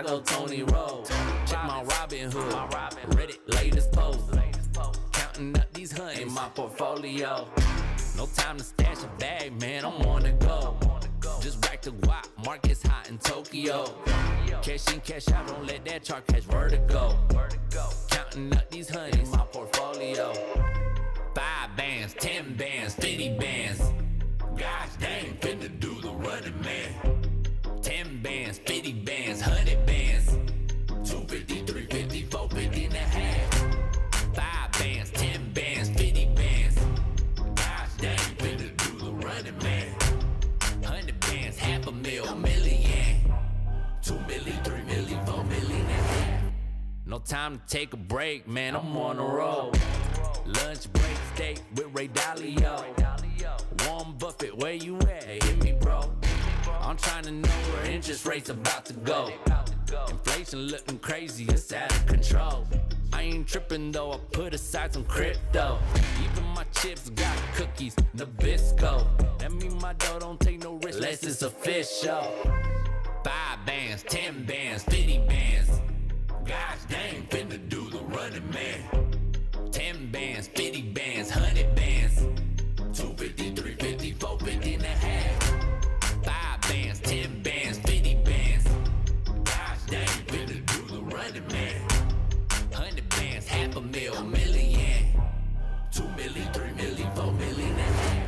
I go Tony Roll. Check my Robin Hood, Reddit latest post. Counting up these hundreds in my portfolio. No time to stash a bag, man, I'm on the go. Just rack the guap, market's hot in Tokyo. Cash in, cash out, don't let that chart catch vertigo. Counting up these hundreds in my portfolio. 5 bands, 10 bands, 50 bands. Gosh dang, finna do the running man. 10 bands, 50 bands, 100 bands. 250, 350, 450 and a half. 5 bands, 10 bands, 50 bands. Gosh dang, finna do the running man. 100 bands, half a mil, a million. 2 million, 3 million, 4 million and a half. No time to take a break, man, I'm on the road. Lunch break, steak with Ray Dalio. Warren Buffett, where you at? Hey, hit me, bro. I'm trying to know where interest rates about to go. Inflation looking crazy, it's out of control. I ain't tripping though, I put aside some crypto. Even my chips got cookies, Nabisco. That mean my dough don't take no risk unless it's official. 5 bands, 10 bands, 50 bands. Gosh dang, finna do the running man. 10 bands, 50 bands, 100 bands. 250, 350, 450 and a half. 5 bands, 10 bands, 50 bands. Gosh dang, finna do the running man. 100 bands, half a mil, a million. 2 million, 3 million, 4 million and a half.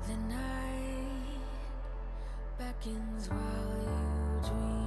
The night beckons while you dream.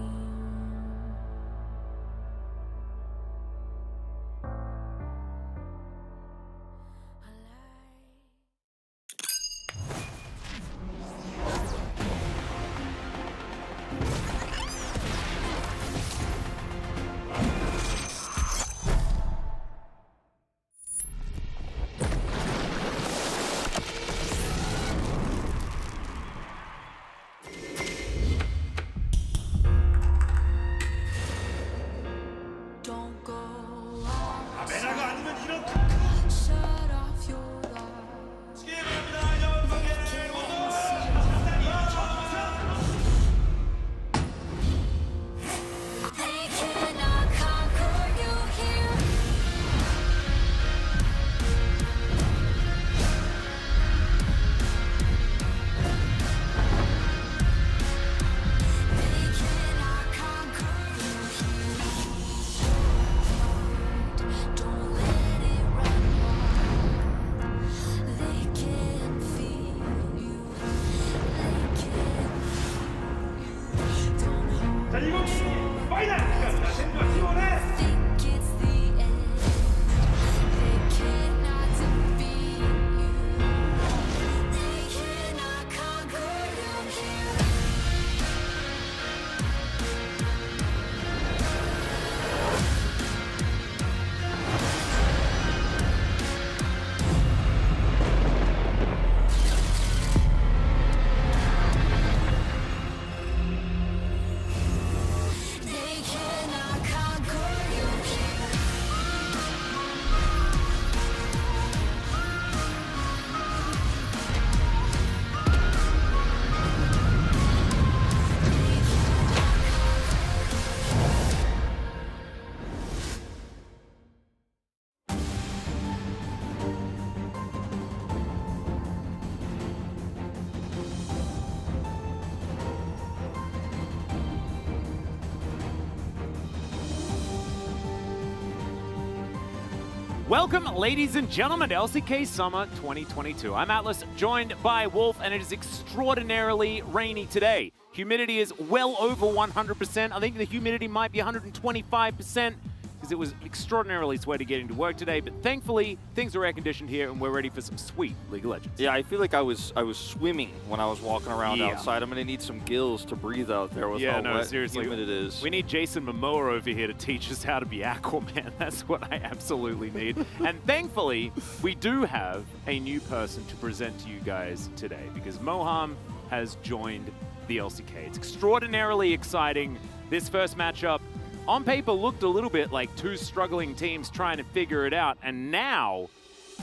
Welcome, ladies and gentlemen, to LCK Summer 2022. I'm Atlas, joined by Wolf, and it is extraordinarily rainy today. Humidity is well over 100%. I think the humidity might be 125%, because it was extraordinarily sweaty getting to work today, but thankfully, things are air-conditioned here, and we're ready for some sweet League of Legends. Yeah, I feel like I was swimming when I was walking around outside. I'm going to need some gills to breathe out there with how wet seriously. humid it is. We need Jason Momoa over here to teach us how to be Aquaman. That's what I absolutely need. And thankfully, we do have a new person to present to you guys today, because Moham has joined the LCK. It's extraordinarily exciting. This first matchup on paper looked a little bit like two struggling teams trying to figure it out, and now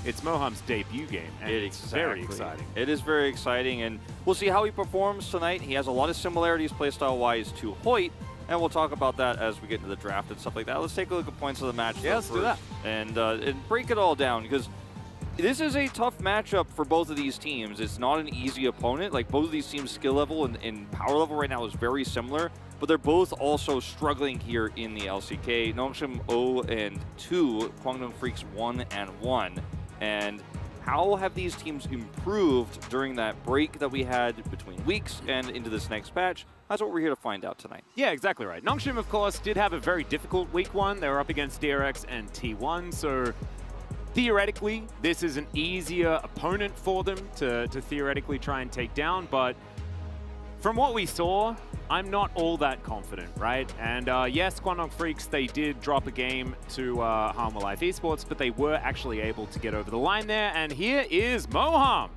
it's Moham's debut game, and it's very exciting. It is very exciting, and we'll see how he performs tonight. He has a lot of similarities playstyle-wise to Hoyt, and we'll talk about that as we get into the draft and stuff like that. Let's take a look at points of the match. Yeah, let's do that. And break it all down, because this is a tough matchup for both of these teams. It's not an easy opponent. Like, both of these teams' skill level and power level right now is very similar, but they're both also struggling here in the LCK. Nongshim 0-2, Kwangdong Freaks 1-1. And how have these teams improved during that break that we had between weeks and into this next patch? That's what we're here to find out tonight. Yeah, exactly right. Nongshim, of course, did have a very difficult week one. They were up against DRX and T1, so theoretically, this is an easier opponent for them to theoretically try and take down, but from what we saw, I'm not all that confident, right? And yes, Kwangdong Freaks, they did drop a game to Harmwell Life Esports, but they were actually able to get over the line there, and here is Moham.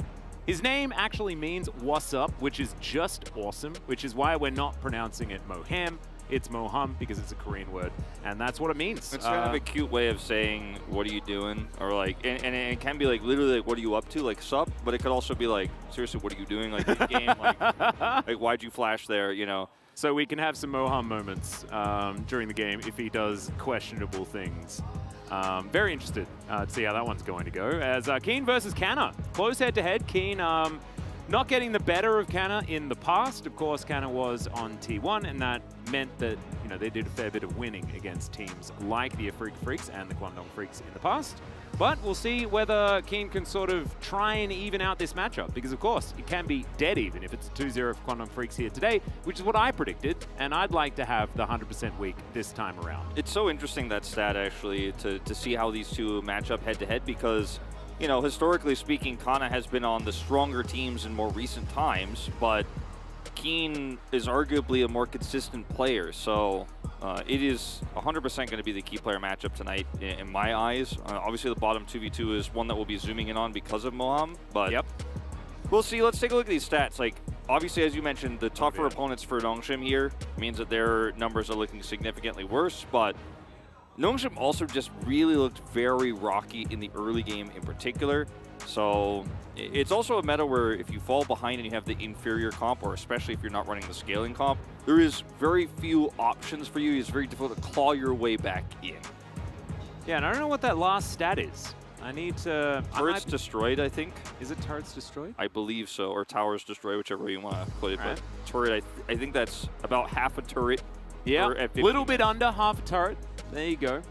His name actually means "what's up," which is just awesome, which is why we're not pronouncing it Moham. It's Moham because it's a Korean word, and that's what it means. It's kind of a cute way of saying, what are you doing? Or like, and it can be like literally like, what are you up to? Like, sup? But it could also be like, seriously, what are you doing? Like, in the game, like why'd you flash there, you know? So we can have some Moham moments during the game if he does questionable things. Very interested to see how that one's going to go. As Keen versus Canna. Close head-to-head. Keen not getting the better of Canna in the past. Of course, Canna was on T1, and that meant that they did a fair bit of winning against teams like the Afrika Freaks and the Kwangdong Freaks in the past. But we'll see whether Keen can sort of try and even out this matchup, because of course it can be dead even if it's 2-0 for Kwangdong Freaks here today, which is what I predicted, and I'd like to have the 100% week this time around. It's so interesting, that stat, actually, to see how these two match up head-to-head, because historically speaking, Kana has been on the stronger teams in more recent times, but Keen is arguably a more consistent player, so it is 100% going to be the key player matchup tonight in my eyes. Obviously, the bottom 2v2 is one that we'll be zooming in on because of Moham, but we'll see. Let's take a look at these stats. Like, obviously, as you mentioned, the tougher opponents for Nongshim here means that their numbers are looking significantly worse, but Nongshim also just really looked very rocky in the early game in particular. So it's also a meta where if you fall behind and you have the inferior comp, or especially if you're not running the scaling comp, there is very few options for you. It's very difficult to claw your way back in. Yeah, and I don't know what that last stat is. I need to... Turrets destroyed, I think. Is it turrets destroyed? I believe so, or towers destroyed, whichever way you want to put it. Right. But turret, I think that's about half a turret. Yeah, a little bit under half a turret. There you go.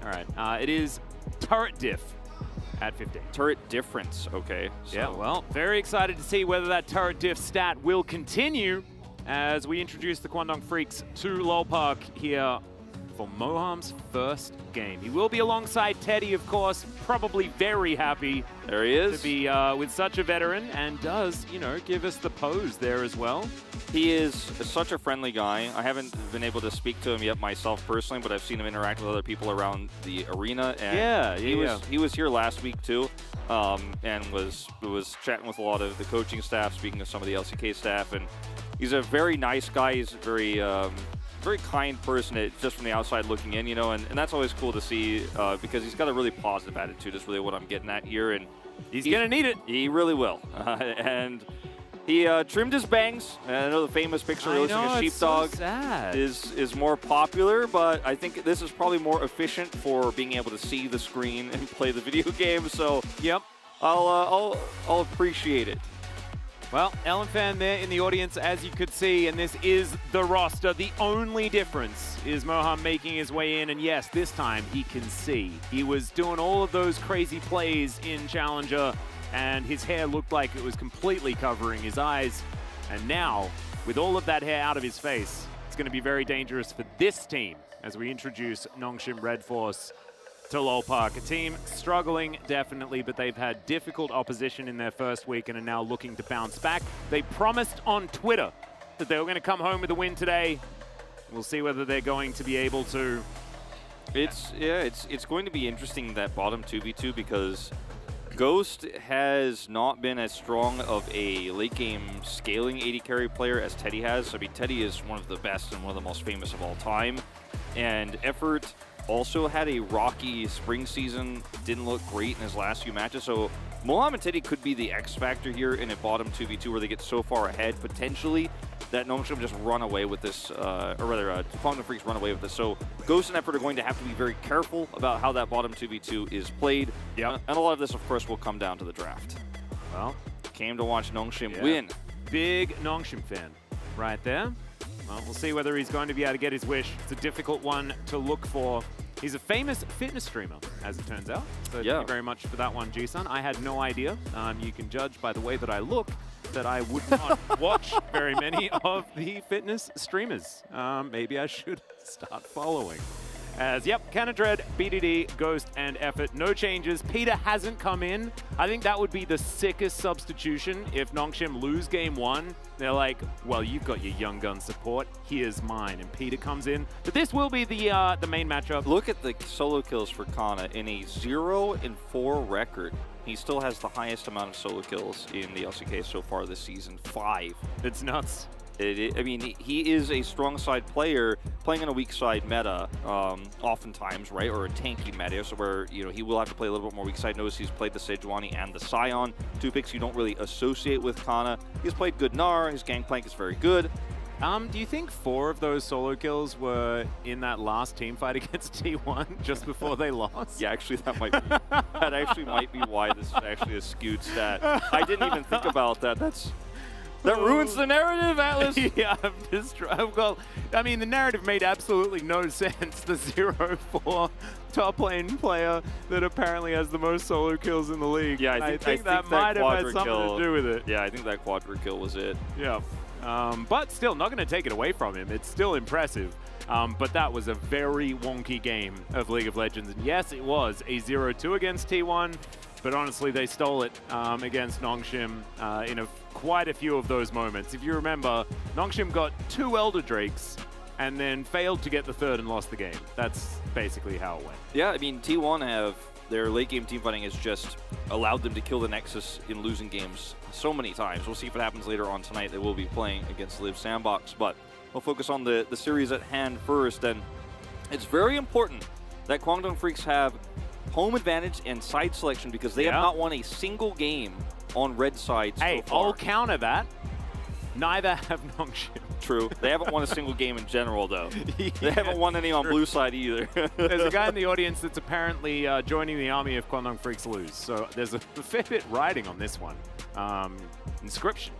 All right, it is turret diff at 15. Turret difference, okay. So. Yeah, well, very excited to see whether that turret diff stat will continue as we introduce the Kwangdong Freaks to LoL Park here for Moham's first game. He will be alongside Teddy, of course, probably very happy there he is. To be with such a veteran, and does, give us the pose there as well. He is such a friendly guy. I haven't been able to speak to him yet myself personally, but I've seen him interact with other people around the arena. And he was here last week too, and was chatting with a lot of the coaching staff, speaking to some of the LCK staff, and he's a very nice guy. He's a very kind person, just from the outside looking in, and that's always cool to see, because he's got a really positive attitude is really what I'm getting at here, and he's gonna need it. He really will, and he trimmed his bangs. And I know the famous picture releasing a sheepdog is more popular, but I think this is probably more efficient for being able to see the screen and play the video game. So yep, I'll appreciate it. Well, Ellen Fan there in the audience, as you could see, and this is the roster. The only difference is Moham making his way in, and yes, this time he can see. He was doing all of those crazy plays in Challenger, and his hair looked like it was completely covering his eyes. And now, with all of that hair out of his face, it's going to be very dangerous for this team as we introduce Nongshim Red Force to Lowell Park. A team struggling, definitely, but they've had difficult opposition in their first week and are now looking to bounce back. They promised on Twitter that they were going to come home with a win today. We'll see whether they're going to be able to. It's going to be interesting, that bottom 2v2, because Ghost has not been as strong of a late game scaling AD carry player as Teddy has. I mean, Teddy is one of the best and one of the most famous of all time. And Effort also had a rocky spring season, didn't look great in his last few matches. So Moham and Teddy could be the X factor here in a bottom 2v2 where they get so far ahead, potentially, that Nongshim just run away with this, or rather, Quantum Freaks run away with this. So Ghost and Effort are going to have to be very careful about how that bottom 2v2 is played. Yep. And a lot of this, of course, will come down to the draft. Well, came to watch Nongshim win. Big Nongshim fan right there. Well, we'll see whether he's going to be able to get his wish. It's a difficult one to look for. He's a famous fitness streamer, as it turns out. So thank you very much for that one, G-Sun. I had no idea. You can judge by the way that I look that I would not watch very many of the fitness streamers. Maybe I should start following. As, yep, Canadred, BDD, Ghost, and Effort. No changes. Peter hasn't come in. I think that would be the sickest substitution if Nongshim lose game one. They're like, well, you've got your young gun support. Here's mine. And Peter comes in. But this will be the main matchup. Look at the solo kills for Kana. In a 0-4 record, he still has the highest amount of solo kills in the LCK so far this season, 5. It's nuts. I mean, he is a strong side player playing in a weak side meta, oftentimes, right? Or a tanky meta, so where, you know, he will have to play a little bit more weak side. Notice he's played the Sejuani and the Scion, 2 picks you don't really associate with Kana. He's played good Gnar, his Gangplank is very good. Do you think 4 of those solo kills were in that last team fight against T1 just before they lost? Yeah, actually, that might be, that actually might be why this is actually a skewed stat. I didn't even think about that. That ruins the narrative, Atlas. Yeah, well, I mean, the narrative made absolutely no sense. The 0-4 top lane player that apparently has the most solo kills in the league. Yeah, I think that might have had something to do with it. Yeah, I think that quadra kill was it. Yeah, but still, not going to take it away from him. It's still impressive. But that was a very wonky game of League of Legends. And yes, it was a 0-2 against T1, but honestly, they stole it against Nongshim in quite a few of those moments. If you remember, Nongshim got 2 Elder Drakes and then failed to get the 3rd and lost the game. That's basically how it went. Yeah, I mean, T1 have their late game team fighting has just allowed them to kill the Nexus in losing games so many times. We'll see if it happens later on tonight. They will be playing against Live Sandbox, but we'll focus on the series at hand first. And it's very important that Kwangdong Freaks have home advantage and side selection because they have not won a single game on red side so far. I'll counter that. Neither have Nongshim. True. They haven't won a single game in general, though. They haven't won any on blue side either. There's a guy in the audience that's apparently joining the army if Kwangdong Freaks lose. So there's a fair bit riding on this one. Inscription?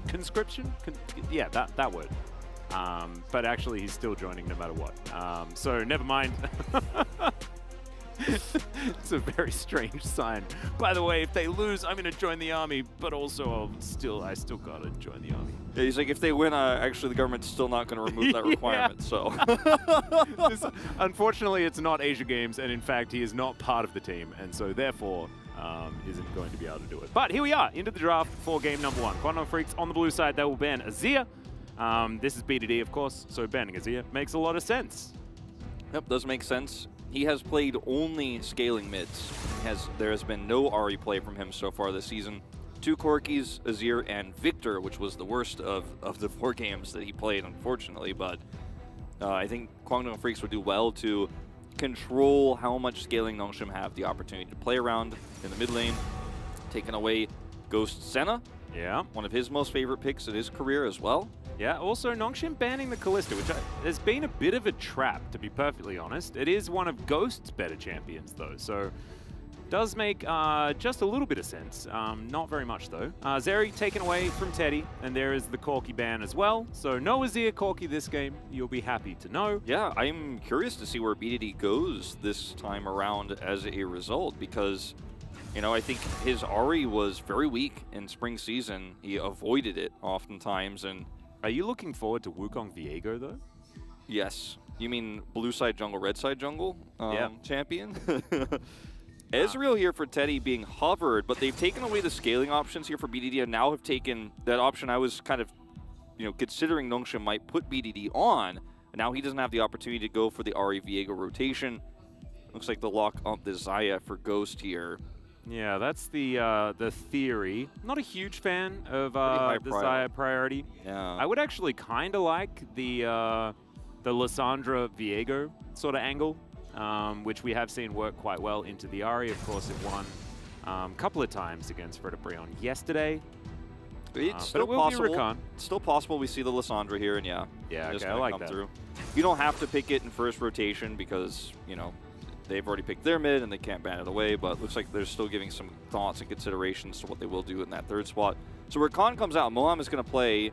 Conscription? Yeah, that word. But actually, he's still joining no matter what. So never mind. It's a very strange sign. By the way, if they lose, I'm going to join the army, but also I still got to join the army. Yeah, he's like, if they win, actually the government's still not going to remove that requirement, so. Unfortunately, it's not Asia Games, and in fact, he is not part of the team, and so therefore isn't going to be able to do it. But here we are, into the draft for game number 1. Kwangdong Freaks on the blue side, they will ban Azir. This is BDD, of course, so banning Azir makes a lot of sense. Yep, does make sense. He has played only scaling mids. There has been no Ahri play from him so far this season. 2 Corkis, Azir, and Victor, which was the worst of the 4 games that he played, unfortunately. But I think Kwangdong Freaks would do well to control how much scaling Nongshim have the opportunity to play around in the mid lane. Taking away Ghost Senna, one of his most favorite picks in his career as well. Yeah, also Nongshim banning the Kalista, which has been a bit of a trap, to be perfectly honest. It is one of Ghost's better champions, though, so does make just a little bit of sense. Not very much, though. Zeri taken away from Teddy, and there is the Corki ban as well. So no Azir Corki this game, you'll be happy to know. Yeah, I'm curious to see where BDD goes this time around as a result, because, you know, I think his Ahri was very weak in spring season. He avoided it oftentimes, and... Are you looking forward to Wukong Viego, though? Yes. You mean blue side jungle, red side jungle champion? Ezreal here for Teddy being hovered, but they've taken away the scaling options here for BDD and now have taken that option I was kind of, you know, considering Nongshim might put BDD on. And now he doesn't have the opportunity to go for the Ahri Viego rotation. Looks like the lock on the Xayah for Ghost here. Yeah, that's the theory. Not a huge fan of the Xayah priority. Yeah. I would actually kind of like the Lissandra Viego sort of angle, which we have seen work quite well into the Ahri. Of course, it won a couple of times against Fred Brion yesterday. It's but still it will possible. be Rakan. It's still possible we see the Lissandra here, and yeah, okay, I like that. Through. You don't have to pick it in first rotation because, you know, they've already picked their mid and they can't ban it away, but looks like they're still giving some thoughts and considerations to what they will do in that third spot. So Rakan comes out. Moham is going to play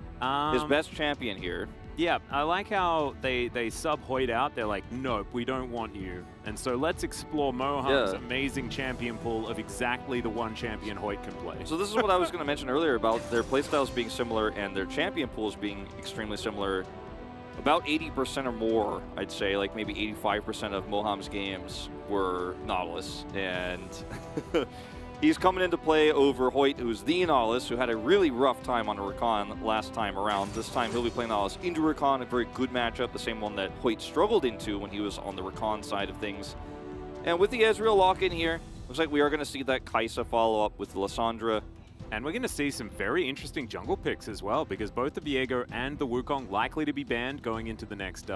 his best champion here. Yeah, I like how they sub Hoyt out. They're like, nope, we don't want you. And so let's explore Moham's amazing champion pool of exactly the one champion Hoyt can play. So this is what I was going to mention earlier about their playstyles being similar and their champion pools being extremely similar. About 80% or more, I'd say, like maybe 85% of Moham's games were Nautilus. And he's coming into play over Hoyt, who's the Nautilus, who had a really rough time on Rakan last time around. This time he'll be playing Nautilus into Rakan, a very good matchup, the same one that Hoyt struggled into when he was on the Rakan side of things. And with the Ezreal lock-in here, looks like we are going to see that Kai'Sa follow up with Lissandra. And we're going to see some very interesting jungle picks as well, because both the Viego and the Wukong likely to be banned going into the next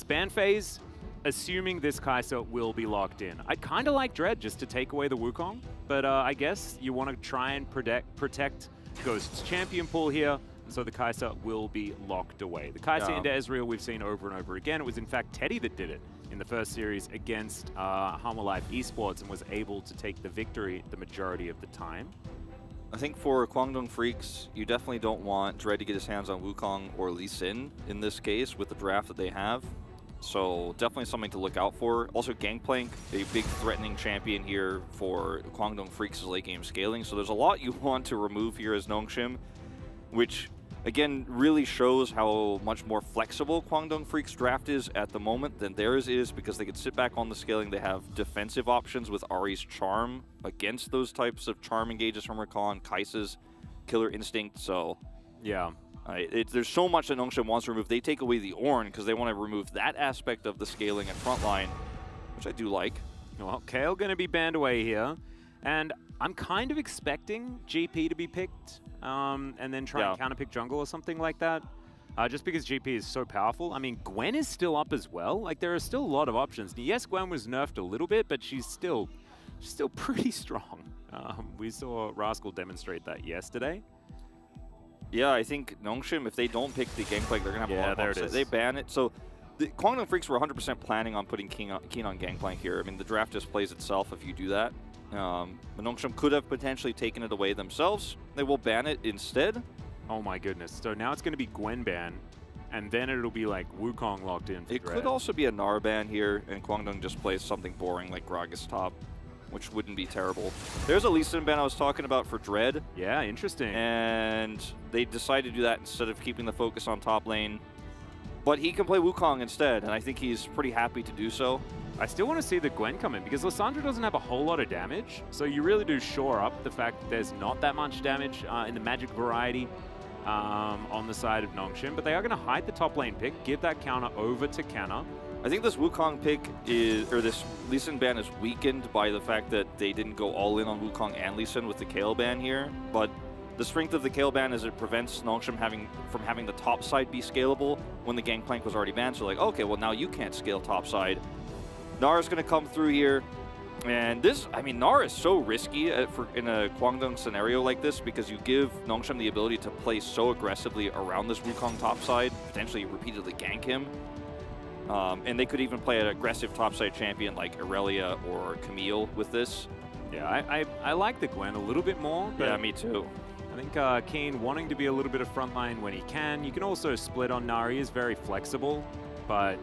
ban phase, assuming this Kai'Sa will be locked in. I'd kind of like Dread just to take away the Wukong, but I guess you want to try and protect Ghost's champion pool here, and so the Kai'Sa will be locked away. The Kai'Sa into Ezreal we've seen over and over again. It was in fact Teddy that did it in the first series against Harma Life Esports and was able to take the victory the majority of the time. I think for Guangdong Freaks, you definitely don't want Dread to get his hands on Wukong or Lee Sin in this case with the draft that they have. So definitely something to look out for. Also Gangplank, a big threatening champion here for Guangdong Freaks' late game scaling. So there's a lot you want to remove here as Nongshim, which again really shows how much more flexible Guangdong Freaks' draft is at the moment than theirs is, because they can sit back on the scaling. They have defensive options with Ahri's Charm against those types of Charm engages from Rakan, Kai'Sa's Killer Instinct. So yeah. There's so much that Nongshim wants to remove. They take away the Ornn because they want to remove that aspect of the scaling and frontline, which I do like. Well, Kayle going to be banned away here, and I'm kind of expecting GP to be picked, and then try and counterpick jungle or something like that, just because GP is so powerful. I mean, Gwen is still up as well. Like, there are still a lot of options. Yes, Gwen was nerfed a little bit, but she's still pretty strong. We saw Rascal demonstrate that yesterday. Yeah, I think Nongshim, if they don't pick the Gangplank, they're going to have a lot of there upset. They ban it. So the Guangdong Freaks were 100% planning on putting keen on Gangplank here. I mean, the draft just plays itself if you do that. Nongshim could have potentially taken it away themselves. They will ban it instead. Oh my goodness. So now it's going to be Gwen ban, and then it'll be like Wukong locked in for It Dread. could also be a Gnar ban here, and Guangdong just plays something boring like Gragas top, which wouldn't be terrible. There's a Lee Sin ban I was talking about for Dread. Yeah, interesting. And they decided to do that instead of keeping the focus on top lane. But he can play Wukong instead, and I think he's pretty happy to do so. I still want to see the Gwen come in, because Lissandra doesn't have a whole lot of damage, so you really do shore up the fact that there's not that much damage in the magic variety on the side of Nongshim, but they are going to hide the top lane pick, give that counter over to Canna. I think this Wukong pick is, or this Lee Sin ban is weakened by the fact that they didn't go all in on Wukong and Lee Sin with the Kayle ban here. But the strength of the Kayle ban is it prevents Nongshim from having the top side be scalable when the Gangplank was already banned. So like, okay, well now you can't scale top side. Gnar is going to come through here. And this, I mean, Gnar is so risky in a Guangdong scenario like this, because you give Nongshim the ability to play so aggressively around this Wukong top side, potentially repeatedly gank him. And they could even play an aggressive topside champion like Aurelia or Camille with this. Yeah, I like the Gwen a little bit more. But Yeah, me too. I think Keen wanting to be a little bit of frontline when he can. You can also split on Nari, is very flexible, but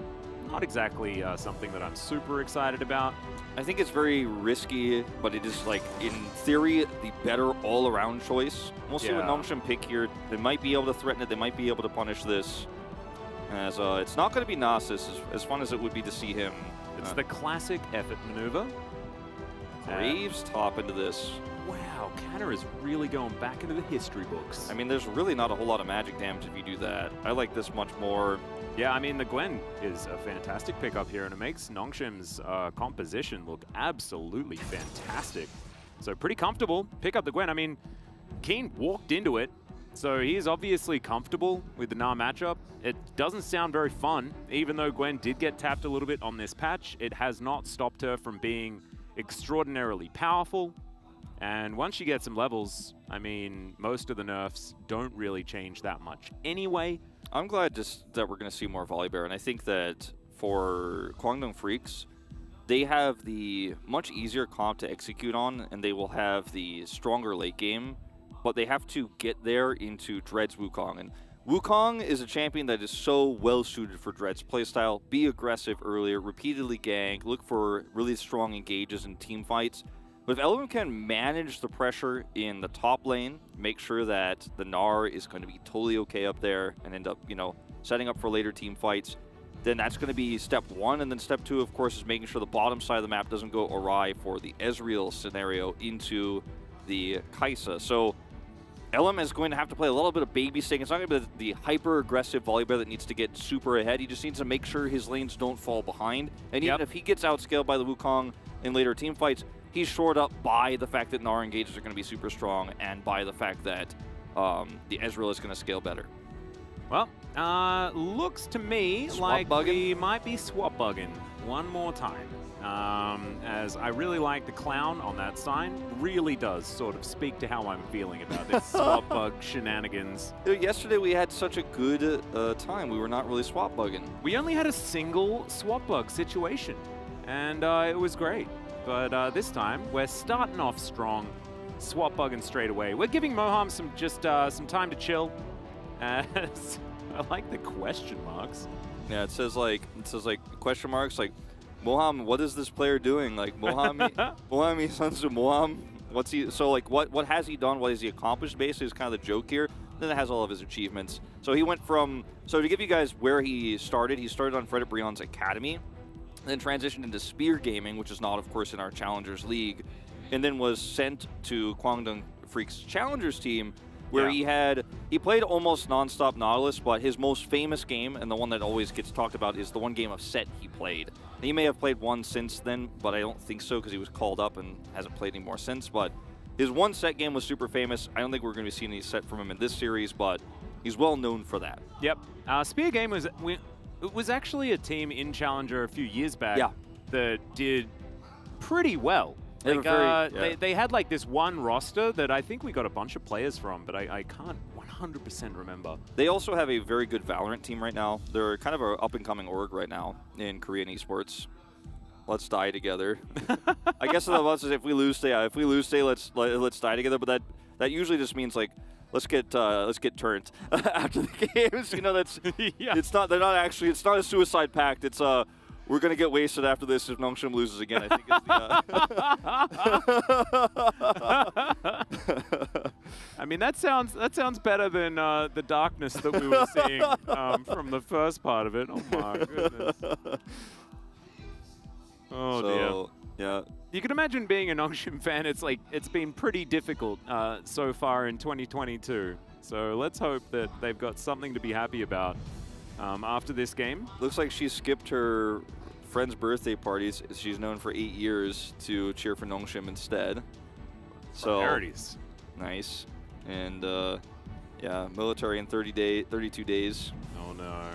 not exactly something that I'm super excited about. I think it's very risky, but it is, like, in theory, the better all-around choice. We'll see what Nongshim pick here. They might be able to threaten it. They might be able to punish this. As it's not going to be Nasus, as fun as it would be to see him. It's the classic effort maneuver. Graves top into this. Wow, Canna is really going back into the history books. I mean, there's really not a whole lot of magic damage if you do that. I like this much more. Yeah, I mean, the Gwen is a fantastic pickup here, and it makes Nongshim's composition look absolutely fantastic. So pretty comfortable. Pick up the Gwen. I mean, Keen walked into it, so he's obviously comfortable with the Na matchup. It doesn't sound very fun. Even though Gwen did get tapped a little bit on this patch, it has not stopped her from being extraordinarily powerful. And once you get some levels, I mean, most of the nerfs don't really change that much anyway. I'm glad just that we're going to see more Volibear, and I think that for Kwangdong Freaks, they have the much easier comp to execute on, and they will have the stronger late game, but they have to get there into Dread's Wukong. And Wukong is a champion that is so well suited for Dread's playstyle. Be aggressive earlier, repeatedly gank, look for really strong engages in team fights. But if LM can manage the pressure in the top lane, make sure that the Gnar is going to be totally okay up there and end up, you know, setting up for later team fights, then that's going to be step one. And then step two, of course, is making sure the bottom side of the map doesn't go awry for the Ezreal scenario into the Kai'Sa. So LM is going to have to play a little bit of babysitting. It's not going to be the hyper-aggressive Volibear that needs to get super ahead. He just needs to make sure his lanes don't fall behind. And even if he gets outscaled by the Wukong in later team fights, he's shored up by the fact that Gnar engages are going to be super strong and by the fact that the Ezreal is going to scale better. Well, looks to me like we might be swap bugging one more time. As I really like the clown on that sign. Really does sort of speak to how I'm feeling about this swap bug shenanigans. Yesterday we had such a good time. We were not really swap bugging. We only had a single swap bug situation, and it was great. But this time, we're starting off strong, swap bugging straight away. We're giving Moham some time to chill. As I like the question marks. Yeah, it says like question marks like, Moham, what is this player doing? Like Moham Sansu Moham, what's he? So like, what has he done? What has he accomplished? Basically, is kind of the joke here. Then it has all of his achievements. So he went from. So to give you guys where he started on Frederick Brion's Academy. Then transitioned into Spear Gaming, which is not, of course, in our Challengers League, and then was sent to Kwangdong Freaks Challengers team, where he played almost nonstop Nautilus, but his most famous game, and the one that always gets talked about, is the one game of Set he played. And he may have played one since then, but I don't think so, because he was called up and hasn't played anymore since, but his one Set game was super famous. I don't think we're going to be seeing any Set from him in this series, but he's well known for that. Yep. Spear Game was... It was actually a team in Challenger a few years back that did pretty well. Like, they had like this one roster that I think we got a bunch of players from, but I can't 100% remember. They also have a very good Valorant team right now. They're kind of an up-and-coming org right now in Korean esports. Let's die together. I guess the us is if we lose, let's die together. But that usually just means like, let's get turned after the games. You know, that's it's not a suicide pact. It's we're gonna get wasted after this if Nongshim loses again. I think it's the. I mean, that sounds better than the darkness that we were seeing from the first part of it. Oh my goodness. Oh dear. Yeah. You can imagine being a Nongshim fan. It's been pretty difficult so far in 2022. So let's hope that they've got something to be happy about after this game. Looks like she skipped her friend's birthday parties. She's known for 8 years to cheer for Nongshim instead. So priorities. Nice. And yeah, military in 32 days. Oh no.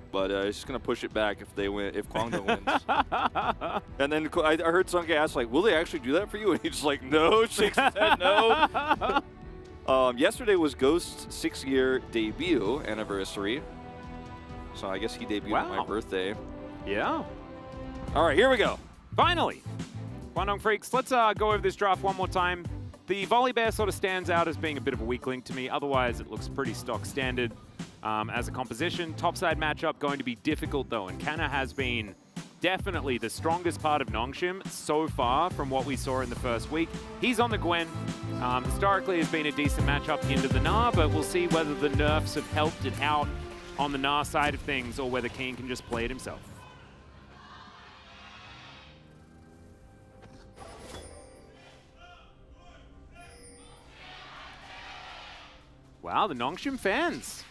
But she's going to push it back if they win, if Kwangdong wins. And then I heard Sunke ask, like, will they actually do that for you? And he's just like, no, shakes his head, no. Yesterday was Ghost's 6-year debut anniversary. So I guess he debuted on my birthday. Yeah. All right, here we go. Finally. Guangdong Freaks, let's go over this draft one more time. The Volley Bear sort of stands out as being a bit of a weak link to me. Otherwise, it looks pretty stock standard as a composition. Topside matchup going to be difficult, though, and Kana has been definitely the strongest part of Nongshim so far from what we saw in the first week. He's on the Gwen. Historically, has been a decent matchup into the Na, but we'll see whether the nerfs have helped it out on the Na side of things or whether Keen can just play it himself. Wow, the Nongshim fans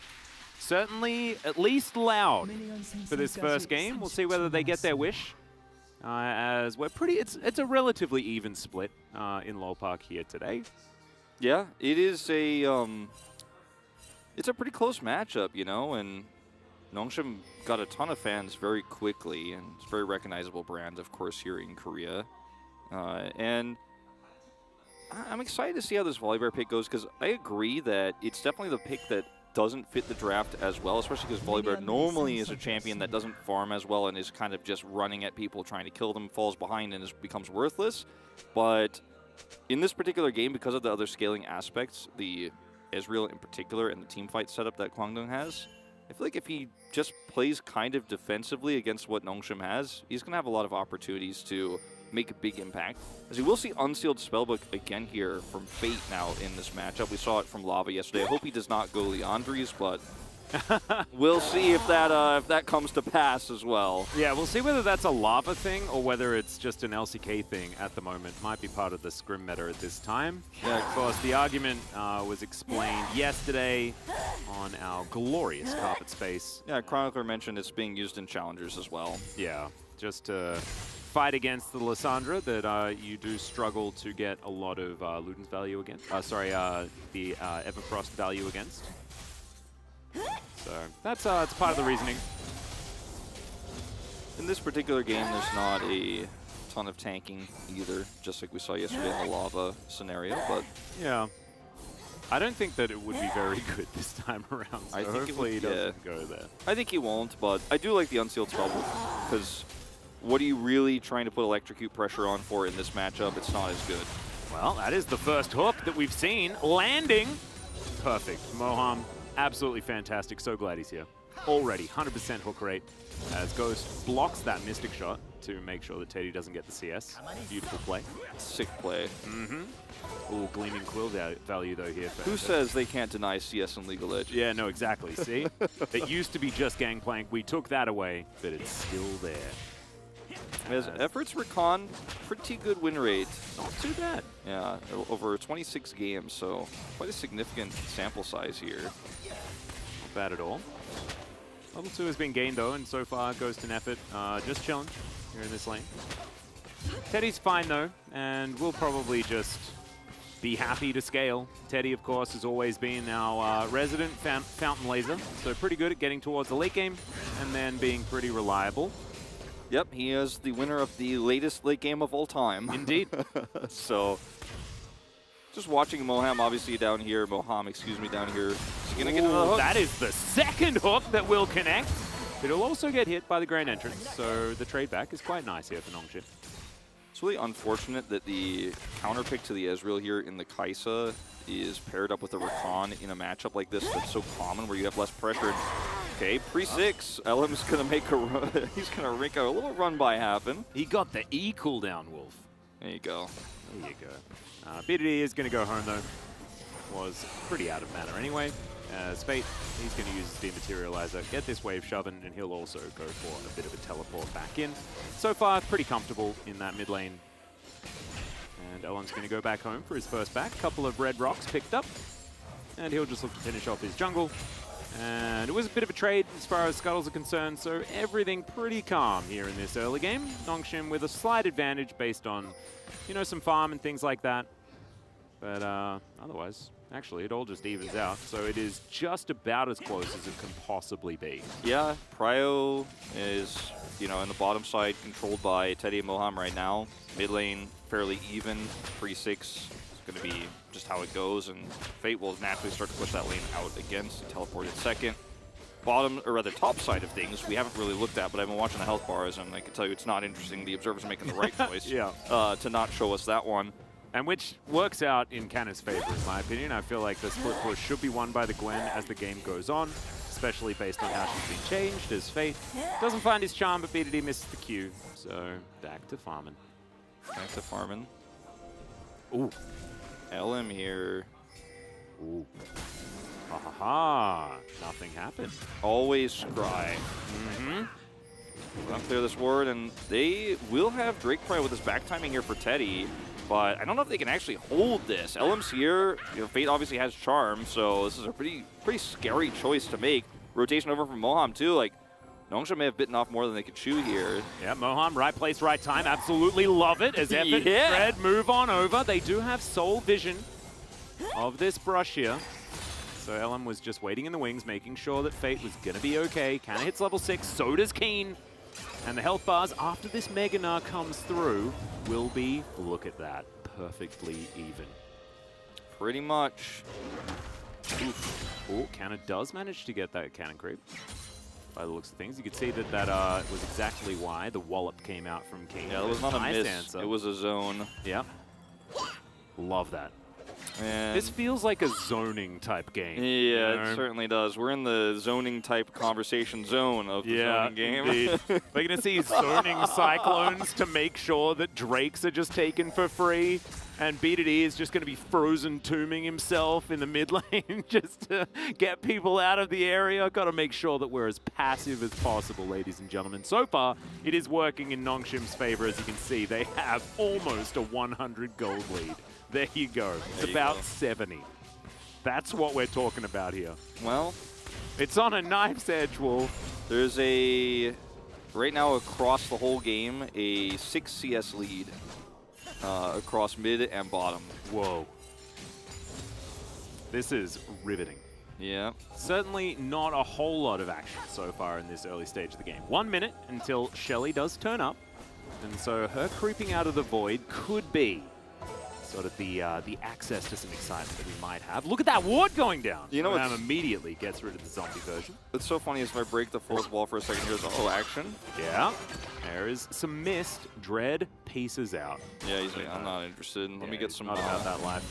certainly at least loud for this first game. We'll see whether they get their wish. As we're it's a relatively even split in Lowell Park here today. Yeah, it is it's a pretty close matchup, you know, and Nongshim got a ton of fans very quickly, and it's a very recognizable brand, of course, here in Korea. And I'm excited to see how this Volleybear pick goes, because I agree that it's definitely the pick that doesn't fit the draft as well, especially because Volleybear normally is a champion that doesn't farm as well and is kind of just running at people, trying to kill them, falls behind, and becomes worthless. But in this particular game, because of the other scaling aspects, the Ezreal in particular and the team fight setup that Guangdong has, I feel like if he just plays kind of defensively against what Nongshim has, he's going to have a lot of opportunities to make a big impact. As you will see Unsealed Spellbook again here from Fate now in this matchup. We saw it from Lava yesterday. I hope he does not go Leandri's, but we'll see if that comes to pass as well. Yeah, we'll see whether that's a Lava thing or whether it's just an LCK thing at the moment. Might be part of the scrim meta at this time. Yeah, of course, the argument was explained yesterday on our glorious carpet space. Yeah, Chronicler mentioned it's being used in challengers as well. Yeah, just to fight against the Lissandra that you do struggle to get a lot of Luden's value against. The Everfrost value against. So that's part of the reasoning. In this particular game, there's not a ton of tanking either, just like we saw yesterday in the Lava scenario. But yeah, I don't think that it would be very good this time around. So I think hopefully he doesn't go there. I think he won't, but I do like the Unsealed Spellbook, because what are you really trying to put Electrocute pressure on for in this matchup? It's not as good. Well, that is the first hook that we've seen landing. Perfect. Moham, absolutely fantastic. So glad he's here. Already 100% hook rate as Ghost blocks that Mystic shot to make sure that Teddy doesn't get the CS. Beautiful play. Sick play. Ooh, Gleaming Quill value though here. Who says they can't deny CS in League of Legends? Yeah, no, exactly. See? It used to be just Gangplank. We took that away, but it's still there. As Efforts Recon, pretty good win rate. Not too bad. Yeah, over 26 games, so quite a significant sample size here. Not bad at all. Level 2 has been gained though, and so far Ghost and Effort just chilling here in this lane. Teddy's fine though, and we'll probably just be happy to scale. Teddy, of course, has always been our resident fountain laser, so pretty good at getting towards the late game and then being pretty reliable. Yep, he is the winner of the latest late game of all time. Indeed. So, just watching Moham, obviously down here, excuse me, down here. Is he going to get another hook? That is the second hook that will connect. It'll also get hit by the Grand Entrance, so the trade back is quite nice here for Nongshim. It's really unfortunate that the counter pick to the Ezreal here in the Kaisa is paired up with a Rakan in a matchup like this that's so common where you have less pressure. Okay, pre-6, LM's going to make a run. He's going to make a little run by happen. He got the E cooldown, Wolf. There you go. There you go. BDD is going to go home, though. Was pretty out of mana anyway. Spate, he's going to use his Dematerializer, get this wave shoving, and he'll also go for a bit of a teleport back in. So far, pretty comfortable in that mid lane. And Owen's going to go back home for his first back. Couple of red rocks picked up. And he'll just look to finish off his jungle. And it was a bit of a trade as far as scuttles are concerned, so everything pretty calm here in this early game. Nongshim with a slight advantage based on, you know, some farm and things like that. But otherwise, actually, it all just evens out. So it is just about as close as it can possibly be. Yeah, Prio is, you know, in the bottom side controlled by Teddy and Moham right now. Mid lane fairly even. Pre-6 is going to be just how it goes, and Fate will naturally start to push that lane out against and teleport it second. bottom, or rather top side of things, we haven't really looked at, but I've been watching the health bars, and I can tell you it's not interesting. The observers are making the right choice to not show us that one. And which works out in Canna's favor, in my opinion. I feel like the split push should be won by the Gwen as the game goes on, especially based on how she's been changed, as Fate doesn't find his charm, but BDD misses the Q. So, back to farming. Back to farming. Ooh. LM here. Ooh. Ha ha ha. Nothing happened. Always scry. I'll clear this ward, and they will have Drake probably with his back timing here for Teddy. But I don't know if they can actually hold this. LM's here. You know, Fate obviously has charm, so this is a pretty scary choice to make. Rotation over from Moham too. Like, Nongsha may have bitten off more than they could chew here. Yeah, Moham, right place, right time. Absolutely love it. As Effort and Fred move on over. They do have soul vision of this brush here. So LM was just waiting in the wings, making sure that Fate was going to be okay. Canna hits level 6, so does Keen. And the health bars, after this Mega Gnar comes through, will be, look at that, perfectly even. Pretty much. Oof. Oh, Canna does manage to get that cannon creep. By the looks of things, you could see that that was exactly why the wallop came out from King. Yeah, it was not a miss. Answer. It was a zone. Yeah. Love that. And this feels like a zoning type game. Yeah, it certainly does. We're in the zoning type conversation zone of the zoning game. We're going to see zoning cyclones to make sure that Drakes are just taken for free. And BDD is just going to be frozen tombing himself in the mid lane just to get people out of the area. Got to make sure that we're as passive as possible, ladies and gentlemen. So far, it is working in Nongshim's favor. As you can see, they have almost a 100 gold lead. There you go. It's about 70. That's what we're talking about here. Well, it's on a knife's edge, Wolf. There's a, right now across the whole game, a 6 CS lead across mid and bottom. Whoa. This is riveting. Yeah. Certainly not a whole lot of action so far in this early stage of the game. 1 minute until Shelly does turn up. And so her creeping out of the void could be sort of the access to some excitement that we might have. Look at that ward going down. You know, Ram immediately gets rid of the zombie version. What's so funny is if I break the fourth wall for a second, here's action. Yeah. There is some mist. Dread pieces out. Yeah, he's like, I'm not interested. Let me get some. Not about that life.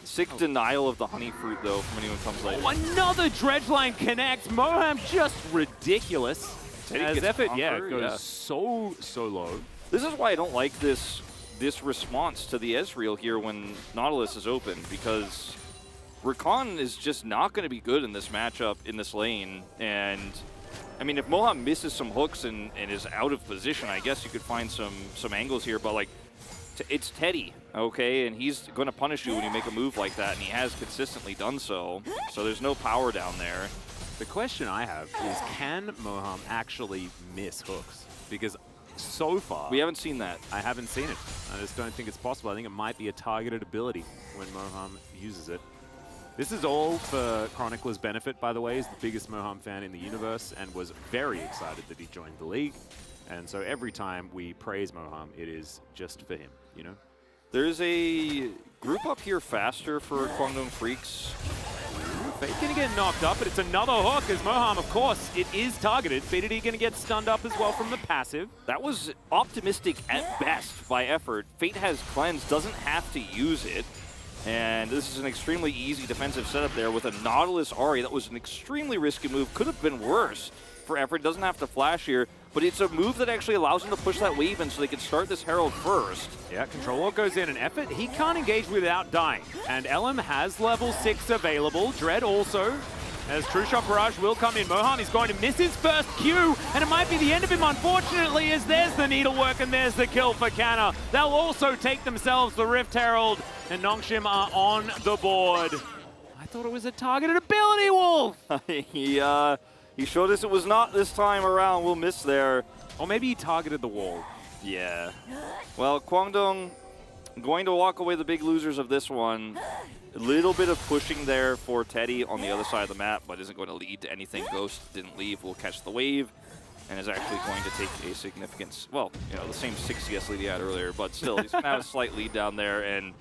Sick denial of the honey fruit, though, from anyone comes later. Oh, another dredge line connects. Moham just ridiculous. As Effort, goes so low. This is why I don't like this response to the Ezreal here when Nautilus is open, because Rakan is just not going to be good in this matchup in this lane. And I mean, if Moham misses some hooks and is out of position, I guess you could find some angles here. But like, it's Teddy, okay, and he's going to punish you when you make a move like that, and he has consistently done so. So there's no power down there. The question I have is, can Moham actually miss hooks? Because so far, we haven't seen that. I haven't seen it. I just don't think it's possible. I think it might be a targeted ability when Moham uses it. This is all for Chronicler's benefit, by the way. He's the biggest Moham fan in the universe and was very excited that he joined the league. And so every time we praise Moham, it is just for him, you know? There's a group up here faster for Kwangdong Freaks. Fate's going to get knocked up, but it's another hook as Moham, of course, it is targeted. BDD going to get stunned up as well from the passive. That was optimistic at best by Effort. Fate has Cleanse, doesn't have to use it. And this is an extremely easy defensive setup there with a Nautilus Ahri. That was an extremely risky move. Could have been worse for Effort. Doesn't have to flash here. But it's a move that actually allows him to push that wave in so they can start this Herald first. Yeah, Control Wall goes in, and Effort, he can't engage without dying. And LM has level 6 available. Dread also, as True Shot Barrage will come in. Moham is going to miss his first Q, and it might be the end of him, unfortunately, as there's the needlework and there's the kill for Canna. They'll also take themselves the Rift Herald, and Nongshim are on the board. I thought it was a targeted ability, Wolf! He showed us it was not this time around. We'll miss there. Or maybe he targeted the wall. Yeah. Well, Kwangdong going to walk away the big losers of this one. A little bit of pushing there for Teddy on the other side of the map, but isn't going to lead to anything. Ghost didn't leave. Will catch the wave and is actually going to take a significant, well, you know, the same 6 CS lead he had earlier, but still, he's going to have a slight lead down there. And,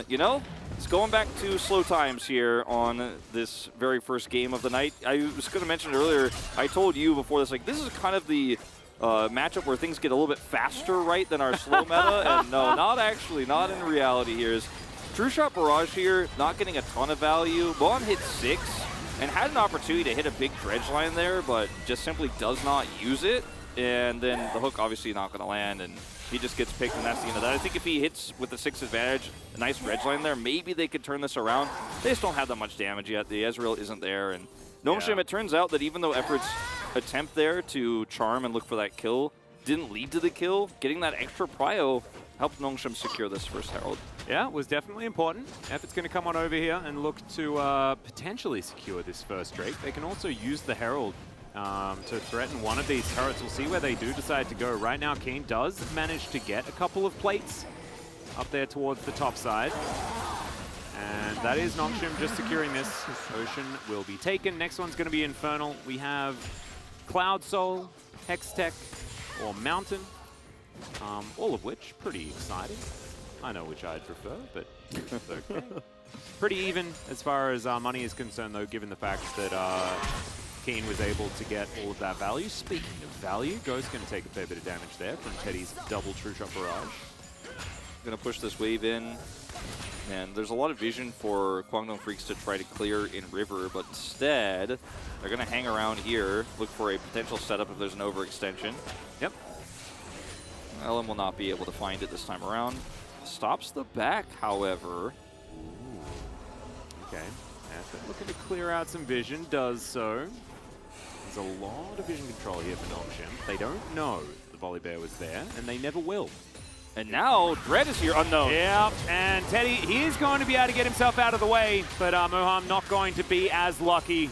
you know, It's going back to slow times here on this very first game of the night. I was going to mention earlier, I told you before this, like, this is kind of the matchup where things get a little bit faster, right, than our slow meta. And no, not actually, not in reality here. Is True Shot Barrage here, not getting a ton of value. Bon hit 6 and had an opportunity to hit a big dredge line there, but just simply does not use it. And then the hook obviously not going to land, and he just gets picked, and that's the end of that. I think if he hits with the 6 advantage, a nice dredge line there, maybe they could turn this around. They just don't have that much damage yet. The Ezreal isn't there, and Nongshim, it turns out that even though Effort's attempt there to charm and look for that kill didn't lead to the kill, getting that extra prio helped Nongshim secure this first Herald. Yeah, it was definitely important. Effort's going to come on over here and look to potentially secure this first Drake. They can also use the Herald to threaten one of these turrets. We'll see where they do decide to go. Right now, Keen does manage to get a couple of plates up there towards the top side. And that is Nongshim just securing this. Ocean will be taken. Next one's going to be Infernal. We have Cloud Soul, Hextech, or Mountain. All of which, pretty exciting. I know which I'd prefer, but it's okay. Pretty even as far as money is concerned, though, given the fact that Keen was able to get all of that value. Speaking of value, Ghost going to take a fair bit of damage there from Teddy's double True Shot Barrage. Going to push this wave in, and there's a lot of vision for Kwangdong Freaks to try to clear in River, but instead, they're going to hang around here, look for a potential setup if there's an overextension. Yep. LM will not be able to find it this time around. Stops the back, however. Okay. Effort looking to clear out some vision, does so. There's a lot of vision control here for Nongshim. They don't know the Volibear was there, and they never will. And now, Dread is here, unknown. Yeah, and Teddy, he is going to be able to get himself out of the way, but Moham not going to be as lucky.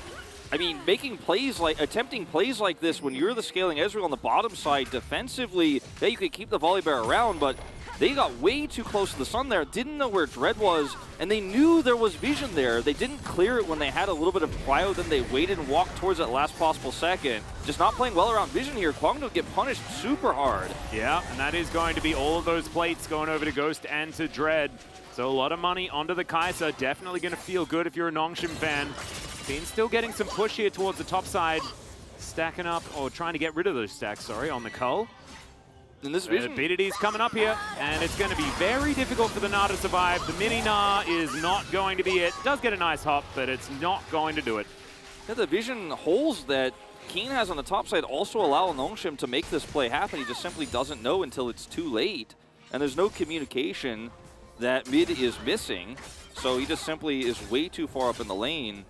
I mean, making plays like, attempting plays like this when you're the scaling Ezreal on the bottom side defensively, yeah, you could keep the Volibear around, but they got way too close to the sun there, didn't know where Dread was, and they knew there was vision there. They didn't clear it when they had a little bit of cryo, then they waited and walked towards that last possible second. Just not playing well around vision here. Kwangdong get punished super hard. Yeah, and that is going to be all of those plates going over to Ghost and to Dread. So a lot of money onto the Kai'Sa. Definitely going to feel good if you're a Nongshim fan. Keen still getting some push here towards the top side. Stacking up, or trying to get rid of those stacks, sorry, on the Cull. And this vision. BDD's coming up here, and it's going to be very difficult for the Gnar to survive. The mini Gnar is not going to be it. Does get a nice hop, but it's not going to do it. Yeah, the vision holes that Keen has on the top side also allow Nongshim to make this play happen. He just simply doesn't know until it's too late. And there's no communication that mid is missing, so he just simply is way too far up in the lane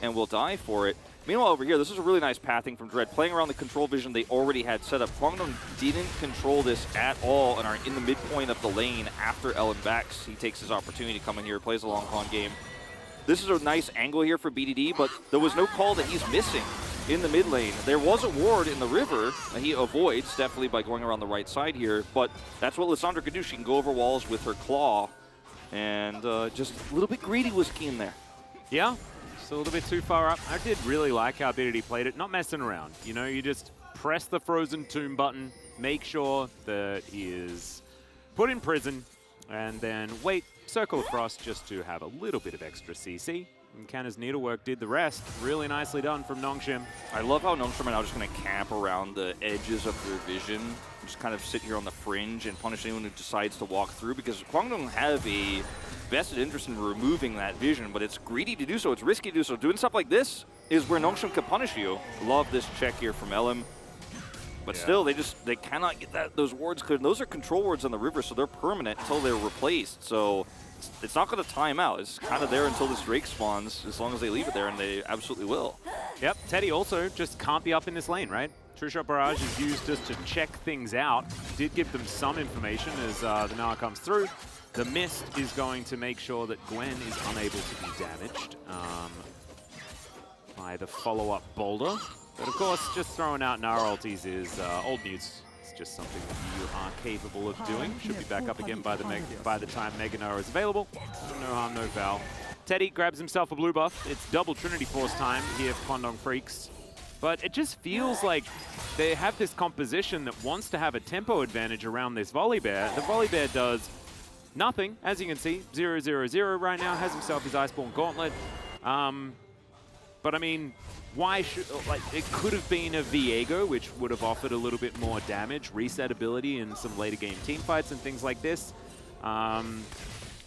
and will die for it. Meanwhile, over here, this is a really nice pathing from Dread, playing around the control vision they already had set up. Kwangdong didn't control this at all and are in the midpoint of the lane after Ellen backs. He takes his opportunity to come in here, plays a long con game. This is a nice angle here for BDD, but there was no call that he's missing in the mid lane. There was a ward in the river that he avoids, definitely by going around the right side here, but that's what Lissandra can do. She can go over walls with her claw, and just a little bit greedy was Keen there. Yeah. A little bit too far up. I did really like how BDD played it, not messing around. You know, you just press the Frozen Tomb button, make sure that he is put in prison, and then wait, circle across just to have a little bit of extra CC. And Kanna's needlework did the rest. Really nicely done from Nongshim. I love how Nongshim are now just going to camp around the edges of their vision, just kind of sit here on the fringe and punish anyone who decides to walk through, because Kwangdong have a vested interest in removing that vision, but it's greedy to do so, it's risky to do so. Doing stuff like this is where Nongshim can punish you. Love this check here from LM. But still, they cannot get those wards cleared. Those are control wards on the river, so they're permanent until they're replaced. So it's not going to time out. It's kind of there until this Drake spawns, as long as they leave it there, and they absolutely will. Yep, Teddy also just can't be up in this lane, right? True Shot Barrage is used just to check things out. Did give them some information as the Gnar comes through. The Mist is going to make sure that Gwen is unable to be damaged by the follow-up boulder. But of course, just throwing out Gnar ultis is old news. It's just something that you are capable of doing. Should be back up again by the time Mega Gnar is available. So no harm, no foul. Teddy grabs himself a blue buff. It's double Trinity Force time here for Kwangdong Freaks. But it just feels like they have this composition that wants to have a tempo advantage around this Volibear. The Volibear does nothing, as you can see. 0-0-0 right now, has himself his Iceborne Gauntlet. But I mean, why should, like, it could have been a Viego, which would have offered a little bit more damage, reset ability in some later game team fights and things like this.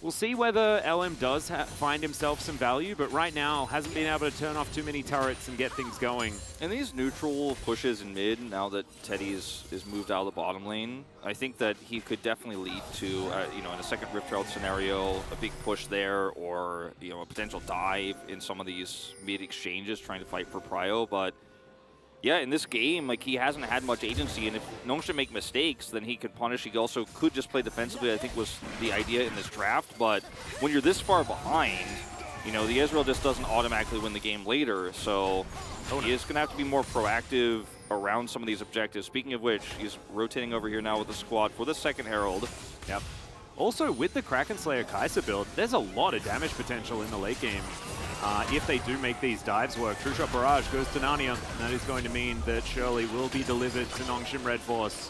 We'll see whether LM does find himself some value, but right now hasn't been able to turn off too many turrets and get things going. And these neutral pushes in mid, now that Teddy is moved out of the bottom lane, I think that he could definitely lead to, you know, in a second Rift Herald scenario, a big push there, or, you know, a potential dive in some of these mid exchanges trying to fight for prio. But yeah, in this game, like, he hasn't had much agency, and if Nongshim make mistakes, then he could punish. He also could just play defensively, I think was the idea in this draft. But when you're this far behind, you know, the Ezreal just doesn't automatically win the game later, so he is going to have to be more proactive around some of these objectives. Speaking of which, he's rotating over here now with the squad for the second Herald. Yep. Also, with the Kraken Slayer Kai'Sa build, there's a lot of damage potential in the late game. If they do make these dives work. True Shot Barrage goes to Narnia. That is going to mean that Shirley will be delivered to Nongshim Red Force.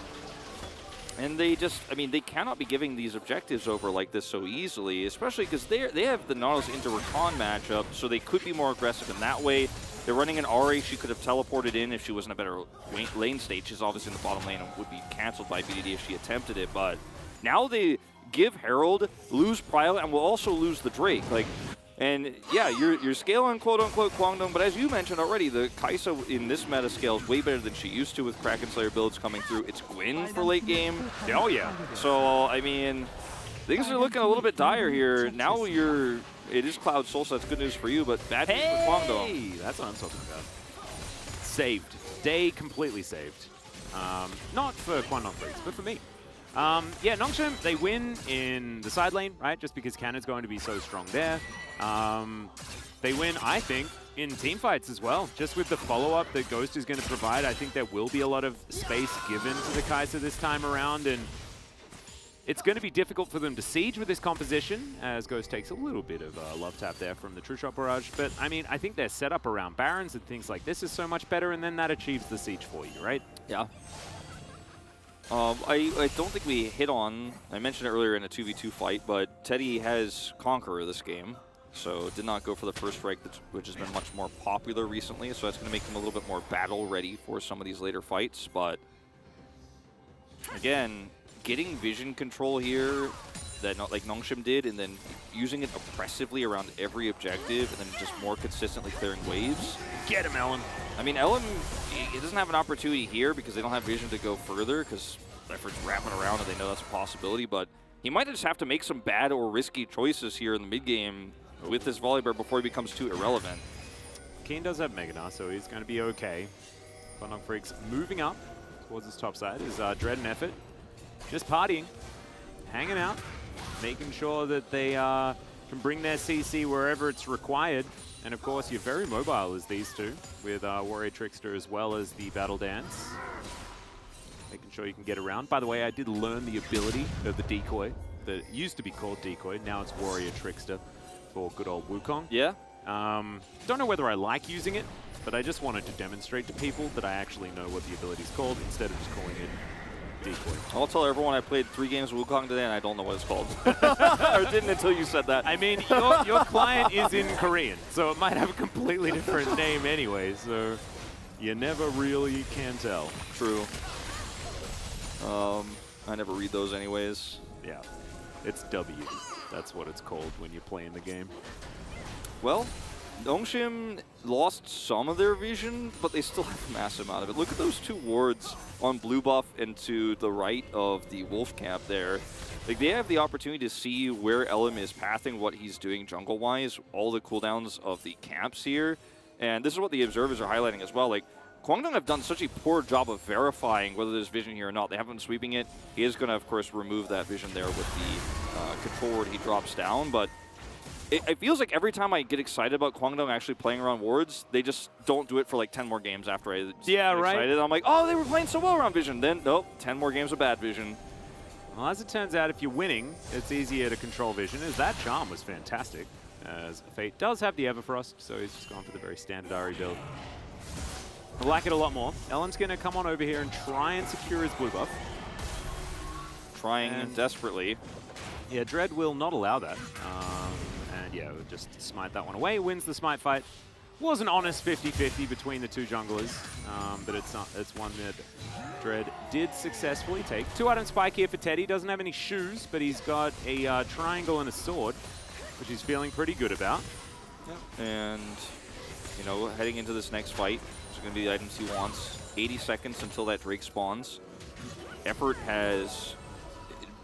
And they just, I mean, they cannot be giving these objectives over like this so easily, especially because they have the Nautilus into Rakan matchup, so they could be more aggressive in that way. They're running an Ahri. She could have teleported in if she was in a better lane state. She's obviously in the bottom lane and would be canceled by BDD if she attempted it. But now they give Herald, lose Prio, and will also lose the Drake. Like, and yeah, you're scaling quote-unquote Kwangdong, but as you mentioned already, the Kai'Sa in this meta scale is way better than she used to with Kraken Slayer builds coming through. It's Gwyn for late game. Oh yeah. So, I mean, things are looking a little bit dire here. Now it is Cloud Soul, so that's good news for you, but bad news for Kwangdong. Hey, that's what I'm talking about. Saved. Day completely saved. Not for Kwangdong Freaks, but for me. Yeah, Nongshim, they win in the side lane, right? Just because Cannon's going to be so strong there. They win, I think, in team fights as well. Just with the follow-up that Ghost is going to provide, I think there will be a lot of space given to the Kai'Sa this time around, and it's going to be difficult for them to siege with this composition, as Ghost takes a little bit of a love tap there from the True Shot Barrage. But, I mean, I think their setup around Barons and things like this is so much better, and then that achieves the siege for you, right? Yeah. I don't think we hit on, I mentioned it earlier in a 2v2 fight, but Teddy has Conqueror this game, so did not go for the first strike, which has been much more popular recently, so that's going to make him a little bit more battle ready for some of these later fights. But again, getting vision control here that like Nongshim did, and then using it oppressively around every objective, and then just more consistently clearing waves. Get him, Ellen. I mean, Ellen, he doesn't have an opportunity here because they don't have vision to go further because effort's wrapping around and they know that's a possibility, but he might just have to make some bad or risky choices here in the mid game with this Volibear before he becomes too irrelevant. Keen does have Meganar, so he's going to be okay. Kwangdong Freaks moving up towards his top side is Dread and Effort. Just partying, hanging out, making sure that they can bring their CC wherever it's required. And of course, you're very mobile as these two, with Warrior Trickster as well as the Battle Dance. Making sure you can get around. By the way, I did learn the ability of the decoy that used to be called decoy. Now it's Warrior Trickster for good old Wukong. Yeah. Don't know whether I like using it, but I just wanted to demonstrate to people that I actually know what the ability is called instead of just calling it decoy. I'll tell everyone I played 3 games of Wukong today and I don't know what it's called. Or didn't until you said that. I mean, your client is in Korean, so it might have a completely different name anyway, so you never really can tell. True. I never read those anyways. Yeah, it's W. That's what it's called when you're playing the game. Well, Nongshim lost some of their vision, but they still have a massive amount of it. Look at those 2 wards on blue buff and to the right of the wolf camp there. Like, they have the opportunity to see where Elim is pathing, what he's doing jungle-wise, all the cooldowns of the camps here. And this is what the observers are highlighting as well. Like, Kwangdong have done such a poor job of verifying whether there's vision here or not. They haven't been sweeping it. He is going to, of course, remove that vision there with the control ward he drops down. But it feels like every time I get excited about Kwangdong actually playing around wards, they just don't do it for like 10 more games after I get excited. I'm like, oh, they were playing so well around vision. Then, nope, 10 more games of bad vision. Well, as it turns out, if you're winning, it's easier to control vision, as that charm was fantastic. As Fate does have the Everfrost, so he's just gone for the very standard Ahri build. I like it a lot more. Ellen's going to come on over here and try and secure his blue buff. Trying desperately. Yeah, Dread will not allow that. And yeah, we'll just smite that one away. Wins the smite fight. Was an honest 50-50 between the two junglers, but it's one that Dread did successfully take. 2-item spike here for Teddy. Doesn't have any shoes, but he's got a triangle and a sword, which he's feeling pretty good about. Yeah. And, you know, heading into this next fight, which is going to be the items he wants. 80 seconds until that Drake spawns. Effort has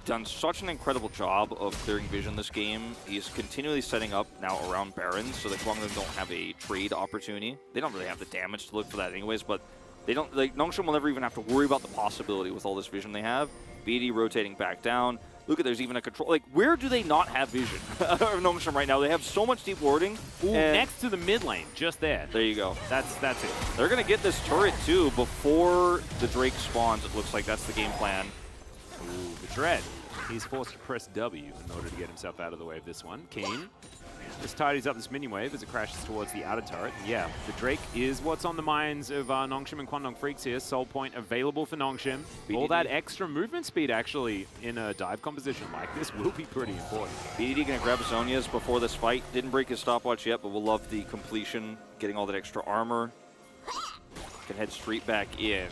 done such an incredible job of clearing vision this game. He's continually setting up now around Barons so that Guangdong don't have a trade opportunity. They don't really have the damage to look for that anyways, but they don't, like, Nongshim will never even have to worry about the possibility with all this vision they have. BD rotating back down. Look at, there's even a control. Like, where do they not have vision of Nongshim right now? They have so much deep warding. Ooh, next to the mid lane, just there. There you go. That's it. They're going to get this turret, too, before the Drake spawns. It looks like that's the game plan. Ooh, the Dread. He's forced to press W in order to get himself out of the way of this one. Keen just tidies up this minion wave as it crashes towards the outer turret. And yeah, the Drake is what's on the minds of Nongshim and Guangdong Freaks here. Soul point available for Nongshim. All that extra movement speed actually in a dive composition like this will be pretty important. BDD going to grab Zonia's before this fight. Didn't break his stopwatch yet, but we'll love the completion, getting all that extra armor. Can head straight back in.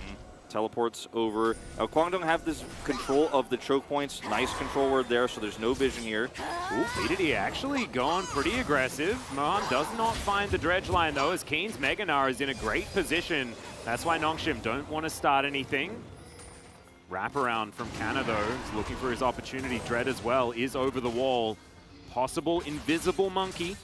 Teleports over. Now, Guangdong have this control of the choke points. Nice control word there, so there's no vision here. Ooh, BDD actually going pretty aggressive. Mohan does not find the dredge line, though, as Keen's Mega Gnar is in a great position. That's why Nongshim don't want to start anything. Wraparound from Kana, though, is looking for his opportunity. Dread as well is over the wall. Possible invisible monkey.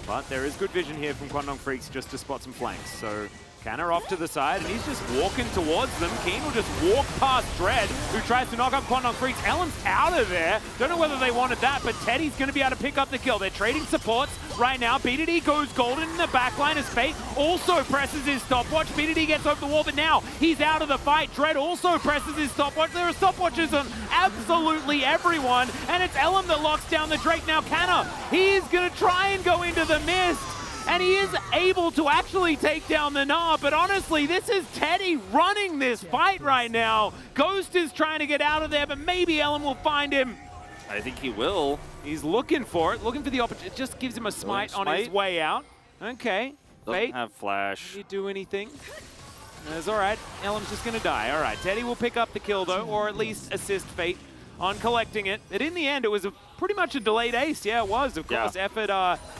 But there is good vision here from Guangdong Freaks just to spot some flanks. So Kana off to the side, and he's just walking towards them. Keen will just walk past Dread, who tries to knock up Guangdong Freaks. Ellen's out of there. Don't know whether they wanted that, but Teddy's going to be able to pick up the kill. They're trading supports right now. BDD goes golden in the backline as Fate also presses his stopwatch. BDD gets over the wall, but now he's out of the fight. Dread also presses his stopwatch. There are stopwatches on absolutely everyone, and it's Ellen that locks down the Drake. Now Kana, he's going to try and go into the mist. And he is able to actually take down the Gnar, but honestly, this is Teddy running this fight right now. Ghost is trying to get out of there, but maybe Ellen will find him. I think he will. He's looking for it, looking for the opportunity. It just gives him a smite on his way out. Okay. Doesn't Fate, have flash. can you do anything? That's all right. Ellen's just going to die. All right, Teddy will pick up the kill, though, or at least assist Fate on collecting it. But in the end, it was pretty much a delayed ace. Yeah, it was. Of course, Effort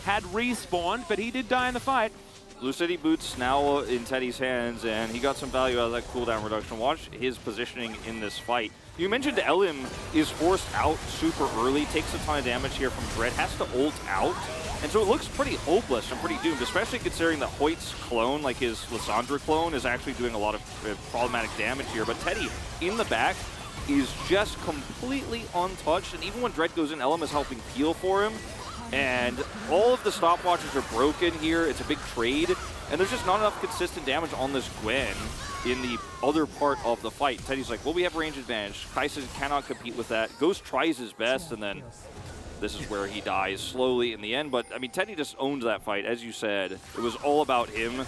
had respawned, but he did die in the fight. Lucidity Boots now in Teddy's hands, and he got some value out of that cooldown reduction. Watch his positioning in this fight. You mentioned Elim is forced out super early, takes a ton of damage here from Dread, has to ult out, and so it looks pretty hopeless and pretty doomed, especially considering that Hoyt's clone, like his Lissandra clone, is actually doing a lot of problematic damage here. But Teddy, in the back, is just completely untouched, and even when Dread goes in, Elim is helping heal for him, and all of the stopwatches are broken here. It's a big trade, and there's just not enough consistent damage on this Gwen in the other part of the fight. Teddy's like, well, we have range advantage. Kaisa cannot compete with that. Ghost tries his best, and then this is where he dies slowly in the end. But, I mean, Teddy just owned that fight. As you said, it was all about him.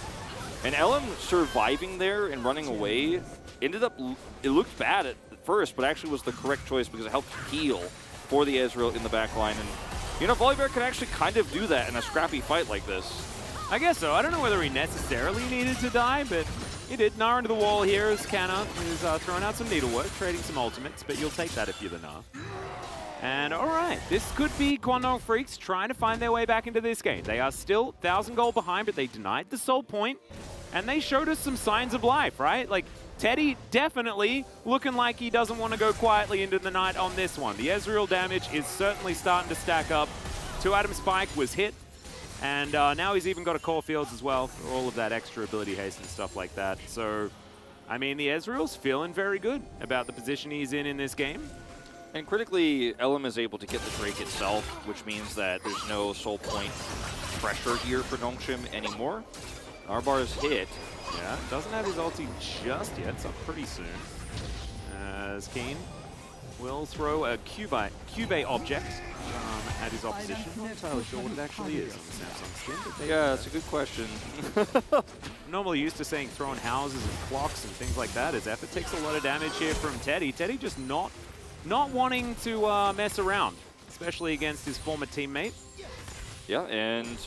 And Elim surviving there and running away ended up, it looked bad at first, but actually was the correct choice because it helped heal for the Ezreal in the back line. And, you know, Volibear can actually kind of do that in a scrappy fight like this. I guess so. I don't know whether he necessarily needed to die, but he did. Gnar into the wall here as Kana is throwing out some needlework, trading some ultimates, but you'll take that if you're the Gnar. And all right, this could be Guangdong Freaks trying to find their way back into this game. They are still 1,000 gold behind, but they denied the soul point, and they showed us some signs of life, right? Like, Teddy definitely looking like he doesn't want to go quietly into the night on this one. The Ezreal damage is certainly starting to stack up. 2-item spike was hit, and now he's even got a core fields as well for all of that extra ability haste and stuff like that. So, I mean, the Ezreal's feeling very good about the position he's in this game. And critically, Elim is able to get the Drake itself, which means that there's no soul point pressure here for Nongshim anymore. Arbar is hit. Yeah, doesn't have his ulti just yet, so pretty soon. As Keen will throw a Cube object at his opposition. I'm not entirely sure what it actually is on the Samsung skin. But Yeah, that's a good question. I'm normally used to saying throwing houses and clocks and things like that, as Effort takes a lot of damage here from Teddy. Teddy just not not wanting to mess around, especially against his former teammate. Yeah, and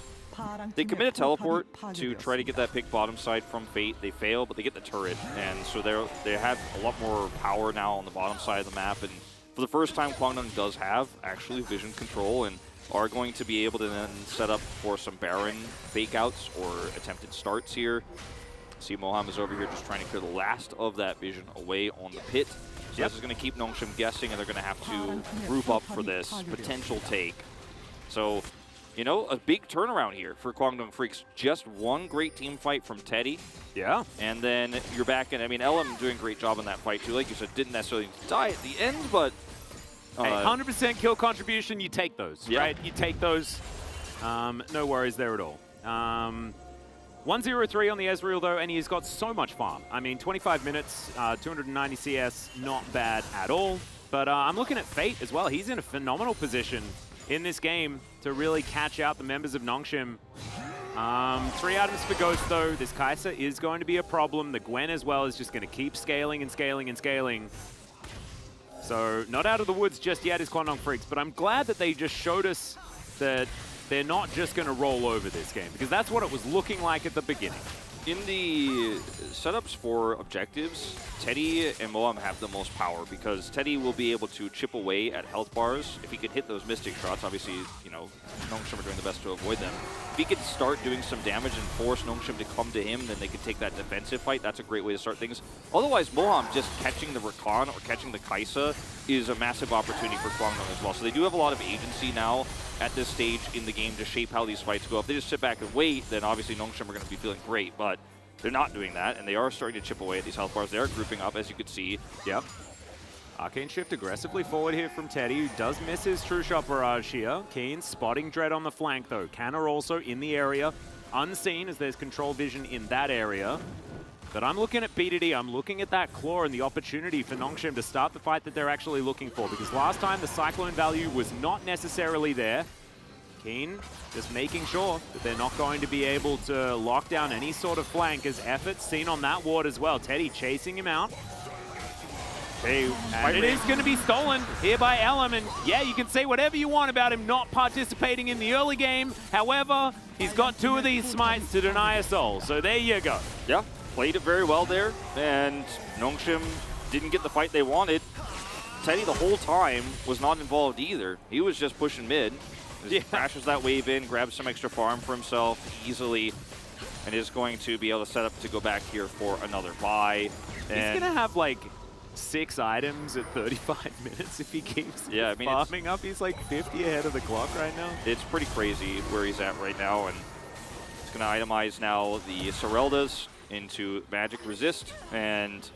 they commit a teleport to try to get that pick bottom side from Fate. They fail, but they get the turret, and so they have a lot more power now on the bottom side of the map. And for the first time, Kwangdong does have actually vision control and are going to be able to then set up for some Baron fake outs or attempted starts here. See, Moham is over here just trying to clear the last of that vision away on the pit. So this is going to keep Nongshim guessing, and they're going to have to group up for this potential take. So, you know, a big turnaround here for Kwangdong Freaks. Just one great team fight from Teddy. Yeah. And then you're back in. I mean, LM doing a great job in that fight, too. Like you said, didn't necessarily die at the end, but... Hey, 100% kill contribution, you take those, yeah. right? You take those. No worries there at all. 103 on the Ezreal, though, and he's got so much farm. I mean, 25 minutes, 290 CS, not bad at all. But I'm looking at Fate as well. He's in a phenomenal position in this game to really catch out the members of Nongshim. 3 items for Ghost, though. This Kai'Sa is going to be a problem. The Gwen as well is just going to keep scaling and scaling and scaling. So not out of the woods just yet is Kwangdong Freaks, but I'm glad that they just showed us that they're not just going to roll over this game, because that's what it was looking like at the beginning. In the setups for objectives, Teddy and Moam have the most power because Teddy will be able to chip away at health bars. If he could hit those Mystic shots, obviously, you know, Nongshim are doing the best to avoid them. If he could start doing some damage and force Nongshim to come to him, then they could take that defensive fight. That's a great way to start things. Otherwise, Moham just catching the Rakan or catching the Kai'Sa is a massive opportunity for Kwangdong as well. So they do have a lot of agency now at this stage in the game to shape how these fights go. If they just sit back and wait, then obviously Nongshim are going to be feeling great, but they're not doing that, and they are starting to chip away at these health bars. They are grouping up, as you could see. Yep. Arcane Shift aggressively forward here from Teddy, who does miss his True Shot Barrage here. Keen spotting Dread on the flank, though. Canna also in the area, unseen as there's control vision in that area. But I'm looking at BDD, I'm looking at that Claw and the opportunity for Nongshim to start the fight that they're actually looking for, because last time the Cyclone value was not necessarily there. Keen just making sure that they're not going to be able to lock down any sort of flank, as effort seen on that ward as well. Teddy chasing him out. And it is going to be stolen here by LM, and yeah, you can say whatever you want about him not participating in the early game. However, he's got 2 of these smites to deny a soul, so there you go. Yeah, played it very well there, and Nongshim didn't get the fight they wanted. Teddy the whole time was not involved either. He was just pushing mid. Just crashes that wave in, grabs some extra farm for himself easily, and is going to be able to set up to go back here for another buy. And he's going to have like 6 items at 35 minutes if he keeps farming up. He's like 50 ahead of the clock right now. It's pretty crazy where he's at right now, and he's going to itemize now the Sereldas into Magic Resist, and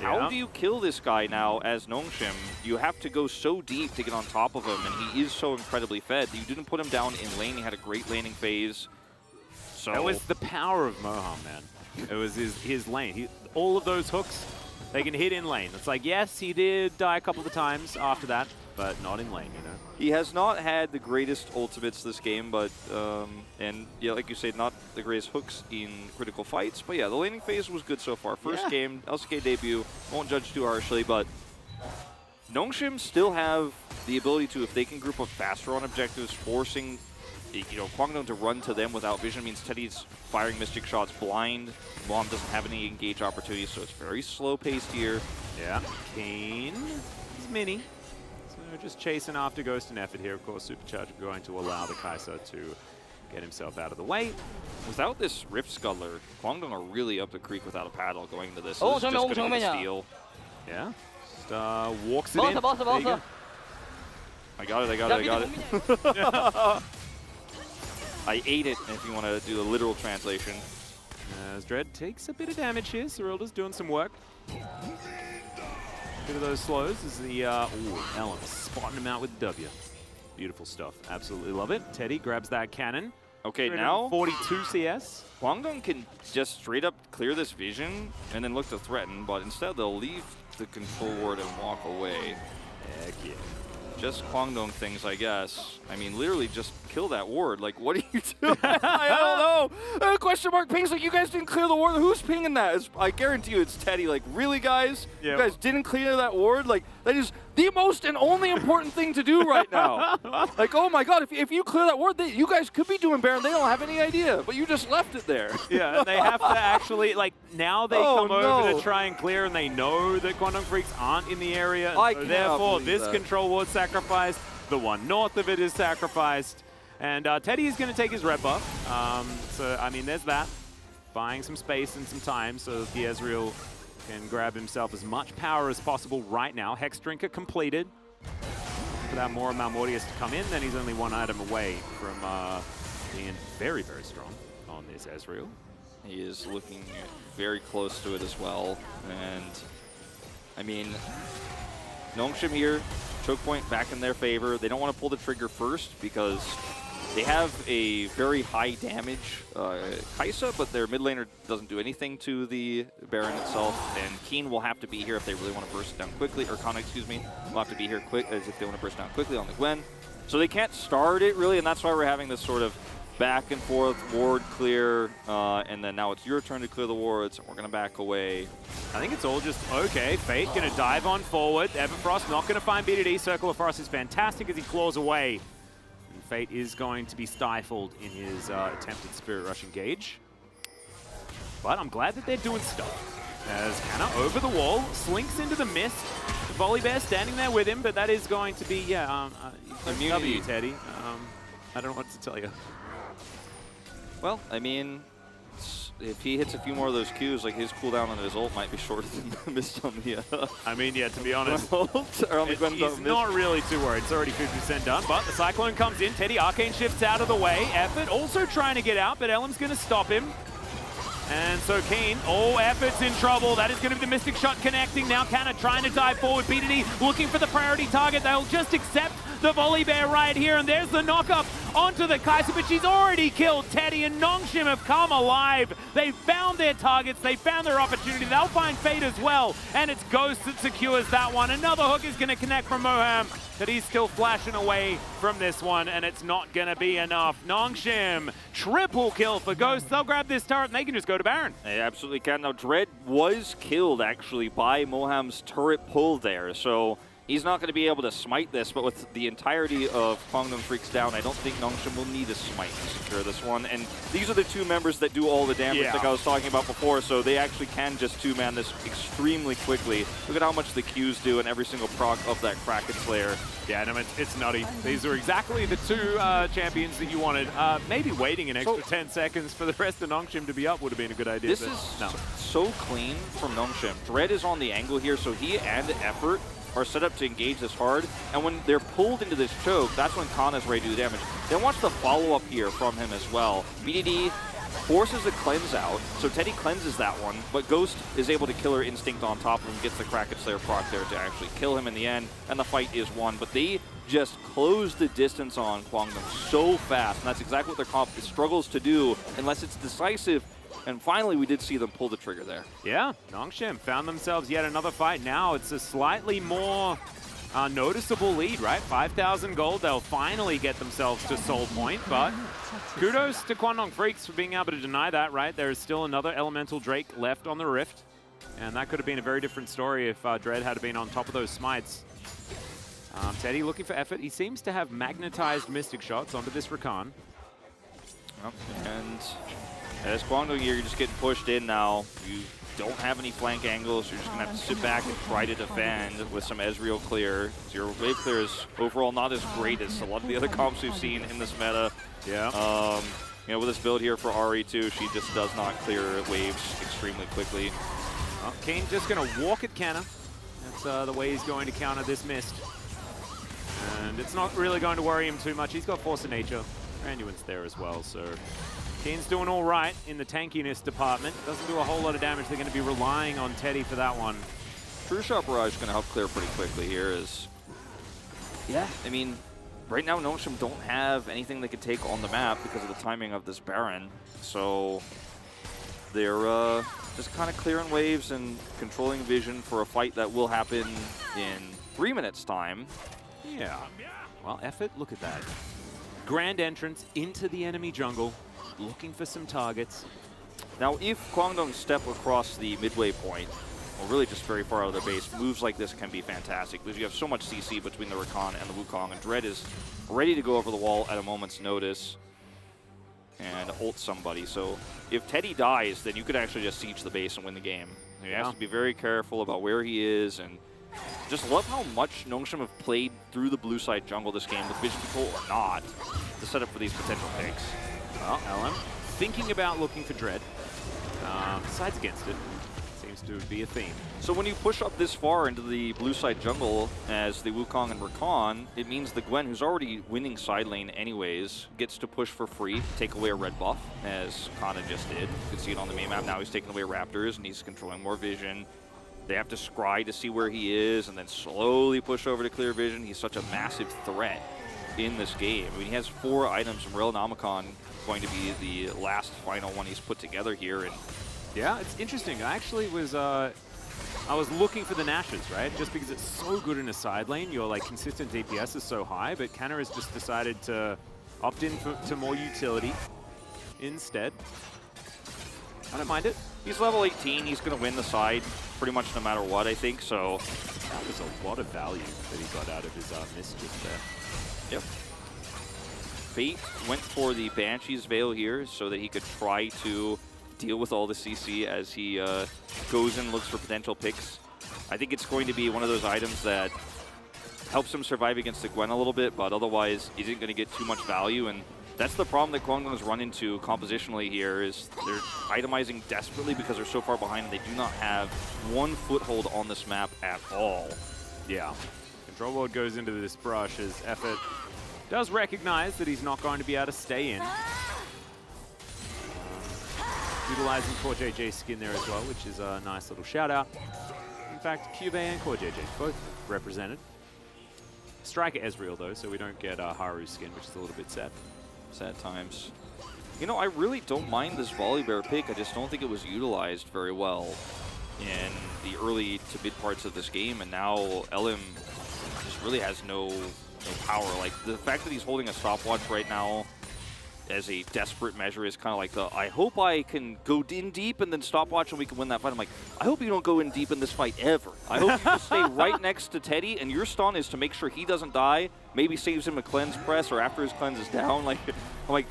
how do you kill this guy now as Nongshim? You have to go so deep to get on top of him, and he is so incredibly fed. You didn't put him down in lane. He had a great laning phase. So that was the power of Moham, man. It was his lane. All of those hooks, they can hit in lane. It's like, yes, he did die a couple of times after that, but not in lane, you know? He has not had the greatest ultimates this game, but, and yeah, like you said, not the greatest hooks in critical fights. But yeah, the laning phase was good so far. First game, LCK debut, won't judge too harshly, but Nongshim still have the ability to, if they can group up faster on objectives, forcing, you know, Kwangdong to run to them without vision means Teddy's firing Mystic shots blind. Mom doesn't have any engage opportunities, so it's very slow-paced here. Yeah, Kane is mini. So just chasing after Ghost and effort here. Of course, Supercharger going to allow the Kai'Sa to get himself out of the way. Without this Rift Scuttler, Kwangdong are really up the creek without a paddle going into this. This is just going to be a steal. Yeah, just walks it in. I got it. I ate it, if you want to do the literal translation. As Dread takes a bit of damage here. Cyrilda's doing some work. Bit of those slows as the Ellen spotting him out with W. Beautiful stuff. Absolutely love it. Teddy grabs that cannon. Okay, now 42 CS. Kwangdong can just straight up clear this vision and then look to threaten, but instead they'll leave the control ward and walk away. Heck yeah. Just Kwangdong things, I guess. I mean, literally just kill that ward. Like, what are you doing? I don't know. Question mark pings like, you guys didn't clear the ward. Who's pinging that? I guarantee you it's Teddy. Like, really, guys? Yep. You guys didn't clear that ward? Like, that is the most and only important thing to do right now. Like, oh my god, if you clear that ward, you guys could be doing Baron. They don't have any idea, but you just left it there. Yeah, and they have to actually, like, now they Oh, come over no. to try and clear, and they know that Quantum Freaks aren't in the area. I So cannot therefore, believe this that. control ward sacrificed. The one north of it is sacrificed. And Teddy is going to take his red buff. So, I mean, there's that. Buying some space and some time so that the Ezreal can grab himself as much power as possible right now. Hex Drinker completed. Without more Malmortius to come in, then he's only one item away from being very, very strong on this Ezreal. He is looking very close to it as well. And, I mean, Nongshim here, choke point back in their favor. They don't want to pull the trigger first because they have a very high damage Kai'Sa, but their mid laner doesn't do anything to the Baron itself. And Keen will have to be here if they really want to burst it down quickly, or Kana, excuse me, will have to be here quick as if they want to burst down quickly on the Gwen. So they can't start it really, and that's why we're having this sort of back and forth ward clear, and then now it's your turn to clear the wards, and we're going to back away. I think it's all just, okay, Fate going to dive on forward. Everfrost not going to find BDD. Circle of Frost is fantastic as he claws away. And Fate is going to be stifled in his attempted Spirit Rush engage. But I'm glad that they're doing stuff. As Canna over the wall, slinks into the mist. Volibear standing there with him, but that is going to be, yeah, Immunity. W, Teddy. I don't know what to tell you. Well, I mean, if he hits a few more of those Qs, like his cooldown on his ult might be shorter than the mist on the I mean, yeah, to be honest, ult, or on the Gwen he's not really too worried. It's already 50% done, but the Cyclone comes in. Teddy Arcane shifts out of the way. Effort also trying to get out, but Elam's going to stop him. And so Keen, Effort's in trouble. That is going to be the Mystic Shot connecting. Now Canna trying to dive forward. BDD looking for the priority target. They'll just accept the Volibear right here. And there's the knock-up onto the Kai'Sa, but she's already killed Teddy, and Nongshim have come alive. They found their targets. They found their opportunity. They'll find Fate as well. And it's Ghost that secures that one. Another hook is going to connect from Moham, but he's still flashing away from this one, and it's not going to be enough. Nongshim, triple kill for Ghost. They'll grab this turret, and they can just go to Baron. They absolutely can. Now, Dread was killed, actually, by Moham's turret pull there, so he's not going to be able to smite this, but with the entirety of Kwangdong Freaks down, I don't think Nongshim will need a smite to secure this one. And these are the two members that do all the damage like I was talking about before, so they actually can just two-man this extremely quickly. Look at how much the Qs do in every single proc of that Kraken Slayer. Yeah, no, it's nutty. These are exactly the two champions that you wanted. Maybe waiting an extra 10 seconds for the rest of Nongshim to be up would have been a good idea. This is so clean from Nongshim. Dread is on the angle here, so he and Effort are set up to engage this hard, and when they're pulled into this choke, that's when Kana's ready to do damage. Then watch the follow-up here from him as well. BDD forces a cleanse out, so Teddy cleanses that one, but Ghost is able to Killer Instinct on top of him, gets the Kraken Slayer proc there to actually kill him in the end, and the fight is won. But they just close the distance on Kwangdong so fast, and that's exactly what their comp struggles to do unless it's decisive. And finally, we did see them pull the trigger there. Yeah, Nongshim found themselves yet another fight. Now it's a slightly more noticeable lead, right? 5,000 gold. They'll finally get themselves to Soul Point, but kudos to Kwangdong Freaks for being able to deny that, right? There is still another Elemental Drake left on the Rift, and that could have been a very different story if Dread had been on top of those smites. Teddy looking for effort. He seems to have magnetized Mystic Shots onto this Rakan. And as Kwangdong here, you're just getting pushed in now. You don't have any flank angles. You're just going to have to sit back and try to defend with some Ezreal clear. So your wave clear is overall not as great as a lot of the other comps we've seen in this meta. Yeah. You know, with this build here for RE2, she just does not clear waves extremely quickly. Kane just going to walk at Canna. That's the way he's going to counter this mist. And it's not really going to worry him too much. He's got Force of Nature. Randuin's there as well, so Kane's doing all right in the tankiness department. Doesn't do a whole lot of damage. They're going to be relying on Teddy for that one. True Shot Barrage is going to help clear pretty quickly here. Yeah, I mean, right now Nongshim don't have anything they could take on the map because of the timing of this Baron. So they're just kind of clearing waves and controlling vision for a fight that will happen in 3 minutes' time. Yeah. Well, effort, look at that. Grand entrance into the enemy jungle, looking for some targets. Now, if Kwangdong step across the midway point, or really just very far out of their base, moves like this can be fantastic because you have so much CC between the Rakan and the Wukong, and Dread is ready to go over the wall at a moment's notice and ult somebody. So if Teddy dies, then you could actually just siege the base and win the game. You have to be very careful about where he is, and just love how much Nongshim have played through the blue side jungle this game with vision control or not to set up for these potential picks. Well, LM thinking about looking for Dread. Decides against it. Seems to be a theme. So when you push up this far into the blue side jungle as the Wukong and Rakan, it means the Gwen, who's already winning side lane anyways, gets to push for free, take away a red buff, as Kana just did. You can see it on the main map. Now he's taking away Raptors, and he's controlling more vision. They have to scry to see where he is, and then slowly push over to clear vision. He's such a massive threat in this game. I mean, he has 4 items from Real Namicon, going to be the last final one he's put together here. And yeah, it's interesting. I actually was I was looking for the Nashes, right? Just because it's so good in a side lane, your like consistent DPS is so high, but Kanna has just decided to opt in to more utility instead. I don't mind it. He's level 18. He's going to win the side pretty much no matter what, I think. So that was a lot of value that he got out of his mischief there. Yep. Fate went for the Banshee's Veil here so that he could try to deal with all the CC as he goes and looks for potential picks. I think it's going to be one of those items that helps him survive against the Gwen a little bit, but otherwise isn't going to get too much value. And that's the problem that Guangdong's run into compositionally here, is they're itemizing desperately because they're so far behind and they do not have one foothold on this map at all. Yeah. Control Ward goes into this brush as Effort does recognize that he's not going to be able to stay in. Utilizing Core JJ's skin there as well, which is a nice little shout out. In fact, Cube and Core JJ both represented. Striker Ezreal though, so we don't get Haru's skin, which is a little bit sad. Sad times. You know, I really don't mind this Volibear pick. I just don't think it was utilized very well in the early to mid parts of this game, and now LM just really has no power. Like, the fact that he's holding a stopwatch right now as a desperate measure is kind of like the, I hope I can go in deep and then stopwatch and we can win that fight. I'm like, I hope you don't go in deep in this fight ever. I hope you just stay right next to Teddy, and your stun is to make sure he doesn't die, maybe saves him a cleanse press or after his cleanse is down. Like, I'm like,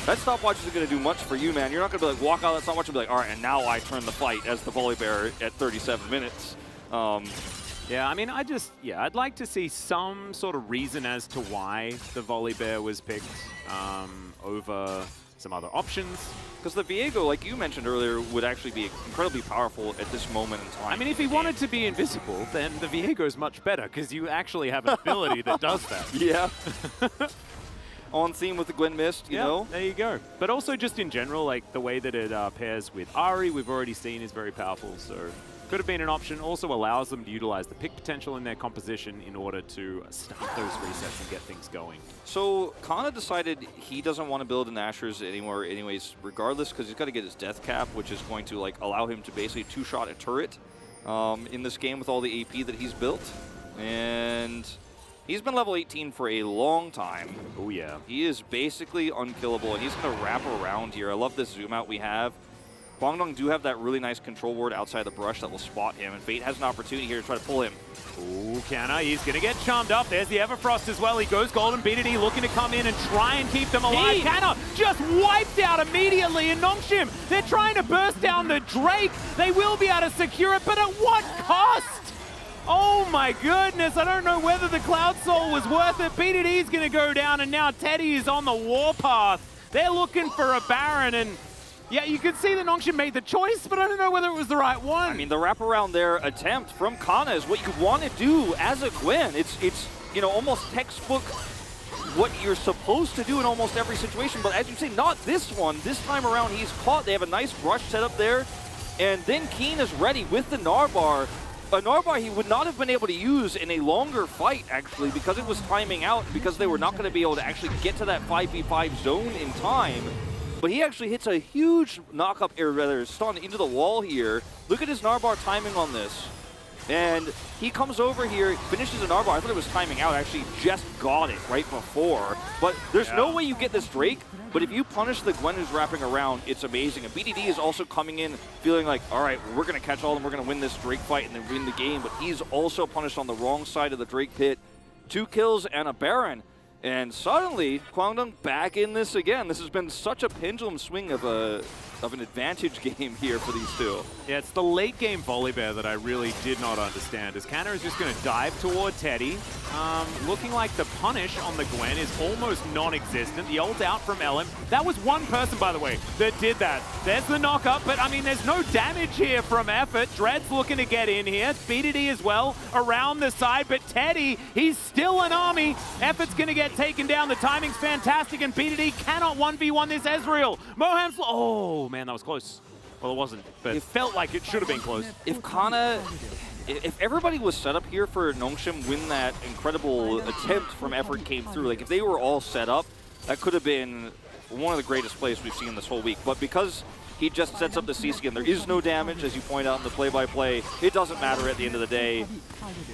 that stopwatch isn't going to do much for you, man. You're not going to be like, walk out of that stopwatch and be like, all right, and now I turn the fight as the Volibear at 37 minutes. Yeah, I mean, I'd like to see some sort of reason as to why the Volibear was picked over some other options. Because the Viego, like you mentioned earlier, would actually be incredibly powerful at this moment in time. I mean, if he wanted to be invisible, then the Viego is much better, because you actually have an ability that does that. Yeah. On theme with the Gwen Mist, you know? There you go. But also just in general, like the way that it pairs with Ahri, we've already seen is very powerful, so could have been an option. Also allows them to utilize the pick potential in their composition in order to start those resets and get things going. So Kana decided he doesn't want to build an Asher's anymore anyways, regardless, because he's got to get his death cap, which is going to like allow him to basically two-shot a turret in this game with all the AP that he's built. And he's been level 18 for a long time. Oh yeah. He is basically unkillable, and he's going to wrap around here. I love this zoom out we have. Guangdong do have that really nice control ward outside the brush that will spot him, and Fate has an opportunity here to try to pull him. Ooh, Kanna, he's going to get chummed up. There's the Everfrost as well. He goes Golden BDD looking to come in and try and keep them alive. Kanna just wiped out immediately, and Nongshim, they're trying to burst down the Drake. They will be able to secure it, but at what cost? Oh my goodness, I don't know whether the Cloud Soul was worth it. BDD's going to go down, and now Teddy is on the warpath. They're looking for a Baron, and yeah, you can see that Nongshim made the choice, but I don't know whether it was the right one. I mean, the wraparound there attempt from Kana is what you want to do as a Gwen. It's you know, almost textbook what you're supposed to do in almost every situation, but as you say, not this one. This time around, he's caught. They have a nice brush set up there, and then Keen is ready with the Narbar. A Narbar he would not have been able to use in a longer fight, actually, because it was timing out, because they were not going to be able to actually get to that 5v5 zone in time. But he actually hits a huge knock-up, or rather stun into the wall here. Look at his Narbar timing on this. And he comes over here, finishes an armbar. I thought it was timing out. Actually, just got it right before. But there's no way you get this Drake. But if you punish the Gwen who's wrapping around, it's amazing. And BDD is also coming in feeling like, all right, we're going to catch all of them. We're going to win this Drake fight and then win the game. But he's also punished on the wrong side of the Drake pit. 2 kills and a Baron. And suddenly, Kwangdong back in this again. This has been such a pendulum swing of an advantage game here for these two. Yeah, it's the late game volley bear that I really did not understand. As Kanna is just going to dive toward Teddy. Looking like the punish on the Gwen is almost non-existent. The ult out from LM. That was one person, by the way, that did that. There's the knock-up, but I mean, there's no damage here from Effort. Dread's looking to get in here. BDD as well around the side, but Teddy, he's still an army. Effort's going to get taken down. The timing's fantastic, and BDD cannot 1v1 this Ezreal. Moham's... Oh, man, that was close. Well, it wasn't, but it felt like it should have been close. If Kana... If everybody was set up here for Nongshim win that incredible attempt from Effort came through, like if they were all set up, that could have been one of the greatest plays we've seen this whole week. But because he just sets up the CC and there is no damage, as you point out in the play-by-play, it doesn't matter at the end of the day.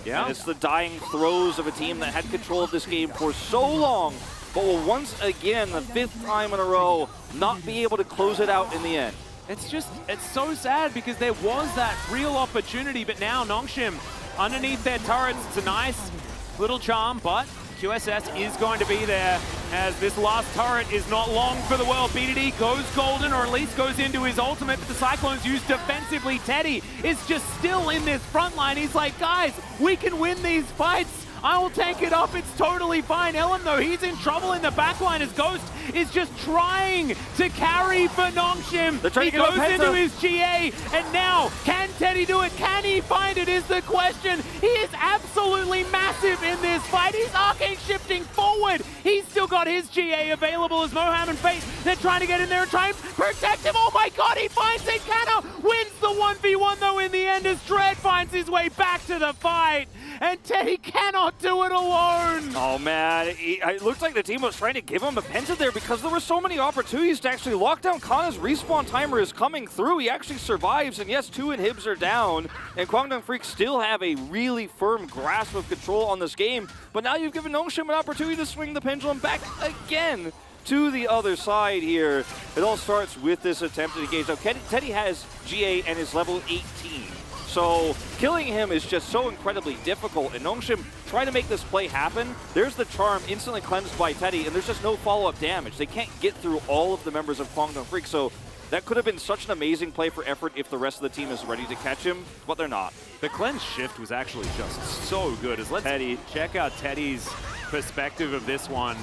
Yeah, and it's the dying throes of a team that had control of this game for so long, but will once again, the 5th time in a row, not be able to close it out in the end. It's just, it's so sad because there was that real opportunity, but now Nongshim underneath their turrets, it's a nice little charm, but QSS is going to be there as this last turret is not long for the world. BDD goes golden, or at least goes into his ultimate, but the Cyclones used defensively. Teddy is just still in this front line. He's like, guys, we can win these fights. I will tank it up, it's totally fine. Ellen, though, he's in trouble in the backline as Ghost is just trying to carry for Nongshim. He goes into his GA, and now, can Teddy do it? Can he find it is the question. He is absolutely massive in this fight. He's arcane shifting forward. He's still got his GA available as Moham and Fate. They're trying to get in there and try and protect him. Oh my god, he finds it. Kanna wins the 1v1 though in the end as Dread finds his way back to the fight. And Teddy cannot do it alone. Oh man, it looked like the team was trying to give him a penalty there because there were so many opportunities to actually lock down. Kanna's respawn timer is coming through. He actually survives, and yes, 2 inhibs are down. And Kwangdong Freaks still have a really firm grasp of control on this game. But now you've given Nongshim an opportunity to swing the pendulum back again to the other side here. It all starts with this attempt to engage. Now, Teddy has GA and is level 18. So killing him is just so incredibly difficult, and Nongshim trying to make this play happen. There's the charm instantly cleansed by Teddy, and there's just no follow-up damage. They can't get through all of the members of Kwangdong Freak, so that could have been such an amazing play for Effort if the rest of the team is ready to catch him, but they're not. The cleanse shift was actually just so good. Let's check out Teddy's perspective of this one.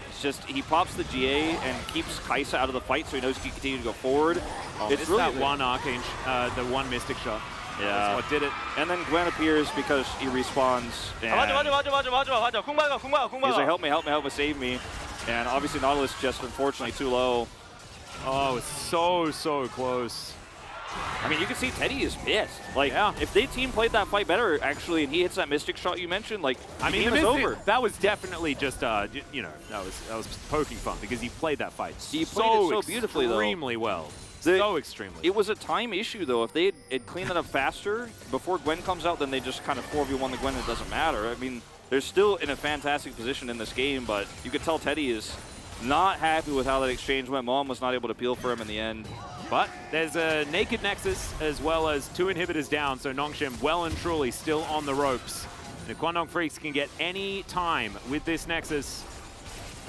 It's just, he pops the GA and keeps Kai'Sa out of the fight so he knows he can continue to go forward. Oh, it's really that one arcane, the one mystic shot. Yeah. That's what did it. And then Gwen appears because he respawns. And he's like, help me, save me. And obviously Nautilus just unfortunately too low. Oh, it's so close. I mean, you can see Teddy is pissed. Like, yeah, if their team played that fight better, actually, and he hits that mystic shot you mentioned, like, the game is over. That was definitely just, you know, that was poking fun because he played that fight he played it so beautifully, though. Extremely well. So extremely. It was a time issue, though. If they had cleaned that up faster before Gwen comes out, then they just kind of 4v1 the Gwen and it doesn't matter. I mean, they're still in a fantastic position in this game, but you could tell Teddy is not happy with how that exchange went. Mom was not able to peel for him in the end. But there's a naked Nexus as well as 2 inhibitors down, so Nongshim well and truly still on the ropes. And if Kwangdong Freaks can get any time with this Nexus,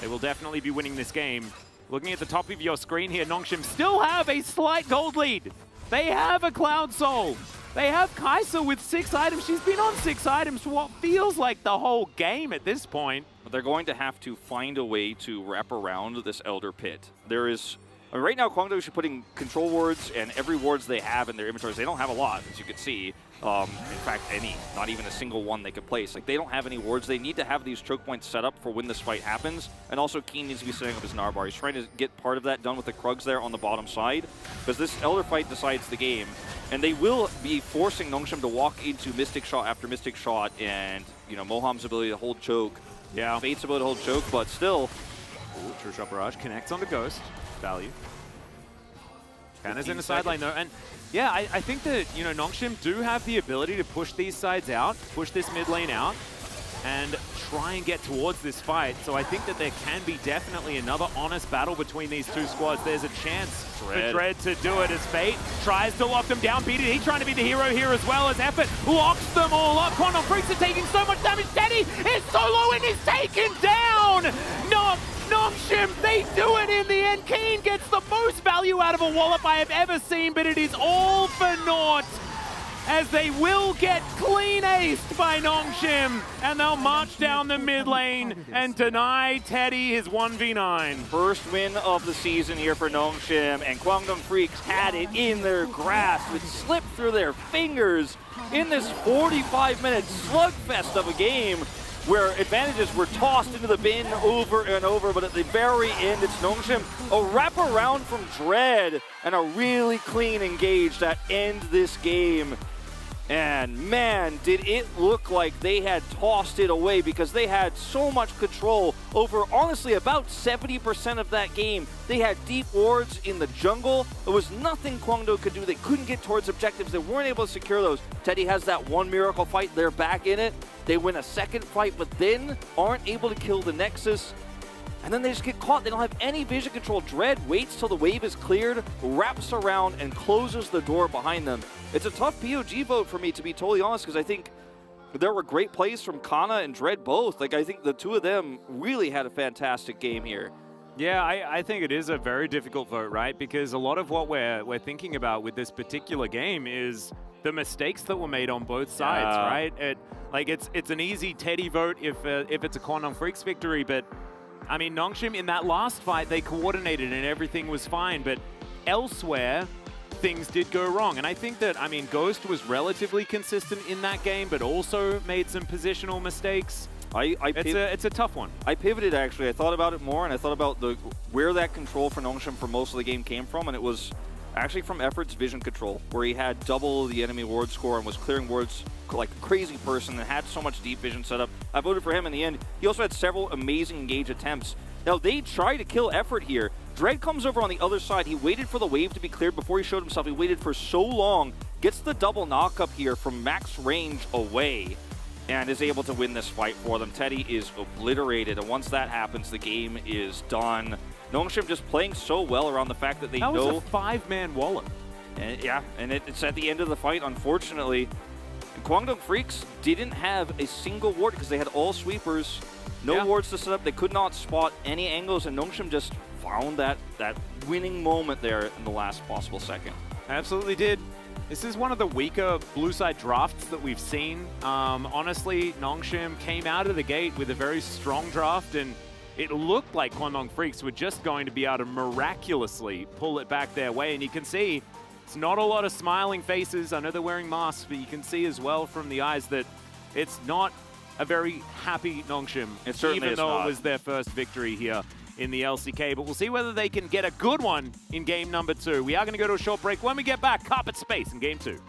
they will definitely be winning this game. Looking at the top of your screen here, Nongshim still have a slight gold lead. They have a Cloud Soul. They have Kai'Sa with 6 items. She's been on 6 items for what feels like the whole game at this point. But they're going to have to find a way to wrap around this Elder Pit. There is... I mean, right now, Kwangdong is putting control wards and every wards they have in their inventories. They don't have a lot, as you can see. In fact, not even a single one they could place. Like, they don't have any wards. They need to have these choke points set up for when this fight happens. And also, Keen needs to be setting up his Narbar. He's trying to get part of that done with the Krugs there on the bottom side, because this Elder fight decides the game. And they will be forcing Nongshim to walk into Mystic Shot after Mystic Shot, and, you know, Moham's ability to hold choke. Yeah. Fate's ability to hold choke, but still. Ooh, True Shot Barrage connects on the Ghost. Value. Kanna's in the side lane though, and yeah, I think that, you know, Nongshim do have the ability to push these sides out, push this mid lane out, and try and get towards this fight. So I think that there can be definitely another honest battle between these two squads. There's a chance for Dread to do it as Fate tries to lock them down. Beat it. He's trying to be the hero here as well as Effort locks them all up. Quantum Freaks are taking so much damage. Teddy is so low and is taken down. Nongshim, they do it in the end. Keen gets the most value out of a wallop I have ever seen, but it is all for naught, as they will get clean aced by Nongshim, and they'll march down the mid lane and deny Teddy his 1v9. First win of the season here for Nongshim, and Kwangdong Freaks had it in their grasp. It slipped through their fingers in this 45-minute slugfest of a game where advantages were tossed into the bin over and over, but at the very end, it's Nongshim, a wraparound from Dread, and a really clean engage that end this game. And man, did it look like they had tossed it away, because they had so much control over, honestly, about 70% of that game. They had deep wards in the jungle. There was nothing Kwangdo could do. They couldn't get towards objectives. They weren't able to secure those. Teddy has that one miracle fight. They're back in it. They win a second fight, but then aren't able to kill the Nexus. And then they just get caught. They don't have any vision control. Dread waits till the wave is cleared, wraps around, and closes the door behind them. It's a tough POG vote for me, to be totally honest, because I think there were great plays from Kana and Dread both. Like, I think the two of them really had a fantastic game here. Yeah, I think it is a very difficult vote, right? Because a lot of what we're thinking about with this particular game is the mistakes that were made on both sides, right? It's an easy Teddy vote if it's a Quantum Freaks victory, but I mean, Nongshim in that last fight, they coordinated and everything was fine, but elsewhere, things did go wrong. And I think that, I mean, Ghost was relatively consistent in that game, but also made some positional mistakes. It's a tough one. I pivoted, actually. I thought about it more, and I thought about where that control for Nongshim for most of the game came from, and it was actually from Effort's vision control, where he had double the enemy ward score and was clearing wards like a crazy person and had so much deep vision set up. I voted for him in the end. He also had several amazing engage attempts. Now, they try to kill Effort here. Dread comes over on the other side. He waited for the wave to be cleared before he showed himself. He waited for so long, gets the double knock up here from max range away, and is able to win this fight for them. Teddy is obliterated, and once that happens, the game is done. Nongshim just playing so well around the fact that they know... That was a 5-man wallop. And yeah, and it's at the end of the fight, unfortunately. And Kwangdong Freaks didn't have a single ward because they had all sweepers. No wards to set up. They could not spot any angles, and Nongshim just found that winning moment there in the last possible second. Absolutely did. This is one of the weaker blue side drafts that we've seen. Honestly, Nongshim came out of the gate with a very strong draft, and it looked like Kwangdong Freaks were just going to be able to miraculously pull it back their way. And you can see it's not a lot of smiling faces. I know they're wearing masks, but you can see as well from the eyes that it's not a very happy Nongshim, even though it was their first victory here in the LCK. But we'll see whether they can get a good one in game number 2. We are going to go to a short break. When we get back, Carpet Space in game 2.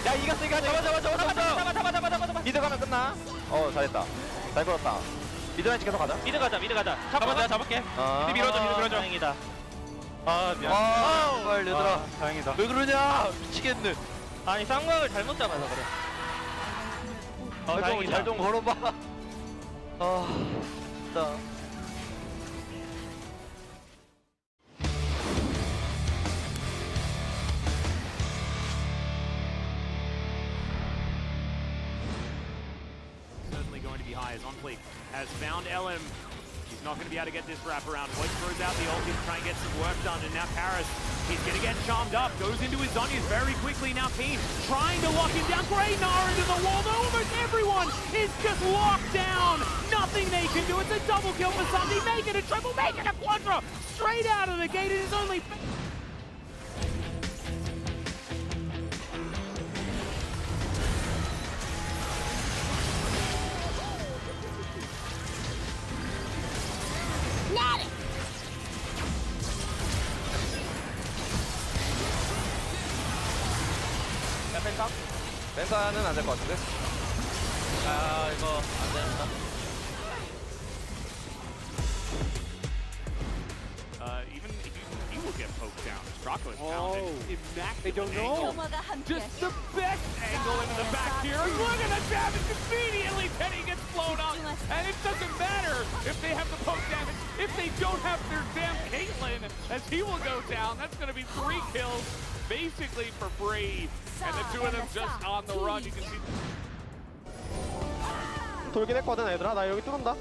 야, 이겼어. 잡아. 미드 가면 끝나. 잘했다. 잘 걸었다. 미드 라인 지켜서 가자. 미드 가자. 잡아, 내가 잡을게. 미드 밀어줘. 다행이다. 아, 미안. 제발 얘들아. 다행이다. 왜 그러냐? 미치겠네. 아니, 쌍광을 잘못 잡아서 그래. 다행이다. 잘좀 걸어봐. 진짜. Certainly going to be high as on fleek. Has found LM. He's not going to be able to get this wrap around. Voice throws out the ulti to try and get some work done. And now Paris, he's going to get charmed up. Goes into his Zhonya's very quickly. Now Keen trying to lock him down. Great Nara into the wall. Almost everyone is just locked down. Nothing they can do. It's a double kill for Sunday. Make it a triple. Make it a quadra. Straight out of the gate. It is only... 벤사는 안 될 것 같은데? 아, 이거 안 된다. Even he will get poked down. Strako is pounded. They don't know. Just the best angle into the back here. Look at the damage immediately. Teddy gets blown up. And it doesn't matter if they have the poke damage. If they don't have their damn Caitlyn, as he will go down, that's going to be 3 kills basically for free. And the two of them just on the run. You can see. 돌긴 했거든 얘들아. 나 여기 뚫는다.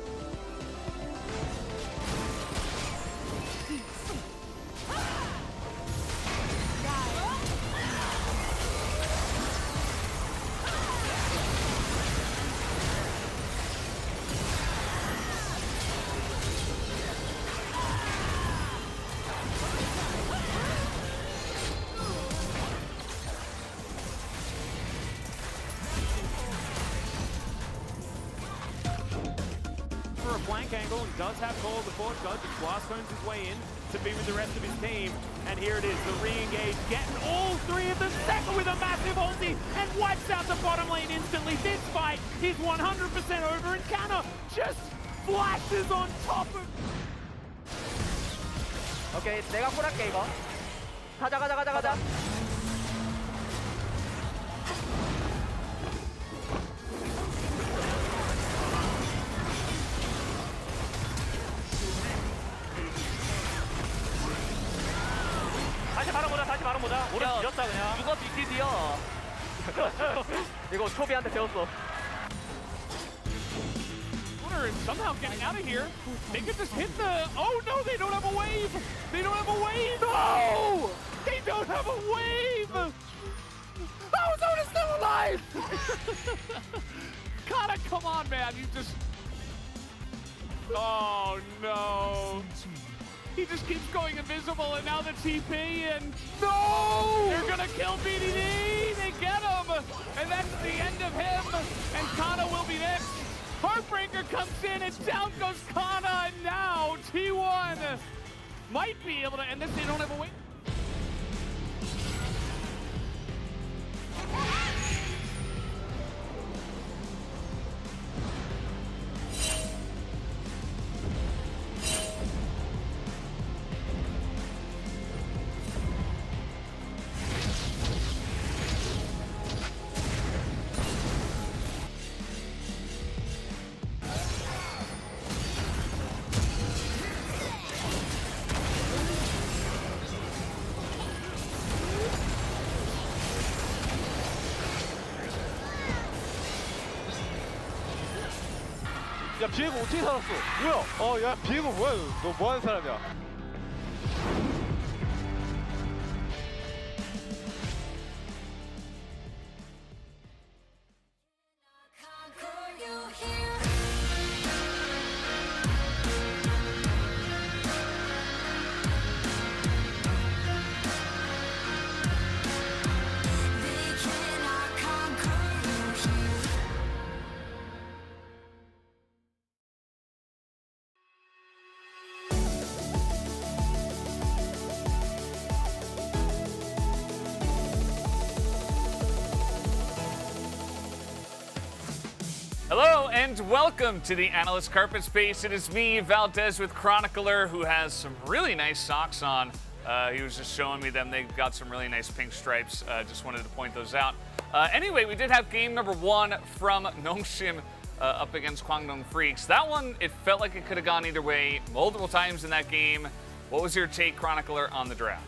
For a flank angle and does have call the force does. Blast turns his way in to be with the rest of his team. And here it is, the re-engage, getting all 3 of them, second with a massive ulti and wipes out the bottom lane instantly. This fight is 100% over and Kana just flashes on top of... 오케이, 내가 콜할게 이거. 가자. 다시 바로 보자. 오래 뒤졌다, 그냥. 누가 BTD야? 이거 초비한테 배웠어. Is somehow getting out of here. They could just hit the... Oh no, they don't have a wave! They don't have a wave! No! They don't have a wave! Oh, Zona's still alive! Kana, come on, man. You just... Oh no. He just keeps going invisible and now the TP and... No! They're gonna kill BDD! They get him! And that's the end of him! And Kana will be next! Heartbreaker comes in and down goes Kana, and now T1 might be able to end this. They don't have a win. 야 비에고 어떻게 살았어? 뭐야? 야 비에고 뭐야? 너 뭐하는 사람이야? and welcome to the Analyst Carpet Space. It is me, Valdez, with Chronicler, who has some really nice socks on. He was just showing me them. They've got some really nice pink stripes. Just wanted to point those out. Anyway, we did have game number 1 from Nongshim up against Kwangdong Freaks. That one, it felt like it could have gone either way multiple times in that game. What was your take, Chronicler, on the draft?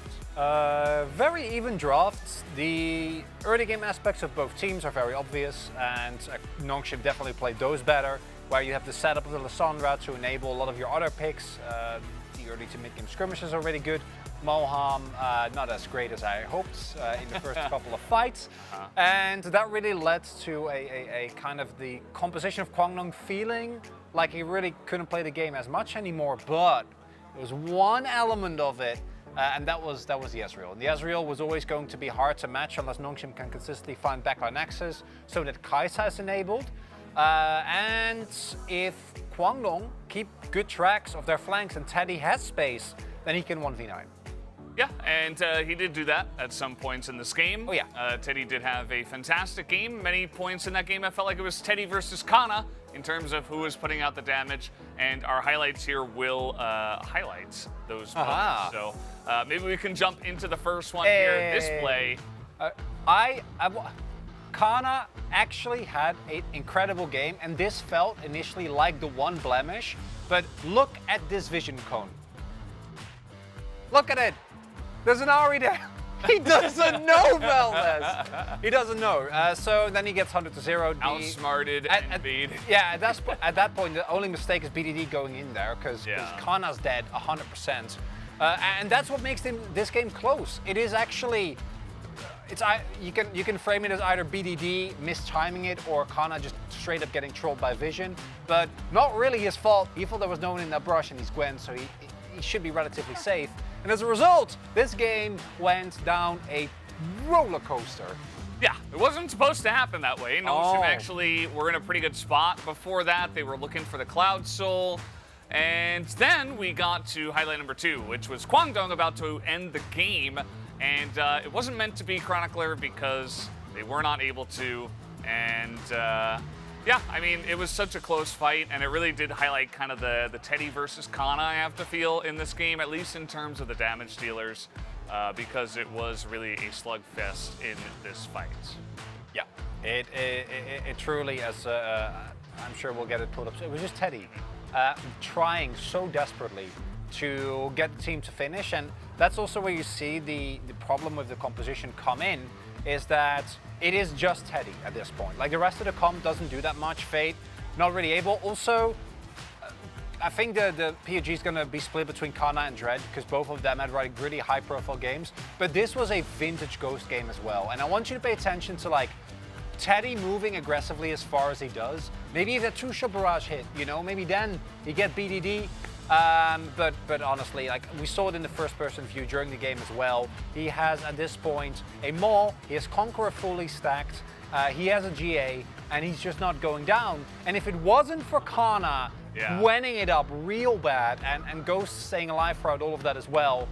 Very even drafts. The early game aspects of both teams are very obvious, and Nongshim definitely played those better, where you have the setup of the Lissandra to enable a lot of your other picks. The early to mid-game skirmishes are really good. Moham, not as great as I hoped in the first couple of fights. And that really led to a kind of the composition of Kwangdong feeling like he really couldn't play the game as much anymore, but there was one element of it, and that was the Ezreal. And the Ezreal was always going to be hard to match unless Nongshim can consistently find backline access, so that Kai'Sa is enabled. And if Kwangdong keep good tracks of their flanks and Teddy has space, then he can 1v9. Yeah, and he did do that at some points in this game. Oh, yeah. Teddy did have a fantastic game. Many points in that game. I felt like it was Teddy versus Kana in terms of who was putting out the damage, and our highlights here will highlight those moments. So maybe we can jump into the first one here. This play. Kana actually had an incredible game, and this felt initially like the one blemish, but look at this vision cone. Look at it. There's an Ari there. He doesn't know Valdez. He doesn't know. So then he gets 100-0. Outsmarted and beat. Yeah, at that point, the only mistake is BDD going in there, because Kana's dead 100%. And that's what makes this game close. It is actually, you can frame it as either BDD mistiming it or Kana just straight up getting trolled by vision, but not really his fault. He thought there was no one in that brush, and he's Gwen, so he should be relatively safe. And as a result, this game went down a roller coaster. Yeah, it wasn't supposed to happen that way. Nongshim actually were in a pretty good spot. Before that, they were looking for the Cloud Soul. And then we got to highlight number 2, which was Kwangdong about to end the game. And it wasn't meant to be Chronicler because they were not able to. And yeah, I mean, it was such a close fight, and it really did highlight kind of the Teddy versus Kana, I have to feel, in this game, at least in terms of the damage dealers, because it was really a slugfest in this fight. Yeah, it truly, as I'm sure we'll get it pulled up, it was just Teddy trying so desperately to get the team to finish, and that's also where you see the problem with the composition come in, is that it is just Teddy at this point. Like, the rest of the comp doesn't do that much. Fate, not really able. Also, I think the PUG is going to be split between Kana and Dread, because both of them had really high-profile games. But this was a vintage Ghost game as well. And I want you to pay attention to, like, Teddy moving aggressively as far as he does. Maybe if that 2-shot barrage hit, you know, maybe then you get BDD. But honestly, like, we saw it in the first-person view during the game as well. He has, at this point, a Maul. He has Conqueror fully stacked. He has a GA, and he's just not going down. And if it wasn't for Kana winning it up real bad, and Ghost staying alive throughout all of that as well,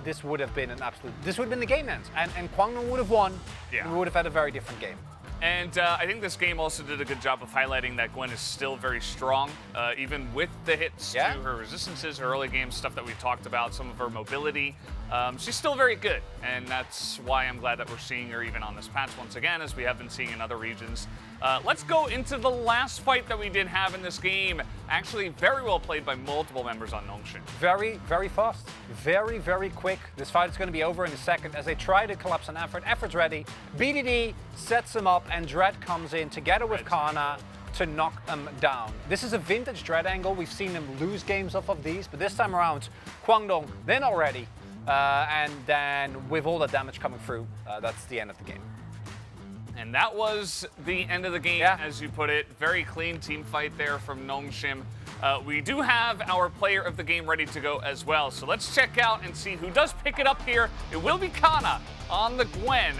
this would have been this would have been the game end. And Kwangdong would have won. Yeah. We would have had a very different game. And I think this game also did a good job of highlighting that Gwen is still very strong, even with the hits to her resistances, her early game stuff that we talked about, some of her mobility. She's still very good, and that's why I'm glad that we're seeing her even on this patch once again, as we have been seeing in other regions. Let's go into the last fight that we did have in this game. Actually, very well played by multiple members on Nongshim. Very, very fast. Very, very quick. This fight is going to be over in a second as they try to collapse on Effort. Effort's ready. BDD sets him up, and Dread comes in together with Kana to knock them down. This is a vintage Dread angle. We've seen them lose games off of these, but this time around, Kwangdong, they're not ready. And then with all the damage coming through, that's the end of the game. And that was the end of the game, as you put it. Very clean team fight there from Nongshim. We do have our player of the game ready to go as well. So let's check out and see who does pick it up here. It will be Kana on the Gwen.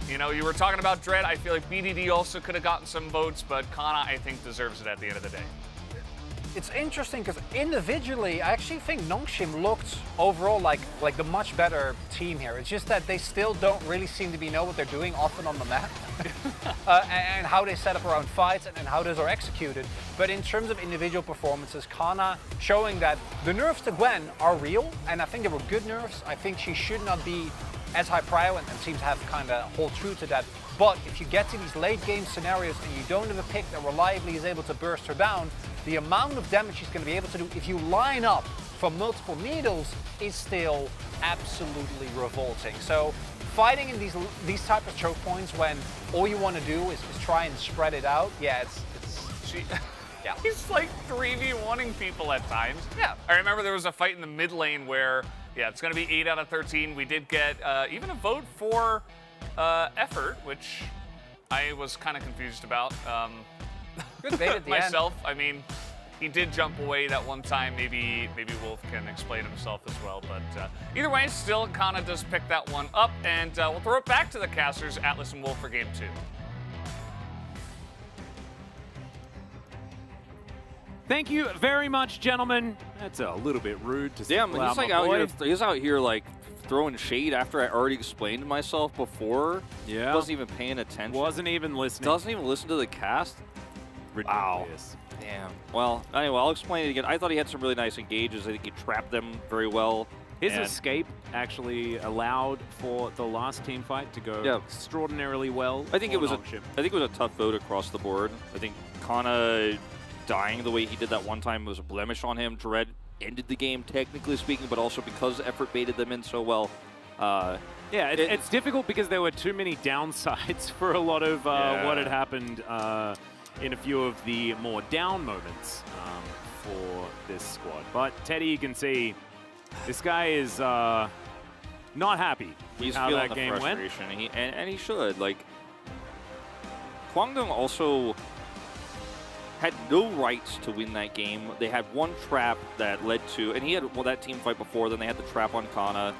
You know, you were talking about Dread. I feel like BDD also could have gotten some votes, but Kana, I think, deserves it at the end of the day. it's interesting because individually, I actually think Nongshim looked overall like the much better team here. It's just that they still don't really seem to know what they're doing often on the map, and how they set up around fights and how those are executed. But in terms of individual performances, Kana showing that the nerfs to Gwen are real, and I think they were good nerfs. I think she should not be as high prio, and seems to have kind of hold true to that. But if you get to these late game scenarios and you don't have a pick that reliably is able to burst her down, the amount of damage she's going to be able to do if you line up from multiple needles is still absolutely revolting. So fighting in these type of choke points when all you want to do is try and spread it out, yeah, yeah. He's like 3v1ing people at times. Yeah. I remember there was a fight in the mid lane where, yeah, it's going to be 8 out of 13. We did get even a vote for effort, which I was kind of confused about. Good bait at the myself. End. I mean, he did jump away that one time. Maybe Wolf can explain himself as well. But either way, still Kana does pick that one up, and we'll throw it back to the casters, Atlas and Wolf, for game 2. Thank you very much, gentlemen. That's a little bit rude to say. Damn, he's like out here like throwing shade after I already explained myself before. Yeah. Wasn't even paying attention. Wasn't even listening. Doesn't even listen to the cast. Ridiculous. Wow. Damn. Well, anyway, I'll explain it again. I thought he had some really nice engages. I think he trapped them very well. His escape actually allowed for the last team fight to go extraordinarily well. I think it was a tough vote across the board. I think Kana dying the way he did that one time was a blemish on him. Dread ended the game, technically speaking, but also because effort baited them in so well. Yeah, it's difficult because there were too many downsides for a lot of what had happened in a few of the more down moments for this squad. But Teddy, you can see this guy is not happy with how that game went. And he should. Like, Kwangdong also had no rights to win that game. They had one trap that led to, and he had that team fight before, then they had the trap on Kana.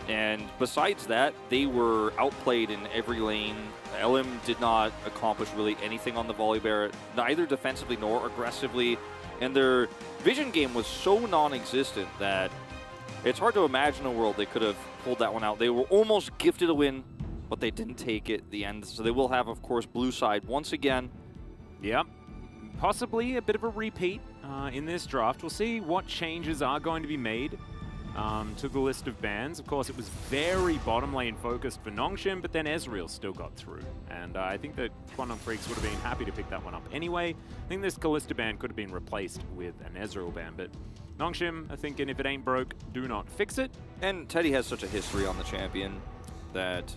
And besides that, they were outplayed in every lane. LM did not accomplish really anything on the volley bear, neither defensively nor aggressively. And their vision game was so non-existent that it's hard to imagine a world they could have pulled that one out. They were almost gifted a win, but they didn't take it at the end. So they will have, of course, blue side once again. Yep. Possibly a bit of a repeat in this draft. We'll see what changes are going to be made to the list of bans. Of course, it was very bottom lane focused for Nongshim, but then Ezreal still got through. And I think that Quantum Freaks would have been happy to pick that one up anyway. I think this Kalista ban could have been replaced with an Ezreal ban, but Nongshim are thinking if it ain't broke, do not fix it. And Teddy has such a history on the champion that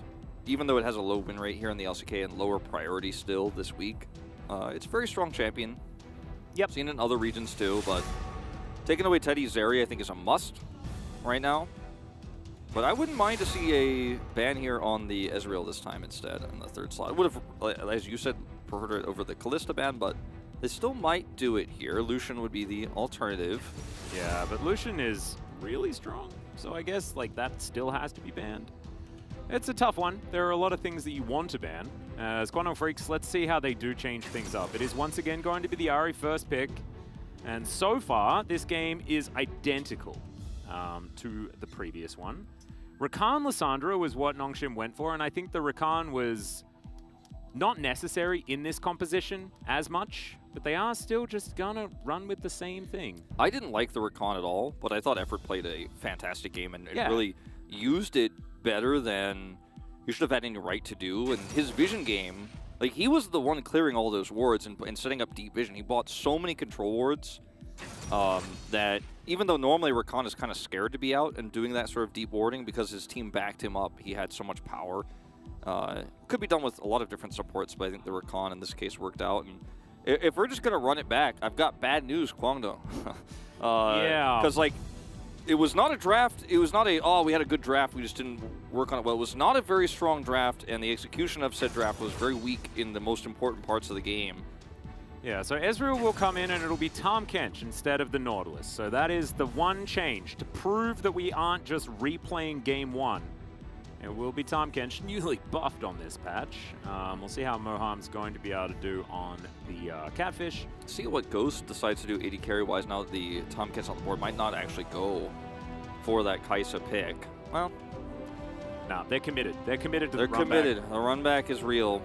even though it has a low win rate here in the LCK and lower priority still this week, it's a very strong champion. Yep. Seen it in other regions too, but taking away Teddy's Zeri I think is a must right now. But I wouldn't mind to see a ban here on the Ezreal this time instead on the third slot. I would have, as you said, preferred it over the Kalista ban, but they still might do it here. Lucian would be the alternative. Yeah, but Lucian is really strong, so I guess like that still has to be banned. It's a tough one. There are a lot of things that you want to ban. As Quantum Freaks, let's see how they do change things up. It is once again going to be the Ahri first pick, and so far this game is identical to the previous one. Rakan Lissandra was what Nongshim went for, and I think the Rakan was not necessary in this composition as much, but they are still just gonna run with the same thing. I didn't like the Rakan at all, but I thought Effort played a fantastic game and really used it better than you should have had any right to do. And his vision game, like he was the one clearing all those wards and setting up deep vision. He bought so many control wards that even though normally Rakan is kind of scared to be out and doing that sort of deep warding because his team backed him up, he had so much power. Could be done with a lot of different supports, but I think the Rakan in this case worked out. And if we're just going to run it back, I've got bad news, Kwangdong. Yeah. Because, like, it was not a draft. It was not a, oh, we had a good draft, we just didn't work on it well. It was not a very strong draft, and the execution of said draft was very weak in the most important parts of the game. Yeah, so Ezreal will come in and it'll be Tahm Kench instead of the Nautilus. So that is the one change to prove that we aren't just replaying game one. It will be Tahm Kench, newly buffed on this patch. We'll see how Moham's going to be able to do on the Catfish. See what Ghost decides to do AD carry-wise now that the Tahm Kench on the board might not actually go for that Kai'Sa pick. Well, Nah, they're committed. They're committed to they're the run committed. back. The run back is real.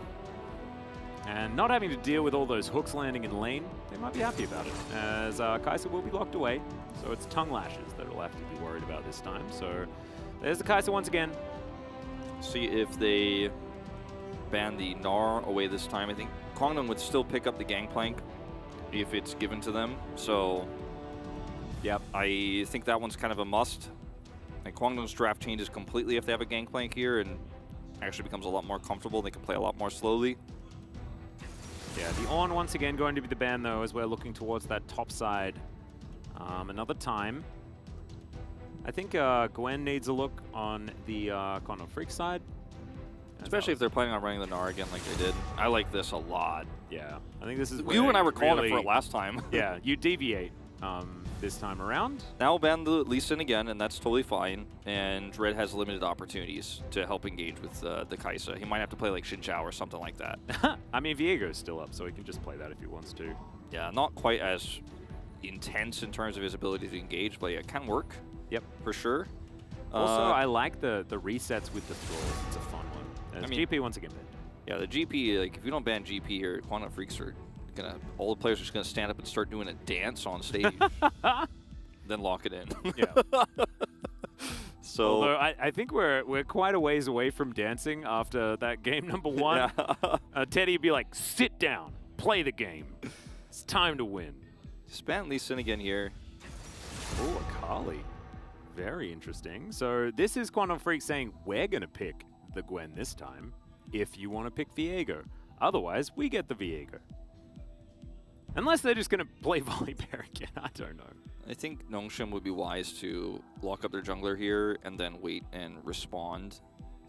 And not having to deal with all those hooks landing in lane, they might be happy about it, as Kai'Sa will be locked away. So it's tongue lashes that will have to be worried about this time. So there's the Kai'Sa once again. See if they ban the Gnar away this time. I think Kwangdong would still pick up the Gangplank if it's given to them. So, Yep. I think that one's kind of a must. And Kwangdong's draft changes completely if they have a Gangplank here and actually becomes a lot more comfortable. They can play a lot more slowly. Yeah, the On once again going to be the ban though, as we're looking towards that top side another time. I think Gwen needs a look on the Quantum Freak side. Especially if they're planning on running the Gnar again like they did. I like this a lot. Yeah, I think this is You and I were calling really, it for it last time. Yeah, you deviate this time around. Now ban the Lee Sin again, and that's totally fine. And Red has limited opportunities to help engage with the Kai'Sa. He might have to play like Xin Zhao or something like that. I mean, Viego's still up, so he can just play that if he wants to. Yeah, not quite as intense in terms of his ability to engage, but yeah, it can work. Yep. For sure. Also, I like the resets with the thralls. It's a fun one. As GP once again banned. Yeah, the GP, like if you don't ban GP here, Quantum Freaks are gonna, all the players are just gonna stand up and start doing a dance on stage. Then lock it in. Yeah. So although I think we're quite a ways away from dancing after that game number 1. yeah. Teddy would be like, sit down, play the game. It's time to win. Just ban Lee Sin again here. Oh, Akali. Very interesting. So this is Quantum Freak saying, we're going to pick the Gwen this time if you want to pick Viego. Otherwise, we get the Viego. Unless they're just going to play Volibear again. I don't know. I think Nongshim would be wise to lock up their jungler here and then wait and respond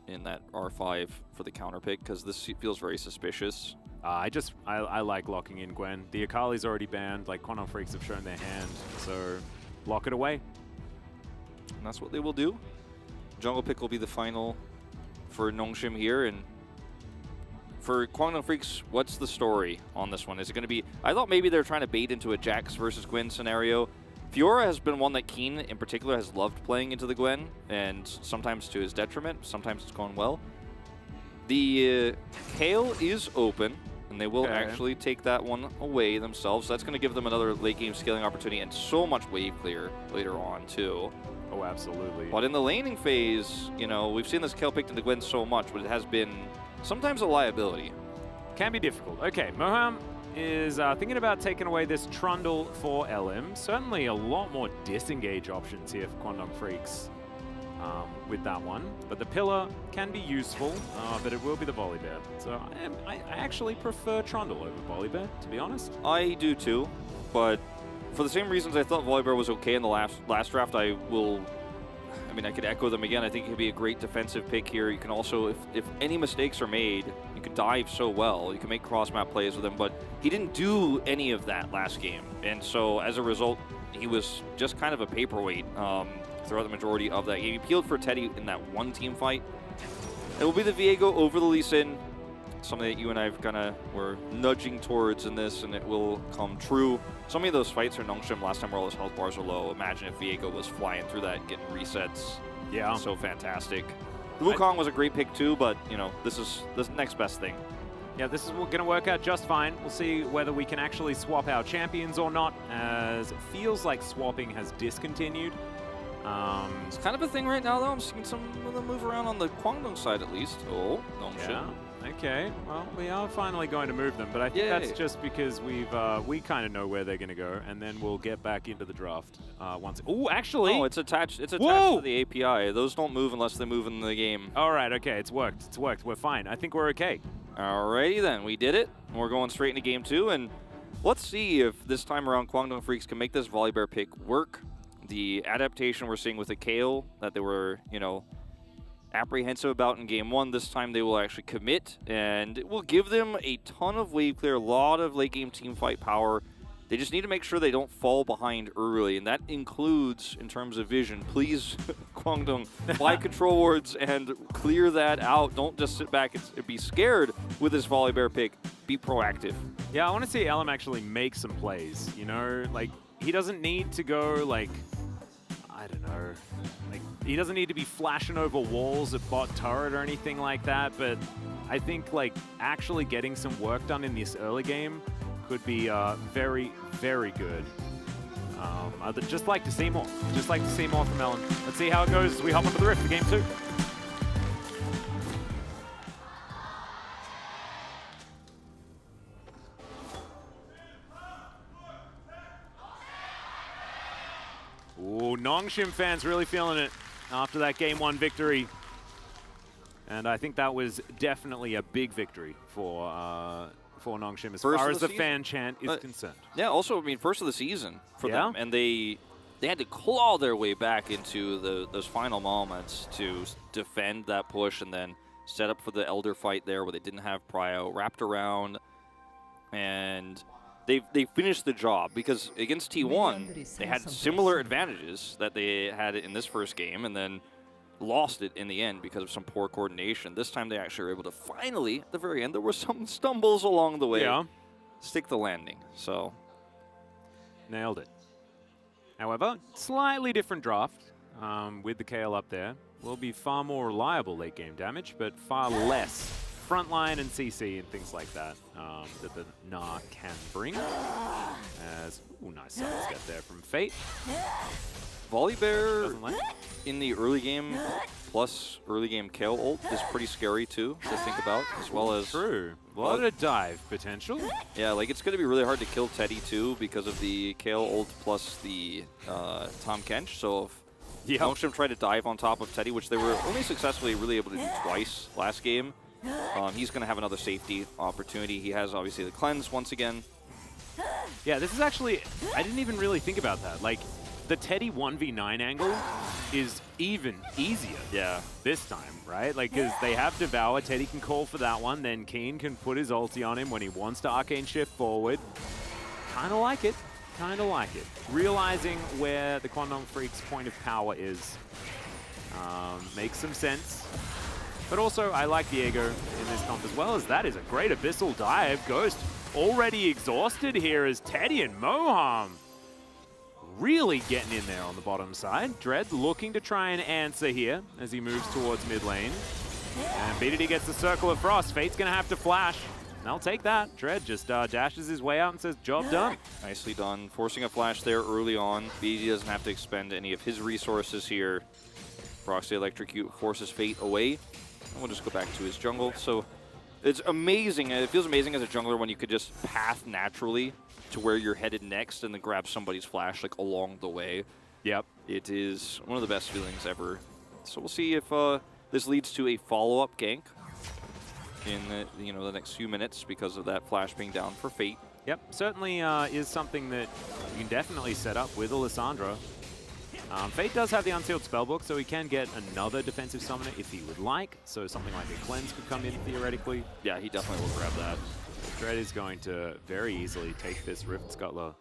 in that R5 for the counter pick, because this feels very suspicious. I like locking in Gwen. The Akali's already banned. Like, Quantum Freaks have shown their hand. So lock it away. And that's what they will do. Jungle pick will be the final for Nongshim here. And for Quantum Freaks, what's the story on this one? Is it going to be... I thought maybe they're trying to bait into a Jax versus Gwen scenario. Fiora has been one that Keen, in particular, has loved playing into the Gwen, and sometimes to his detriment, sometimes it's going well. The Kayle is open, and they will actually take that one away themselves. So that's going to give them another late game scaling opportunity and so much wave clear later on, too. Oh, absolutely. But in the laning phase, you know, we've seen this Kayle picked into Gwen so much, but it has been sometimes a liability. Can be difficult. Okay, Moham is thinking about taking away this Trundle for LM. Certainly a lot more disengage options here for Quantum Freaks with that one. But the Pillar can be useful, but it will be the Volibear. So I actually prefer Trundle over Volibear, to be honest. I do too, but for the same reasons I thought Volibear was okay in the last draft, I could echo them again. I think it could be a great defensive pick here. You can also, if any mistakes are made, you can dive so well. You can make cross-map plays with him, but he didn't do any of that last game. And so, as a result, he was just kind of a paperweight throughout the majority of that game. He peeled for Teddy in that one team fight. It will be the Viego over the Lee Sin. Something that you and I were nudging towards in this, and it will come true. So many of those fights for Nongshim last time where all his health bars were low. Imagine if Viego was flying through that, getting resets. Yeah. So fantastic. The Wukong was a great pick too, but, you know, this is the next best thing. Yeah, this is going to work out just fine. We'll see whether we can actually swap our champions or not, as it feels like swapping has discontinued. It's kind of a thing right now, though. I'm seeing some of them move around on the Kwangdong side, at least. Oh, Nongshim. Yeah. Okay, well, we are finally going to move them, but I think that's just because we kind of know where they're going to go, and then we'll get back into the draft once. Oh, actually! Oh, it's attached. It's attached to the API. Those don't move unless they move in the game. All right, okay, it's worked. It's worked. We're fine. I think we're okay. Alrighty then, we did it. We're going straight into game 2, and let's see if this time around Kwangdong Freaks can make this Volibear pick work. The adaptation we're seeing with the Kayle that they were, you know, apprehensive about in game 1, this time they will actually commit, and it will give them a ton of wave clear, a lot of late game team fight power, They just need to make sure they don't fall behind early, and that includes, in terms of vision, please, Kwangdong, fly control wards and clear that out. Don't just sit back and be scared with this Volibear pick. Be proactive. Yeah, I want to see LM actually make some plays, you know? Like, he doesn't need to go, like, I don't know. Like, he doesn't need to be flashing over walls at bot turret or anything like that, but I think, like, actually getting some work done in this early game could be very, very good. I'd just like to see more. Just like to see more from Ellen. Let's see how it goes as we hop onto the Rift for game 2. Ooh, Nongshim fans really feeling it after that game 1 victory. And I think that was definitely a big victory for Nongshim as far as the fan chant is concerned. Yeah, also, I mean, first of the season for them. And they had to claw their way back into those final moments to defend that push and then set up for the Elder fight there where they didn't have Prio wrapped around. And they finished the job because against T1, they had similar advantages that they had in this first game and then lost it in the end because of some poor coordination. This time they actually were able to finally, at the very end, there were some stumbles along the way, stick the landing. So nailed it. However, slightly different draft with the KL up there. Will be far more reliable late game damage, but far less frontline and CC and things like that that the Gnar can bring. As, ooh, nice size get there from Fate. Volibear in the early game plus early game KO ult is pretty scary too to think about, as well as true. A lot of dive potential. Yeah, like it's going to be really hard to kill Teddy too because of the KO ult plus the Tom Kench. So if Nongshim tried to dive on top of Teddy, which they were only successfully really able to do twice last game, he's going to have another safety opportunity. He has obviously the cleanse once again. Yeah, this is actually, I didn't even really think about that. Like, the Teddy 1v9 angle is even easier this time, right? Like, because they have Devour, Teddy can call for that one, then Keen can put his ulti on him when he wants to Arcane Shift forward. Kind of like it. Kind of like it. Realizing where the Kwangdong Freak's point of power is makes some sense. But also, I like Diego in this comp as well, as that is a great Abyssal dive. Ghost already exhausted here as Teddy and Moham really getting in there on the bottom side. Dread looking to try and answer here as he moves towards mid lane. And BDD gets the Circle of Frost. Fate's going to have to flash. And I'll take that. Dread just dashes his way out and says, job done. Nicely done. Forcing a flash there early on. BDD doesn't have to expend any of his resources here. Proxy Electrocute forces Fate away. And we'll just go back to his jungle. So it's amazing. It feels amazing as a jungler when you could just path naturally to where you're headed next and then grab somebody's flash like along the way. Yep. It is one of the best feelings ever. So we'll see if this leads to a follow-up gank in the next few minutes because of that flash being down for Fate. Yep, certainly is something that you can definitely set up with Alessandra. Fate does have the Unsealed Spellbook, so he can get another defensive summoner if he would like. So something like a Cleanse could come in theoretically. Yeah, he definitely will grab that. Dread is going to very easily take this Rift Scuttler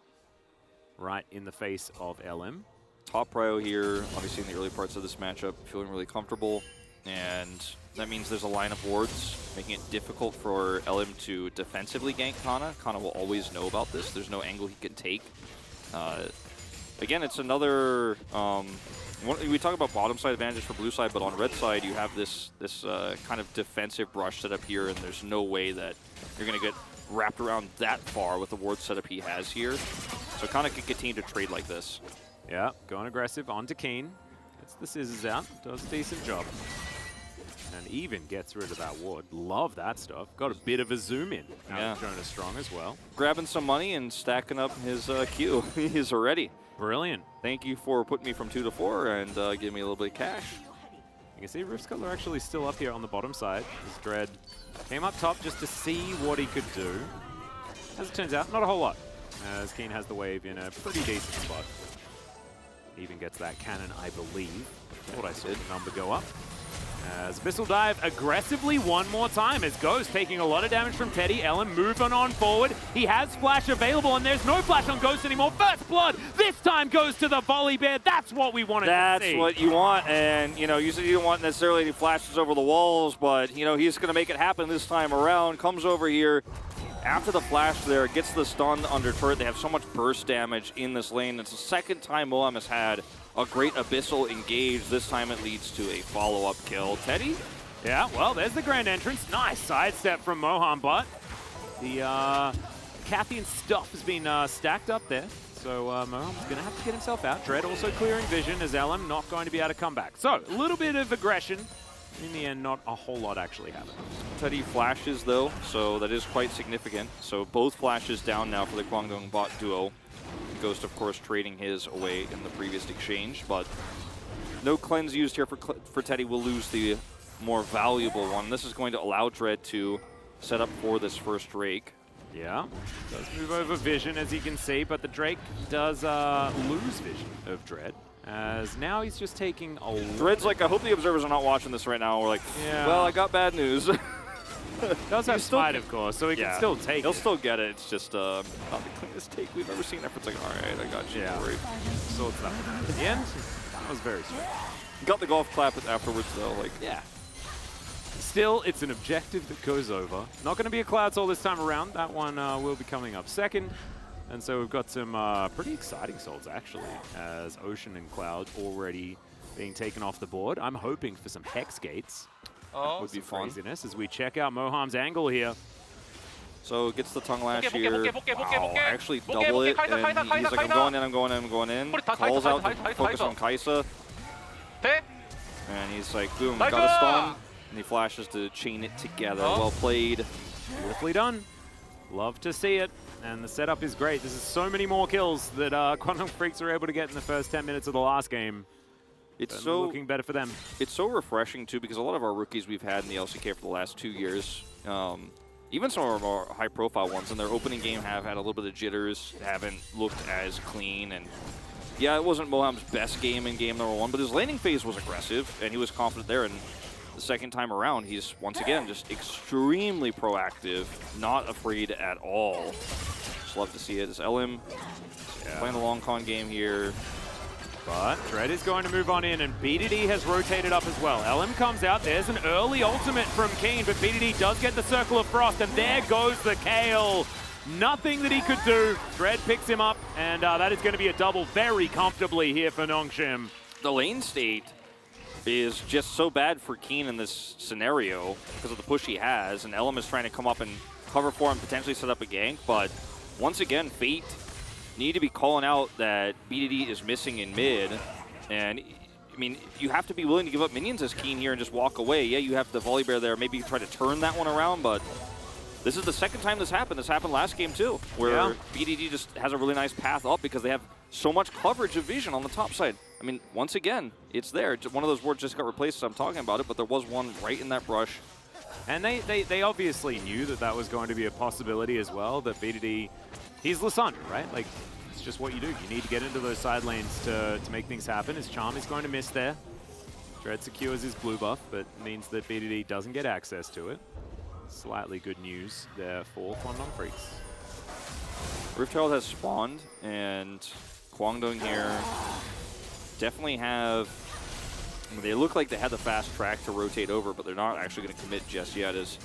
right in the face of LM. Top prio here, obviously in the early parts of this matchup, feeling really comfortable. And that means there's a line of wards, making it difficult for LM to defensively gank Kana. Kana will always know about this. There's no angle he can take. Again, it's another... we talk about bottom side advantages for blue side, but on red side, you have this kind of defensive brush set up here, and there's no way that you're going to get wrapped around that far with the ward setup he has here. So Kana can continue to trade like this. Yeah, going aggressive onto Keen. Gets the scissors out, does a decent job. And even gets rid of that ward. Love that stuff. Got a bit of a zoom in. Yeah. Jonas Strong as well. Grabbing some money and stacking up his Q. He's already. Brilliant. Thank you for putting me from 2 to 4 and giving me a little bit of cash. You can see Rift Scuttler actually still up here on the bottom side. His Dread came up top just to see what he could do. As it turns out, not a whole lot. As Keen has the wave in a pretty decent spot. Even gets that cannon, I believe. Thought I saw the number go up. As Missile Dive aggressively one more time as Ghost taking a lot of damage from Teddy. Ellen moving on forward. He has Flash available, and there's no Flash on Ghost anymore. First Blood this time goes to the Volley Bear. That's what we wanted to see. That's what you want, and, you know, you said you don't want necessarily any flashes over the walls, but, you know, he's going to make it happen this time around. Comes over here. After the flash there, gets the stun under turret. They have so much burst damage in this lane. It's the second time Moham has had a great Abyssal engage. This time it leads to a follow-up kill. Teddy? Yeah, well, there's the grand entrance. Nice sidestep from Moham, but the Cathian stuff has been stacked up there. So Moham's going to have to get himself out. Dread also clearing vision as LM not going to be able to come back. So a little bit of aggression. In the end, not a whole lot actually happened. Teddy flashes, though, so that is quite significant. So both flashes down now for the Kwangdong bot duo. Ghost, of course, trading his away in the previous exchange, but no cleanse used here for Teddy. Will lose the more valuable one. This is going to allow Dread to set up for this first Drake. Yeah, does move over vision, as you can see, but the Drake does lose vision of Dread. As now he's just taking a Dread's like, I hope the observers are not watching this right now. We're like, yeah. Well, I got bad news. Does have Smite, of course, so he can still take it. He'll still get it. It's just not the cleanest take we've ever seen. Effort's like, all right, I got you. Yeah. Don't worry. Sorts that. At the end, that was very strong. Got the golf clap afterwards, though. Like, yeah. Still, it's an objective that goes over. Not going to be a Cloud Soul this time around. That one will be coming up second. And so we've got some pretty exciting souls, actually, as Ocean and Cloud already being taken off the board. I'm hoping for some Hex Gates. Oh, would be fun. Craziness as we check out Moham's angle here. So gets the tongue lash here. Wow, actually double it, and he's like, I'm going in, I'm going in, I'm going in. Calls out to focus on Kaisa. And he's like, boom, got a stun. And he flashes to chain it together. Well played. Beautifully done. Love to see it. And the setup is great. This is so many more kills that Quantum Freaks were able to get in the first 10 minutes of the last game. It's so looking better for them. It's so refreshing, too, because a lot of our rookies we've had in the LCK for the last 2 years, even some of our high-profile ones, in their opening game have had a little bit of jitters, haven't looked as clean. And yeah, it wasn't Moham's best game in game number 1, but his laning phase was aggressive, and he was confident there. And the second time around, he's once again just extremely proactive, not afraid at all. Just love to see it. It's LM playing the long con game here. But Dread is going to move on in, and BDD has rotated up as well. LM comes out. There's an early ultimate from Keen, but BDD does get the Circle of Frost, and there goes the Kale. Nothing that he could do. Dread picks him up, and that is going to be a double very comfortably here for Nongshim. The lane state is just so bad for Keen in this scenario because of the push he has, and LM is trying to come up and cover for him, potentially set up a gank, but once again, Fate need to be calling out that BDD is missing in mid, and I mean, you have to be willing to give up minions as Keen here and just walk away. Yeah, you have the Volley Bear there, maybe you try to turn that one around, but this is the second time this happened. This happened last game too, where BDD just has a really nice path up because they have so much coverage of vision on the top side. I mean, once again, it's there. One of those words just got replaced, so I'm talking about it, but there was one right in that brush. And they obviously knew that that was going to be a possibility as well, that BDD, he's Lysandra, right? Like, it's just what you do. You need to get into those side lanes to make things happen. His Charm is going to miss there. Dread secures his blue buff, but means that BDD doesn't get access to it. Slightly good news there for Quantum Freaks. Rift Herald has spawned, and Kwangdong here definitely have... They look like they had the fast track to rotate over, but they're not actually going to commit just yet. This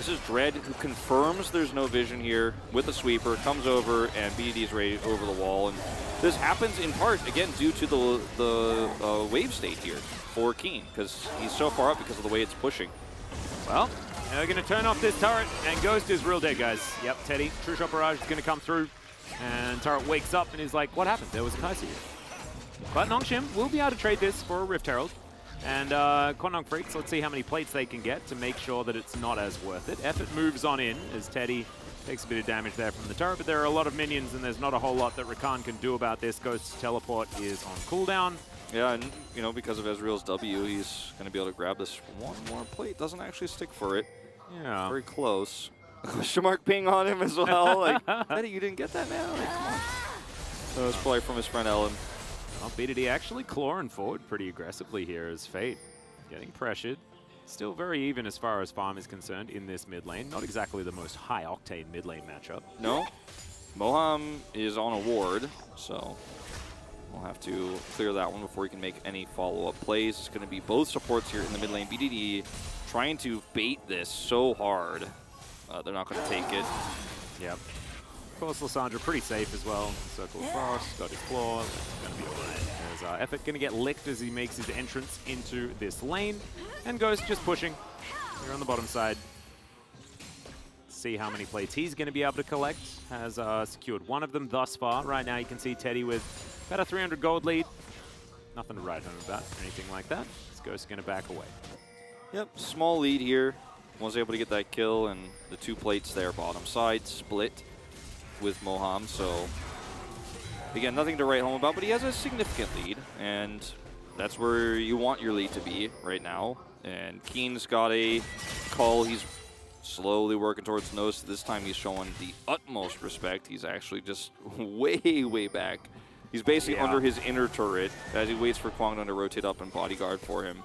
is Dread, who confirms there's no vision here with the sweeper, comes over, and BDD is ready over the wall. And this happens in part, again, due to the wave state here for Keen, because he's so far up because of the way it's pushing. Well, they're going to turn off this turret, and Ghost is real dead, guys. Yep, Teddy, True Shot Barrage is going to come through, and turret wakes up and is like, what happened? There was a Kaisa here. But Nongshim will be able to trade this for a Rift Herald. And Quantum Freaks, let's see how many plates they can get to make sure that it's not as worth it. Effort moves on in as Teddy takes a bit of damage there from the turret, but there are a lot of minions and there's not a whole lot that Rakan can do about this. Ghost's teleport is on cooldown. Yeah, and you know, because of Ezreal's W, he's going to be able to grab this one more plate. Doesn't actually stick for it. Yeah. Very close. Question mark ping on him as well. Like, Teddy, you didn't get that now? Like, come on. So it's probably from his friend Ellen. Well, BDD actually clawing forward pretty aggressively here as Fate getting pressured. Still very even as far as farm is concerned in this mid lane. Not exactly the most high-octane mid lane matchup. No. Moham is on a ward, so we'll have to clear that one before he can make any follow-up plays. It's going to be both supports here in the mid lane. BDD trying to bait this so hard. They're not going to take it. Yep. Of course, Lissandra pretty safe as well. Circle of Frost, got his claw. Going to be alright. There's Effort going to get licked as he makes his entrance into this lane. And Ghost just pushing here on the bottom side. See how many plates he's going to be able to collect. Has secured one of them thus far. Right now you can see Teddy with about a 300 gold lead. Nothing to write home about or anything like that. This Ghost going to back away. Yep, small lead here. Was able to get that kill, and the 2 plates there bottom side split with Moham. So again, nothing to write home about, but he has a significant lead, and that's where you want your lead to be right now. And Keen's got a call. He's slowly working towards nose. This time he's showing the utmost respect. He's actually just way, way back. He's basically under his inner turret as he waits for Kwangdong to rotate up and bodyguard for him.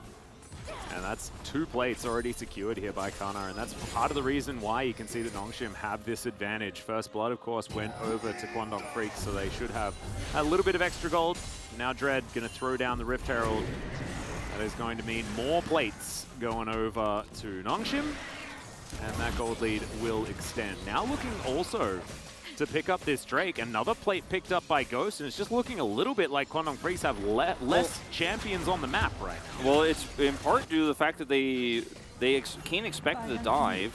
And that's 2 plates already secured here by Kana, and that's part of the reason why you can see that Nongshim have this advantage. First Blood, of course, went over to Kwangdong Freaks, so they should have a little bit of extra gold. Now Dread going to throw down the Rift Herald. That is going to mean more plates going over to Nongshim, and that gold lead will extend. Now looking also to pick up this Drake. Another plate picked up by Ghost, and it's just looking a little bit like Kwangdong Freaks have less champions on the map right now. Well, it's in part due to the fact that Keen expected to dive.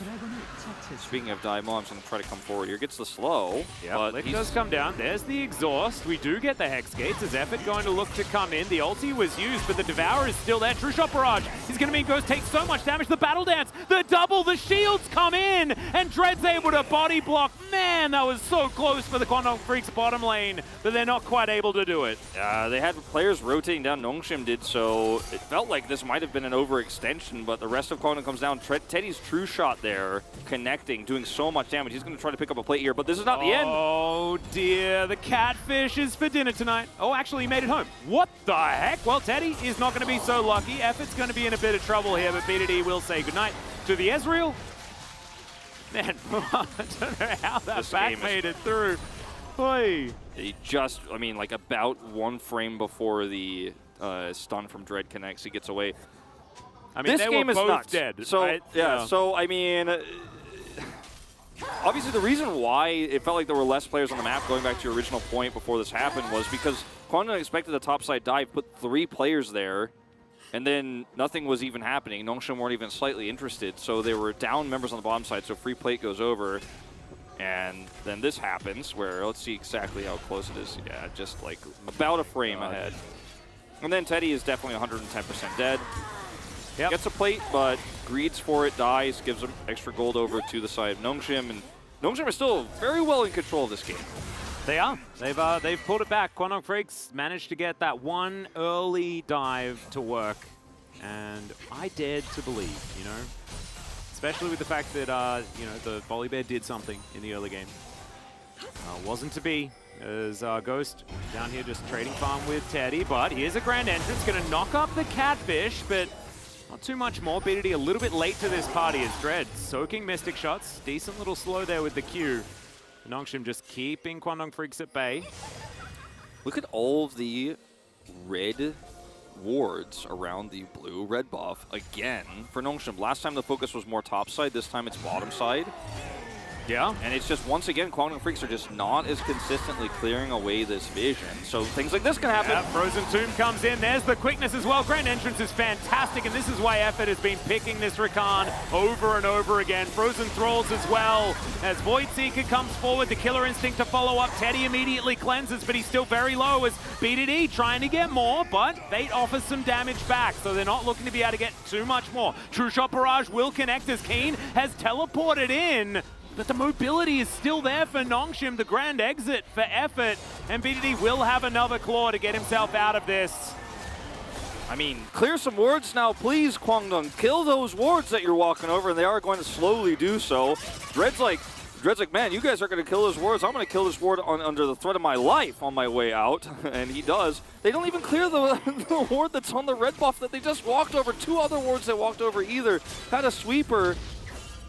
Speaking of dive, Moham's going to try to come forward here. Gets the slow. Yeah, Lick does come down. There's the exhaust. We do get the Hex Gates. Is Effort going to look to come in? The ulti was used, but the Devour is still there. True Shot Barrage. He's going to mean Ghost takes so much damage. The Battle Dance, the double, the shields come in, and Dread's able to body block. Man, that was so close for the Kwangdong Freaks bottom lane, but they're not quite able to do it. They had players rotating down. Nongshim did, so it felt like this might have been an overextension, but the rest of Kwangdong comes down. Teddy's True Shot there, connecting, doing so much damage. He's going to try to pick up a plate here, but this is not the end. Oh dear, the catfish is for dinner tonight. Oh, actually, he made it home. What the heck? Well, Teddy is not going to be so lucky. Effort's going to be in a bit of trouble here, but BDD will say goodnight to the Ezreal. Man, I don't know how that back made it through. Oy. He just, I mean, like about 1 frame before the stun from Dread connects, he gets away. I mean, this they game were is both nuts. dead, so, right? Yeah, so, I mean, obviously the reason why it felt like there were less players on the map, going back to your original point before this happened, was because Kwangdong expected the topside dive, put 3 players there, and then nothing was even happening. Nongshim weren't even slightly interested, so they were down members on the bottom side, so free plate goes over. And then this happens, where let's see exactly how close it is. Yeah, just like about a frame ahead. And then Teddy is definitely 110% dead. Yep. Gets a plate, but greeds for it, dies, gives him extra gold over to the side of Nongshim, and Nongshim are still very well in control of this game. They are. They've pulled it back. Kwangdong Freaks managed to get that 1 early dive to work, and I dared to believe, you know, especially with the fact that you know, the Volibear did something in the early game. Wasn't to be. As Ghost down here just trading farm with Teddy, but here's a grand entrance, going to knock up the catfish, but not too much more. BDD a little bit late to this party as Dread soaking Mystic Shots. Decent little slow there with the Q. Nongshim just keeping Kwangdong Freaks at bay. Look at all of the red wards around the blue-red buff again for Nongshim. Last time the focus was more top side, this time it's bottom side. Yeah. And it's just, once again, Kwangdong Freaks are just not as consistently clearing away this vision. So things like this can happen. Yeah, Frozen Tomb comes in. There's the quickness as well. Grand Entrance is fantastic, and this is why Effort has been picking this Rakan over and over again. Frozen Thralls as well. As Voidseeker comes forward, the Killer Instinct to follow up. Teddy immediately cleanses, but he's still very low as BDD trying to get more, but Fate offers some damage back, so they're not looking to be able to get too much more. True Shot Barrage will connect as Keen has teleported in. But the mobility is still there for Nongshim, the grand exit for Effort, and BDD will have another claw to get himself out of this. I mean, clear some wards now, please, Kwangdong. Kill those wards that you're walking over, and they are going to slowly do so. Dread's like, Dread's like, man, you guys are going to kill this ward, so I'm going to kill this ward under the threat of my life on my way out. And he does. They don't even clear the ward that's on the red buff that they just walked over. 2 other wards they walked over either. Had a sweeper.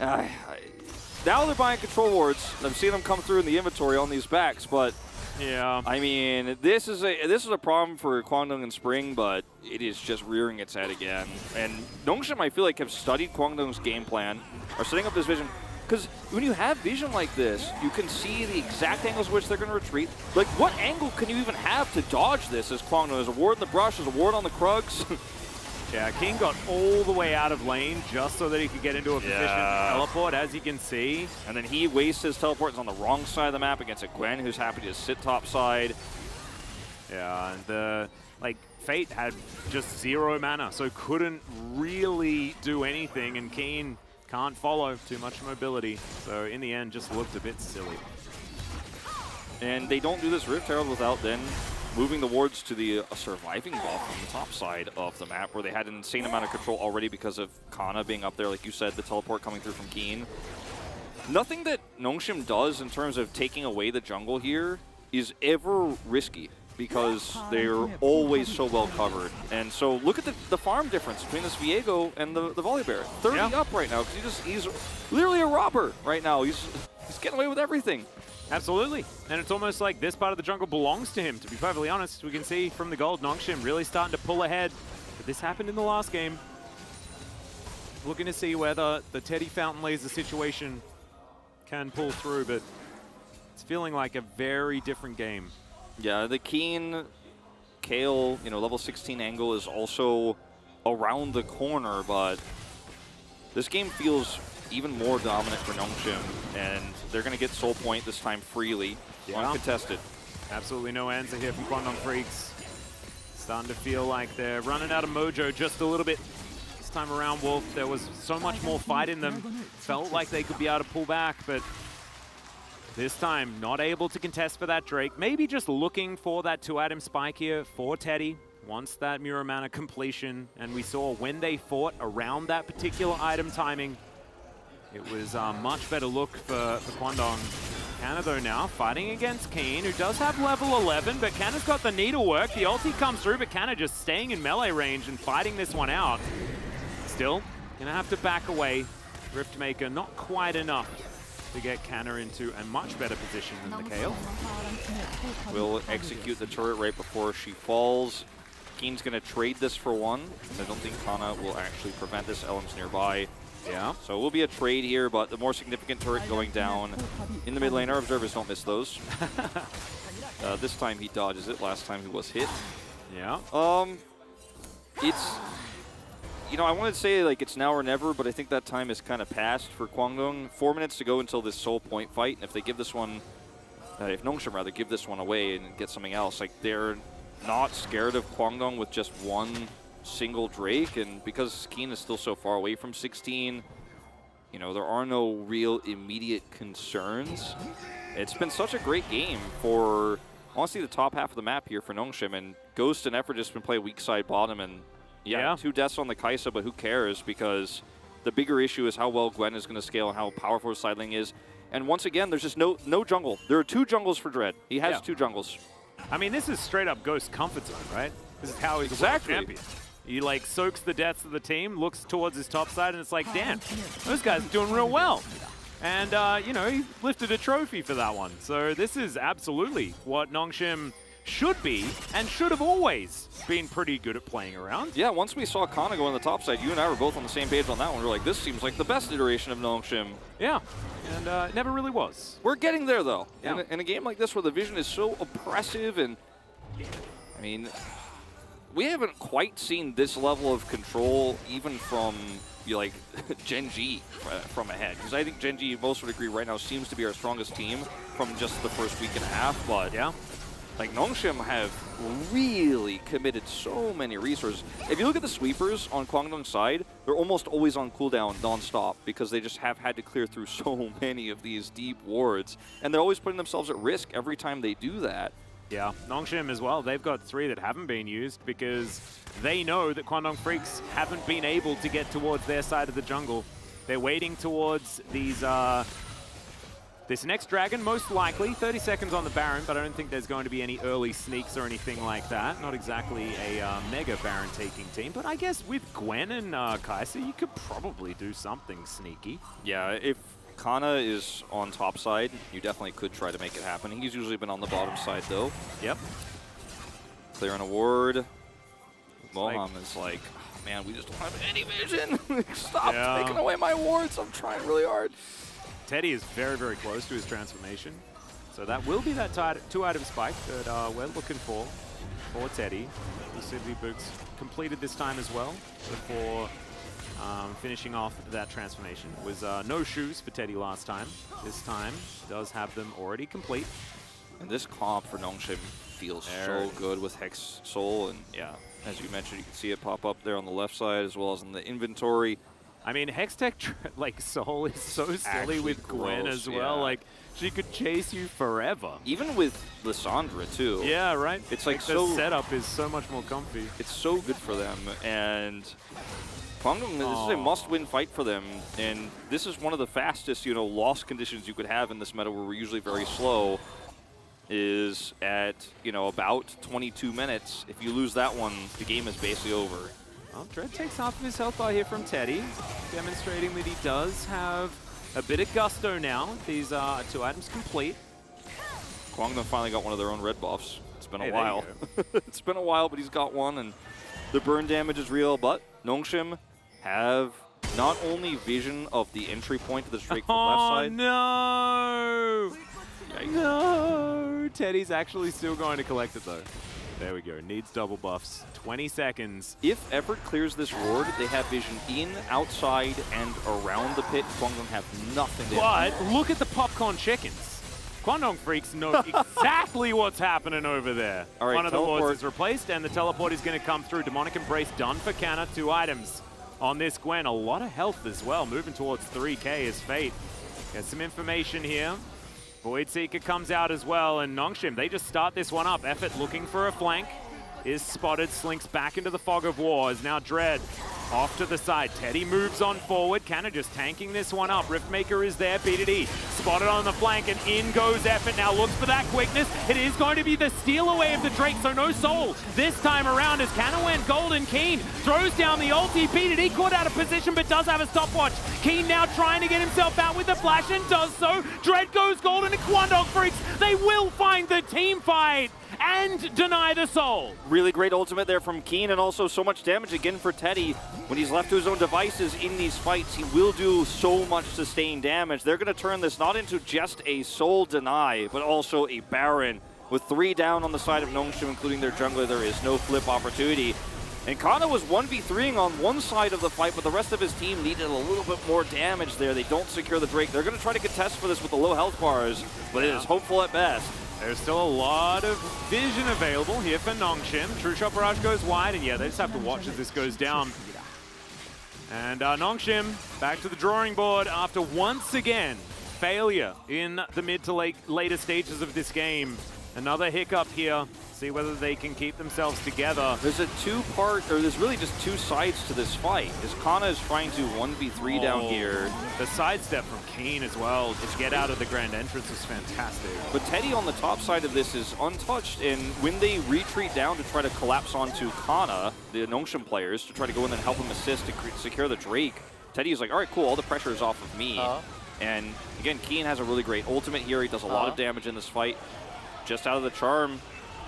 Now they're buying control wards. I'm seeing them come through in the inventory on these backs, but yeah, I mean, this is a problem for Kwangdong and Spring, but it is just rearing its head again. And Nongshim, I feel like, have studied Kwangdong's game plan, are setting up this vision. Because when you have vision like this, you can see the exact angles in which they're going to retreat. Like, what angle can you even have to dodge this as Kwangdong? There's a ward in the brush, there's a ward on the Krugs. Yeah, King got all the way out of lane just so that he could get into a position to teleport, as you can see. And then he wastes his teleport. It's on the wrong side of the map against a Gwen who's happy to sit top side. Yeah, and Fate had just 0 mana, so couldn't really do anything, and Keen can't follow, too much mobility. So in the end, just looked a bit silly. And they don't do this Rift Herald without then moving the wards to the surviving buff on the top side of the map, where they had an insane amount of control already because of Kana being up there, like you said, the teleport coming through from Keen. Nothing that Nongshim does in terms of taking away the jungle here is ever risky, because they're always so well covered. And so look at the farm difference between this Viego and the Volibear. 30 up right now, because he's literally a robber right now. He's getting away with everything. Absolutely. And it's almost like this part of the jungle belongs to him, to be perfectly honest. We can see from the gold, Nongshim really starting to pull ahead. But this happened in the last game. Looking to see whether the Teddy Fountain Laser situation can pull through, but it's feeling like a very different game. Yeah, the Keen Kale, level 16 angle is also around the corner, but this game feels even more dominant for Nongshim, and they're going to get Soul Point this time freely, uncontested. Absolutely no answer here from Kwangdong Freaks. Starting to feel like they're running out of mojo just a little bit. This time around, Wolf, there was so much more fight in them. Felt like they could be able to pull back, but this time not able to contest for that Drake. Maybe just looking for that 2-item spike here for Teddy. Wants that Mirror Mana completion, and we saw when they fought around that particular item timing, it was a much better look for Kwangdong. Kana, though, now fighting against Keen, who does have level 11, but Kana's got the needlework. The ulti comes through, but Kana just staying in melee range and fighting this one out. Still, gonna have to back away. Riftmaker not quite enough to get Kana into a much better position than the Kale. Will execute the turret right before she falls. Keen's gonna trade this for one. I don't think Kana will actually prevent this. Elm's nearby. Yeah. So it will be a trade here, but the more significant turret going down in the mid lane. Our observers don't miss those. This time he dodges it. Last time he was hit. Yeah. It's, I wanted to say like it's now or never, but I think that time is kind of passed for Kwangdong. 4 minutes to go until this Soul Point fight, and if they give this one, if Nongshim rather give this one away and get something else, like they're not scared of Kwangdong with just one single Drake, and because Keen is still so far away from 16, there are no real immediate concerns. It's been such a great game for, honestly, the top half of the map here for Nongshim, and Ghost and Effort just been playing weak side bottom, and 2 deaths on the Kaisa, but who cares, because the bigger issue is how well Gwen is going to scale and how powerful his side lane is. And once again, there's just no jungle. There are 2 jungles for Dread. He has 2 jungles. I mean, this is straight up Ghost comfort zone, right? This is how he's a world champion. He soaks the deaths of the team, looks towards his top side, and it's like, damn, those guys are doing real well. And, he lifted a trophy for that one. So this is absolutely what Nongshim should be, and should have always been pretty good at playing around. Yeah, once we saw Kana go on the top side, you and I were both on the same page on that one. We were like, this seems like the best iteration of Nongshim. Yeah, and it never really was. We're getting there, though. Yeah. In a game like this where the vision is so oppressive, and, I mean, we haven't quite seen this level of control even from, Gen G from ahead. Because I think Gen G, most would agree right now, seems to be our strongest team from just the first week and a half. But yeah, Nongshim have really committed so many resources. If you look at the sweepers on Kwangdong's side, they're almost always on cooldown non-stop because they just have had to clear through so many of these deep wards. And they're always putting themselves at risk every time they do that. Yeah, Nongshim as well, they've got 3 that haven't been used because they know that Kwangdong Freaks haven't been able to get towards their side of the jungle. They're waiting towards these this next Dragon, most likely. 30 seconds on the Baron, but I don't think there's going to be any early sneaks or anything like that. Not exactly a mega Baron taking team, but I guess with Gwen and Kai'Sa, you could probably do something sneaky. Yeah, if Kana is on top side, you definitely could try to make it happen. He's usually been on the bottom side, though. Yep. Clearing a ward. Moham is like, oh, man, we just don't have any vision. Stop taking away my wards. I'm trying really hard. Teddy is very, very close to his transformation. So that will be that 2-item spike that we're looking for Teddy. Lucidity Boots completed this time as well before finishing off that transformation. It was no shoes for Teddy last time. This time does have them already complete. And this comp for Nongshim feels so good with Hex Soul, and yeah, as you mentioned, you can see it pop up there on the left side as well as in the inventory. I mean, Hextech like Soul is so silly Actually with Gwen gross, as well. yeah. Like she could chase you forever. Even with Lissandra too. Yeah, right. It's like the so setup is so much more comfy. It's so good for them, and Kwangdong, this is a must-win fight for them, and this is one of the fastest, loss conditions you could have in this meta where we're usually very slow. Is at, about 22 minutes. If you lose that one, the game is basically over. Well, Dread takes half of his health bar here from Teddy, demonstrating that he does have a bit of gusto now. These are 2 items complete. Kwangdong finally got one of their own red buffs. It's been a There while. It's been a while, but he's got one, and the burn damage is real, but Nongshim have not only vision of the entry point to the Drake from left side. No! Yikes. No! Teddy's actually still going to collect it, though. There we go. Needs double buffs. 20 seconds. If Effort clears this ward, they have vision in, outside, and around the pit. Kwangdong have nothing there. But look at the popcorn chickens. Kwangdong freaks know exactly what's happening over there. All right, one of the teleport. wards is replaced, and the teleport is going to come through. Demonic Embrace done for Canna. 2 items on this Gwen. A lot of health as well. Moving towards 3k is Fate. Get some information here. Void Seeker comes out as well, and Nongshim, they just start this one up. Effort looking for a flank. Is spotted, slinks back into the fog of war. Is now Dread off to the side. Teddy moves on forward. Canna just tanking this one up. Riftmaker is there. BDD spotted on the flank, and in goes Effort. Now looks for that quickness. It is going to be the steal away of the Drake, so no soul this time around as Canna went golden. Keen throws down the ulti. BDD caught out of position, but does have a stopwatch. Keen now trying to get himself out with the flash and does so. Dread goes golden, and Kwangdong freaks. They will find the team fight and deny the soul. Really great ultimate there from Keen, and also so much damage again for Teddy. When he's left to his own devices in these fights, he will do so much sustained damage. They're going to turn this not into just a soul deny, but also a Baron. With 3 down on the side of Nongshim, including their jungler, there is no flip opportunity. And Kana was 1v3ing on one side of the fight, but the rest of his team needed a little bit more damage there. They don't secure the Drake. They're going to try to contest for this with the low health bars, but it is hopeful at best. There's still a lot of vision available here for Nongshim. True Shot Barrage goes wide, and yeah, they just have to watch as this goes down. And Nongshim back to the drawing board after once again failure in the mid to later stages of this game. Another hiccup here. See whether they can keep themselves together. There's a there's really just 2 sides to this fight. As Kana is trying to 1v3 down here. The sidestep from Keen as well to get out of the grand entrance is fantastic. But Teddy on the top side of this is untouched, and when they retreat down to try to collapse onto Kana, the Nongshim players, to try to go in and help him assist to secure the Drake, Teddy is like, all right, cool, all the pressure is off of me. And again, Keen has a really great ultimate here. He does a lot of damage in this fight. Just out of the charm.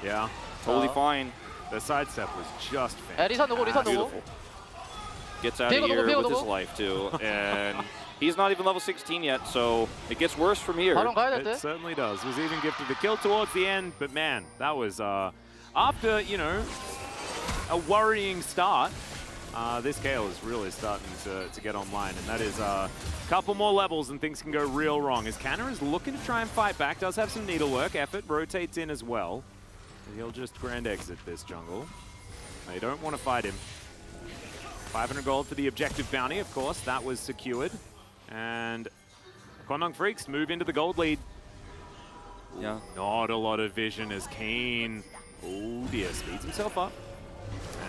Yeah. Totally fine. The sidestep was just fantastic. Beautiful. Gets out of here with his life, too. And he's not even level 16 yet, so it gets worse from here. It certainly does. Was even gifted the kill towards the end, but man, that was, after, a worrying start, this Gale is really starting to get online, and that is a couple more levels and things can go real wrong. As Canna is looking to try and fight back, does have some needlework. Effort rotates in as well. He'll just grand exit this jungle. They don't want to fight him. 500 gold for the objective bounty, of course. That was secured. And Kwangdong Freaks move into the gold lead. Yeah. Not a lot of vision as Keen, oh dear, speeds himself up.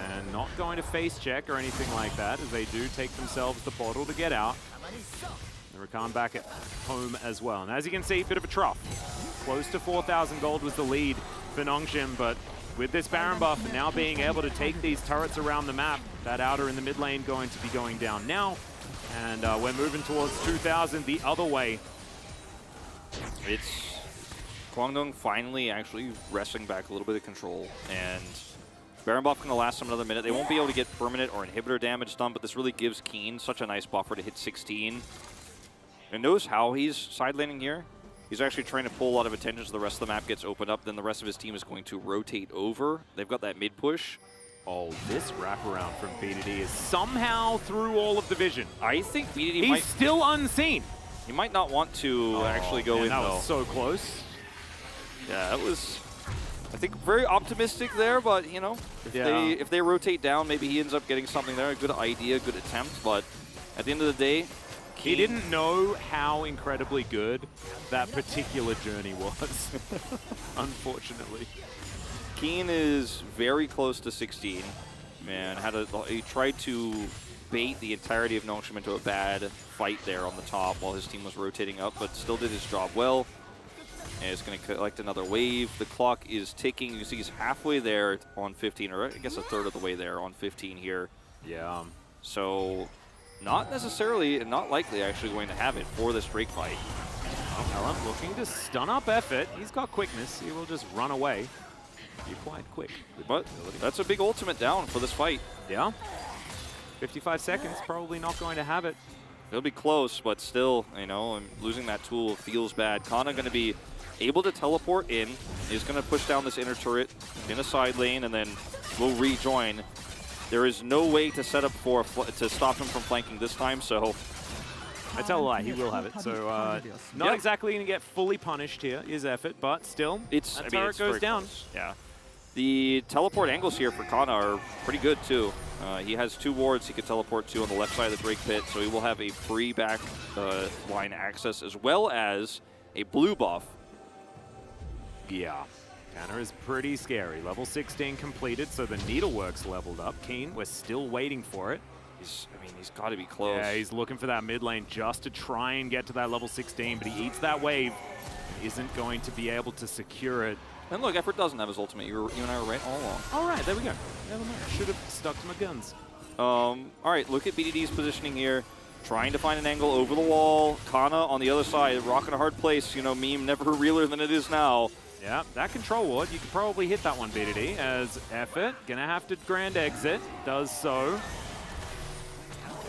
And not going to face check or anything like that, as they do take themselves the portal to get out. The Rakan back at home as well. And as you can see, a bit of a trough. Close to 4,000 gold was the lead for Nongshim, but with this Baron buff and now being able to take these turrets around the map, that outer in the mid lane going to be going down now. And we're moving towards 2,000 the other way. It's Kwangdong finally actually wresting back a little bit of control, and Baron buff going to last them another minute. They won't be able to get permanent or inhibitor damage done, but this really gives Keen such a nice buffer to hit 16. And knows how he's side laning here. He's actually trying to pull a lot of attention so the rest of the map gets opened up. Then the rest of his team is going to rotate over. They've got that mid push. Oh, this wraparound from BDD is somehow through all of the vision. I think BDD He's might... still unseen. He might not want to actually go in, that though. was so close. Yeah, that was, I think, very optimistic there, but, you know, if they rotate down, maybe he ends up getting something there. A good idea, good attempt, but at the end of the day, he didn't know how incredibly good that particular journey was, unfortunately. Keen is very close to 16. Man, he tried to bait the entirety of Nongshim into a bad fight there on the top while his team was rotating up, but still did his job well. And it's going to collect another wave. The clock is ticking. You can see he's halfway there on 15, or I guess a third of the way there on 15 here. Yeah. So not necessarily, and not likely actually going to have it for this Drake fight. Helen looking to stun up Effort. He's got quickness. He will just run away. Be quite quick. But that's a big ultimate down for this fight. Yeah. 55 seconds, probably not going to have it. It'll be close, but still, you know, losing that tool feels bad. Kana going to be able to teleport in. He's going to push down this inner turret in a side lane, and then will rejoin. There is no way to set up to stop him from flanking this time, so... I tell a lie, he will have it. So not exactly going to get fully punished here, is Effort, but still, that turret goes down. Close. Yeah. The teleport angles here for Kana are pretty good, too. He has 2 wards he can teleport to on the left side of the Drake pit, so he will have a free back line access as well as a blue buff. Yeah, Tanner is pretty scary. Level 16 completed, so the needlework's leveled up. Keen, we're still waiting for it. He's got to be close. Yeah, he's looking for that mid lane just to try and get to that level 16, but he eats that wave and isn't going to be able to secure it. And look, Effort doesn't have his ultimate. You and I were right all along. All right, there we go. Never mind. Should have stuck to my guns. All right, look at BDD's positioning here. Trying to find an angle over the wall. Kana on the other side, rock in a hard place. You know, meme never realer than it is now. Yeah, that control ward, you could probably hit that one, BDD, as Effort gonna have to grand exit. Does so.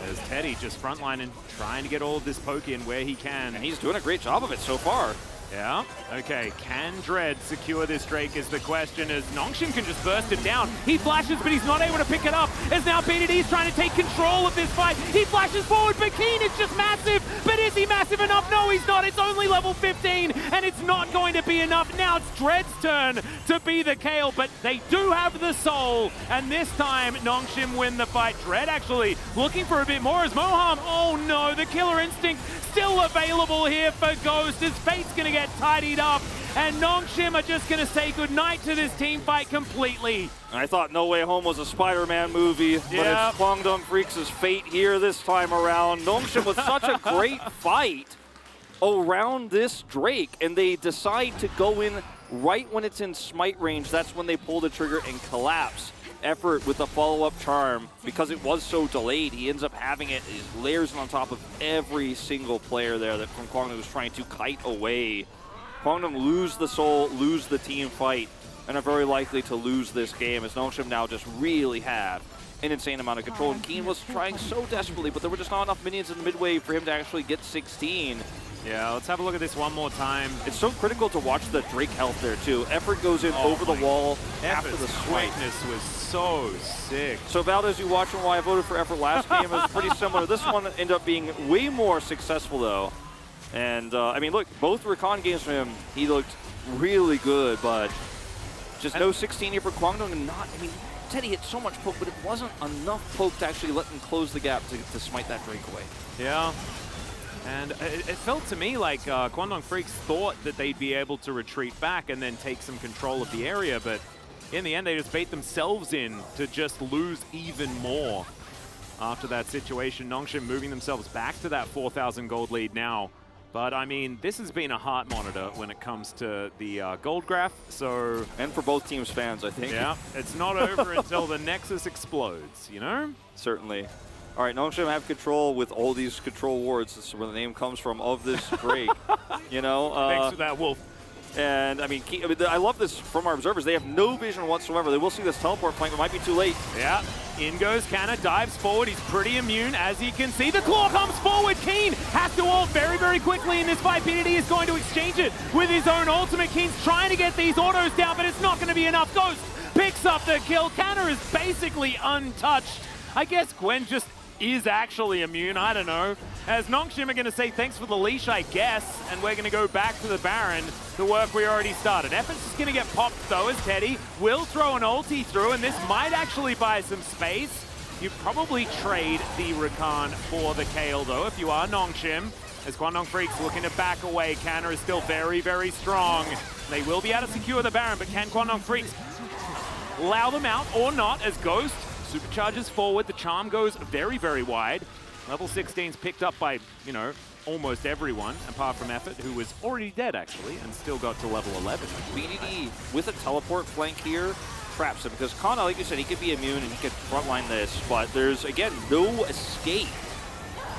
As Teddy just frontlining, trying to get all of this poke in where he can. And he's doing a great job of it so far. Yeah, okay, can Dread secure this Drake is the question, as Nongshim can just burst it down. He flashes, but he's not able to pick it up, as now BDD's trying to take control of this fight. He flashes forward, but Keen is just massive, but is he massive enough? No, he's not. It's only level 15, and it's not going to be enough. Now it's Dread's turn to be the Kale, but they do have the soul, and this time Nongshim win the fight. Dread actually looking for a bit more as Moham, oh no, the killer instinct still available here for Ghost, as Fate's gonna get tidied up, and Nongshim are just going to say goodnight to this team fight completely. I thought No Way Home was a Spider-Man movie, but it's Kwangdong Freaks' fate here this time around. Nongshim with such a great fight around this Drake, and they decide to go in right when it's in smite range. That's when they pull the trigger and collapse. Effort with the follow-up charm, because it was so delayed, he ends up having it. He layers it on top of every single player there that from Kwangdong was trying to kite away. Kwangdong lose the soul, lose the team fight, and are very likely to lose this game, as Nongshim now just really have an insane amount of control. And Keen was trying so desperately, but there were just not enough minions in the midway for him to actually get 16. Yeah, let's have a look at this one more time. It's so critical to watch the Drake health there, too. Effort goes in over the wall after the swipe. Quickness was so sick. So, Valdez, you watching why I voted for Effort last game. It was pretty similar. This one ended up being way more successful, though. And, I mean, look, both Rakan games from him, he looked really good, but just no 16 here for Kwangdong. And not, I mean, Teddy hit so much poke, but it wasn't enough poke to actually let them close the gap to smite that Drake away. Yeah. And it felt to me like Kwangdong Freaks thought that they'd be able to retreat back and then take some control of the area, but in the end they just bait themselves in to just lose even more. after that situation. Nongshim moving themselves back to that 4,000 gold lead now. But, I mean, this has been a heart monitor when it comes to the gold graph, so... And for both teams' fans, I think. Yeah, it's not over until the Nexus explodes, you know? Certainly. All right, Nongshim have control with all these control wards. This is where the name comes from, of this break. You know? Thanks for that, Wolf. And, I mean, I love this from our observers. They have no vision whatsoever. They will see this teleport flank, but it might be too late. Yeah. In goes Canna, dives forward. He's pretty immune, as you can see. The claw comes forward. Keen has to ult very, very quickly in this fight. PDD is going to exchange it with his own ultimate. Keen's trying to get these autos down, but it's not going to be enough. Ghost picks up the kill. Canna is basically untouched. I guess Gwen just is actually immune. I don't know. As Nongshim are going to say thanks for the leash, I guess, and we're going to go back to the Baron, the work we already started. Effort's just going to get popped, though, as Teddy will throw an ulti through, and this might actually buy some space. You probably trade the Rakan for the Kayle, though, if you are Nongshim. As Kwangdong Freaks looking to back away. Canna is still very, very strong. They will be able to secure the Baron, but can Kwangdong Freaks allow them out or not, as Ghost supercharges forward. The charm goes very, very wide. Level 16's picked up by, you know, almost everyone, apart from Effort, who was already dead, actually, and still got to level 11. BDD, with a teleport flank here, traps him, because Kana, like you said, he could be immune and he could frontline this, but there's, again, no escape.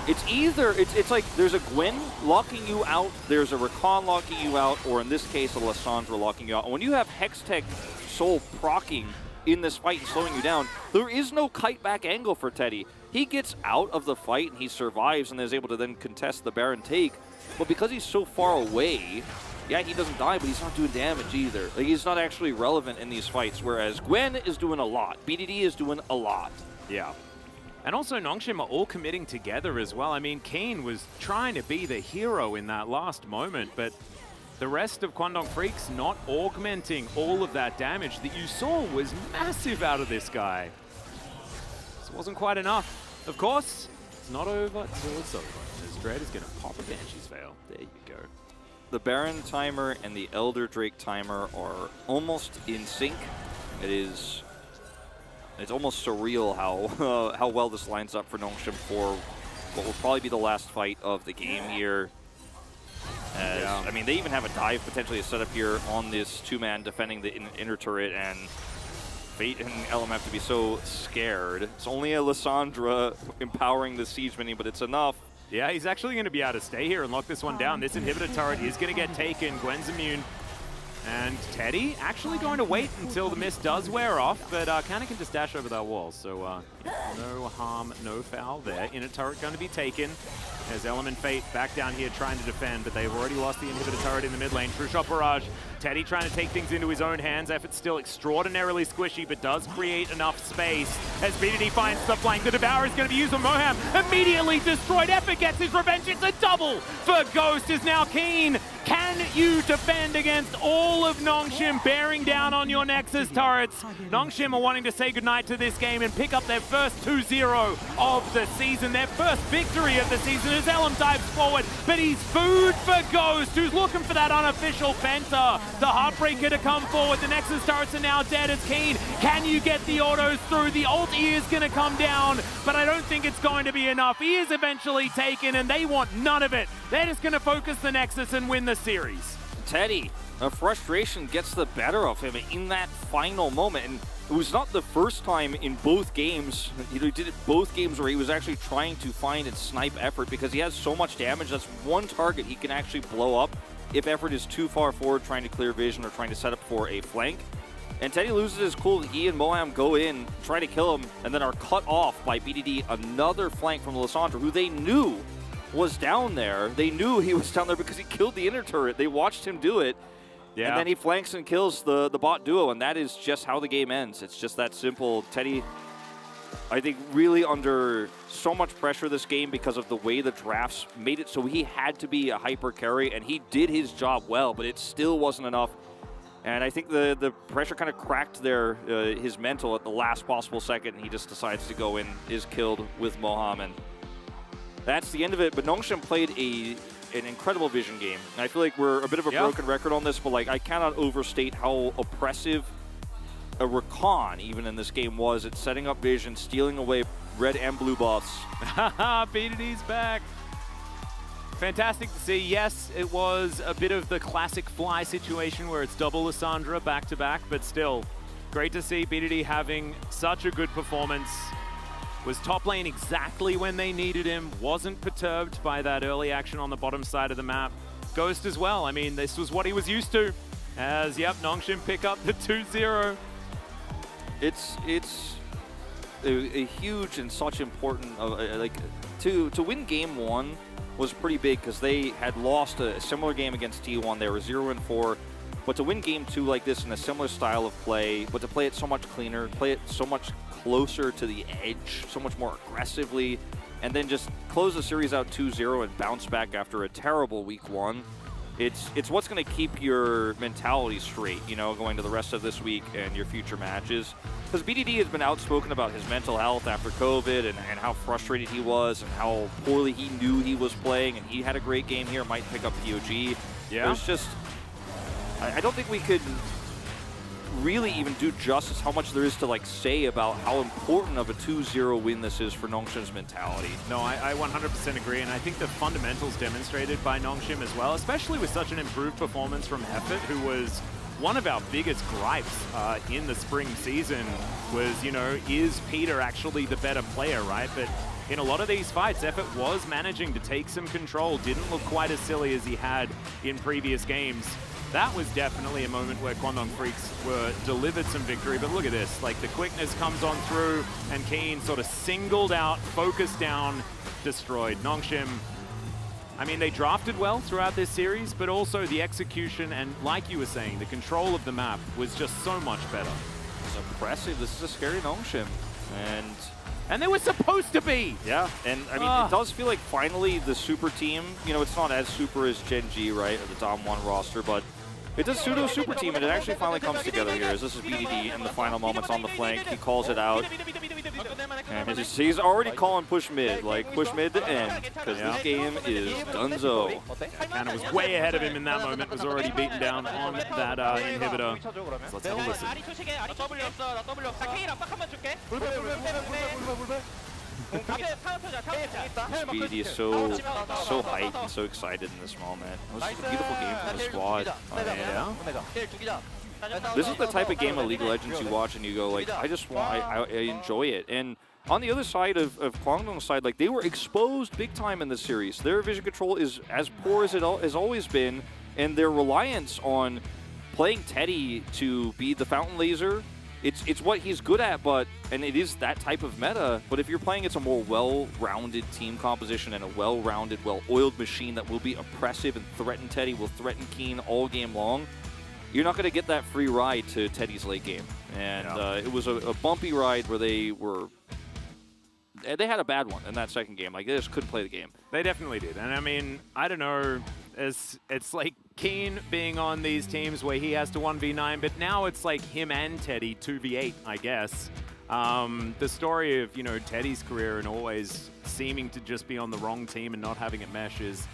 It's either, it's like there's a Gwen locking you out, there's a Rakan locking you out, or in this case, a Lissandra locking you out. And when you have Hextech Soul proccing in this fight and slowing you down, there is no kite back angle for Teddy. He gets out of the fight and he survives and is able to then contest the Baron take. But because he's so far away, yeah, he doesn't die, but he's not doing damage either. Like, he's not actually relevant in these fights, whereas Gwen is doing a lot. BDD is doing a lot. Yeah. And also Nongshim are all committing together as well. I mean, Keen was trying to be the hero in that last moment, but the rest of Kwangdong Freaks not augmenting all of that damage that you saw was massive out of this guy. This wasn't quite enough. Of course, it's not over till it's over. As Dread is going to pop a Banshee's Veil. There you go. The Baron timer and the Elder Drake timer are almost in sync. It's almost surreal how well this lines up for Nongshim for what will probably be the last fight of the game here. Yeah. I mean, they even have a dive potentially set up here on this two-man defending the inner turret, and Fate and LM have to be so scared. It's only a Lissandra empowering the Siege Minion, but it's enough. Yeah, he's actually going to be able to stay here and lock this one down. This inhibitor turret is going to get taken. Gwen's immune. And Teddy actually going to wait until the mist does wear off, but Canna can just dash over that wall, so no harm, no foul there. Inner turret going to be taken. There's Element Fate back down here trying to defend, but they've already lost the inhibitor turret in the mid lane. True Shot Barrage. Teddy trying to take things into his own hands. Effort's still extraordinarily squishy, but does create enough space. As BDD finds the flank, the Devourer is going to be used on Moham. Immediately destroyed. Effort gets his revenge. It's a double for Ghost is now Keen. Can you defend against all of Nongshim bearing down on your Nexus turrets? Nongshim are wanting to say goodnight to this game and pick up their first 2-0 of the season, their first victory of the season as Elm dives forward, but he's food for Ghost, who's looking for that unofficial Penta. The Heartbreaker to come forward. The Nexus turrets are now dead as Keen. Can you get the autos through? The ulti is going to come down, but I don't think it's going to be enough. He is eventually taken, and they want none of it. They're just going to focus the Nexus and win the series. Teddy, frustration gets the better of him in that final moment. And it was not the first time in both games. He did it both games where he was actually trying to find and snipe Effort because he has so much damage. That's one target he can actually blow up if Effort is too far forward trying to clear vision or trying to set up for a flank. And Teddy loses his cool. He and Moham go in, try to kill him, and then are cut off by BDD. Another flank from Lissandra, who they knew was down there. They knew he was down there because he killed the inner turret. They watched him do it. Yeah. And then he flanks and kills the bot duo, and that is just how the game ends. It's just that simple. Teddy, I think, really under so much pressure this game because of the way the drafts made it so he had to be a hyper carry, and he did his job well, but it still wasn't enough. And I think the pressure kind of cracked his mental at the last possible second, and he just decides to go in, is killed with Moham, and that's the end of it. But Nongshim played an incredible vision game. And I feel like we're a bit of a broken record on this, but like I cannot overstate how oppressive a Rakan even in this game was at setting up vision, stealing away red and blue buffs. BDD's back. Fantastic to see. Yes, it was a bit of the classic fly situation where it's double Lissandra back-to-back, but still, great to see BDD having such a good performance. Was top lane exactly when they needed him, wasn't perturbed by that early action on the bottom side of the map. Ghost as well. I mean, this was what he was used to. As, yep, Nongshim pick up the 2-0. It's a huge and such important, like, to win game 1 was pretty big because they had lost a similar game against T1. They were 0-4. But to win game 2 like this in a similar style of play, but to play it so much cleaner, play it so much closer to the edge, so much more aggressively, and then just close the series out 2-0 and bounce back after a terrible week 1. It's what's going to keep your mentality straight, you know, going to the rest of this week and your future matches. Because BDD has been outspoken about his mental health after COVID and how frustrated he was and how poorly he knew he was playing, and he had a great game here, might pick up POG. Yeah. There's just, I don't think we could really even do justice how much there is to like say about how important of a 2-0 win this is for Nongshim's mentality. No, I 100% agree, and I think the fundamentals demonstrated by Nongshim as well, especially with such an improved performance from Heffet, who was one of our biggest gripes in the spring season was, you know, is Peter actually the better player, right? But in a lot of these fights, Heffet was managing to take some control, didn't look quite as silly as he had in previous games. That was definitely a moment where Kwangdong Freaks were delivered some victory, but look at this, like the quickness comes on through and Keen sort of singled out, focused down, destroyed. Nongshim, I mean, they drafted well throughout this series, but also the execution and, like you were saying, the control of the map was just so much better. It's impressive. This is a scary Nongshim. And they were supposed to be! Yeah, and I mean, it does feel like finally the super team, you know, it's not as super as Gen G, right, at the Dom 1 roster, but it's a pseudo-super team, and it actually finally comes together here, as this is BDD in the final moments on the flank. He calls it out. And he's already calling push mid, like push mid to end, because this game is donezo. Kana was way ahead of him in that moment, was already beaten down on that inhibitor. So let's have a listen. BDD is so hyped and so excited in this moment. It was a beautiful game from the squad. Yeah. This is the type of game of League of Legends you watch and you go like, I enjoy it. And on the other side of Kwangdong's side, like they were exposed big time in this series. Their vision control is as poor as it has always been, and their reliance on playing Teddy to be the fountain laser, it's what he's good at, and it is that type of meta, but if you're playing it's a more well-rounded team composition and a well-rounded, well-oiled machine that will be oppressive and threaten Teddy, will threaten Keen all game long, you're not going to get that free ride to Teddy's late game. And it was a bumpy ride where they had a bad one in that second game. Like, they just couldn't play the game. They definitely did. And I mean, I don't know, it's like Keen being on these teams where he has to 1v9, but now it's like him and Teddy 2v8, I guess. The story of, you know, Teddy's career and always seeming to just be on the wrong team and not having it mesh is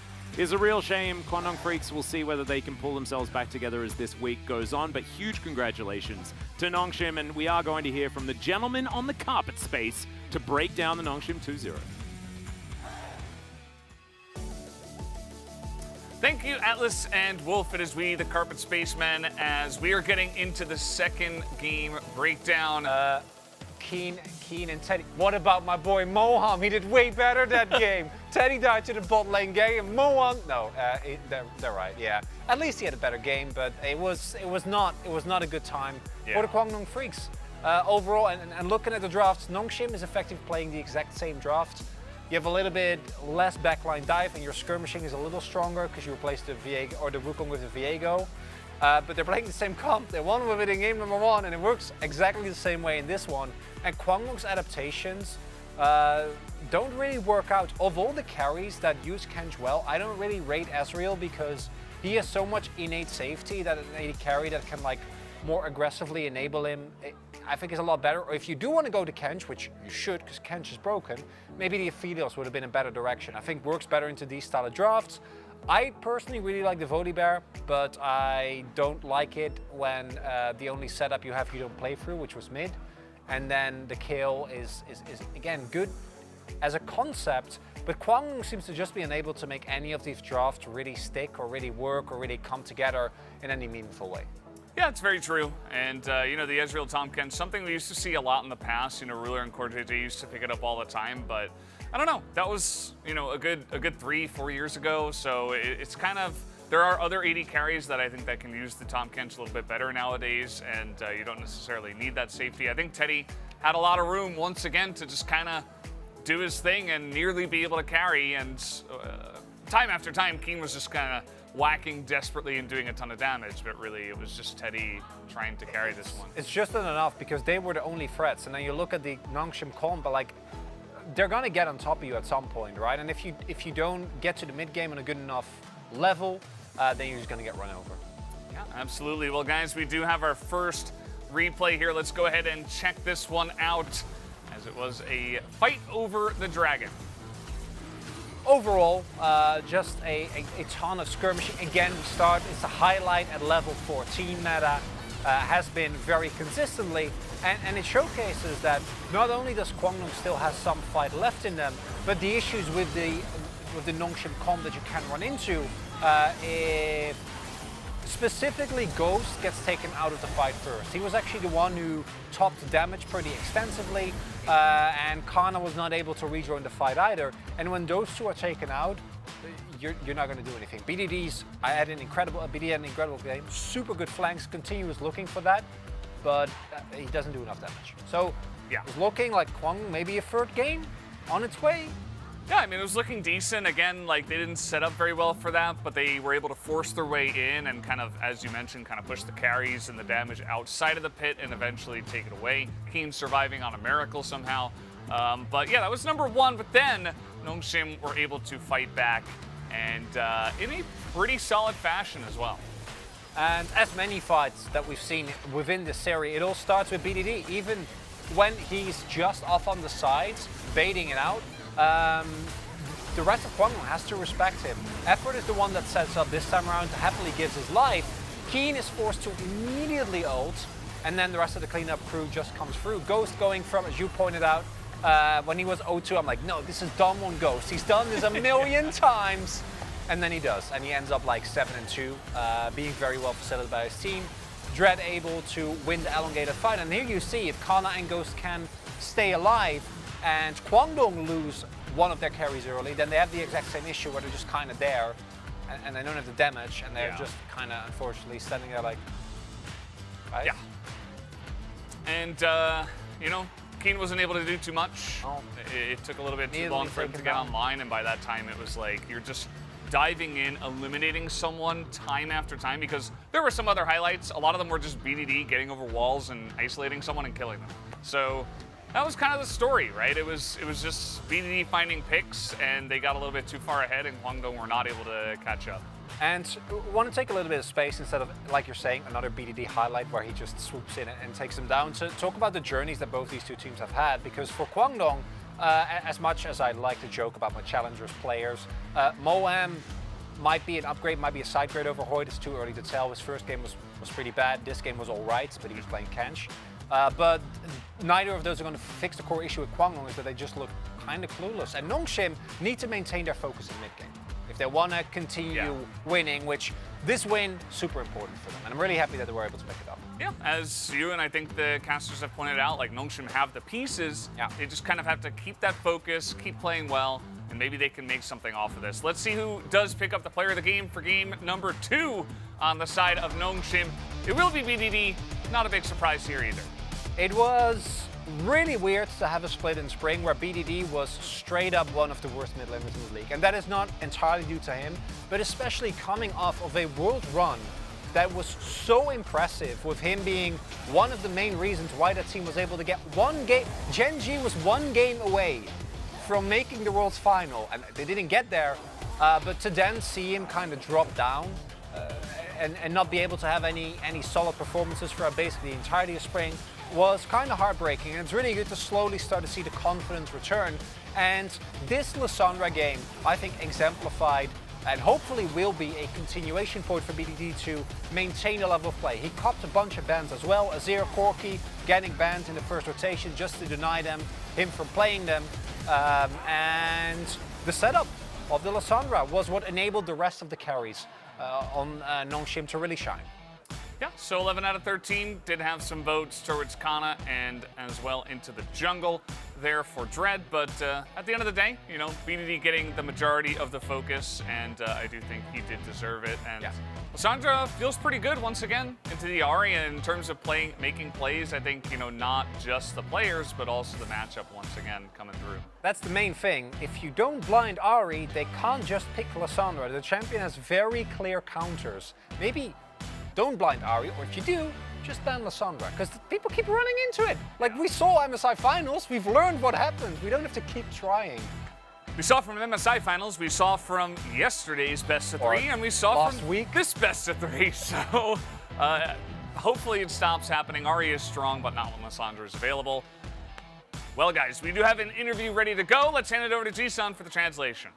a real shame. Kwangdong Freaks will see whether they can pull themselves back together as this week goes on, but huge congratulations to Nongshim, and we are going to hear from the gentleman on the carpet space to break down the Nongshim 2-0. Thank you, Atlas and Wolf. It is we, the Carpet Spacemen, as we are getting into the second game breakdown. Keen and Teddy. What about my boy Moham? He did way better that game. Teddy died to the bot lane game. Moham, no, they're right. Yeah, at least he had a better game, but it was not a good time for the Kwangdong Freaks overall. And looking at the drafts, Nongshim is effectively playing the exact same draft. You have a little bit less backline dive, and your skirmishing is a little stronger because you replaced the Viego or the Wukong with the Viego. But they're playing the same comp. They won with it in game number 1, and it works exactly the same way in this one. And Kwangdong's adaptations don't really work out. Of all the carries that use Kench well, I don't really rate Ezreal because he has so much innate safety that an AD carry that can like more aggressively enable him, I think is a lot better. Or if you do want to go to Kench, which you should because Kench is broken, maybe the Aphelios would have been a better direction. I think works better into these style of drafts. I personally really like the Volibear, but I don't like it when the only setup you have you don't play through, which was mid. and then the kill is again good as a concept, but Kwang seems to just be unable to make any of these drafts really stick or really work or really come together in any meaningful way. Yeah, it's very true. And, you know, the Ezreal Tomken, something we used to see a lot in the past. You know, Ruler and Cortez used to pick it up all the time. But I don't know. That was, you know, a good 3-4 years ago. So it's kind of, there are other AD carries that I think that can use the Tomkens a little bit better nowadays. And you don't necessarily need that safety. I think Teddy had a lot of room once again to just kind of do his thing and nearly be able to carry. And time after time, Keen was just kind of whacking desperately and doing a ton of damage, but really it was just Teddy trying to carry this one. It's just not enough because they were the only threats, and then you look at the Nongshim comp, but like they're gonna get on top of you at some point, right? And if you don't get to the mid game on a good enough level, then you're just gonna get run over. Yeah, absolutely. Well, guys, we do have our first replay here. Let's go ahead and check this one out, as it was a fight over the dragon. Overall, just a ton of skirmishing. Again, we start, it's a highlight at level 14 meta, has been very consistently, and it showcases that not only does Kwangdong still have some fight left in them, but the issues with the Nongshim comp that you can run into, if specifically Ghost gets taken out of the fight first. He was actually the one who topped the damage pretty extensively, and Kana was not able to rejoin the fight either. And when those two are taken out, you're not going to do anything. BDD had an incredible game, super good flanks, continues looking for that, but he doesn't do enough damage. So yeah, it's looking like Kwang maybe a third game on its way. Yeah, I mean, it was looking decent. Again, like, they didn't set up very well for that, but they were able to force their way in and kind of, as you mentioned, kind of push the carries and the damage outside of the pit and eventually take it away. Keen surviving on a miracle somehow. But yeah, that was number one, but then Nongshim were able to fight back, and in a pretty solid fashion as well. And as many fights that we've seen within this series, it all starts with BDD. Even when he's just off on the sides, baiting it out, the rest of Kwangdong has to respect him. Effort is the one that sets up this time around, happily gives his life. Keen is forced to immediately ult, and then the rest of the cleanup crew just comes through. Ghost going from, as you pointed out, when he was 0-2, I'm like, no, this is dumb on Ghost. He's done this a million times. And then he does, and he ends up like 7-2, being very well facilitated by his team. Dread able to win the elongated fight, and here you see if Kana and Ghost can stay alive, and Kwangdong lose one of their carries early, then they have the exact same issue where they're just kind of there, and they don't have the damage, and they're just kind of, unfortunately, standing there like, right? Yeah. And, you know, Keen wasn't able to do too much. Oh. It took a little bit too long for him to get online, and by that time it was like, you're just diving in, eliminating someone time after time, because there were some other highlights. A lot of them were just BDD getting over walls and isolating someone and killing them. So that was kind of the story, right? It was just BDD finding picks, and they got a little bit too far ahead, and Kwangdong were not able to catch up. And want to take a little bit of space instead of, like you're saying, another BDD highlight where he just swoops in and takes them down, to talk about the journeys that both these two teams have had. Because for Kwangdong, as much as I like to joke about my challengers players, Moam might be an upgrade, might be a side grade over Hoyt. It's too early to tell. His first game was pretty bad. This game was all right, but he was playing Kench. But neither of those are going to fix the core issue with Kwangdong, is that they just look kind of clueless. And Nongshim need to maintain their focus in mid-game if they want to continue winning, which this win, super important for them. And I'm really happy that they were able to pick it up. Yeah, as you and I think the casters have pointed out, like, Nongshim have the pieces. Yeah. They just kind of have to keep that focus, keep playing well, and maybe they can make something off of this. Let's see who does pick up the player of the game for game number 2 on the side of Nongshim. It will be BDD. Not a big surprise here either. It was really weird to have a split in spring where BDD was straight up one of the worst mid laners in the league. And that is not entirely due to him, but especially coming off of a world run that was so impressive, with him being one of the main reasons why that team was able to get one game. Gen G was one game away from making the World's Final, and they didn't get there, but to then see him kind of drop down and not be able to have any solid performances for basically the entirety of spring was kind of heartbreaking. And it's really good to slowly start to see the confidence return. And this Lissandra game, I think, exemplified and hopefully will be a continuation point for BDD to maintain a level of play. He copped a bunch of bans as well. Azir, Corki getting banned in the first rotation just to deny him from playing them. And the setup of the Lissandra was what enabled the rest of the carries on Nongshim to really shine. Yeah, so 11 out of 13 did have some votes towards Kana and as well into the jungle there for Dread. But at the end of the day, you know, BDD getting the majority of the focus, and I do think he did deserve it. And yeah. Lissandra feels pretty good once again into the Ahri, and in terms of making plays, I think, you know, not just the players, but also the matchup once again coming through. That's the main thing. If you don't blind Ahri, they can't just pick Lissandra. The champion has very clear counters. Maybe don't blind Ahri, or if you do, just ban Lissandra, because people keep running into it. Like we saw MSI Finals, we've learned what happens. We don't have to keep trying. We saw from MSI Finals, we saw from yesterday's best of three, and we saw from this best of three. So hopefully it stops happening. Ahri is strong, but not when Lissandra is available. Well, guys, we do have an interview ready to go. Let's hand it over to Ji-sun for the translation.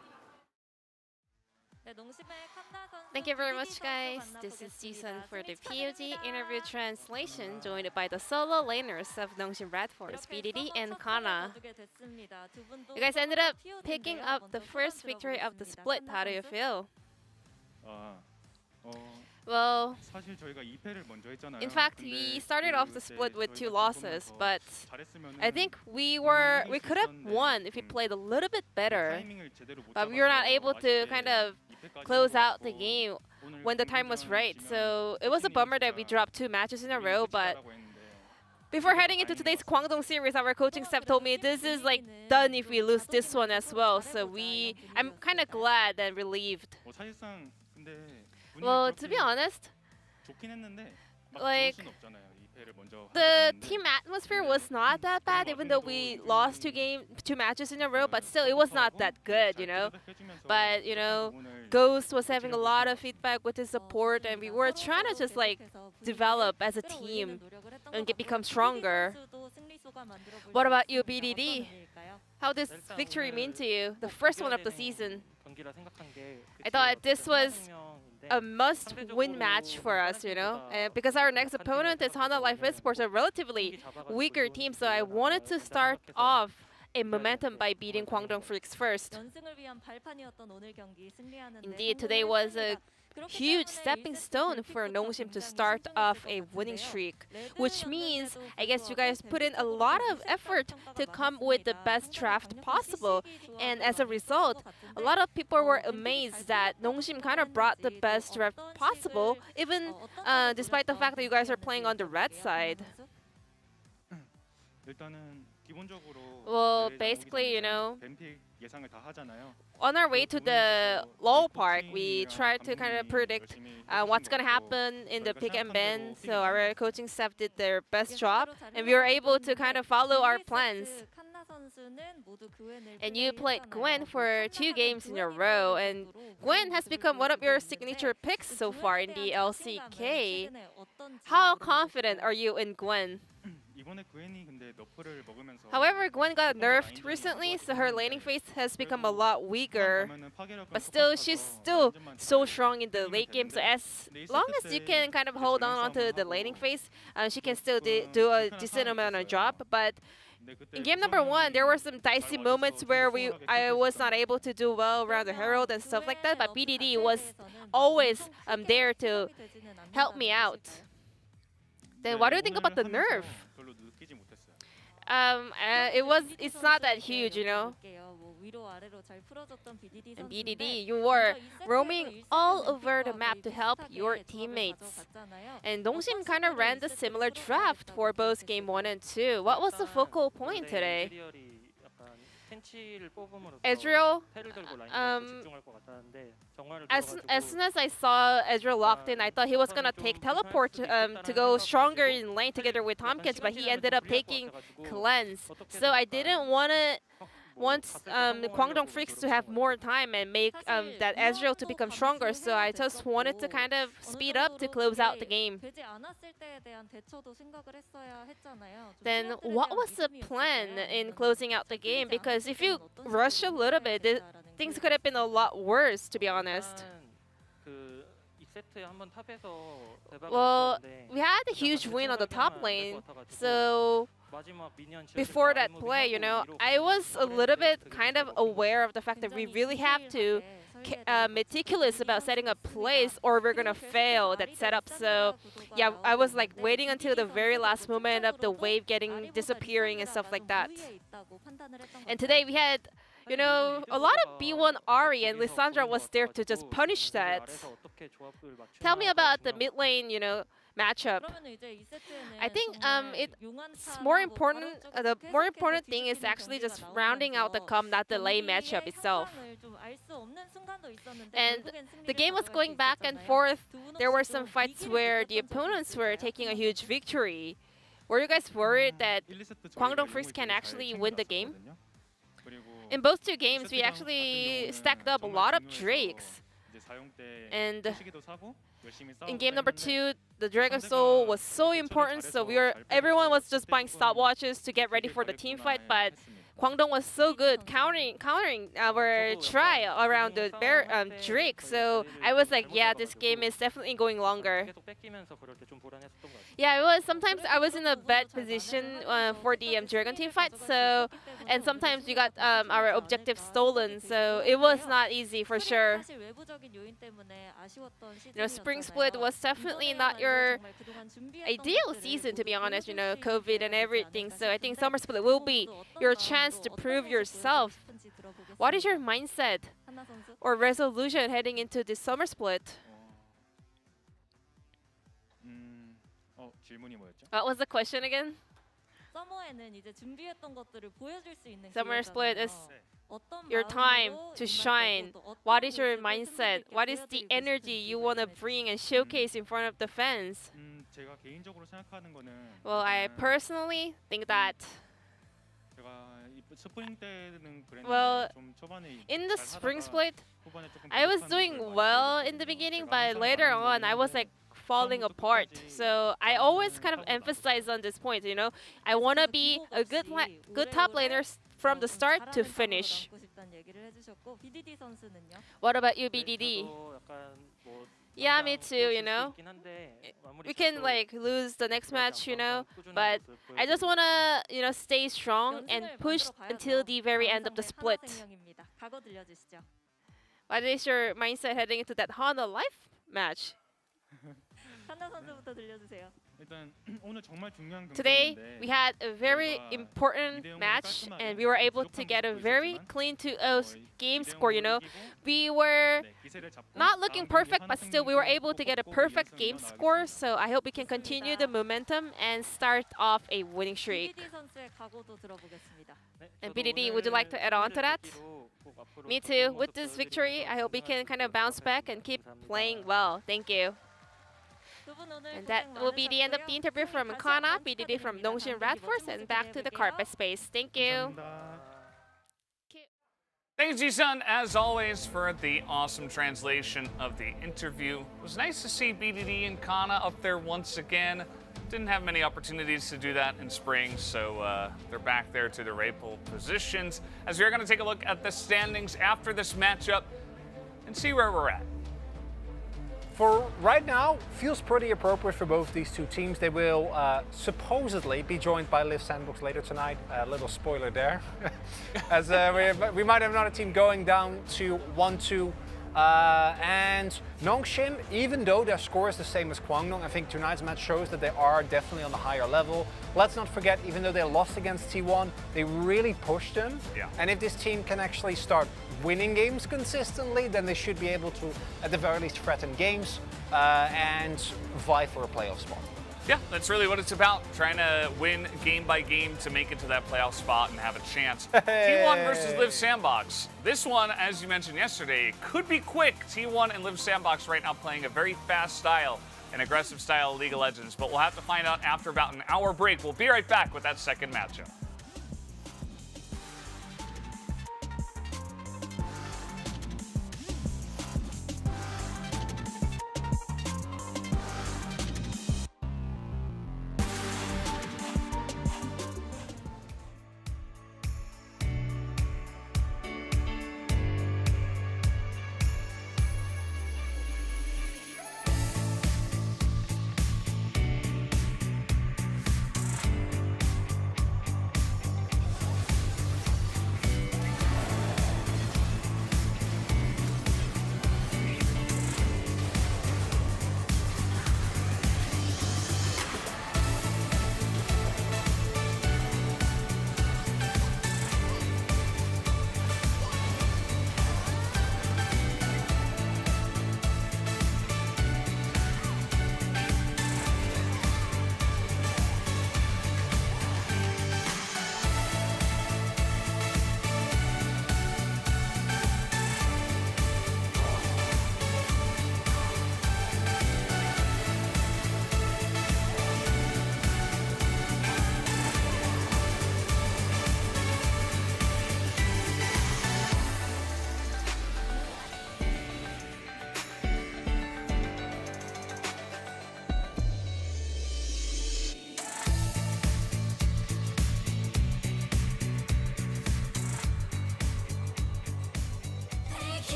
Thank you very much, guys. This is Ji-sun for the POG interview translation, joined by the solo laners of Nongshim Red Force, BDD and Kana. You guys ended up picking up the first victory of the split. How do you feel? Well, in fact, we started off the split with 2 losses, but I think we could have won if we played a little bit better. But we were not able to kind of close out the game when the time was right. So it was a bummer that we dropped 2 matches in a row, but before heading into today's Kwangdong series, our coaching staff told me this is like done if we lose this one as well. So I'm kind of glad and relieved. Well, to be honest, like, the team atmosphere was not that bad, even though we lost 2 matches in a row, but still it was not that good, you know. But, you know, Ghost was having a lot of feedback with his support, and we were trying to just like develop as a team and become stronger. What about you, BDD? How does victory mean to you? The first one of the season. I thought this was a must-win match for us, you know, because our next opponent is Honda Life Esports, a relatively weaker team, so I wanted to start off a momentum by beating Kwangdong Freaks first. Indeed, today was a huge stepping stone for Nongshim to start off a winning streak, which means I guess you guys put in a lot of effort to come with the best draft possible, and as a result, a lot of people were amazed that Nongshim kind of brought the best draft possible, even despite the fact that you guys are playing on the red side. Well, basically, you know, on our way to the LOL Park, we tried to kind of predict what's going to happen in the pick and ban. So our coaching staff did their best job, and we were able to kind of follow our plans. And you played Gwen for 2 games in a row, and Gwen has become one of your signature picks so far in the LCK. How confident are you in Gwen? However, Gwen got nerfed recently, so her laning phase has become a lot weaker. But still, she's still so strong in the late game, so as long as you can kind of hold on to the laning phase, she can still do a decent amount of job. But in game number 1, there were some dicey moments where I was not able to do well around the Herald and stuff like that, but BDD was always there to help me out. Then what do you think about the nerf? It's not that huge, you know. And BDD, you were roaming all over the map to help your teammates. And Nongshim kind of ran the similar draft for both game 1 and 2. What was the focal point today? Ezreal, as soon as I saw Ezreal locked in, I thought he was going to take teleport to go stronger in lane together with Tompkins, but he ended up taking cleanse. So I didn't want to wants Kwangdong Freaks to have more time and make that Ezreal to become stronger. So I just wanted to kind of speed up to close out the game. Then what was the plan in closing out the game? Because if you rush a little bit, things could have been a lot worse, to be honest. Well, we had a huge win on the top lane, so before that play, you know, I was a little bit kind of aware of the fact that we really have to meticulous about setting up plays or we're gonna fail that setup. So yeah, I was like waiting until the very last moment of the wave disappearing and stuff like that. And today we had, you know, a lot of B1 Ari and Lissandra was there to just punish that. Tell me about the mid lane, you know, matchup. I think it's more important. The more important thing is actually just rounding out the comp, not the lane matchup itself. And the game was going back and forth. There were some fights where the opponents were taking a huge victory. Were you guys worried that Kwangdong Freaks can actually win the game? In both two games, we actually stacked up a lot of Drakes. And in game number 2, the Dragon Soul was so important, so everyone was just buying stopwatches to get ready for the team fight, but Kwangdong was so good countering our try around the Drake. So I was like, yeah, this game is definitely going longer. Yeah, it was. Sometimes I was in a bad position for the Dragon team fight. So, and sometimes we got our objective stolen. So it was not easy for sure. You know, Spring Split was definitely not your ideal season, to be honest. You know, COVID and everything. So I think Summer Split will be your chance to prove yourself. What is your mindset or resolution heading into this Summer Split? What was the question again? Summer Split is your time to shine. What is your mindset? What is the energy you want to bring and showcase in front of the fans? Well, I personally think that in the Spring Split, I was doing well in the beginning, but later on, I was like falling apart. So I always kind of emphasize on this point, you know, I want to be a good top laner from the start to finish. What about you, BDD? Yeah, me too, you know. We can like lose the next match, you know, but I just want to, you know, stay strong and push until the very end of the split. What is your mindset heading into that Hana Life match? Today, we had a very important match and we were able to get a very clean 2-0 game score, you know. We were not looking perfect, but still we were able to get a perfect game score. So I hope we can continue the momentum and start off a winning streak. And BDD, would you like to add on to that? Me too. With this victory, I hope we can kind of bounce back and keep playing well. Thank you. And that will be the end of the interview from Kana, BDD from Dongxin Radforce, and back to the carpet space. Thank you. Thanks, Ji-sun, as always, for the awesome translation of the interview. It was nice to see BDD and Kana up there once again. Didn't have many opportunities to do that in spring, so they're back there to their rightful positions. As we are going to take a look at the standings after this matchup and see where we're at. For right now, feels pretty appropriate for both these two teams. They will supposedly be joined by Liv Sandbox later tonight. A little spoiler there. As we might have another team going down to 1-2. And Nongxin, even though their score is the same as Kwangdong, I think tonight's match shows that they are definitely on the higher level. Let's not forget, even though they lost against T1, they really pushed them. Yeah. And if this team can actually start winning games consistently, then they should be able to, at the very least, threaten games and vie for a playoff spot. Yeah, that's really what it's about, trying to win game by game to make it to that playoff spot and have a chance. T1 versus Liv Sandbox. This one, as you mentioned yesterday, could be quick. T1 and Liv Sandbox right now playing a very fast style, an aggressive style of League of Legends, but we'll have to find out after about an hour break. We'll be right back with that second matchup.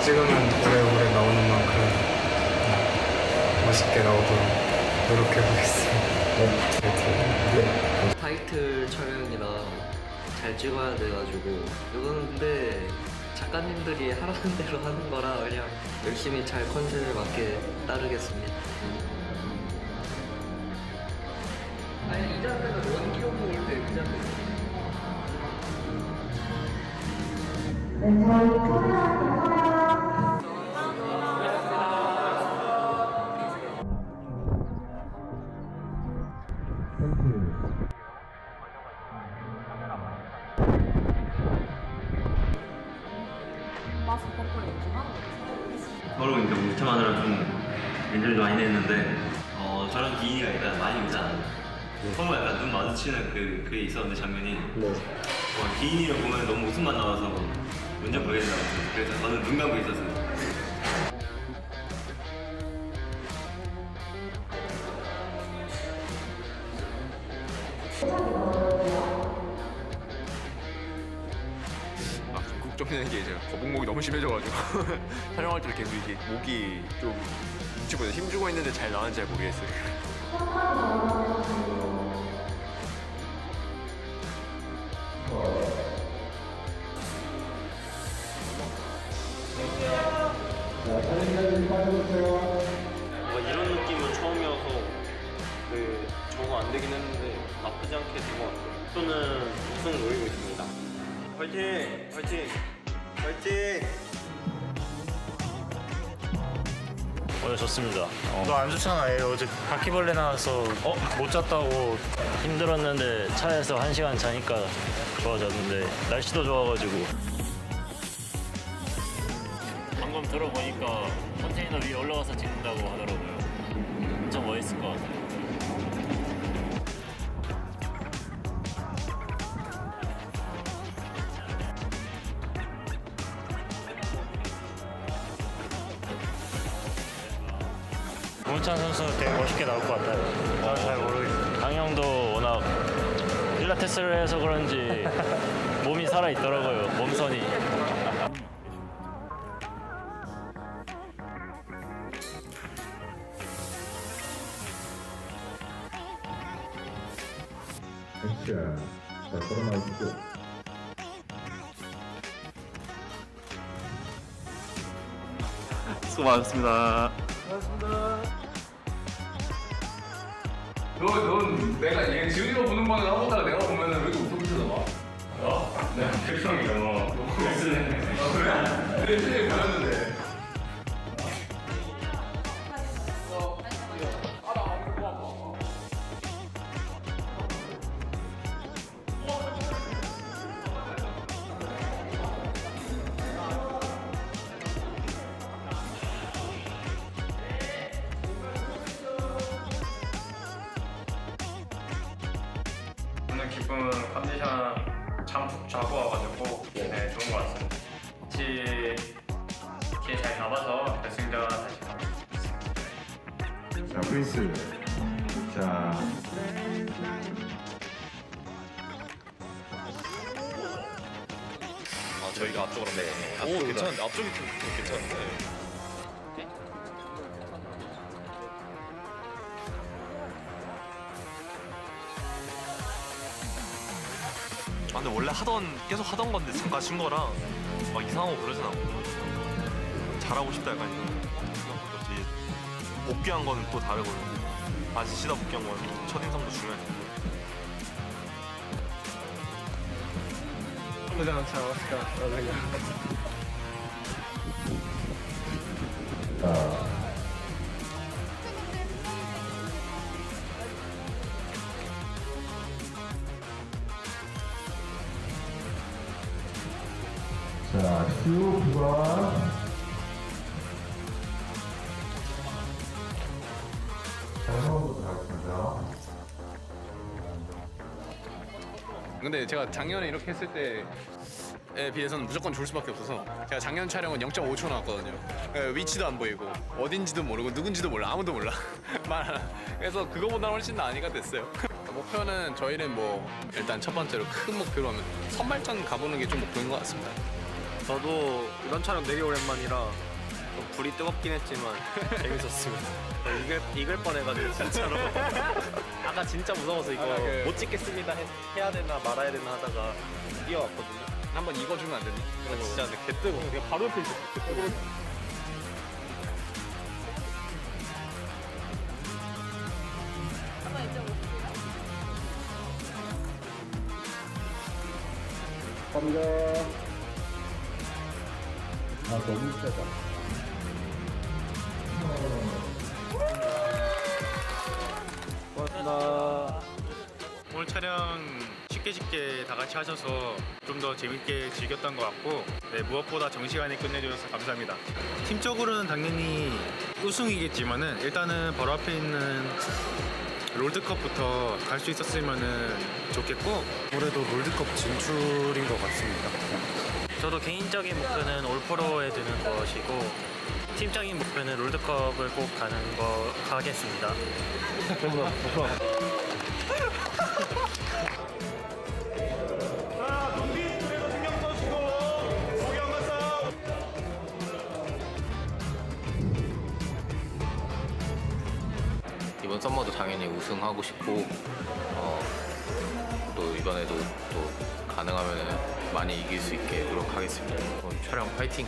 찍으면 오래오래 나오는 만큼 멋있게 나오도록 노력해보겠습니다. 타이틀 촬영이라 잘 찍어야 돼가지고 이거는 근데 작가님들이 하라는 대로 하는 거라 그냥 열심히 잘 컨셉에 맞게 따르겠습니다. 아니 이 장면은 원기록 모을 때그 장면. 서로 이제 우차마느라 좀 연습을 많이 했는데 저랑 기인이가 일단 많이 오지 않아요. 서로 약간 눈 마주치는 그게 있었는데 장면이 기인이를 보면 너무 웃음만 나와서 뭔지 모르겠다고 그래서 저는 눈 감고 있었어요. 좀 걱정되는 게 이제 거북목이 너무 심해져가지고 촬영할 때 계속 이게 목이 좀 뭉치고 힘주고 있는데 잘 나왔는지 잘 모르겠어요. 이런 느낌은 처음이어서 적응 안 되긴 했는데 나쁘지 않게 된 것 같아요. 저는 우승을 노리고 있습니다. 화이팅! 화이팅! 화이팅! 좋습니다. 너 안 좋잖아. 얘 어제 바퀴벌레 나와서 못 잤다고 힘들었는데 차에서 1시간 자니까 좋아졌는데 날씨도 좋아가지고 방금 들어보니까 컨테이너 위에 올라가서 찍는다고 하더라고요. 엄청 멋있을 것 같아요. 문찬 선수 되게 멋있게 나올 것 같아요. 저는 잘 모르겠어요. 강형도 워낙 필라테스를 해서 그런지 몸이 살아있더라고요. 몸선이. 수고 많았습니다. 넌 내가 얘 지훈이가 보는 거는 하고다가 내가 보면은 왜 이렇게 웃어붙여서 봐? 내가 필성이요. 그래? 내 필이 보였는데. 오늘 기분 컨디션 잠 푹 자고 와가지고 네, 좋은 것 같습니다. 같이 기회 잘 잡아서 결승전 다시 가보겠습니다. 자, 프린스. 자. 저희가 앞쪽으로 오, 괜찮은데. 앞쪽이 좀 괜찮은데. 근데 원래 계속 하던 건데 잠깐 쉰 거랑 막 이상하고 그러진 않고 잘하고 싶다 약간 이런 생각보다 이제 복귀한 거는 또 다르거든요. 다시 쉬다 복귀한 거는 첫인상도 중요하니까. 자, 슈 9번. 장성부터 가겠습니다. 근데 제가 작년에 이렇게 했을 때에 비해서는 무조건 좋을 수밖에 없어서 제가 작년 촬영은 0.5초 나왔거든요. 위치도 안 보이고 어딘지도 모르고 누군지도 몰라. 아무도 몰라. 그래서 그거보다 훨씬 나으니까 됐어요. 목표는 저희는 뭐 일단 첫 번째로 큰 목표로 하면 선발전 가보는 게 좀 목표인 것 같습니다. 저도 이런 촬영 되게 오랜만이라 불이 뜨겁긴 했지만 재밌었습니다. 이글 뻔해가지고 진짜로. 아까 진짜 무서워서 이거 못 찍겠습니다 해야 되나 말아야 되나 하다가 뛰어왔거든요. 한번 익어주면 안 되니? 진짜 근데 개 뜨거워. 이거 바로 옆에 있어. 개 뜨거워. 갑니다. 아, 너무 세다. 고맙습니다. 오늘 촬영 쉽게 다 같이 하셔서 좀 더 재밌게 즐겼던 것 같고 네, 무엇보다 정시간에 끝내주셔서 감사합니다. 팀적으로는 당연히 우승이겠지만은 일단은 바로 앞에 있는 롤드컵부터 갈 수 있었으면 좋겠고 올해도 롤드컵 진출인 것 같습니다. 저도 개인적인 목표는 올프로에 드는 것이고 팀적인 목표는 롤드컵을 꼭 가겠습니다. 이번 썸머도 당연히 우승하고 싶고 또 이번에도 또 가능하면 많이 이길 수 있게 노력하겠습니다. 그럼 촬영 파이팅!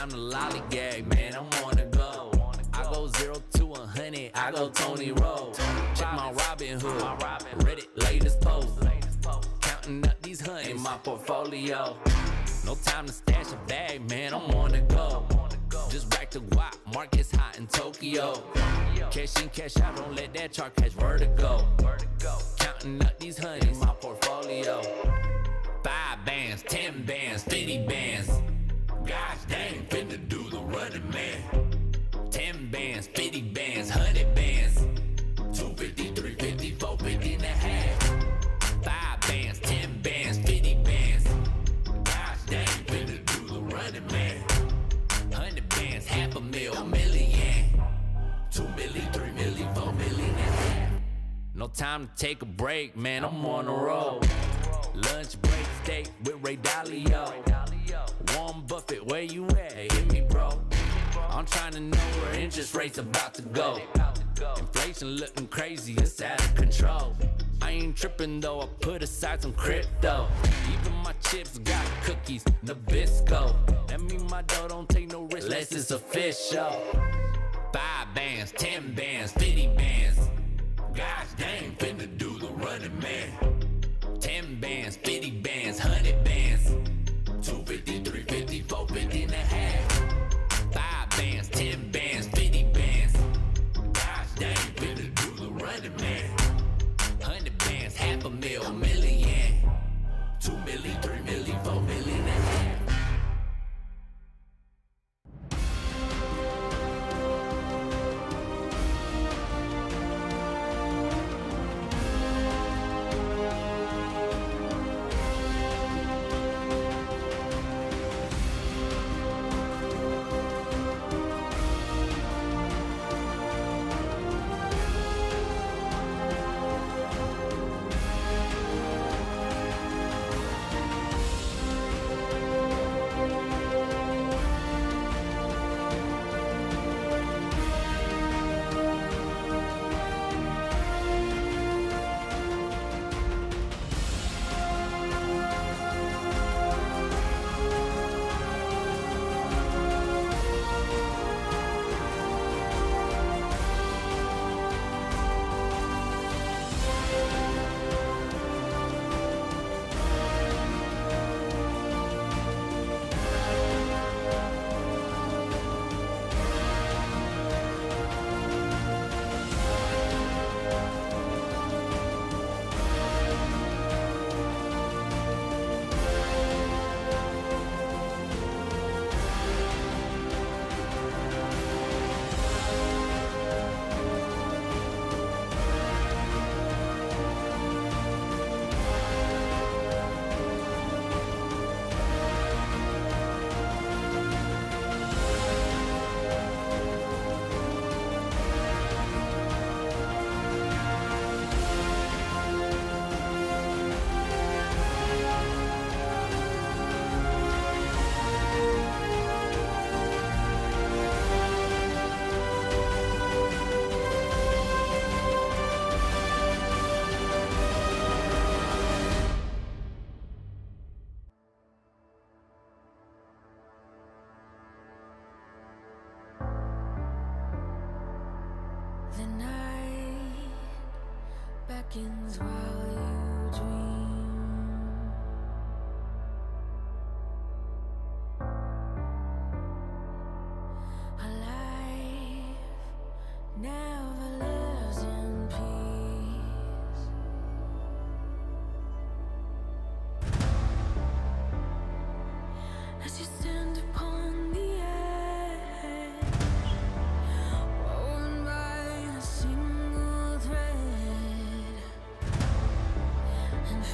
time to lollygag, man, I'm on the go. I go 0 to 100, I go Tony Roll. Check my Robin Hood, Reddit latest post. Counting up these hundreds in my portfolio. No time to stash a bag, man, I'm on the go. Just back to guap, market's hot in Tokyo. Cash in, cash out, don't let that chart catch vertigo. Counting up these hundreds in my portfolio. 5 bands, 10 bands, 50 bands. Gosh dang, finna do the running man. 10 bands, 50 bands, 100 bands. 250, 350, 450 and a half. 5 bands, 10 bands, 50 bands. Gosh dang, finna do the running man. 100 bands, half a mil, a million. 2 million, 3 million, 4 million and a half. No time to take a break, man, I'm on the road. Lunch break, steak with Ray Dalio. Warren Buffett, where you at? Hey, hit me, bro. I'm trying to know where interest rates about to go. Inflation looking crazy, it's out of control. I ain't tripping though, I put aside some crypto. Even my chips got cookies, Nabisco. That mean my dough don't take no risk unless it's official. 5 bands, 10 bands, 50 bands. Gosh dang, finna do the running man. 10 bands, 50 bands, 100 bands. 250, 350, 450 and a half. 5 bands, 10 bands, 50 bands. Gosh dang, finna do the running man. 100 bands, half a mil, a million. 2 million, 3 million, 4 million and a half. The night beckons while you dream. A life never lives in peace. As you stand upon the edge, woven by a single thread, and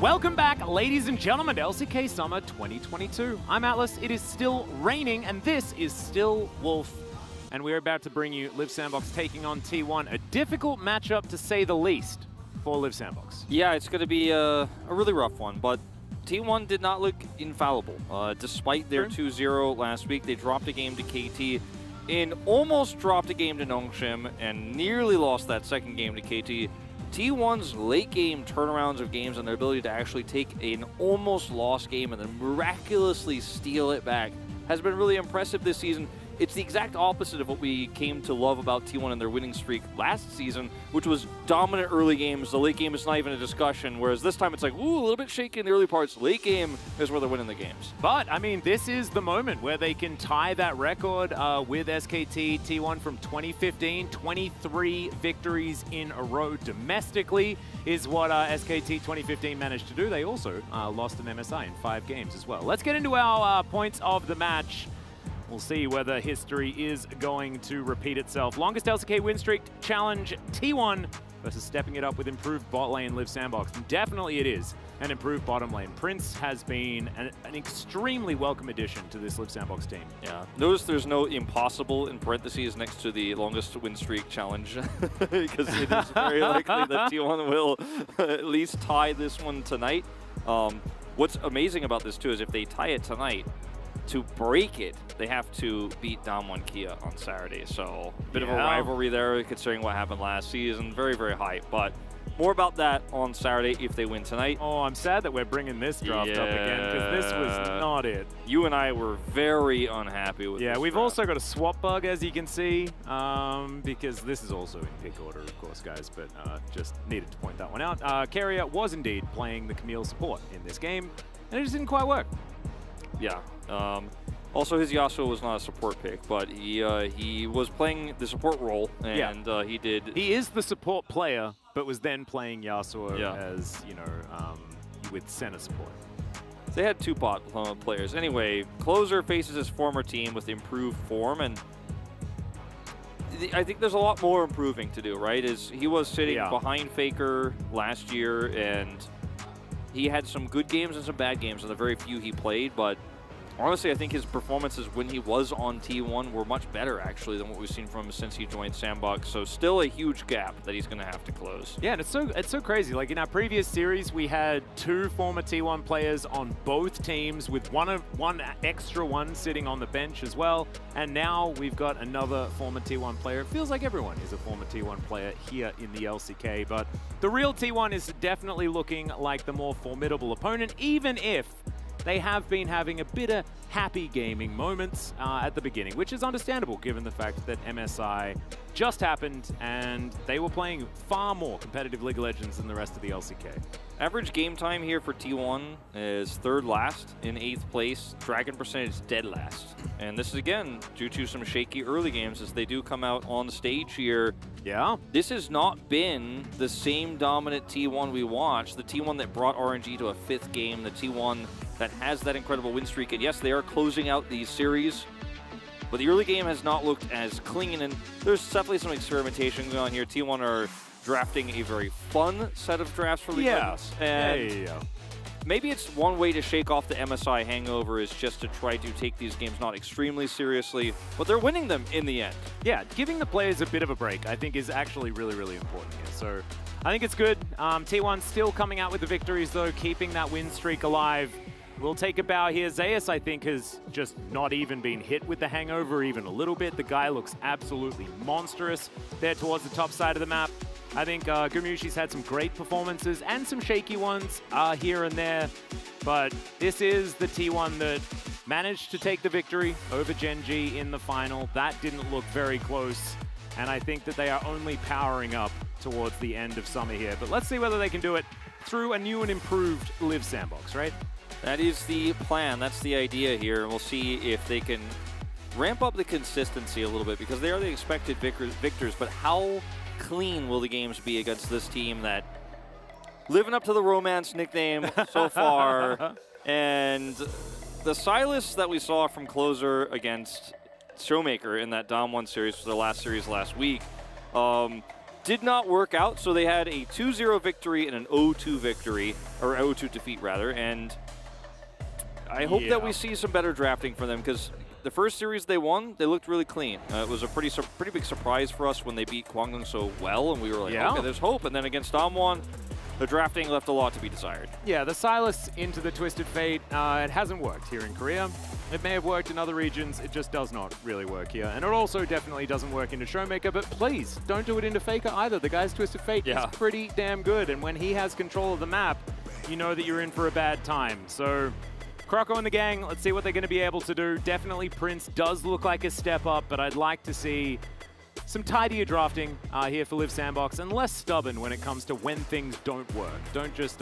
Welcome back, ladies and gentlemen, to LCK Summer 2022. I'm Atlas, it is still raining, and this is still Wolf. And we're about to bring you Liv Sandbox taking on T1, a difficult matchup to say the least for Liv Sandbox. Yeah, it's going to be a really rough one, but T1 did not look infallible. Despite their 2-0 last week, they dropped a game to KT and almost dropped a game to Nongshim and nearly lost that second game to KT. T1's late game turnarounds of games and their ability to actually take an almost lost game and then miraculously steal it back has been really impressive this season. It's the exact opposite of what we came to love about T1 and their winning streak last season, which was dominant early games. The late game is not even a discussion, whereas this time it's like, ooh, a little bit shaky in the early parts. Late game is where they're winning the games. But, I mean, this is the moment where they can tie that record with SKT T1 from 2015. 23 victories in a row domestically is what SKT 2015 managed to do. They also lost an MSI in 5 games as well. Let's get into our points of the match. We'll see whether history is going to repeat itself. Longest LCK win streak challenge, T1 versus stepping it up with improved bot lane Liv Sandbox. And definitely it is an improved bottom lane. Prince has been an extremely welcome addition to this Liv Sandbox team. Yeah. Notice there's no impossible in parentheses next to the longest win streak challenge because it is very likely that T1 will at least tie this one tonight. What's amazing about this too is if they tie it tonight, to break it, they have to beat Damwon Kia on Saturday. So a bit of a rivalry there considering what happened last season. Very, very high. But more about that on Saturday if they win tonight. Oh, I'm sad that we're bringing this draft up again because this was not it. You and I were very unhappy with this we've draft. also got a swap bug, as you can see, because this is also in pick order, of course, guys, but just needed to point that one out. Carrier was indeed playing the Camille support in this game, and it just didn't quite work. Yeah. Also, his Yasuo was not a support pick, but he was playing the support role, and he did. He is the support player, but was then playing Yasuo as, you know, with center support. They had 2 bot players. Anyway, Closer faces his former team with improved form, and I think there's a lot more improving to do, right? He was sitting behind Faker last year, and he had some good games and some bad games in the very few he played, but honestly, I think his performances when he was on T1 were much better, actually, than what we've seen from him since he joined Sandbox. So still a huge gap that he's going to have to close. Yeah, and it's so crazy. Like in our previous series, we had 2 former T1 players on both teams with one extra one sitting on the bench as well. And now we've got another former T1 player. It feels like everyone is a former T1 player here in the LCK, but the real T1 is definitely looking like the more formidable opponent, even if they have been having a bit of happy gaming moments at the beginning, which is understandable given the fact that MSI just happened and they were playing far more competitive League of Legends than the rest of the LCK. Average game time here for T1 is 3rd last in 8th place. Dragon percentage dead last. And this is, again, due to some shaky early games as they do come out on stage here. Yeah. This has not been the same dominant T1 we watched. The T1 that brought RNG to a 5th game. The T1 that has that incredible win streak. And yes, they are closing out these series, but the early game has not looked as clean, and there's definitely some experimentation going on here. T1 are drafting a very fun set of drafts for League of Legends. And maybe it's one way to shake off the MSI hangover is just to try to take these games not extremely seriously, but they're winning them in the end. Yeah, giving the players a bit of a break, I think, is actually really, really important here. So I think it's good. T1 still coming out with the victories, though, keeping that win streak alive. We'll take a bow here. Zeus, I think, has just not even been hit with the hangover even a little bit. The guy looks absolutely monstrous there towards the top side of the map. I think Gumushi's had some great performances and some shaky ones here and there. But this is the T1 that managed to take the victory over Gen G in the final. That didn't look very close. And I think that they are only powering up towards the end of summer here. But let's see whether they can do it through a new and improved Liv Sandbox, right? That is the plan. That's the idea here. And we'll see if they can ramp up the consistency a little bit because they are the expected victors. But how clean will the games be against this team that living up to the romance nickname so far? And the Silas that we saw from Closer against Showmaker in that Dom 1 series for the last series last week, did not work out, so they had a 2-0 victory and an 0-2 victory, or 0-2 defeat rather, and I hope that we see some better drafting for them, because the first series they won, they looked really clean. It was a pretty big surprise for us when they beat Kwangdong so well, and we were like, okay, there's hope. And then against Damwon, the drafting left a lot to be desired. Yeah, the Silas into the Twisted Fate, it hasn't worked here in Korea. It may have worked in other regions, it just does not really work here. And it also definitely doesn't work into Showmaker, but please, don't do it into Faker either. The guy's Twisted Fate is pretty damn good, and when he has control of the map, you know that you're in for a bad time. So Croco and the gang, let's see what they're going to be able to do. Definitely Prince does look like a step up, but I'd like to see some tidier drafting here for Liv Sandbox, and less stubborn when it comes to when things don't work. Don't just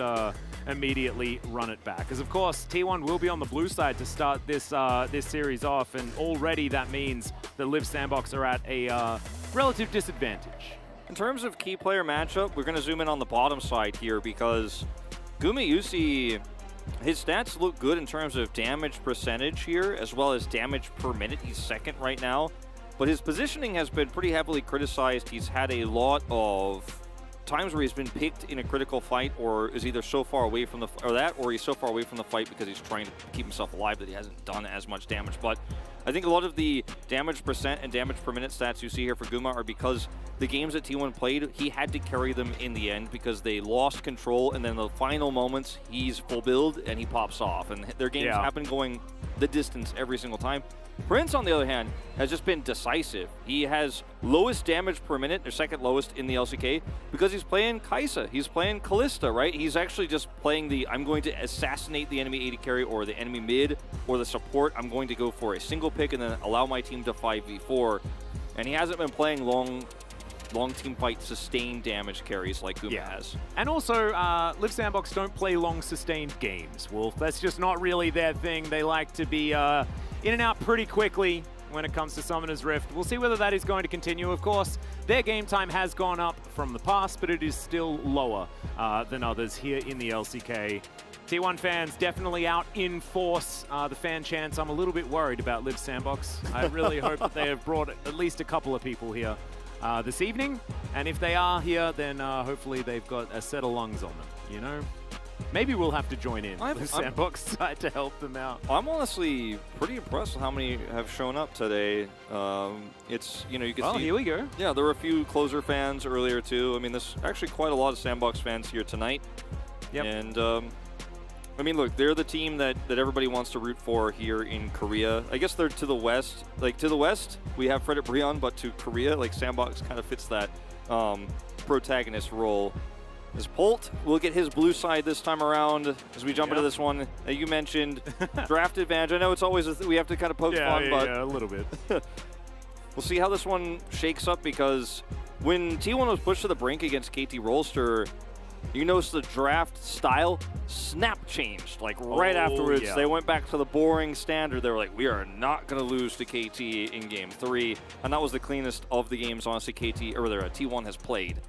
immediately run it back. Because of course, T1 will be on the blue side to start this this series off, and already that means that Liv Sandbox are at a relative disadvantage. In terms of key player matchup, we're going to zoom in on the bottom side here, because Gumayusi, his stats look good in terms of damage percentage here, as well as damage per minute. He's second right now, but his positioning has been pretty heavily criticized. He's had a lot of times where he's been picked in a critical fight, or is either so far away from or he's so far away from the fight because he's trying to keep himself alive that he hasn't done as much damage. But I think a lot of the damage percent and damage per minute stats you see here for Guma are because the games that T1 played, he had to carry them in the end because they lost control, and then the final moments, he's full build and he pops off. And their games have been going the distance every single time. Prince, on the other hand, has just been decisive. He has lowest damage per minute, or second lowest in the LCK, because he's playing Kaisa. He's playing Kalista, right? He's actually just playing the, I'm going to assassinate the enemy AD carry or the enemy mid or the support. I'm going to go for a single pick and then allow my team to 5v4. And he hasn't been playing long team fight sustained damage carries like Guma has. And also, Liv Sandbox don't play long sustained games, Wolf. That's just not really their thing. They like to be in and out pretty quickly when it comes to Summoner's Rift. We'll see whether that is going to continue. Of course, their game time has gone up from the past, but it is still lower than others here in the LCK. T1 fans definitely out in force. The fan chants, I'm a little bit worried about Liv Sandbox. I really hope that they have brought at least a couple of people here this evening. And if they are here, then hopefully they've got a set of lungs on them, you know? Maybe we'll have to join in Liv Sandbox side to help them out. I'm honestly pretty impressed with how many have shown up today. It's, you know, you can see. Oh, here we go. Yeah, there were a few Closer fans earlier too. I mean, there's actually quite a lot of Sandbox fans here tonight. Yep. And I mean, look, they're the team that everybody wants to root for here in Korea. I guess they're to the west. Like, to the west, we have Frederick Brion, but to Korea, like, Sandbox kind of fits that protagonist role. As Polt will get his blue side this time around as we jump into this one. You mentioned draft advantage. I know it's always we have to kind of poke fun, but a little bit. We'll see how this one shakes up, because when T1 was pushed to the brink against KT Rolster, you notice the draft style snap changed. Like right afterwards, they went back to the boring standard. They were like, we are not going to lose to KT in Game 3. And that was the cleanest of the games, honestly, T1 has played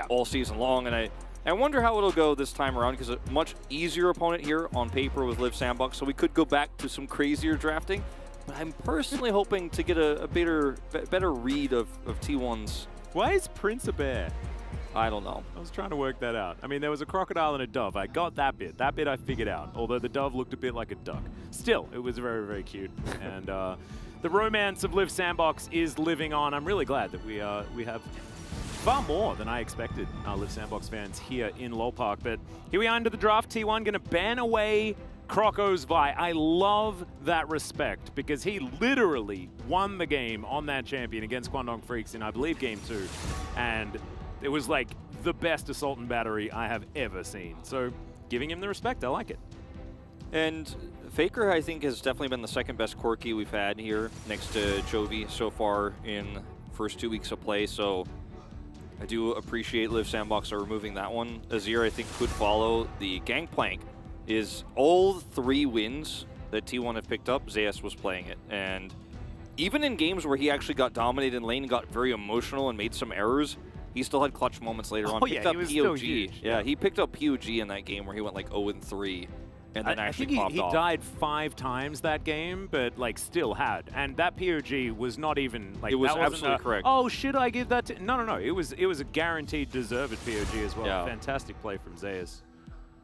all season long. And I wonder how it'll go this time around, because a much easier opponent here on paper with Liv Sandbox, so we could go back to some crazier drafting. But I'm personally hoping to get a better read of T1's. Why is Prince a bear? I don't know. I was trying to work that out. I mean, there was a crocodile and a dove. I got that bit. That bit I figured out, although the dove looked a bit like a duck. Still, it was very, very cute. And the romance of Liv Sandbox is living on. I'm really glad that we have far more than I expected Liv Sandbox fans here in Lowell Park. But here we are into the draft. T1 going to ban away Croco's Vi. I love that respect, because he literally won the game on that champion against Kwangdong Freaks in, I believe, Game 2. And it was like the best assault and battery I have ever seen. So giving him the respect, I like it. And Faker, I think, has definitely been the second best Corki we've had here next to Jovi so far in first 2 weeks of play. So I do appreciate Liv Sandbox are removing that one. Azir, I think, could follow. The Gangplank is all 3 wins that T1 have picked up, Zeus was playing it. And even in games where he actually got dominated in lane and got very emotional and made some errors, he still had clutch moments later on. Oh, yeah, he was still huge. Yeah, he picked up POG in that game where he went like 0-3. and then I actually think popped he off. died 5 times that game, but like still had. And that POG was not even like It was that wasn't absolutely correct. Oh, should I give that to? No. It was a guaranteed deserved POG as well. Yeah. Fantastic play from Zeus.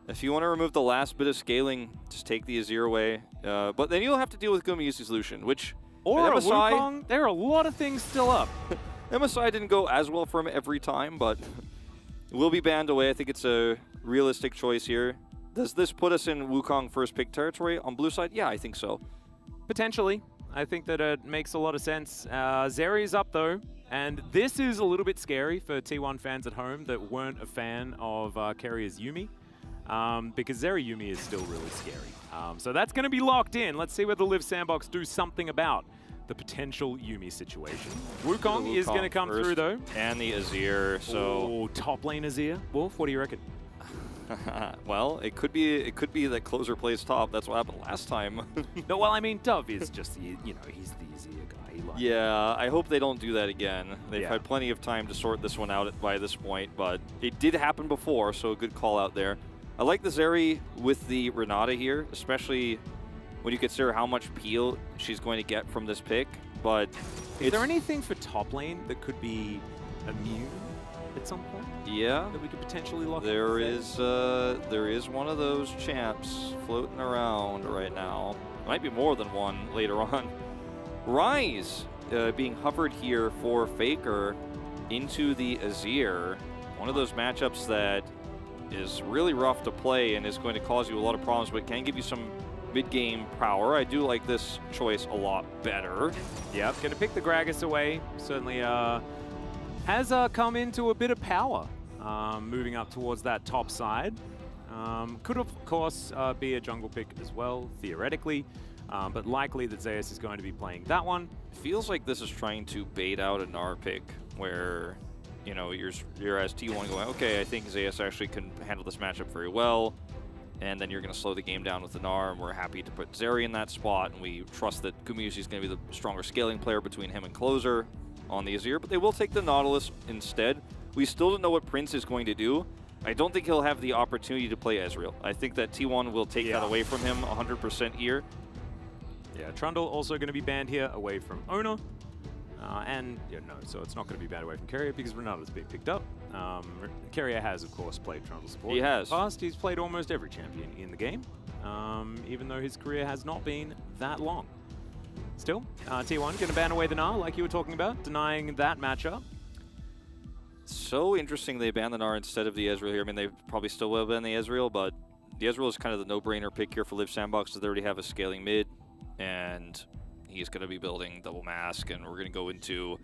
If you want to remove the last bit of scaling, just take the Azir away. But then you'll have to deal with Gumayusi's Lucian, which Or a MSI, Wukong. There are a lot of things still up. MSI didn't go as well for him every time, but it will be banned away. I think it's a realistic choice here. Does this put us in Wukong first pick territory on blue side? Yeah, I think so. Potentially. I think that it makes a lot of sense. Zeri's up though, and this is a little bit scary for T1 fans at home that weren't a fan of Keiria's Yuumi, because Zeri Yuumi is still really scary. So that's going to be locked in. Let's see whether Live Sandbox do something about the potential Yuumi situation. Wukong is going to come through though. And the Azir, so... Ooh, top lane Azir. Wolf, what do you reckon? Well, it could be that closer plays top. That's what happened last time. No, well, I mean, Dove is just, he's the Azir guy. Yeah, I hope they don't do that again. They've Yeah. had plenty of time to sort this one out by this point, but it did happen before, so a good call out there. I like the Zeri with the Renata here, especially when you consider how much peel she's going to get from this pick, but Is there anything for top lane that could be immune at some point? Yeah, that we could potentially lock there is one of those champs floating around right now. Might be more than one later on. Rise being hovered here for Faker into the Azir. One of those matchups that is really rough to play and is going to cause you a lot of problems, but can give you some mid-game power. I do like this choice a lot better. Yep, going to pick the Gragas away. Certainly has come into a bit of power, moving up towards that top side. Could, of course, be a jungle pick as well, theoretically, but likely that Zeus is going to be playing that one. Feels like this is trying to bait out a Gnar pick where, you know, you're as T1 going, okay, I think Zeus actually can handle this matchup very well, and then you're going to slow the game down with the Gnar, and we're happy to put Zeri in that spot, and we trust that Gumayusi is going to be the stronger scaling player between him and Closer on the Azir, but they will take the Nautilus instead. We still don't know what Prince is going to do. I don't think he'll have the opportunity to play Ezreal. I think that T1 will take that away from him 100% here. Yeah, Trundle also going to be banned here away from Owner. And, yeah, no, so it's not going to be banned away from Keria because Renata's being picked up. Keria has, of course, played Trundle support. He has. In the past, he's played almost every champion in the game, even though his career has not been that long. Still, T1 going to ban away the Gnar, like you were talking about, denying that matchup. So interesting they banned the Gnar instead of the Ezreal here. I mean, they probably still will ban the Ezreal, but the Ezreal is kind of the no-brainer pick here for Live Sandbox, because they already have a scaling mid, and he's going to be building double mask, and we're going to go into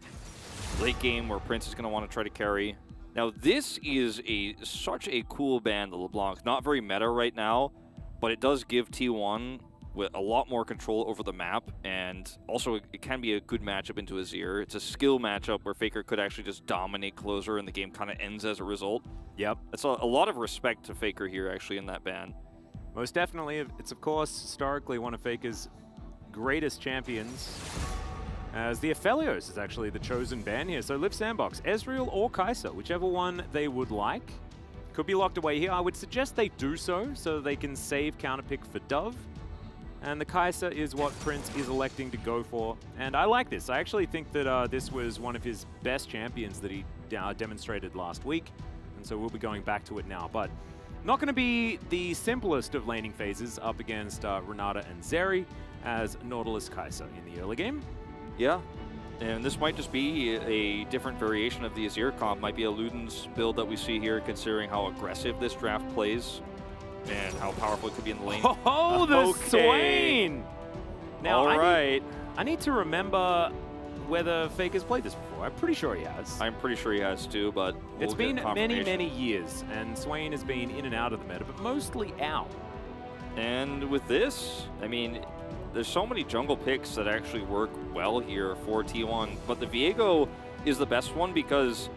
late game where Prince is going to want to try to carry. Now, this is such a cool ban, the LeBlanc. Not very meta right now, but it does give T1 with a lot more control over the map, and also it can be a good matchup into Azir. It's a skill matchup where Faker could actually just dominate Closer, and the game kind of ends as a result. Yep. That's a lot of respect to Faker here, actually, in that ban. Most definitely. It's, of course, historically one of Faker's greatest champions, as the Aphelios is actually the chosen ban here. So Live Sandbox, Ezreal or Kai'Sa, whichever one they would like, could be locked away here. I would suggest they do so they can save counterpick for Dove. And the Kai'Sa is what Prince is electing to go for. And I like this. I actually think that this was one of his best champions that he demonstrated last week. And so we'll be going back to it now. But not going to be the simplest of laning phases up against Renata and Zeri as Nautilus Kai'Sa in the early game. Yeah, and this might just be a different variation of the Azir comp. Might be a Luden's build that we see here, considering how aggressive this draft plays and how powerful it could be in the lane. Oh, the Swain! Now, I need to remember whether Faker's played this before. I'm pretty sure he has. I'm pretty sure he has too, but it's been many years, and Swain has been in and out of the meta, but mostly out. And with this, I mean, there's so many jungle picks that actually work well here for T1, but the Viego is the best one because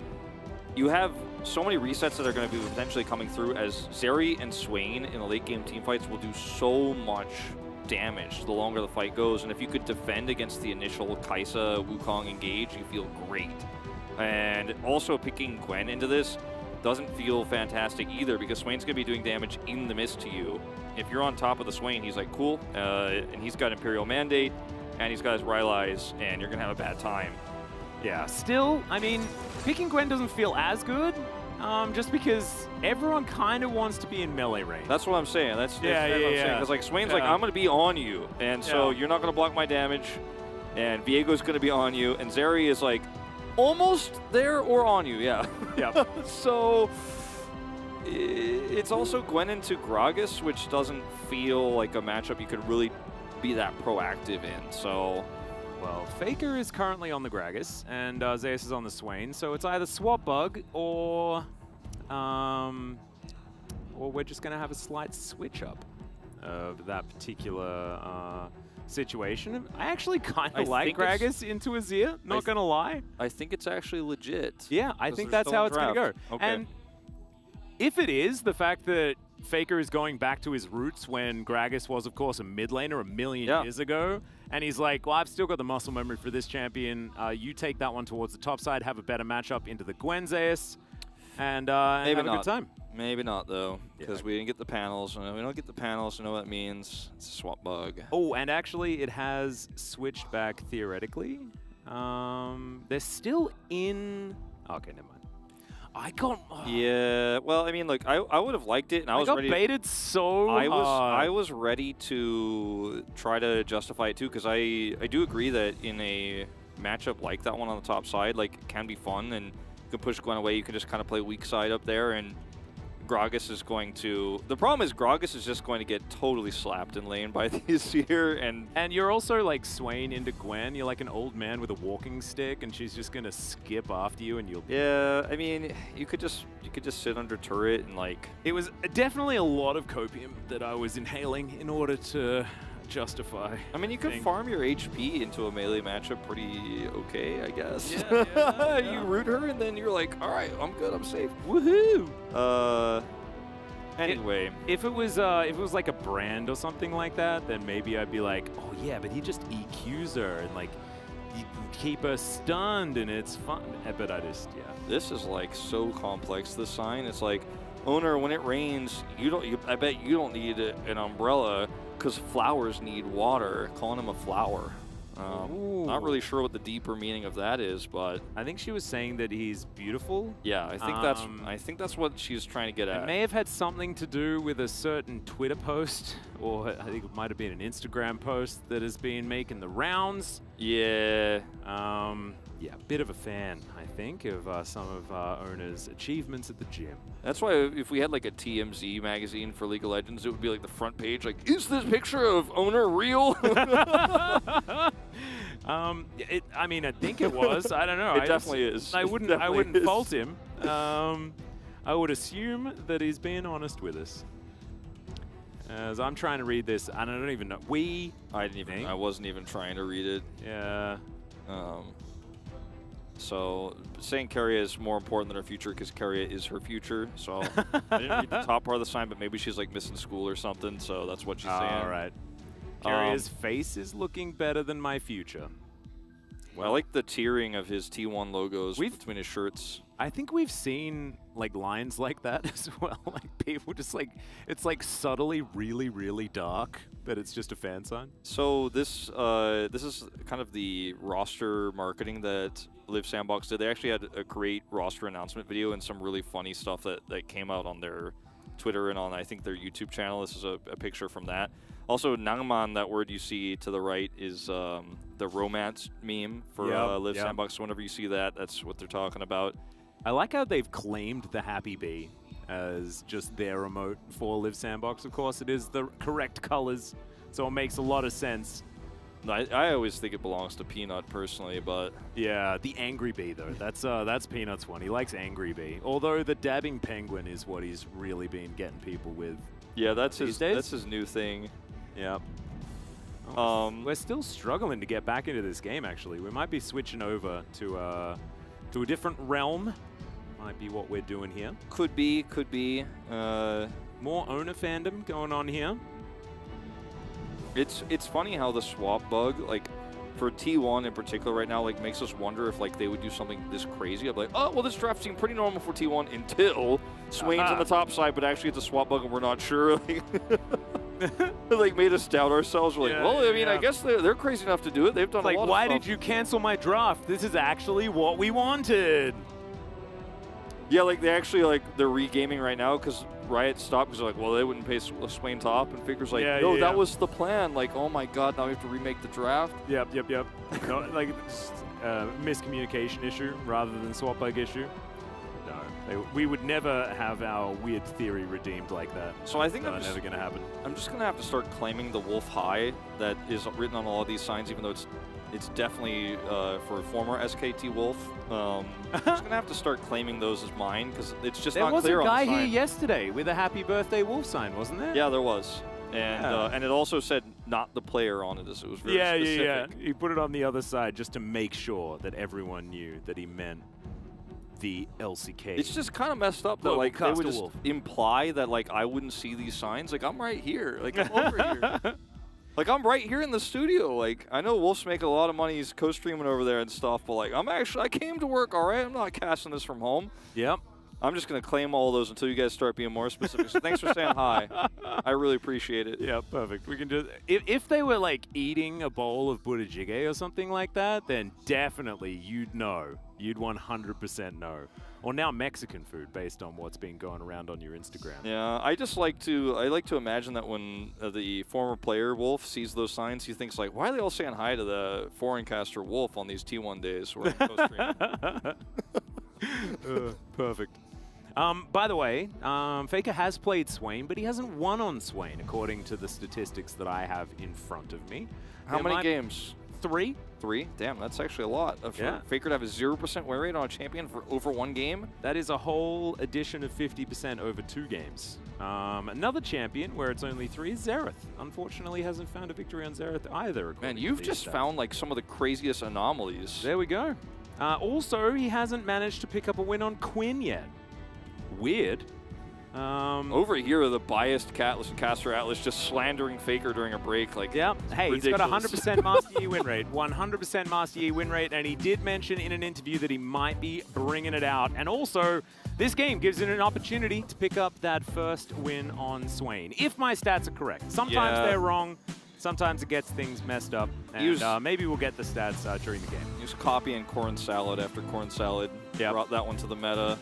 you have so many resets that are going to be potentially coming through, as Zeri and Swain in the late game teamfights will do so much damage the longer the fight goes, and if you could defend against the initial Kai'Sa Wukong engage, you feel great. And also picking Gwen into this doesn't feel fantastic either, because Swain's going to be doing damage in the mist to you, if you're on top of the Swain, he's like, cool, and he's got Imperial Mandate, and he's got his Rylai's, and you're going to have a bad time. Yeah, still, I mean, picking Gwen doesn't feel as good, just because everyone kind of wants to be in melee range. That's what I'm saying. That's what I'm saying. Because like Swain's like, Yeah. I'm going to be on you, and so Yeah. you're not going to block my damage, and Viego's going to be on you, and Zeri is like almost there or on you, yeah. Yep. So it's also Gwen into Gragas, which doesn't feel like a matchup you could really be that proactive in. So, well, Faker is currently on the Gragas, and Zeus is on the Swain, so it's either swap bug or we're just going to have a slight switch up of that particular situation. I actually kind of like Gragas into Azir, not going to lie. I think it's actually legit. Yeah, I think that's how it's going to go. Okay. And if it is, the fact that Faker is going back to his roots when Gragas was, of course, a mid laner a million years ago, and he's like, well, I've still got the muscle memory for this champion. You take that one towards the top side, have a better matchup into the Gwen Zeus, and have a good time. Maybe not, though, because we didn't get the panels. And we don't get the panels, you know what that means. It's a swap bug. Oh, and actually, it has switched back theoretically. They're still in... Okay, never mind. I got... Yeah, well, I mean, look, I would have liked it, and I was got ready. baited so hard. I was ready to try to justify it too, because I do agree that in a matchup like that one on the top side, like, it can be fun, and you can push Gwen away. You can just kind of play weak side up there, and Gragas is going to... The problem is Gragas is just going to get totally slapped in lane by these here, and you're also like Swain into Gwen. You're like an old man with a walking stick, and she's just gonna skip after you, and you'll... Yeah, I mean, you could just sit under turret and like... It was definitely a lot of copium that I was inhaling in order to justify. I mean, you could farm your HP into a melee matchup pretty okay, I guess. Yeah. You root her, and then you're like, all right, I'm good, I'm safe. Woohoo! Anyway, if it was like a brand or something like that, then maybe I'd be like, oh yeah, but he just EQs her and like you can keep her stunned and it's fun. But I just This is like so complex. This sign, it's like, owner, when it rains, I bet you don't need an umbrella because flowers need water. Calling him a flower. Not really sure what the deeper meaning of that is, but I think she was saying that he's beautiful. Yeah, I think that's what she's trying to get at. It may have had something to do with a certain Twitter post, or I think it might have been an Instagram post that has been making the rounds. Yeah. Yeah, a bit of a fan, I think, of some of owner's achievements at the gym. That's why if we had like a TMZ magazine for League of Legends, it would be like the front page, like, is this picture of owner real? I mean, I think it was. I don't know. It definitely is. I wouldn't fault him. I would assume that he's being honest with us. As I'm trying to read this, and I don't even know. I wasn't even trying to read it. Yeah. So saying Keria is more important than her future because Keria is her future. So I didn't read the top part of the sign, but maybe she's like missing school or something. So that's what she's saying. All right. Keria's face is looking better than my future. Well, I like the tiering of his T1 logos between his shirts. I think we've seen like lines like that as well. Like people just like, it's like subtly really, really dark, but it's just a fan sign. So this is kind of the roster marketing that Live Sandbox did. They actually had a great roster announcement video and some really funny stuff that came out on their Twitter and on, I think, their YouTube channel. This is a picture from that. Also, Nangman, that word you see to the right, is the romance meme for Live Sandbox. So whenever you see that, that's what they're talking about. I like how they've claimed the Happy Bee as just their remote for Live Sandbox. Of course, it is the correct colors, so it makes a lot of sense. I always think it belongs to Peanut personally, but yeah, the Angry Bee though. That's Peanut's one. He likes Angry Bee. Although the dabbing penguin is what he's really been getting people with. Yeah, that's his new thing. Yep. Oh, we're still struggling to get back into this game. Actually, we might be switching over to a different realm. Might be what we're doing here. Could be. More owner fandom going on here. It's funny how the swap bug, like for T1 in particular right now, like makes us wonder if like they would do something this crazy. I'm like, oh well, this draft seemed pretty normal for T1 until Swain's on the top side, but actually it's a swap bug and we're not sure. like made us doubt ourselves. We're like, Yeah, well, I mean, I yeah. guess they're crazy enough to do it. They've done Like, a lot why of stuff. did you cancel my draft? This is actually what we wanted. Yeah, like they actually they're regaming right now because Riot stopped because they're like, well, they wouldn't pay Swain top, and Faker's like, Yeah, no, yeah, that yeah. was the plan. Like, oh my god, now we have to remake the draft. Yep. No, like just, miscommunication issue rather than swap bug issue. No, we would never have our weird theory redeemed like that. So I think that's never going to happen. I'm just gonna have to start claiming the Wolf High that is written on all of these signs, even though it's definitely for former SKT Wolf. I'm just gonna have to start claiming those as mine because it's just There not was clear a on the guy sign. here yesterday with a happy birthday wolf sign, wasn't there? Yeah, there was. And Yeah. and it also said not the player on it, as it was very specific. He put it on the other side just to make sure that everyone knew that he meant the LCK. It's just kind of messed up that Global like they would Caster just Wolf. imply that like I wouldn't see these signs. Like I'm right here. Like I'm over here. Like I'm right here in the studio. Like I know Wolf's making a lot of money. He's co-streaming over there and stuff. But like I came to work. All right, I'm not casting this from home. Yep. I'm just gonna claim all those until you guys start being more specific. So thanks for saying hi. I really appreciate it. Yeah, perfect. We can just if they were like eating a bowl of butajige or something like that, then definitely you'd know. You'd 100% know. Or now Mexican food, based on what's been going around on your Instagram. Yeah, I like to imagine that when the former player Wolf sees those signs, he thinks like, why are they all saying hi to the foreign caster Wolf on these T1 days? Where I'm co-streaming? Perfect. By the way, Faker has played Swain, but he hasn't won on Swain, according to the statistics that I have in front of me. How many games? 3. 3? Damn, that's actually a lot. For Yeah. Faker to have a 0% win rate on a champion for over 1 game? That is a whole addition of 50% over 2 games. Another champion where it's only 3 is Xerath. Unfortunately, hasn't found a victory on Xerath either. Man, you've just found like some of the craziest anomalies. There we go. Also, he hasn't managed to pick up a win on Quinn yet. Weird. Over here, the biased caster Atlas just slandering Faker during a break. Like, yeah, hey, ridiculous. he's got a 100% Master Yi win rate. 100% Master Yi win rate, and he did mention in an interview that he might be bringing it out. And also, this game gives him an opportunity to pick up that first win on Swain, if my stats are correct. Sometimes they're wrong. Sometimes it gets things messed up, and maybe we'll get the stats during the game. He was copying corn salad after corn salad. Brought that one to the meta.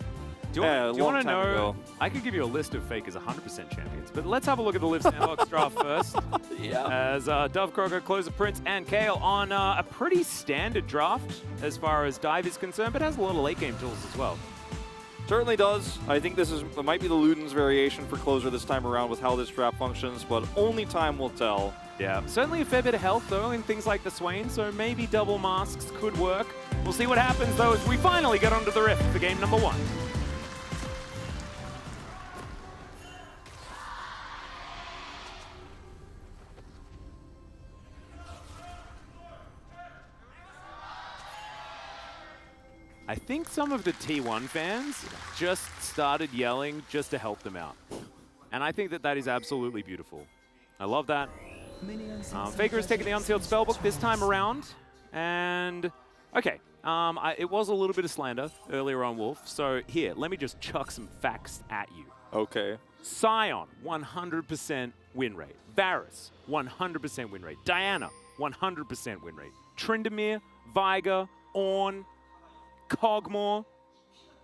Do you want to know? I could give you a list of Faker's 100% champions, but let's have a look at the Live Sandbox draft first. Yeah. As Dove Kroger, Closer Prince, and Kale on a pretty standard draft as far as dive is concerned, but has a lot of late game tools as well. Certainly does. I think this might be the Luden's variation for Closer this time around with how this draft functions, but only time will tell. Yeah, certainly a fair bit of health, though, in things like the Swain, so maybe double masks could work. We'll see what happens, though, as we finally get onto the Rift for game number 1. I think some of the T1 fans just started yelling just to help them out. And I think that that is absolutely beautiful. I love that. Faker has taken the Unsealed Spellbook this time around. And, okay, it was a little bit of slander earlier on Wolf. So here, let me just chuck some facts at you. Okay. Sion, 100% win rate. Varus, 100% win rate. Diana, 100% win rate. Tryndamere, Viger, Ornn, Cogmore,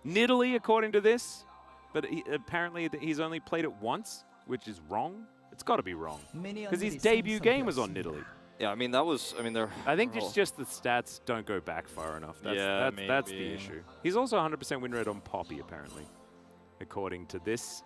Nidalee, according to this, but apparently he's only played it once, which is wrong. It's got to be wrong, because his debut game was on Nidalee. Yeah, I mean, I think it's just the stats don't go back far enough. That's the issue. He's also 100% win rate on Poppy, apparently, according to this.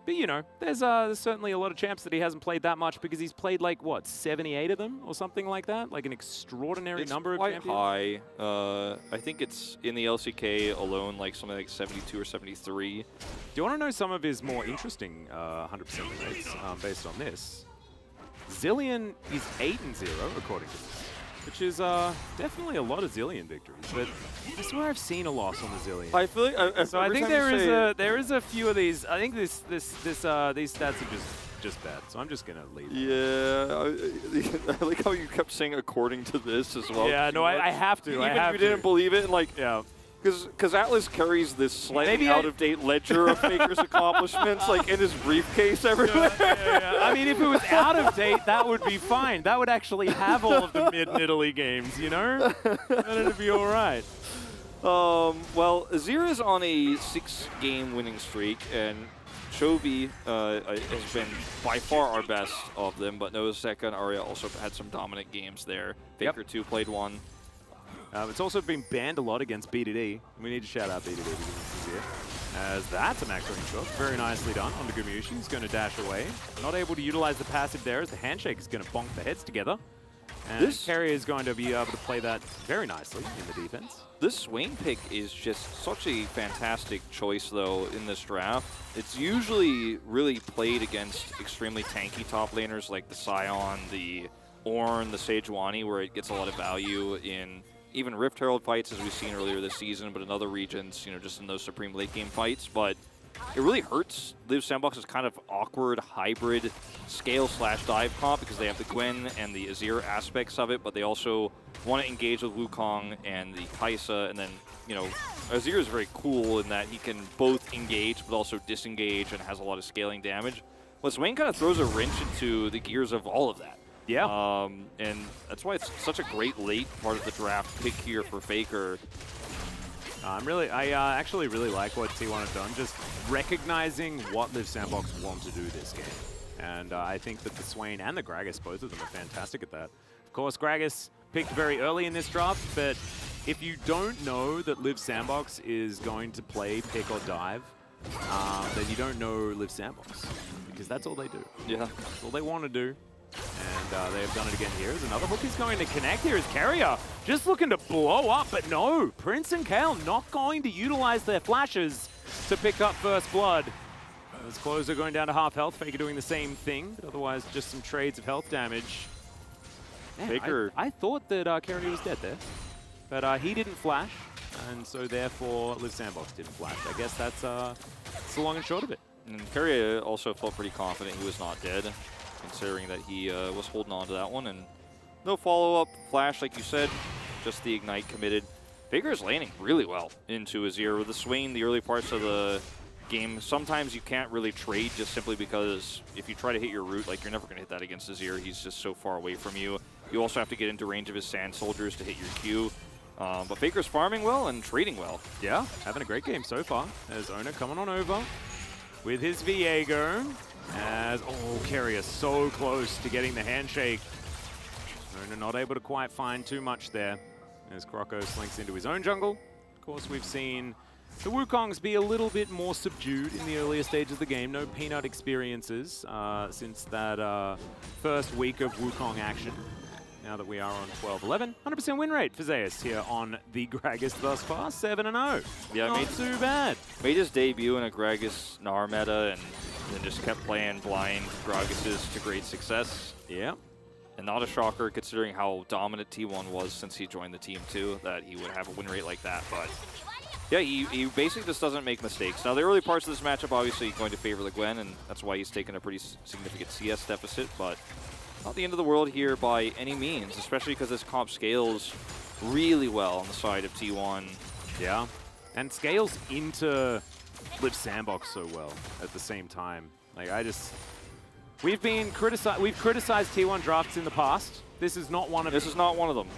But, you know, there's certainly a lot of champs that he hasn't played that much because he's played, like, what, 78 of them or something like that? Like an extraordinary number of champions? It's quite high. I think it's in the LCK alone, like something like 72 or 73. Do you want to know some of his more interesting 100% win rates based on this? Zillion is 8-0, according to this, which is definitely a lot of Zillion victories. But I swear I've seen a loss on the Zillion. I feel like so I think there is a few of these. I think these stats are just bad. So I'm just gonna leave. Yeah, I like how you kept saying according to this as well. Yeah, no, I have to. Even if you didn't believe it, and like, yeah. Because Atlas carries this slightly out-of-date ledger of Faker's accomplishments, like in his briefcase everywhere. I mean, if it was out of date, that would be fine. That would actually have all of the mid-Italy games, you know? Then it'd be all right. Well, Azir is on a 6-game winning streak, and Chovy has been by far our best of them, but Noah and Arya also had some dominant games there. Faker 2 played 1. It's also been banned a lot against BDD. We need to shout out BDD because it's here. As that's a max range shot. Very nicely done on the Gumushi. He's going to dash away. Not able to utilize the passive there as the handshake is going to bonk the heads together. And this carrier is going to be able to play that very nicely in the defense. This Swain pick is just such a fantastic choice, though, in this draft. It's usually really played against extremely tanky top laners like the Sion, the Ornn, the Sejuani, where it gets a lot of value in even Rift Herald fights, as we've seen earlier this season, but in other regions, you know, just in those Supreme late game fights. But it really hurts Live Sandbox's kind of awkward hybrid scale/dive comp because they have the Gwen and the Azir aspects of it, but they also want to engage with Wukong and the Kai'Sa, and then, you know, Azir is very cool in that he can both engage but also disengage and has a lot of scaling damage. Well, Swain kind of throws a wrench into the gears of all of that. Yeah. And that's why it's such a great late part of the draft pick here for Faker. I actually really like what T1 have done, just recognizing what Live Sandbox want to do this game. And I think that the Swain and the Gragas, both of them are fantastic at that. Of course, Gragas picked very early in this draft, but if you don't know that Live Sandbox is going to play pick or dive, then you don't know Live Sandbox, because that's all they do. Yeah. That's all they want to do. And they have done it again here. As another hook is going to connect here as Carrier just looking to blow up, but no. Prince and Kale not going to utilize their flashes to pick up first blood. As Closer going down to half health, Faker doing the same thing, but otherwise just some trades of health damage. Man, Faker. I thought that Carrier was dead there, but he didn't flash, and so therefore Live Sandbox didn't flash. I guess that's the long and short of it. And Carrier also felt pretty confident he was not dead, considering that he was holding on to that one. And no follow-up flash, like you said, just the Ignite committed. Faker is landing really well into Azir. With the Swain, the early parts of the game, sometimes you can't really trade just simply because if you try to hit your root, like, you're never going to hit that against Azir. He's just so far away from you. You also have to get into range of his Sand Soldiers to hit your Q. But Faker's farming well and trading well. Yeah, having a great game so far. There's Ona coming on over with his Viego. As, Carrier so close to getting the handshake. Ona not able to quite find too much there. As Croco slinks into his own jungle. Of course, we've seen the Wukongs be a little bit more subdued in the earlier stages of the game. No peanut experiences since that first week of Wukong action. Now that we are on 12-11, 100% win rate for Zeus here on the Gragas thus far, 7-0. Yeah, not too bad. Made his debut in a Gragas Gnar meta and then just kept playing blind Gragases to great success. Yeah. And not a shocker considering how dominant T1 was since he joined the team too, that he would have a win rate like that. But yeah, he basically just doesn't make mistakes. Now, the early parts of this matchup obviously going to favor the Gwen, and that's why he's taken a pretty significant CS deficit, but not the end of the world here by any means, especially because this comp scales really well on the side of T1. Yeah, and scales into Live Sandbox so well at the same time. Like, we've criticized T1 drafts in the past. This is not one of them. This is not one of them.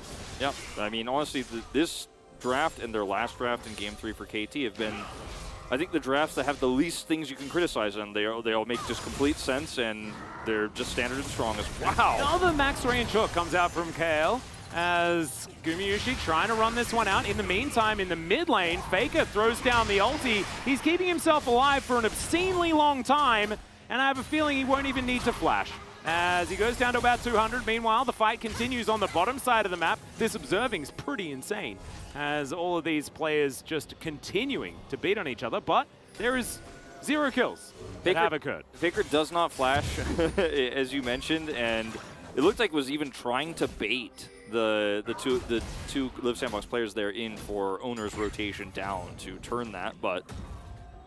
Yep. I mean, honestly, this draft and their last draft in Game 3 for KT have been, I think, the drafts that have the least things you can criticize them. They all make just complete sense, and they're just standard and strong as wow. Another max range hook comes out from Kale as Gumushi trying to run this one out. In the meantime, in the mid lane, Faker throws down the ulti. He's keeping himself alive for an obscenely long time, and I have a feeling he won't even need to flash. As he goes down to about 200. Meanwhile, the fight continues on the bottom side of the map. This observing is pretty insane, as all of these players just continuing to beat on each other, but there is 0 kills that have occurred. Faker does not flash, as you mentioned, and it looked like it was even trying to bait the two Live Sandbox players there in for Owner's rotation down to turn that, but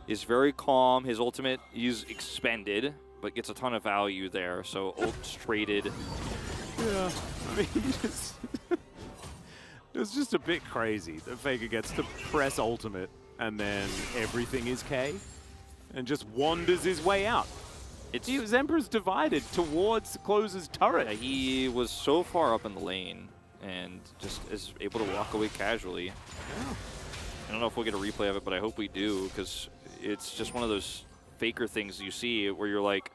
is very calm. His ultimate is expended, but gets a ton of value there, so ult traded. Yeah, I mean, It's just a bit crazy that Faker gets to press ultimate and then everything is K and just wanders his way out. Emperor's divided towards Close's turret. Yeah, he was so far up in the lane and just is able to walk away casually. Yeah. I don't know if we'll get a replay of it, but I hope we do, because it's just one of those Faker things you see where you're like,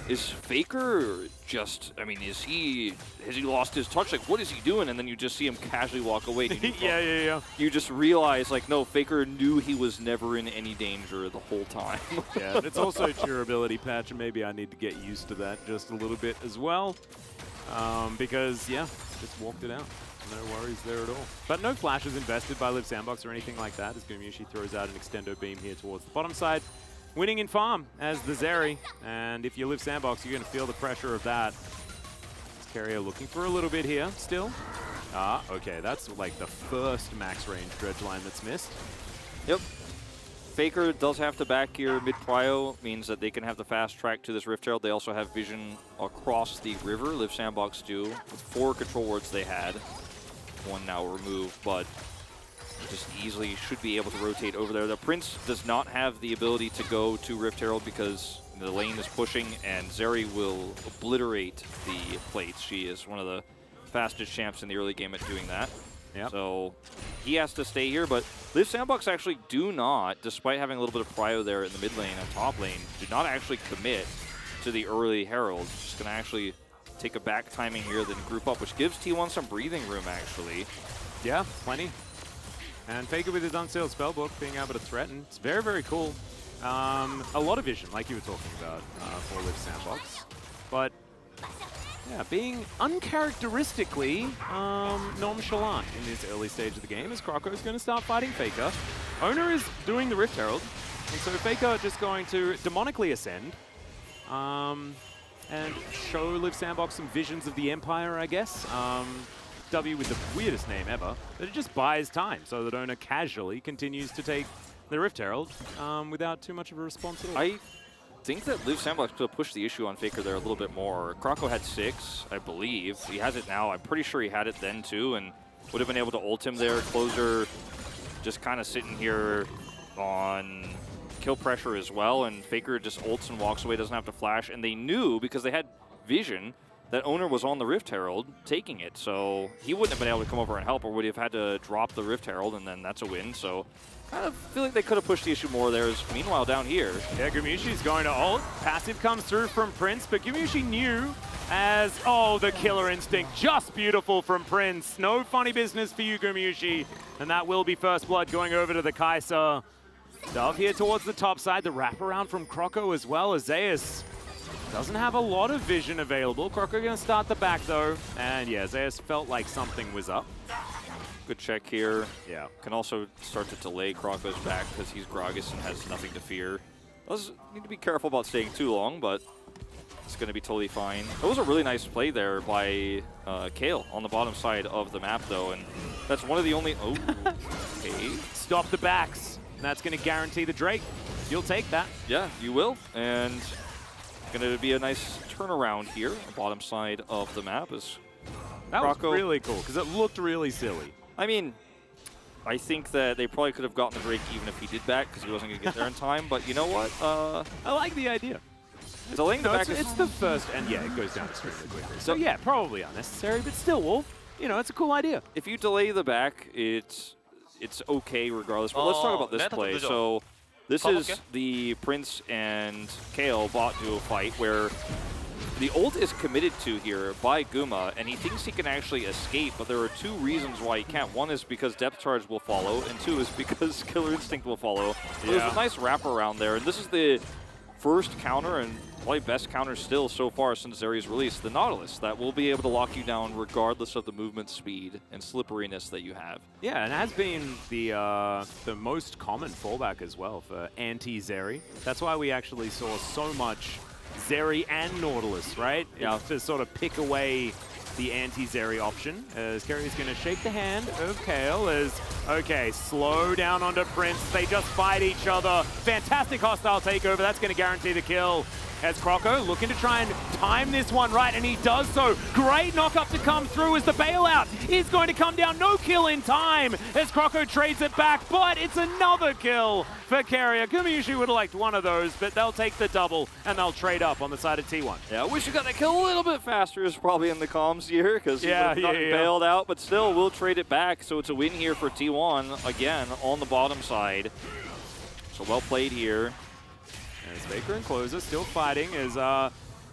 is Faker just, I mean, has he lost his touch? Like, what is he doing? And then you just see him casually walk away. Yeah. You just realize, like, no, Faker knew he was never in any danger the whole time. Yeah, and it's also a durability patch, and maybe I need to get used to that just a little bit as well. Because, yeah, just walked it out. No worries there at all. But no flashes invested by Liv Sandbox or anything like that, as Gumushi throws out an extendo beam here towards the bottom side. Winning in farm as the Zeri, and if you Liv Sandbox, you're going to feel the pressure of that. Carrier looking for a little bit here still. Okay, that's like the first max range dredge line that's missed. Yep. Faker does have to back here mid-prio, means that they can have the fast track to this Rift Herald. They also have vision across the river. Liv Sandbox do, with 4 control wards they had. 1 now removed, but just easily should be able to rotate over there. The Prince does not have the ability to go to Rift Herald because the lane is pushing, and Zeri will obliterate the plates. She is one of the fastest champs in the early game at doing that. Yep. So he has to stay here, but Liv Sandbox actually do not, despite having a little bit of prio there in the mid lane and top lane, do not actually commit to the early Herald. Just going to actually take a back timing here, then group up, which gives T1 some breathing room, actually. Yeah, plenty. And Faker with his unsealed spellbook being able to threaten. It's very, very cool. A lot of vision, like you were talking about, for Liv Sandbox. But, yeah, being uncharacteristically nonchalant in this early stage of the game, as Croco is going to start fighting Faker. Owner is doing the Rift Herald, and so Faker just going to demonically ascend. And show Liv Sandbox some visions of the Empire, I guess. W with the weirdest name ever, but it just buys time so that Owner casually continues to take the Rift Herald without too much of a response at all. I think that Liv Sandbox could have pushed the issue on Faker there a little bit more. Croco had 6, I believe. He has it now. I'm pretty sure he had it then too, and would have been able to ult him there. Closer just kind of sitting here on kill pressure as well, and Faker just ults and walks away, doesn't have to flash, and they knew, because they had vision, that Owner was on the Rift Herald taking it, so he wouldn't have been able to come over and help, or would he have had to drop the Rift Herald, and then that's a win. So kind of feel like they could have pushed the issue more there. Meanwhile, down here, yeah, Gumushi's going to ult. Passive comes through from Prince, but Gumushi knew as, oh, the killer instinct, just beautiful from Prince. No funny business for you, Gumushi, and that will be first blood going over to the Kai'Sa. Dove here towards the top side, the wraparound from Croco as well, as Zeus doesn't have a lot of vision available. Croco going to start the back though, and yeah, Zeus felt like something was up. Good check here. Yeah. Can also start to delay Croco's back because he's Gragas and has nothing to fear. Does need to be careful about staying too long, but it's going to be totally fine. That was a really nice play there by Kale on the bottom side of the map though, and that's one of the only, oh, okay. Stop the backs. That's going to guarantee the Drake. You'll take that. Yeah, you will. And going to be a nice turnaround here on the bottom side of the map. That was really cool, because it looked really silly. I mean, I think that they probably could have gotten the Drake even if he did back, because he wasn't going to get there in time. But you know what? I like the idea. Delaying the back it's the first, and yeah, it goes down extremely quickly. So yeah, probably unnecessary, but still, Wolf, you know, it's a cool idea. If you delay the back, it's okay regardless. But let's talk about this play. So this is the Prince and Kale bot duo fight where the ult is committed to here by Guma, and he thinks he can actually escape, but there are 2 reasons why he can't. One is because Depth Charge will follow, and 2 is because Killer Instinct will follow. So there's a nice wraparound there, and this is the first counter, and probably best counter still so far since Zeri's release, the Nautilus, that will be able to lock you down regardless of the movement speed and slipperiness that you have. Yeah, and has been the most common fallback as well for anti-Zeri. That's why we actually saw so much Zeri and Nautilus, right? Yeah. To sort of pick away the anti-Zeri option, as Kerry's going to shake the hand of Kale as, okay, slow down onto Prince. They just fight each other. Fantastic hostile takeover. That's going to guarantee the kill. As Croco looking to try and time this one right, and he does so. Great knock-up to come through as the bailout is going to come down. No kill in time as Croco trades it back, but it's another kill for Carrier. Gumayushi would have liked one of those, but they'll take the double and they'll trade up on the side of T1. Yeah, I wish you got that kill a little bit faster is probably in the comms here because he would have gotten bailed out, but still we'll trade it back. So it's a win here for T1 again on the bottom side. So well played here. As Faker and Closer still fighting as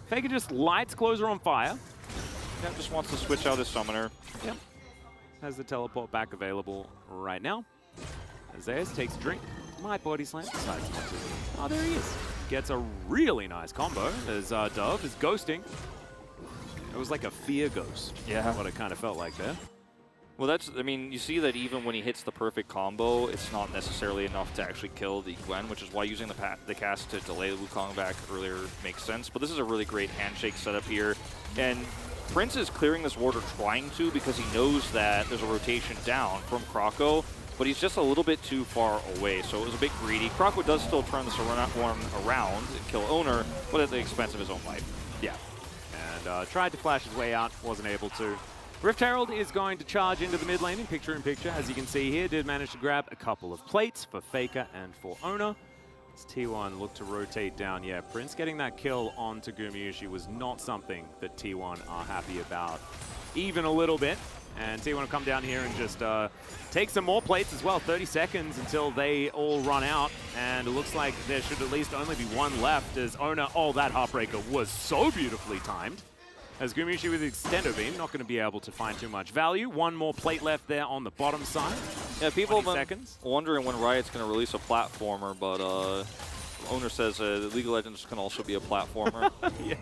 Faker just lights Closer on fire. Yeah, just wants to switch out his summoner. Yep. Has the teleport back available right now. Zayas takes a drink. My body slam decides not to. Oh, there he is. Gets a really nice combo as Dove is ghosting. It was like a fear ghost. Yeah. What it kind of felt like there. Well, that's, I mean, you see that even when he hits the perfect combo, it's not necessarily enough to actually kill the Gwen, which is why using the cast to delay Wukong back earlier makes sense. But this is a really great handshake setup here. And Prince is clearing this ward, or trying to, because he knows that there's a rotation down from Croco, but he's just a little bit too far away, so it was a bit greedy. Croco does still turn this one around and kill Owner, but at the expense of his own life. Yeah. And tried to flash his way out, wasn't able to. Rift Herald is going to charge into the mid lane in picture-in-picture. As you can see here, did manage to grab a couple of plates for Faker and for Owner. As T1 looked to rotate down. Yeah, Prince getting that kill onto Gumayushi was not something that T1 are happy about, even a little bit. And T1 will come down here and just take some more plates as well. 30 seconds until they all run out. And it looks like there should at least only be one left as Owner, oh, that Heartbreaker was so beautifully timed. As Gumayushi with the extender beam, not going to be able to find too much value. One more plate left there on the bottom side. Yeah, people have been wondering when Riot's going to release a platformer, but Owner says League of Legends can also be a platformer. Yeah.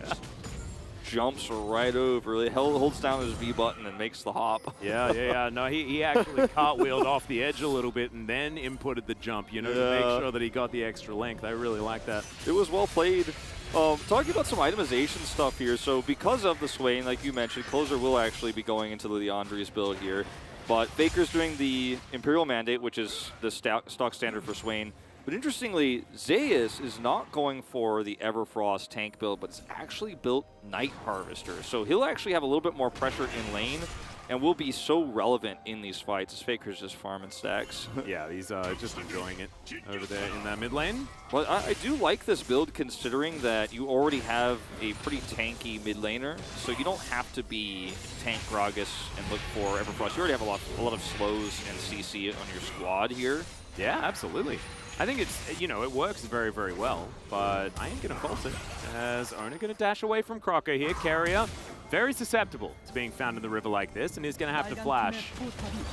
Jumps right over, he holds down his B button and makes the hop. Yeah. No, he actually cartwheeled off the edge a little bit and then inputted the jump, you know, to make sure that he got the extra length. I really like that. It was well played. Talking about some itemization stuff here, so because of the Swain, like you mentioned, Closer will actually be going into the Andres build here, but Faker's doing the Imperial Mandate, which is the stock standard for Swain. But interestingly, Zayas is not going for the Everfrost tank build, but it's actually built Night Harvester. So he'll actually have a little bit more pressure in lane and will be so relevant in these fights as Faker's just farming stacks. Yeah, he's just enjoying it over there in that mid lane. Well, I do like this build considering that you already have a pretty tanky mid laner, so you don't have to be tank Gragas and look for Everfrost. You already have a lot of slows and CC on your squad here. Yeah, absolutely. I think it's, you know, it works very, very well, but I ain't going to fault it. As Owner going to dash away from Croco here. Carrier, very susceptible to being found in the river like this, and he's going to have to flash.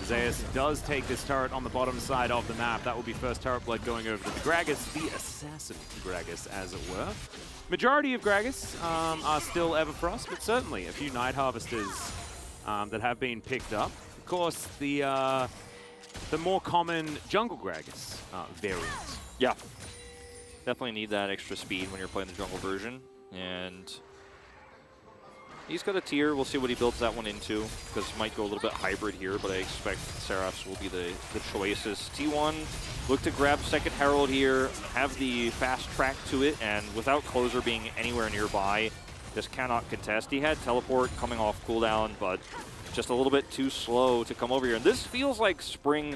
Zayas does take this turret on the bottom side of the map. That will be first turret blood going over to the Gragas, the assassin Gragas, as it were. Majority of Gragas are still Everfrost, but certainly a few Night Harvesters that have been picked up. Of course, the more common jungle Gragas variant. Yeah, definitely need that extra speed when you're playing the jungle version. And he's got a tier. We'll see what he builds that one into, because it might go a little bit hybrid here, but I expect Seraphs will be the choices. T1 look to grab second Herald here, have the fast track to it, and without Closer being anywhere nearby, just cannot contest. He had teleport coming off cooldown, but just a little bit too slow to come over here. And this feels like spring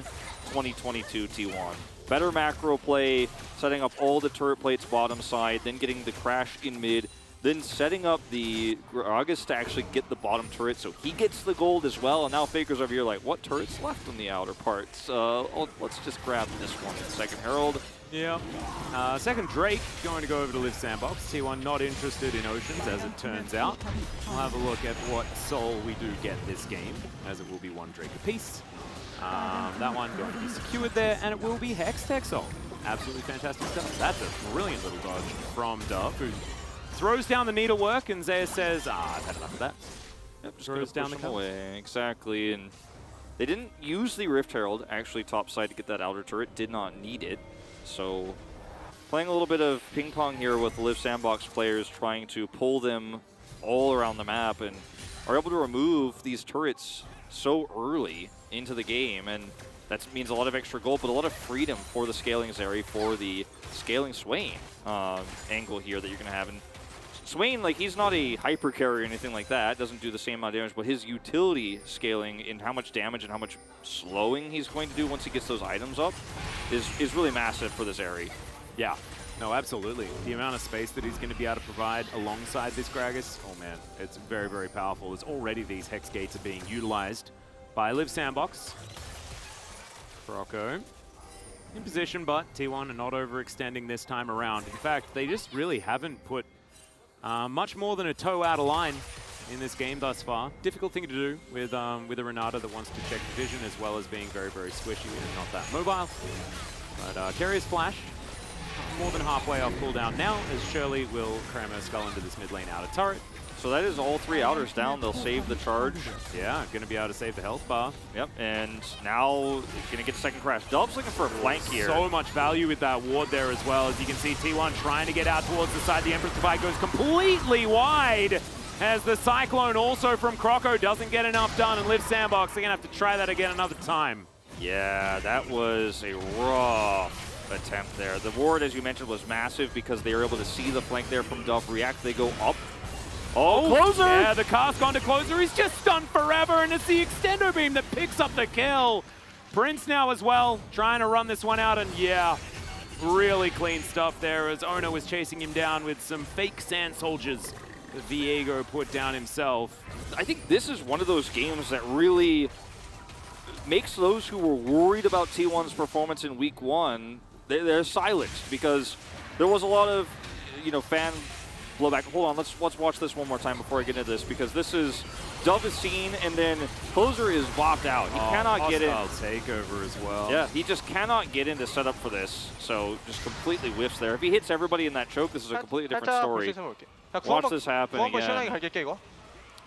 2022 T1. Better macro play, setting up all the turret plates bottom side, then getting the crash in mid, then setting up the Gragas to actually get the bottom turret so he gets the gold as well. And now Faker's over here like, what turret's left on the outer parts? Let's just grab this one. Second Herald. Yeah. Second Drake going to go over to Live Sandbox. T1 not interested in Oceans, as it turns out. We'll have a look at what soul we do get this game, as it will be one Drake apiece. That one going to be secured there, and it will be Hextech Soul. Absolutely fantastic stuff. That's a brilliant little dodge from Dove, who throws down the needlework, and Zaya says, I've had enough of that. Yep, just throws down the cover. Away. Exactly, and they didn't use the Rift Herald, actually topside to get that outer turret, did not need it. So playing a little bit of ping pong here with the Live Sandbox players, trying to pull them all around the map and are able to remove these turrets so early into the game. And that means a lot of extra gold, but a lot of freedom for the scaling Zeri, for the scaling Swain angle here that you're going to have. And Swain, like, he's not a hyper carry or anything like that. Doesn't do the same amount of damage, but his utility scaling in how much damage and how much slowing he's going to do once he gets those items up is really massive for this area. Yeah. No, absolutely. The amount of space that he's going to be able to provide alongside this Gragas, oh man, it's very, very powerful. There's already these Hex Gates are being utilized by Liv Sandbox. Croco in position, but T1 are not overextending this time around. In fact, they just really haven't put much more than a toe out of line in this game thus far. Difficult thing to do with a Renata that wants to check vision as well as being very, very squishy and not that mobile. But Carrier's flash, more than halfway off cooldown now, as Shirley will cram her skull into this mid lane outer turret. So that is all 3 outers down. They'll save the charge. Yeah, going to be able to save the health bar. Yep, and now going to get second crash. Dub's looking for a flank here. So much value with that ward there as well. As you can see, T1 trying to get out towards the side. The Empress Divide goes completely wide as the Cyclone also from Croco doesn't get enough done, and Liv Sandbox, they're going to have to try that again another time. Yeah, that was a rough attempt there. The ward, as you mentioned, was massive because they were able to see the flank there from Dove react. They go up. Oh, Closer! Yeah, the cast gone to Closer. He's just stunned forever, and it's the Extendo Beam that picks up the kill. Prince now as well, trying to run this one out, and yeah, really clean stuff there as Ono was chasing him down with some fake Sand Soldiers that Viego put down himself. I think this is one of those games that really makes those who were worried about T1's performance in week 1, they're silenced, because there was a lot of, fan blowback. Hold on, let's watch this one more time before I get into this, because this is Dove is seen and then Closer is bopped out. He cannot get in. Takeover as well. Yeah, he just cannot get into setup for this, so just completely whiffs there. If he hits everybody in that choke, this is a completely different story. Watch this happen again.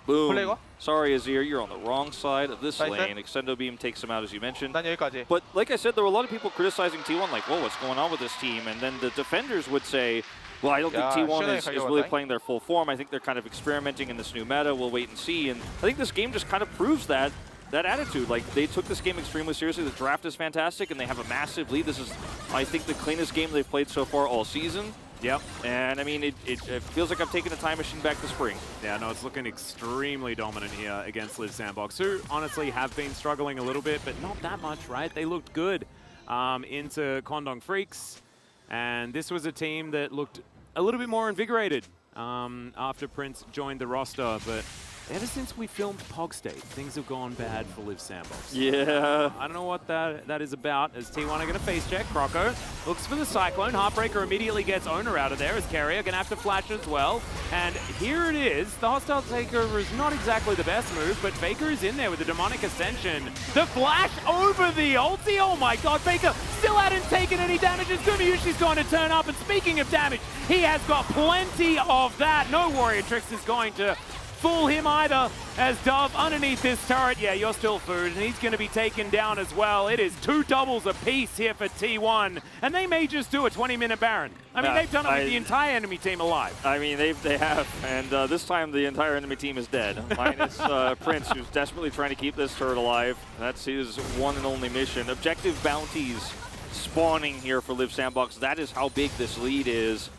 Boom. Sorry, Azir, you're on the wrong side of this lane. Extendo Beam takes him out, as you mentioned. But like I said, there were a lot of people criticizing T1, like, whoa, what's going on with this team? And then the defenders would say, well, I don't think T1 is really playing their full form. I think they're kind of experimenting in this new meta. We'll wait and see. And I think this game just kind of proves that attitude. Like, they took this game extremely seriously. The draft is fantastic, and they have a massive lead. This is, I think, the cleanest game they've played so far all season. Yep. And, I mean, it feels like I'm taking a time machine back to spring. Yeah, no, it's looking extremely dominant here against Liv Sandbox, who honestly have been struggling a little bit, but not that much, right? They looked good into Condong Freaks, and this was a team that looked a little bit more invigorated after Prince joined the roster, but ever since we filmed Pog State, things have gone bad for Liv Sandbox. Yeah. I don't know what that is about, as T1 are going to face check. Croco looks for the Cyclone. Heartbreaker immediately gets Owner out of there, as Carrier going to have to flash as well. And here it is. The hostile takeover is not exactly the best move, but Faker is in there with the Demonic Ascension. The flash over the ulti. Oh my god, Faker still hadn't taken any damage as Gumayushi's going to turn up. And speaking of damage, he has got plenty of that. No Warrior Tricks is going to fool him either, as Dove underneath this turret. Yeah, you're still food, and he's going to be taken down as well. It is 2 doubles apiece here for T1, and they may just do a 20-minute Baron. I mean, they've done it with the entire enemy team alive. I mean, they have, and this time the entire enemy team is dead. Minus Prince, who's desperately trying to keep this turret alive. That's his one and only mission. Objective bounties spawning here for Liv Sandbox. That is how big this lead is.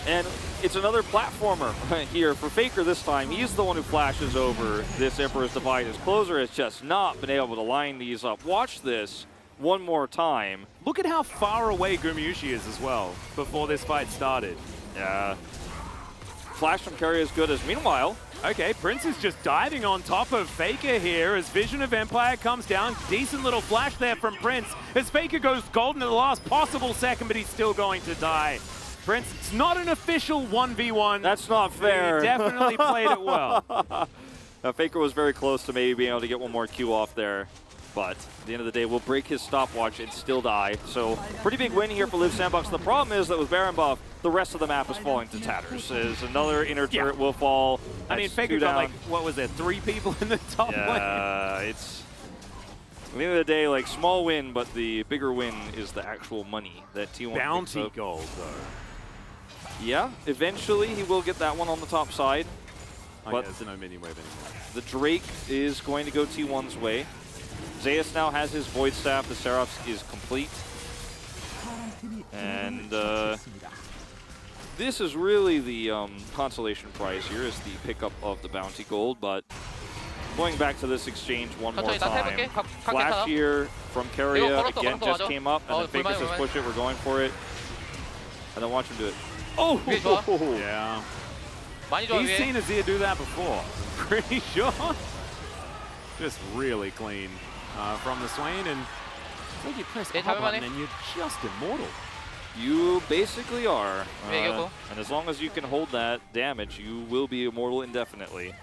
And it's another platformer here for Faker this time. He's the one who flashes over this Emperor's Divide. His Closer has just not been able to line these up. Watch this one more time. Look at how far away Gumayushi is as well before this fight started. Yeah. Flash from Carrier is good as meanwhile. Okay, Prince is just diving on top of Faker here as Vision of Empire comes down. Decent little flash there from Prince as Faker goes golden at the last possible second, but he's still going to die. Prince, it's not an official 1v1. That's not fair. He definitely played it well. Faker was very close to maybe being able to get one more Q off there. But at the end of the day, we'll break his stopwatch and still die. So pretty big win here for Liv Sandbox. The problem is that with Baron buff, the rest of the map is falling to tatters. As another inner turret will fall. I mean, Faker got like, what was there, 3 people in the top lane? Yeah, it's... At the end of the day, like, small win, but the bigger win is the actual money that T1 Bounty gold, though. Yeah, eventually he will get that one on the top side. But there's no mini wave anymore. The Drake is going to go T1's way. Zeus now has his Void Staff. The Seraphs is complete. And this is really the consolation prize here, is the pickup of the bounty gold, but going back to this exchange one more time. Flash here from Keria, again, just came up, and then Faker says push it, we're going for it. And then watch him do it. Oh! Yeah. He's seen Azir do that before. Pretty sure. Just really clean from the Swain, and it's like you press a button and you're just immortal. You basically are. And as long as you can hold that damage, you will be immortal indefinitely.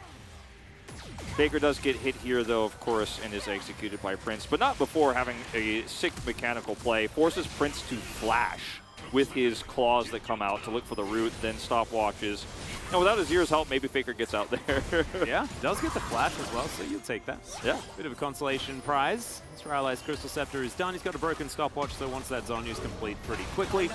Faker does get hit here, though, of course, and is executed by Prince, but not before having a sick mechanical play. Forces Prince to flash with his claws that come out to look for the root, then stopwatches. And without Azir's help, maybe Faker gets out there. Yeah, does get the flash as well, so you'll take that. Yeah. Bit of a consolation prize. Rally's Crystal Scepter is done. He's got a broken stopwatch, so once that Zonya's complete pretty quickly.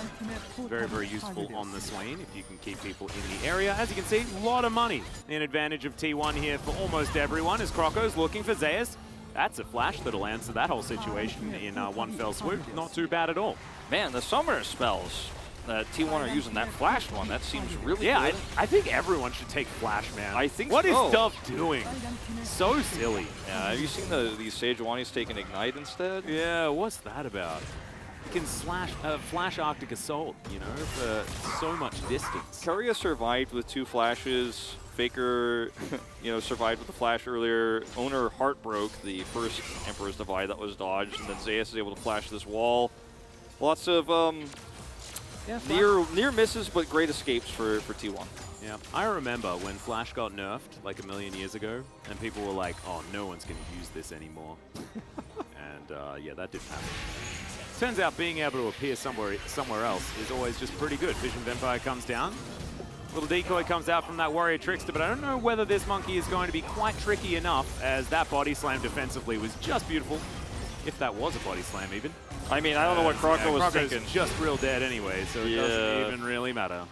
Very, very useful on the Swain if you can keep people in the area. As you can see, a lot of money in advantage of T1 here for almost everyone as Croco's looking for Zeus. That's a flash that'll answer that whole situation in one fell swoop. Not too bad at all. Man, the summer spells that T1 are using, that flash one, that seems really good. I think everyone should take flash, man. I think What is so. Dove doing? So silly. Yeah, have you seen these Sejuani's taking Ignite instead? Yeah, what's that about? You can flash Arctic Assault, you know, for so much distance. Keria survived with 2 flashes. Faker, you know, survived with the flash earlier. Owner heartbroke the first Emperor's Divide that was dodged, and then Zeus is able to flash this wall. Lots of near misses, but great escapes for T1. Yeah, I remember when Flash got nerfed like a million years ago, and people were like, "Oh, no one's going to use this anymore." And yeah, that didn't happen. Turns out being able to appear somewhere else is always just pretty good. Vision Vampire comes down. Little decoy comes out from that Warrior Trickster, but I don't know whether this monkey is going to be quite tricky enough, as that body slam defensively was just beautiful. If that was a body slam even. I mean, I don't know what Croco was thinking. Just real dead anyway, so it doesn't even really matter.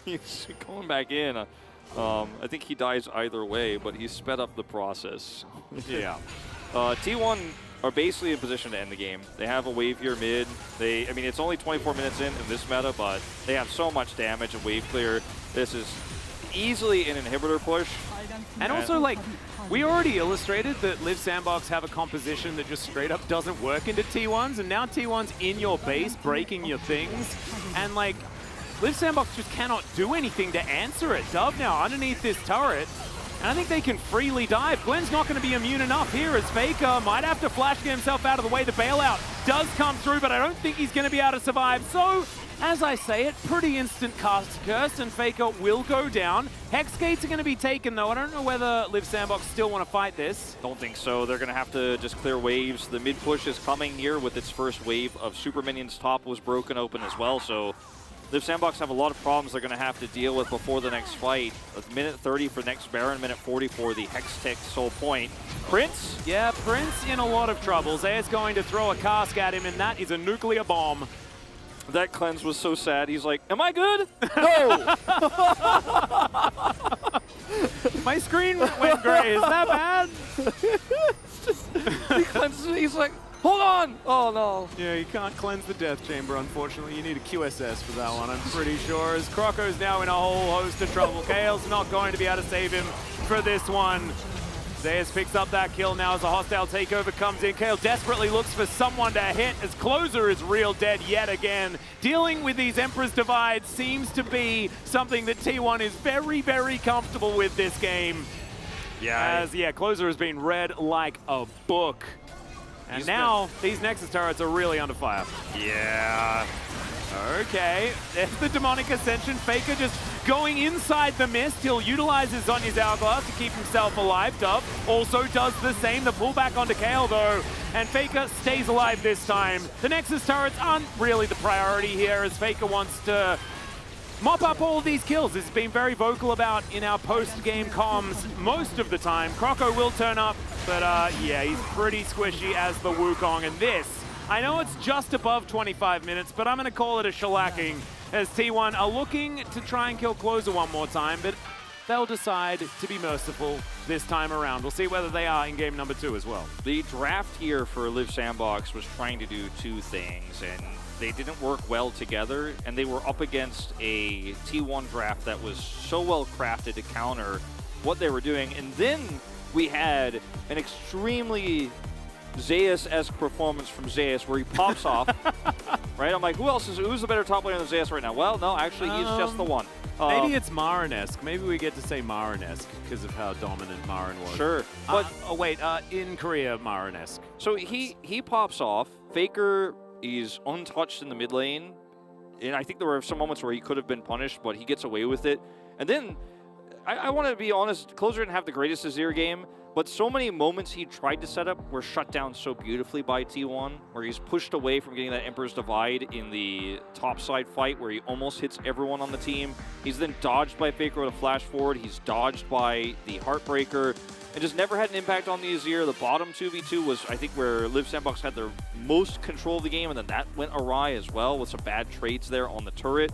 He's going back in. I think he dies either way, but he sped up the process. Yeah. T1 are basically in position to end the game. They have a wave here mid. I mean, it's only 24 minutes in this meta, but they have so much damage and wave clear. This is easily an inhibitor push. And also, like, we already illustrated that Live Sandbox have a composition that just straight up doesn't work into T1s, and now T1's in your base, breaking your things, and like, Live Sandbox just cannot do anything to answer it. Dove now underneath this turret, and I think they can freely dive. Glenn's not going to be immune enough here as Faker might have to flash get himself out of the way. The bailout does come through, but I don't think he's going to be able to survive. So, as I say it, pretty instant cast curse, and Faker will go down. Hex gates are going to be taken, though. I don't know whether Live Sandbox still want to fight this. Don't think so. They're going to have to just clear waves. The mid push is coming here with its first wave of super minions. Top was broken open as well, so Live Sandbox have a lot of problems they're going to have to deal with before the next fight. A minute 30 for next Baron, minute 40 for the Hex Tech Soul Point. Prince? Yeah, Prince in a lot of trouble. Zaya's going to throw a cask at him, and that is a nuclear bomb. That cleanse was so sad. He's like, am I good? No! My screen went gray. Is that bad? He cleanses it. He's like, hold on! Oh, no. Yeah, you can't cleanse the Death Chamber, unfortunately. You need a QSS for that one, I'm pretty sure. As Croco's now in a whole host of trouble. Kale's not going to be able to save him for this one. Zeus picks up that kill now as a hostile takeover comes in. Kale desperately looks for someone to hit as Closer is real dead yet again. Dealing with these Emperor's Divide seems to be something that T1 is very, very comfortable with this game. Yeah. As, Closer has been read like a book. And now, these Nexus turrets are really under fire. Yeah. Okay, there's the Demonic Ascension. Faker just going inside the mist. He'll utilize his Zonya's Hourglass to keep himself alive. Dove also does the same. The pullback onto Kale, though, and Faker stays alive this time. The Nexus turrets aren't really the priority here, as Faker wants to mop up all of these kills. This has been very vocal about in our post-game comms most of the time. Croco will turn up, but yeah, he's pretty squishy as the Wukong, and this, I know it's just above 25 minutes, but I'm going to call it a shellacking as T1 are looking to try and kill Closer one more time, but they'll decide to be merciful this time around. We'll see whether they are in game number 2 as well. The draft here for Live Sandbox was trying to do two things, and they didn't work well together, and they were up against a T1 draft that was so well crafted to counter what they were doing. And then we had an extremely Zeus-esque performance from Zeus where he pops off, right? I'm like, who's the better top laner than Zeus right now? Well, no, actually, he's just the one. Maybe it's Marin-esque. Maybe we get to say Marin-esque because of how dominant Marin was. Sure. But in Korea, Marin-esque. So he pops off. Faker is untouched in the mid lane. And I think there were some moments where he could have been punished, but he gets away with it. And then, I want to be honest, Closer didn't have the greatest Azir game, but so many moments he tried to set up were shut down so beautifully by T1, where he's pushed away from getting that Emperor's Divide in the topside fight where he almost hits everyone on the team. He's then dodged by Faker with a flash forward. He's dodged by the Heartbreaker, and just never had an impact on the Azir. The bottom 2v2 was, I think, where Live Sandbox had their most control of the game, and then that went awry as well with some bad trades there on the turret.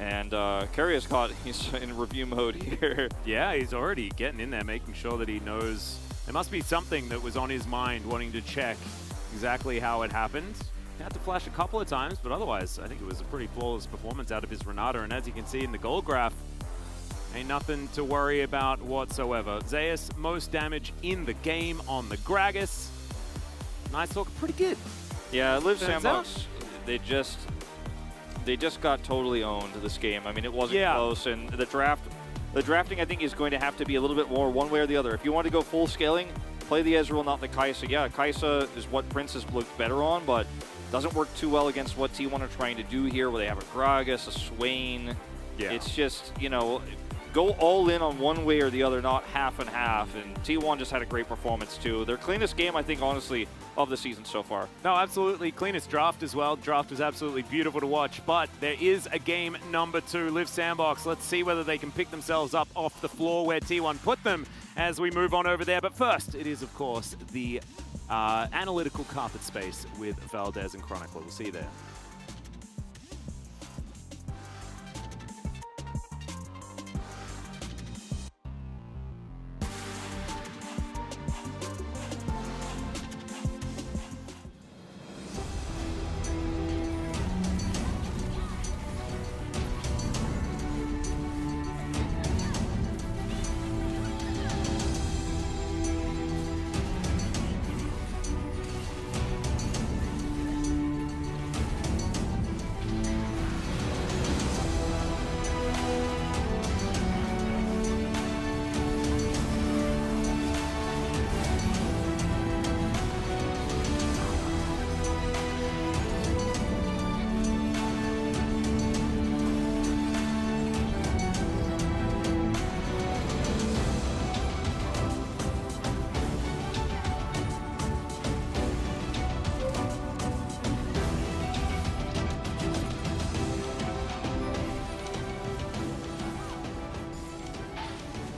And Carrier's he's in review mode here. Yeah, he's already getting in there, making sure that he knows. There must be something that was on his mind, wanting to check exactly how it happened. He had to flash a couple of times, but otherwise, I think it was a pretty flawless performance out of his Renata. And as you can see in the goal graph, ain't nothing to worry about whatsoever. Zeus, most damage in the game on the Gragas. Nice talk, pretty good. Yeah, Live Sandbox, they just got totally owned this game. I mean, it wasn't close, and the drafting I think is going to have to be a little bit more one way or the other. If you want to go full scaling, play the Ezreal, not the Kai'Sa. Yeah, Kai'Sa is what Prince has looked better on, but doesn't work too well against what T1 are trying to do here, where they have a Gragas, a Swain. Yeah. It's just, you know, go all in on one way or the other, not half and half. And T1 just had a great performance too. Their cleanest game, I think, honestly, of the season so far. No, absolutely. Cleanest draft as well. Draft was absolutely beautiful to watch, but there is a game number 2, Live Sandbox. Let's see whether they can pick themselves up off the floor where T1 put them as we move on over there. But first, it is, of course, the analytical carpet space with Valdez and Chronicle. We'll see you there.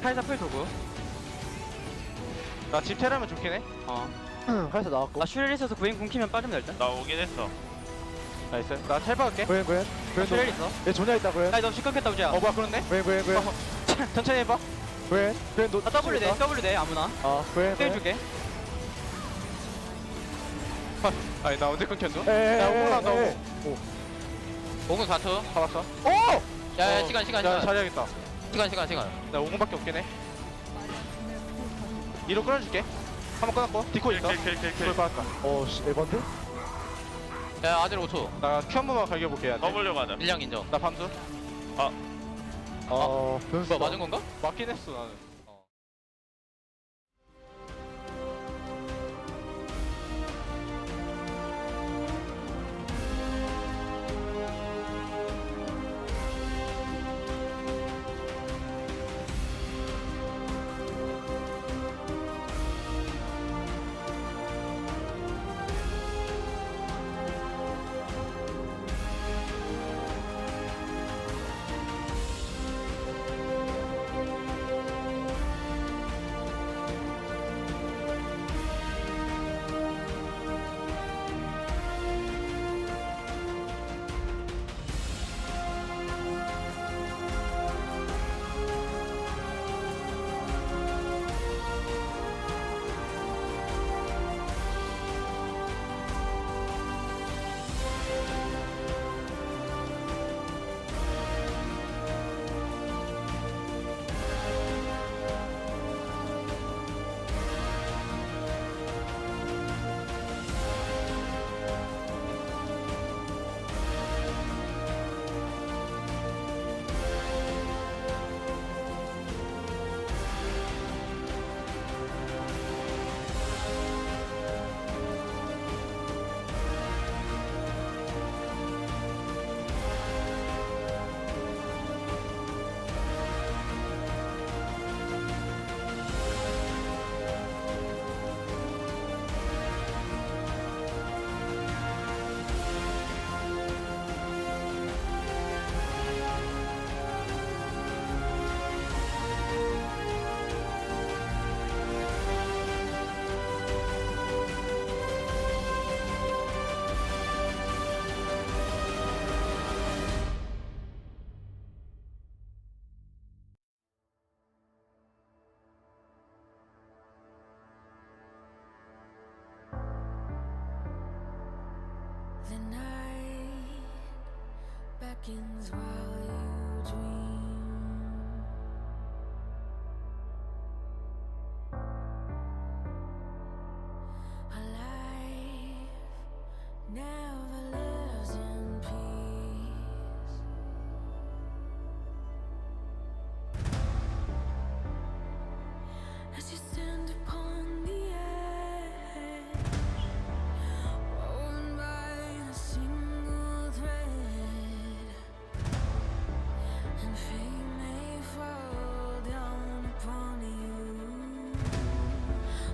카이사 풀 도구. 나 집 테라면 좋긴 해. 카이사 나왔고. 나 슈렐 있어서 구인 궁키면 빠지면 될 듯. 나 오긴 했어. 나이스. 나 텔바 갈게. 고현. 슈렐 있어. 얘 존야 있다 고현. 아니 너 시끄럽겠다 우지야. 뭐야 그렇네? 고현. 천천히 해봐. 고현 너. 나 W 돼 아무나. 고현. 해줄게. 아니 나 언제 끊겼어? 야 오고 나 오고. 오군 4투. 잡았어. 오! 야 시간. 야 잘해야겠다. 시간. 나 5분밖에 없긴 해. 2로 끊어줄게. 한번 끊었고. 디코 있어. 그걸 받았다. 씨, 에반데? 야 아들 5초. 나 Q 한 번만 갈겨볼게. W 가자. 일량 인정. 나 밤수. 뭐 맞은 건가? 맞긴 했어 나는. seconds while you dream. A life never lives in peace. As you stand upon the edge, woven by a single thread, and fate may fall down upon you,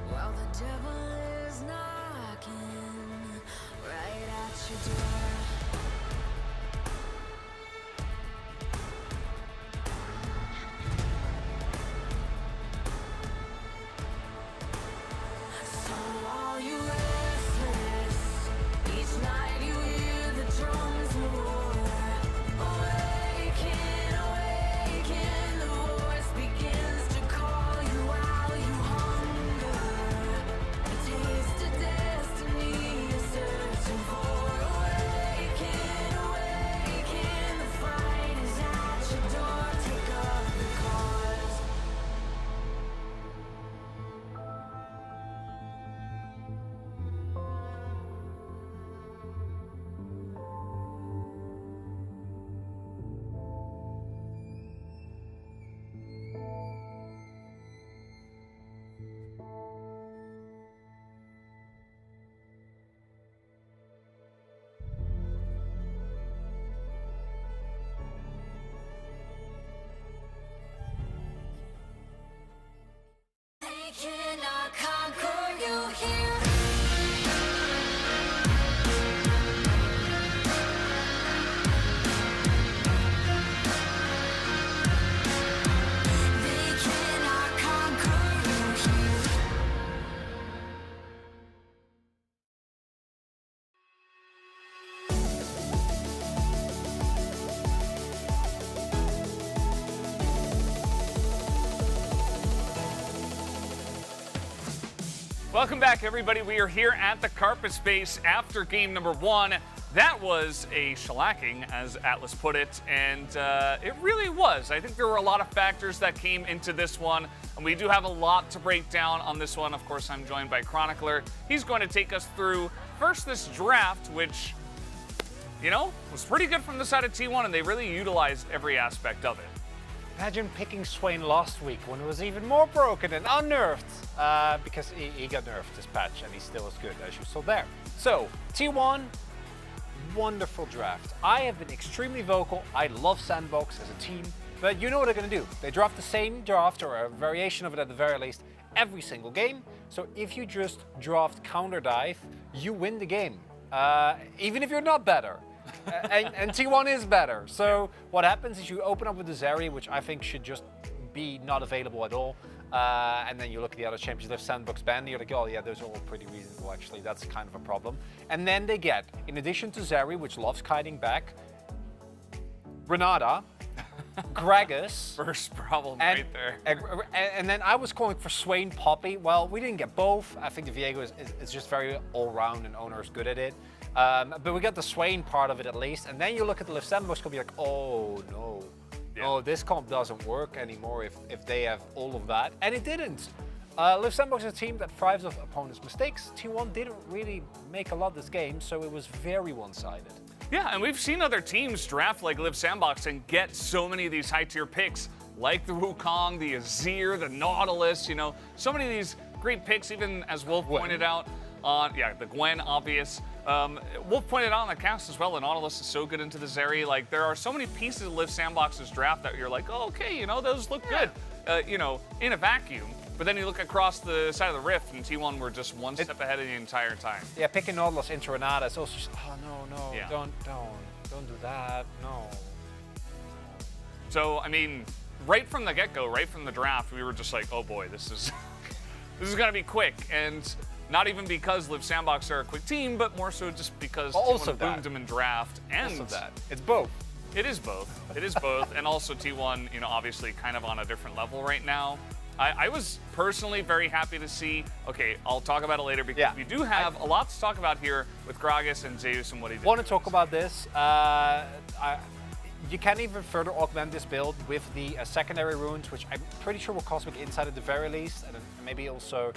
while the devil is knocking right at your door. So are you restless? Each night you hear the drums of war. Awaken, awaken, the voice begins to call you while you hunger. A taste of destiny you're searching for. Awaken, awaken, the fight is at your door. Take up the cause. They cannot conquer you here. They cannot conquer you here. Welcome back, everybody. We are here at the carpet space after game number 1. That was a shellacking, as Atlas put it, and it really was. I think there were a lot of factors that came into this one, and we do have a lot to break down on this one. Of course, I'm joined by Chronicler. He's going to take us through first this draft, which, you know, was pretty good from the side of T1, and they really utilized every aspect of it. Imagine picking Swain last week when it was even more broken and unnerved, because he got nerfed this patch and he's still as good as you saw there. So, T1, wonderful draft. I have been extremely vocal. I love Sandbox as a team, but you know what they're going to do. They draft the same draft, or a variation of it at the very least, every single game. So if you just draft counter dive, you win the game, even if you're not better. And T1 is better. So what happens is you open up with the Zeri, which I think should just be not available at all. And then you look at the other champions, they have Sandbox Band, and you're like, oh yeah, those are all pretty reasonable actually. That's kind of a problem. And then they get, in addition to Zeri, which loves kiting back, Renata, Gragas. First problem right there. And then I was calling for Swain Poppy. Well, we didn't get both. I think the Viego is just very all-round and Owner is good at it. But we got the Swain part of it at least. And then you look at the Liv Sandbox comp, you're like, oh no. Yeah. No, this comp doesn't work anymore if they have all of that. And it didn't. Liv Sandbox is a team that thrives off opponents' mistakes. T1 didn't really make a lot this game, so it was very one-sided. Yeah, and we've seen other teams draft like Liv Sandbox and get so many of these high-tier picks, like the Wukong, the Azir, the Nautilus, you know, so many of these great picks, even as Wolf pointed out on, the Gwen, obvious. Wolf pointed out on the cast as well, the Nautilus is so good into the Zeri. Like, there are so many pieces of Liv Sandbox's draft that you're like, oh, okay, you know, those look good, you know, in a vacuum. But then you look across the side of the Rift, and T1 were just one step ahead of the entire time. Yeah, picking Nautilus into Renata is also just, oh, no, don't do that, no. So, I mean, right from the get-go, right from the draft, we were just like, oh boy, this is this is gonna be quick. And not even because Liv Sandbox are a quick team, but more so just because T1 boomed them in draft. And also that. It's both. It is both. It is both. And also T1, you know, obviously kind of on a different level right now. I was personally very happy to see, okay, I'll talk about it later because we do have a lot to talk about here with Gragas and Zeus and what he did. Want to talk about this. you can even further augment this build with the secondary runes, which I'm pretty sure will Cosmic Insight at the very least, and then maybe also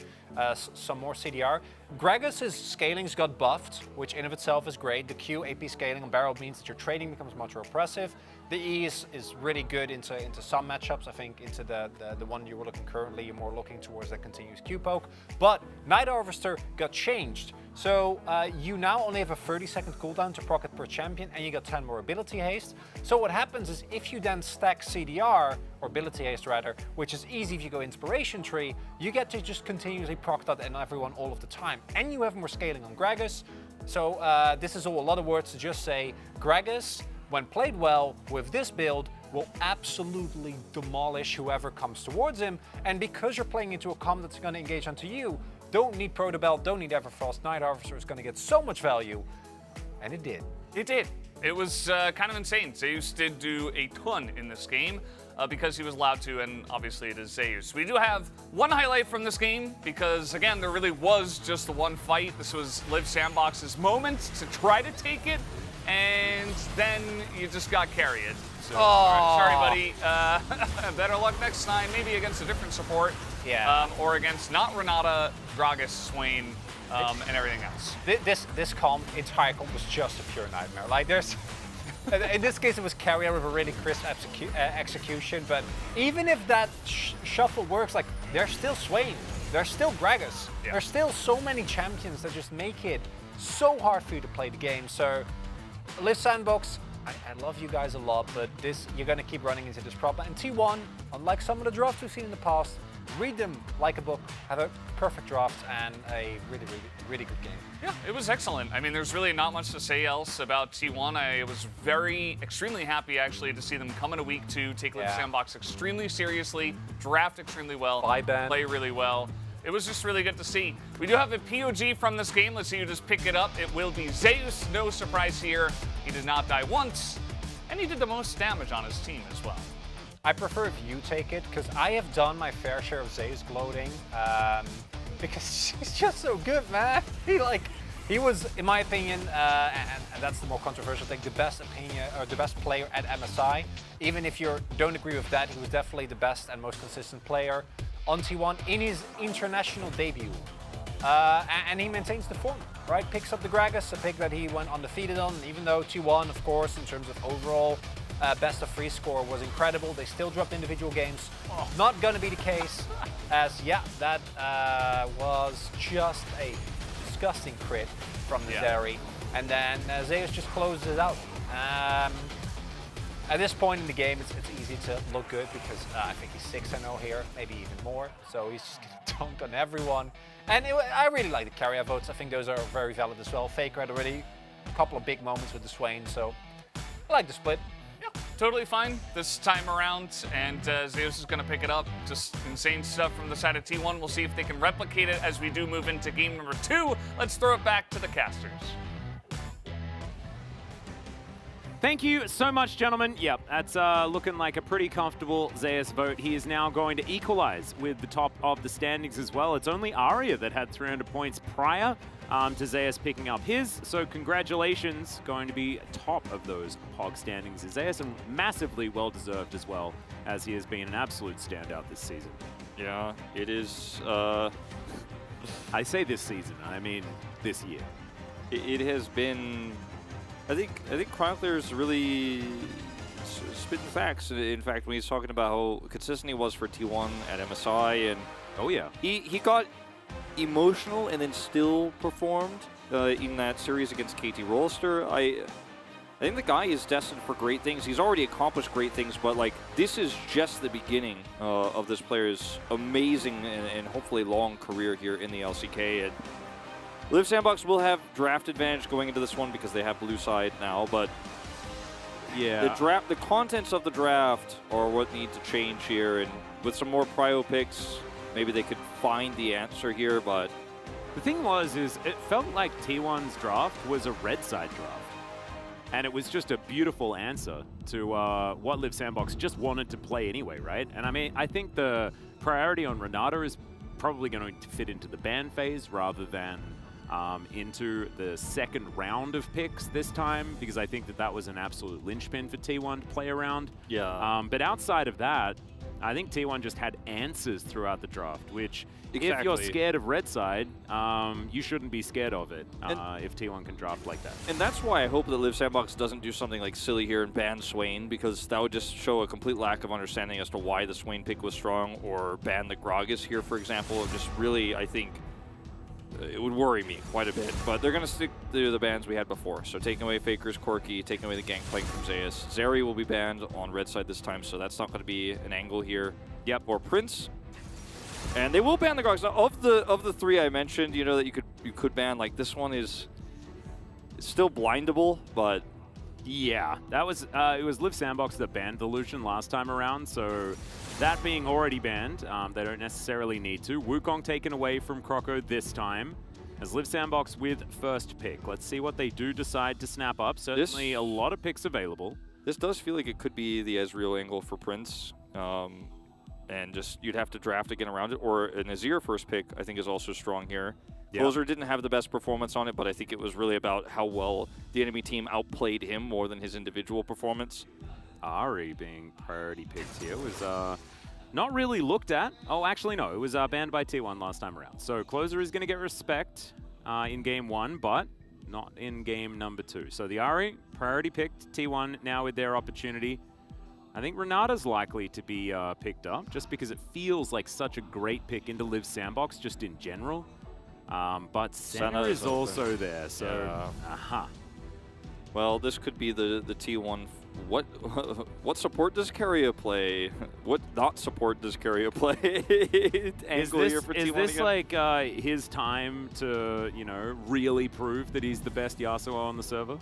some more CDR. Gragas' scalings got buffed, which in of itself is great. The Q AP scaling on barrel means that your trading becomes much more oppressive. The E is really good into some matchups. I think into the one you were looking currently, you're more looking towards that continuous Q poke. But Night Harvester got changed. So you now only have a 30-second cooldown to proc it per champion, and you got 10 more ability haste. So what happens is if you then stack CDR, or ability haste rather, which is easy if you go inspiration tree, you get to just continuously proc that in everyone all of the time. And you have more scaling on Gragas. So this is all a lot of words to just say Gragas, when played well with this build, will absolutely demolish whoever comes towards him. And because you're playing into a comp that's going to engage onto you, don't need Protobelt, don't need Everfrost, Night Harvester is going to get so much value. And it did. It did. It was kind of insane. Zeus did do a ton in this game because he was allowed to, and obviously it is Zeus. We do have one highlight from this game because, again, there really was just the one fight. This was Liv Sandbox's moment to try to take it, and then you just got carried. So, all right, sorry, buddy. Better luck next time, maybe against a different support. Yeah. Or against not Renata, Gragas, Swain, and everything else. This comp, entire comp was just a pure nightmare. Like there's, in this case it was carrier with a really crisp execution, but even if that shuffle works, like there's still Swain, there's still Gragas, there's still so many champions that just make it so hard for you to play the game. So Liv Sandbox, I love you guys a lot, but you're gonna keep running into this problem. And T1, unlike some of the drafts we've seen in the past, read them like a book, have a perfect draft, and a really good game. Yeah, it was excellent. I mean, there's really not much to say else about T1. I was extremely happy actually to see them come into week 2, take Liv Sandbox extremely seriously, draft extremely well, play really well. It was just really good to see. We do have a POG from this game. Let's see who just pick it up. It will be Zeus. No surprise here. He did not die once, and he did the most damage on his team as well. I prefer if you take it, because I have done my fair share of Zeus gloating, because he's just so good, man. He was, in my opinion, and that's the more controversial thing, the best player at MSI. Even if you don't agree with that, he was definitely the best and most consistent player on T1 in his international debut. And he maintains the form, right? Picks up the Gragas, a pick that he went undefeated on, and even though T1, of course, in terms of overall best of 3 score was incredible, they still dropped individual games. Not going to be the case, as that was just a disgusting crit from the Zeri. And then Zeus just closes it out. At this point in the game, it's easy to look good because I think he's 6-0 here, maybe even more. So he's just going to dunk on everyone. And I really like the carrier votes. I think those are very valid as well. Faker had already a couple of big moments with the Swain, so I like the split. Totally fine this time around, and Zeus is going to pick it up. Just insane stuff from the side of T1. We'll see if they can replicate it as we do move into game number 2. Let's throw it back to the casters. Thank you so much, gentlemen. Yep, that's looking like a pretty comfortable Zeus vote. He is now going to equalize with the top of the standings as well. It's only Arya that had 300 points prior to Zeus picking up his, so congratulations, going to be top of those POG standings is Zeus, and massively well-deserved as well, as he has been an absolute standout this season. Yeah, it is. I say this season, I mean this year. It has been. I think Chronicler's really spitting facts. In fact, when he's talking about how consistent he was for T1 at MSI, and he got emotional and then still performed in that series against KT Rolster. I think the guy is destined for great things. He's already accomplished great things, but like this is just the beginning of this player's amazing and hopefully long career here in the LCK. And Liv Sandbox will have draft advantage going into this one because they have blue side now, but the contents of the draft are what need to change here, and with some more prio picks, maybe they could find the answer here, but the thing is it felt like T1's draft was a red side draft. And it was just a beautiful answer to what Liv Sandbox just wanted to play anyway, right? And I mean, I think the priority on Renata is probably going to fit into the ban phase rather than into the second round of picks this time, because I think that was an absolute linchpin for T1 to play around. Yeah. But outside of that, I think T1 just had answers throughout the draft, which if you're scared of red side, you shouldn't be scared of it if T1 can draft like that. And that's why I hope that Live Sandbox doesn't do something like silly here and ban Swain, because that would just show a complete lack of understanding as to why the Swain pick was strong, or ban the Gragas here, for example. Just really, I think, it would worry me quite a bit. But they're going to stick to the bans we had before. So taking away Faker's Corki, taking away the Gangplank from Zeus. Zeri will be banned on red side this time, so that's not going to be an angle here. Yep. Or Prince. And they will ban the Gragas. Now, of the three I mentioned, you know, that you could ban, like, this one is still blindable, but yeah, that was it was Live Sandbox that banned the Lucian last time around, so that being already banned, they don't necessarily need to. Wukong taken away from Croco this time, as Live Sandbox with first pick. Let's see what they do decide to snap up. Certainly a lot of picks available. This does feel like it could be the Ezreal angle for Prince. And just, you'd have to draft again around it. Or an Azir first pick, I think, is also strong here. Yeah. Closer didn't have the best performance on it, but I think it was really about how well the enemy team outplayed him more than his individual performance. Ari being priority picked here was not really looked at. Oh, actually, no. It was banned by T1 last time around. So Closer is going to get respect in game 1, but not in game number 2. So the Ari, priority picked. T1 now with their opportunity. I think Renata's likely to be picked up, just because it feels like such a great pick into Live Sandbox, just in general. But Senna is also there, so Well, this could be the T1. What support does Keria play? What not support does Keria play? Is this like his time to, you know, really prove that he's the best Yasuo on the server?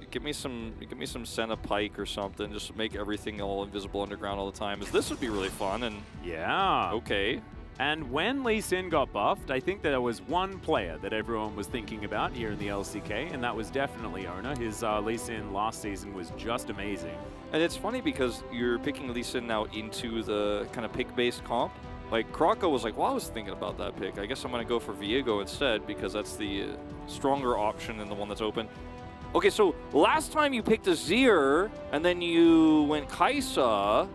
Give me some Senna Pike or something. Just make everything all invisible underground all the time. This would be really fun. And yeah, okay. And when Lee Sin got buffed, I think there was one player that everyone was thinking about here in the LCK, and that was definitely Ona. His Lee Sin last season was just amazing. And it's funny because you're picking Lee Sin now into the kind of pick-based comp. Like, Croco was like, well, I was thinking about that pick. I guess I'm going to go for Viego instead, because that's the stronger option and the one that's open. Okay, so last time you picked Azir, and then you went Kai'Sa,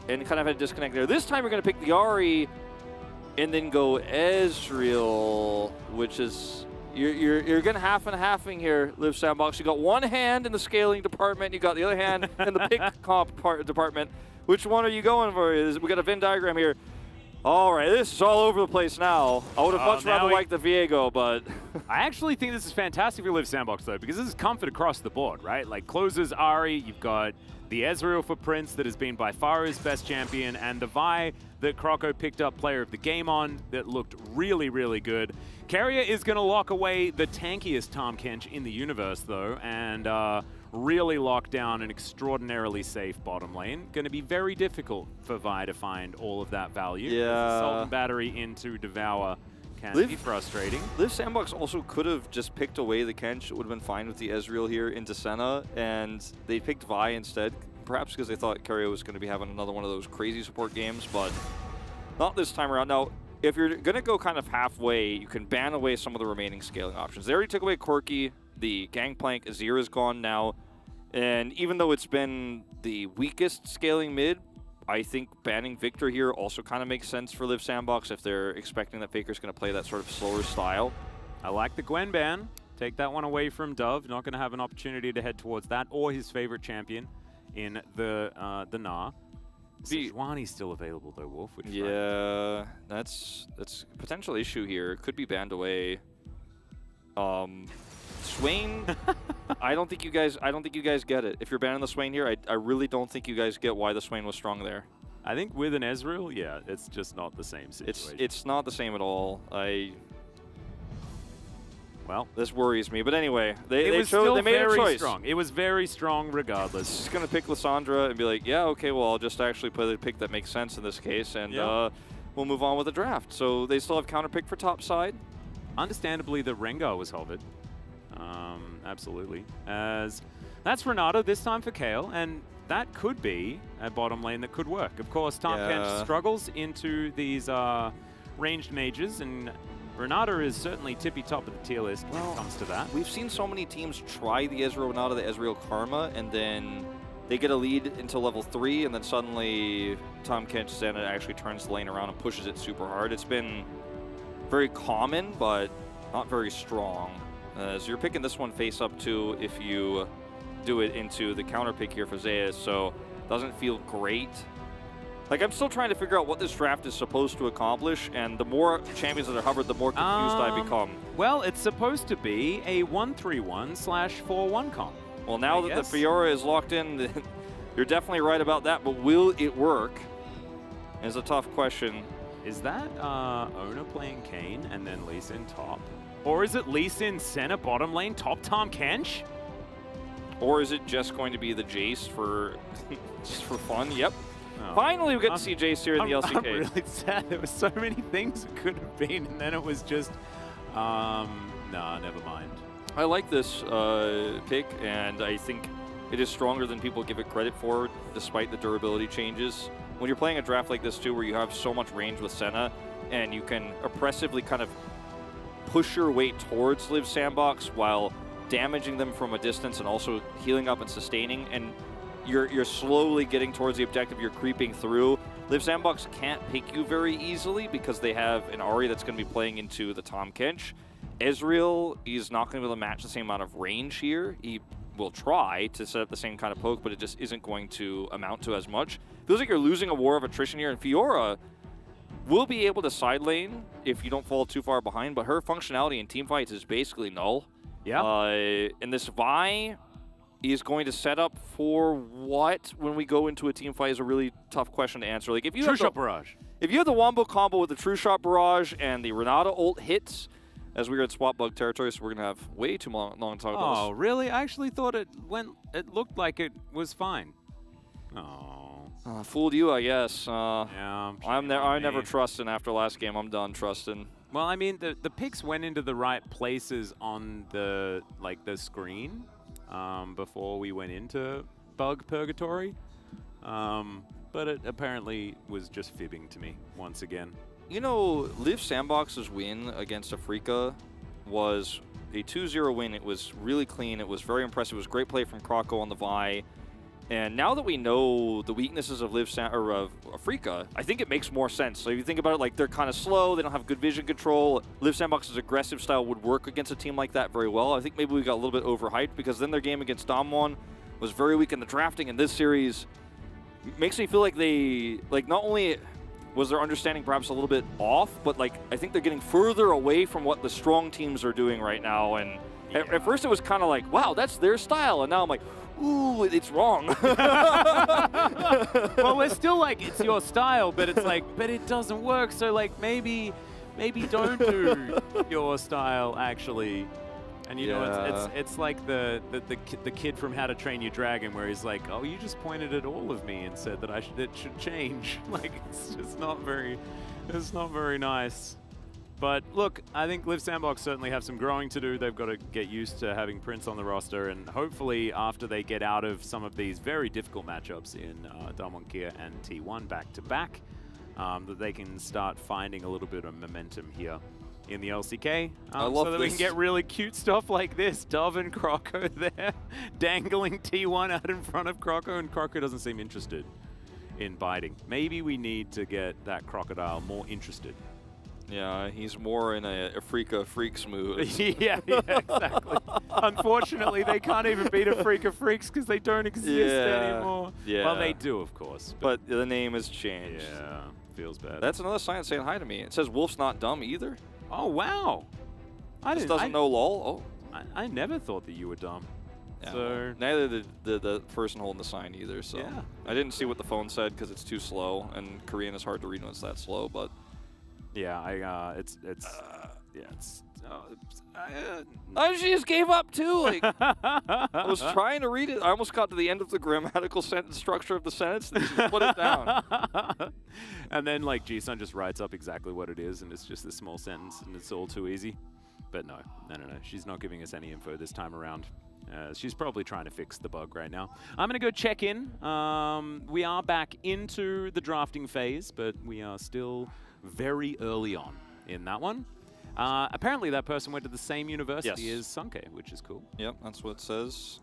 and kind of had a disconnect there. This time you're going to pick the Ahri, and then go Ezreal, which is, you're going to half and halving here, Live Sandbox. You got one hand in the scaling department, you got the other hand in the pick comp department. Which one are you going for? We got a Venn diagram here. All right, this is all over the place now. I would have much rather liked the Viego, but... I actually think this is fantastic for Live Sandbox, though, because this is comfort across the board, right? Like, Closes, Ahri, you've got the Ezreal for Prince that has been by far his best champion, and the Vi that Croco picked up player of the game on that looked really, really good. Keria is going to lock away the tankiest Tahm Kench in the universe, though, and really lock down an extraordinarily safe bottom lane. Going to be very difficult for Vi to find all of that value. Yeah. Salt and Battery into Devour can be frustrating. Live Sandbox also could have just picked away the Kench. It would have been fine with the Ezreal here into Senna, and they picked Vi instead, perhaps because they thought Keria was going to be having another one of those crazy support games, but not this time around. Now, if you're going to go kind of halfway, you can ban away some of the remaining scaling options. They already took away Corki, the Gangplank, Azir is gone now, and even though it's been the weakest scaling mid, I think banning Victor here also kind of makes sense for Live Sandbox if they're expecting that Faker's going to play that sort of slower style. I like the Gwen ban. Take that one away from Dove. Not going to have an opportunity to head towards that or his favorite champion in the Gnar. Sejuani's still available though, Wolf. Which yeah, that's a potential issue here. Could be banned away. Swain, I don't think you guys get it. If you're banning the Swain here, I really don't think you guys get why the Swain was strong there. I think with an Ezreal, yeah, it's just not the same situation. It's not the same at all. Well, this worries me. But anyway, they made very a choice. Strong. It was very strong regardless. He's going to pick Lissandra and be like, yeah, okay, well, I'll just actually play the pick that makes sense in this case, and we'll move on with the draft. So they still have counter pick for top side. Understandably, the Rengar was hovered. Absolutely. As that's Renata this time for Kayle, and that could be a bottom lane that could work. Of course, Tahm Kench struggles into these ranged mages, and Renata is certainly tippy top of the tier list when it comes to that. We've seen so many teams try the Ezreal Renata, the Ezreal Karma, and then they get a lead until level 3, and then suddenly Tahm Kench Senna actually turns the lane around and pushes it super hard. It's been very common, but not very strong. So you're picking this one face up too if you do it into the counter pick here for Zeus, so doesn't feel great. Like, I'm still trying to figure out what this draft is supposed to accomplish, and the more champions that are hovered, the more confused I become. Well, it's supposed to be a 1-3-1/4-1 comp. Well, now that the Fiora is locked in, you're definitely right about that, but will it work? Is a tough question. Is that Ona playing Kayn and then Lee Sin top? Or is it Lee Sin center bottom lane top Tahm Kench? Or is it just going to be the Jace for just for fun? Yep. Oh. Finally, we get to see Jace here in the LCK. I'm really sad. There were so many things it could have been, and then it was just, nah, never mind. I like this pick, and I think it is stronger than people give it credit for, despite the durability changes. When you're playing a draft like this, too, where you have so much range with Senna, and you can oppressively kind of push your way towards Liv Sandbox while damaging them from a distance and also healing up and sustaining, and you're slowly getting towards the objective, you're creeping through. Liv Sandbox can't pick you very easily because they have an Ahri that's going to be playing into the Tahm Kench. Ezreal is not going to be able to match the same amount of range here. He will try to set up the same kind of poke, but it just isn't going to amount to as much. Feels like you're losing a war of attrition here, and Fiora will be able to side lane if you don't fall too far behind, but her functionality in teamfights is basically null. Yeah. And this Vi is going to set up for what when we go into a team fight is a really tough question to answer. Like, if you True have Shot Barrage. If you have the Wombo combo with the True Shot Barrage and the Renata ult hits, as we are at Swap Bug territory, so we're gonna have way too long to talk about this. Oh, really? I actually thought it looked like it was fine. Oh. Fooled you, I guess. Yeah. I never trusted after last game. I'm done trusting. Well, I mean, the picks went into the right places on the screen before we went into Bug Purgatory, but it apparently was just fibbing to me once again. You know, Liv Sandbox's win against Afrika was a 2-0 win. It was really clean. It was very impressive. It was great play from Kroko on the Vi. And now that we know the weaknesses of Afrika, I think it makes more sense. So if you think about it, like, they're kind of slow, they don't have good vision control. Liv Sandbox's aggressive style would work against a team like that very well. I think maybe we got a little bit overhyped because then their game against Damwon was very weak in the drafting, and this series makes me feel like they, like, not only was their understanding perhaps a little bit off, but, like, I think they're getting further away from what the strong teams are doing right now. And at first it was kind of like, wow, that's their style. And now I'm like, ooh, it's wrong. Well, we're still like, it's your style, but it's like, but it doesn't work. So, like, maybe don't do your style, actually. And, you know, it's like the kid from How to Train Your Dragon, where he's like, oh, you just pointed at all of me and said that it should change. Like, it's just not very nice. But look, I think Liv Sandbox certainly have some growing to do. They've got to get used to having Prince on the roster, and hopefully after they get out of some of these very difficult matchups in Damwon Kia and T1 back-to-back, that they can start finding a little bit of momentum here in the LCK, so that we can get really cute stuff like this. Dove and Kroko there, dangling T1 out in front of Kroko, and Kroko doesn't seem interested in biting. Maybe we need to get that crocodile more interested. Yeah, he's more in a Afrika Freaks mood. yeah, exactly. Unfortunately, they can't even beat Afrika Freaks because they don't exist anymore. Yeah. Well, they do, of course. But the name has changed. Yeah, feels bad. That's another sign saying hi to me. It says Wolf's not dumb either. Oh, wow. Just doesn't know lol. Oh. I never thought that you were dumb. Yeah, So well, neither did the person holding the sign either. So Yeah. I didn't see what the phone said because it's too slow, and Korean is hard to read when it's that slow. But yeah, I just gave up too. Like, I was trying to read it. I almost got to the end of the grammatical sentence structure of the sentence and just put it down. And then, like, Ji-sun just writes up exactly what it is, and it's just a small sentence, and it's all too easy. But no. She's not giving us any info this time around. She's probably trying to fix the bug right now. I'm going to go check in. We are back into the drafting phase, but we are still very early on in that one. Apparently that person went to the same university Yes. as Sunke, which is cool. Yep, that's what it says.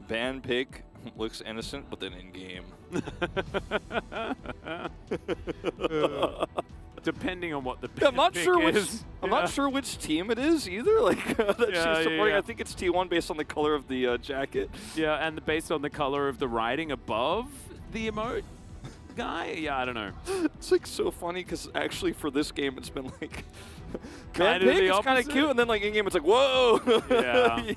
Van Pig looks innocent, but then in game. Depending on what the Yeah, I'm not pick sure which. is. I'm not sure which team it is either. Like that she's supporting. yeah. I think it's T1 based on the color of the jacket. Yeah, and based on the color of the writing above the emote guy. Yeah, I don't know. It's like so funny because actually for this game it's been like Kind Van of Pig the is kind of opposite. cute, and then like in game it's like whoa. Yeah.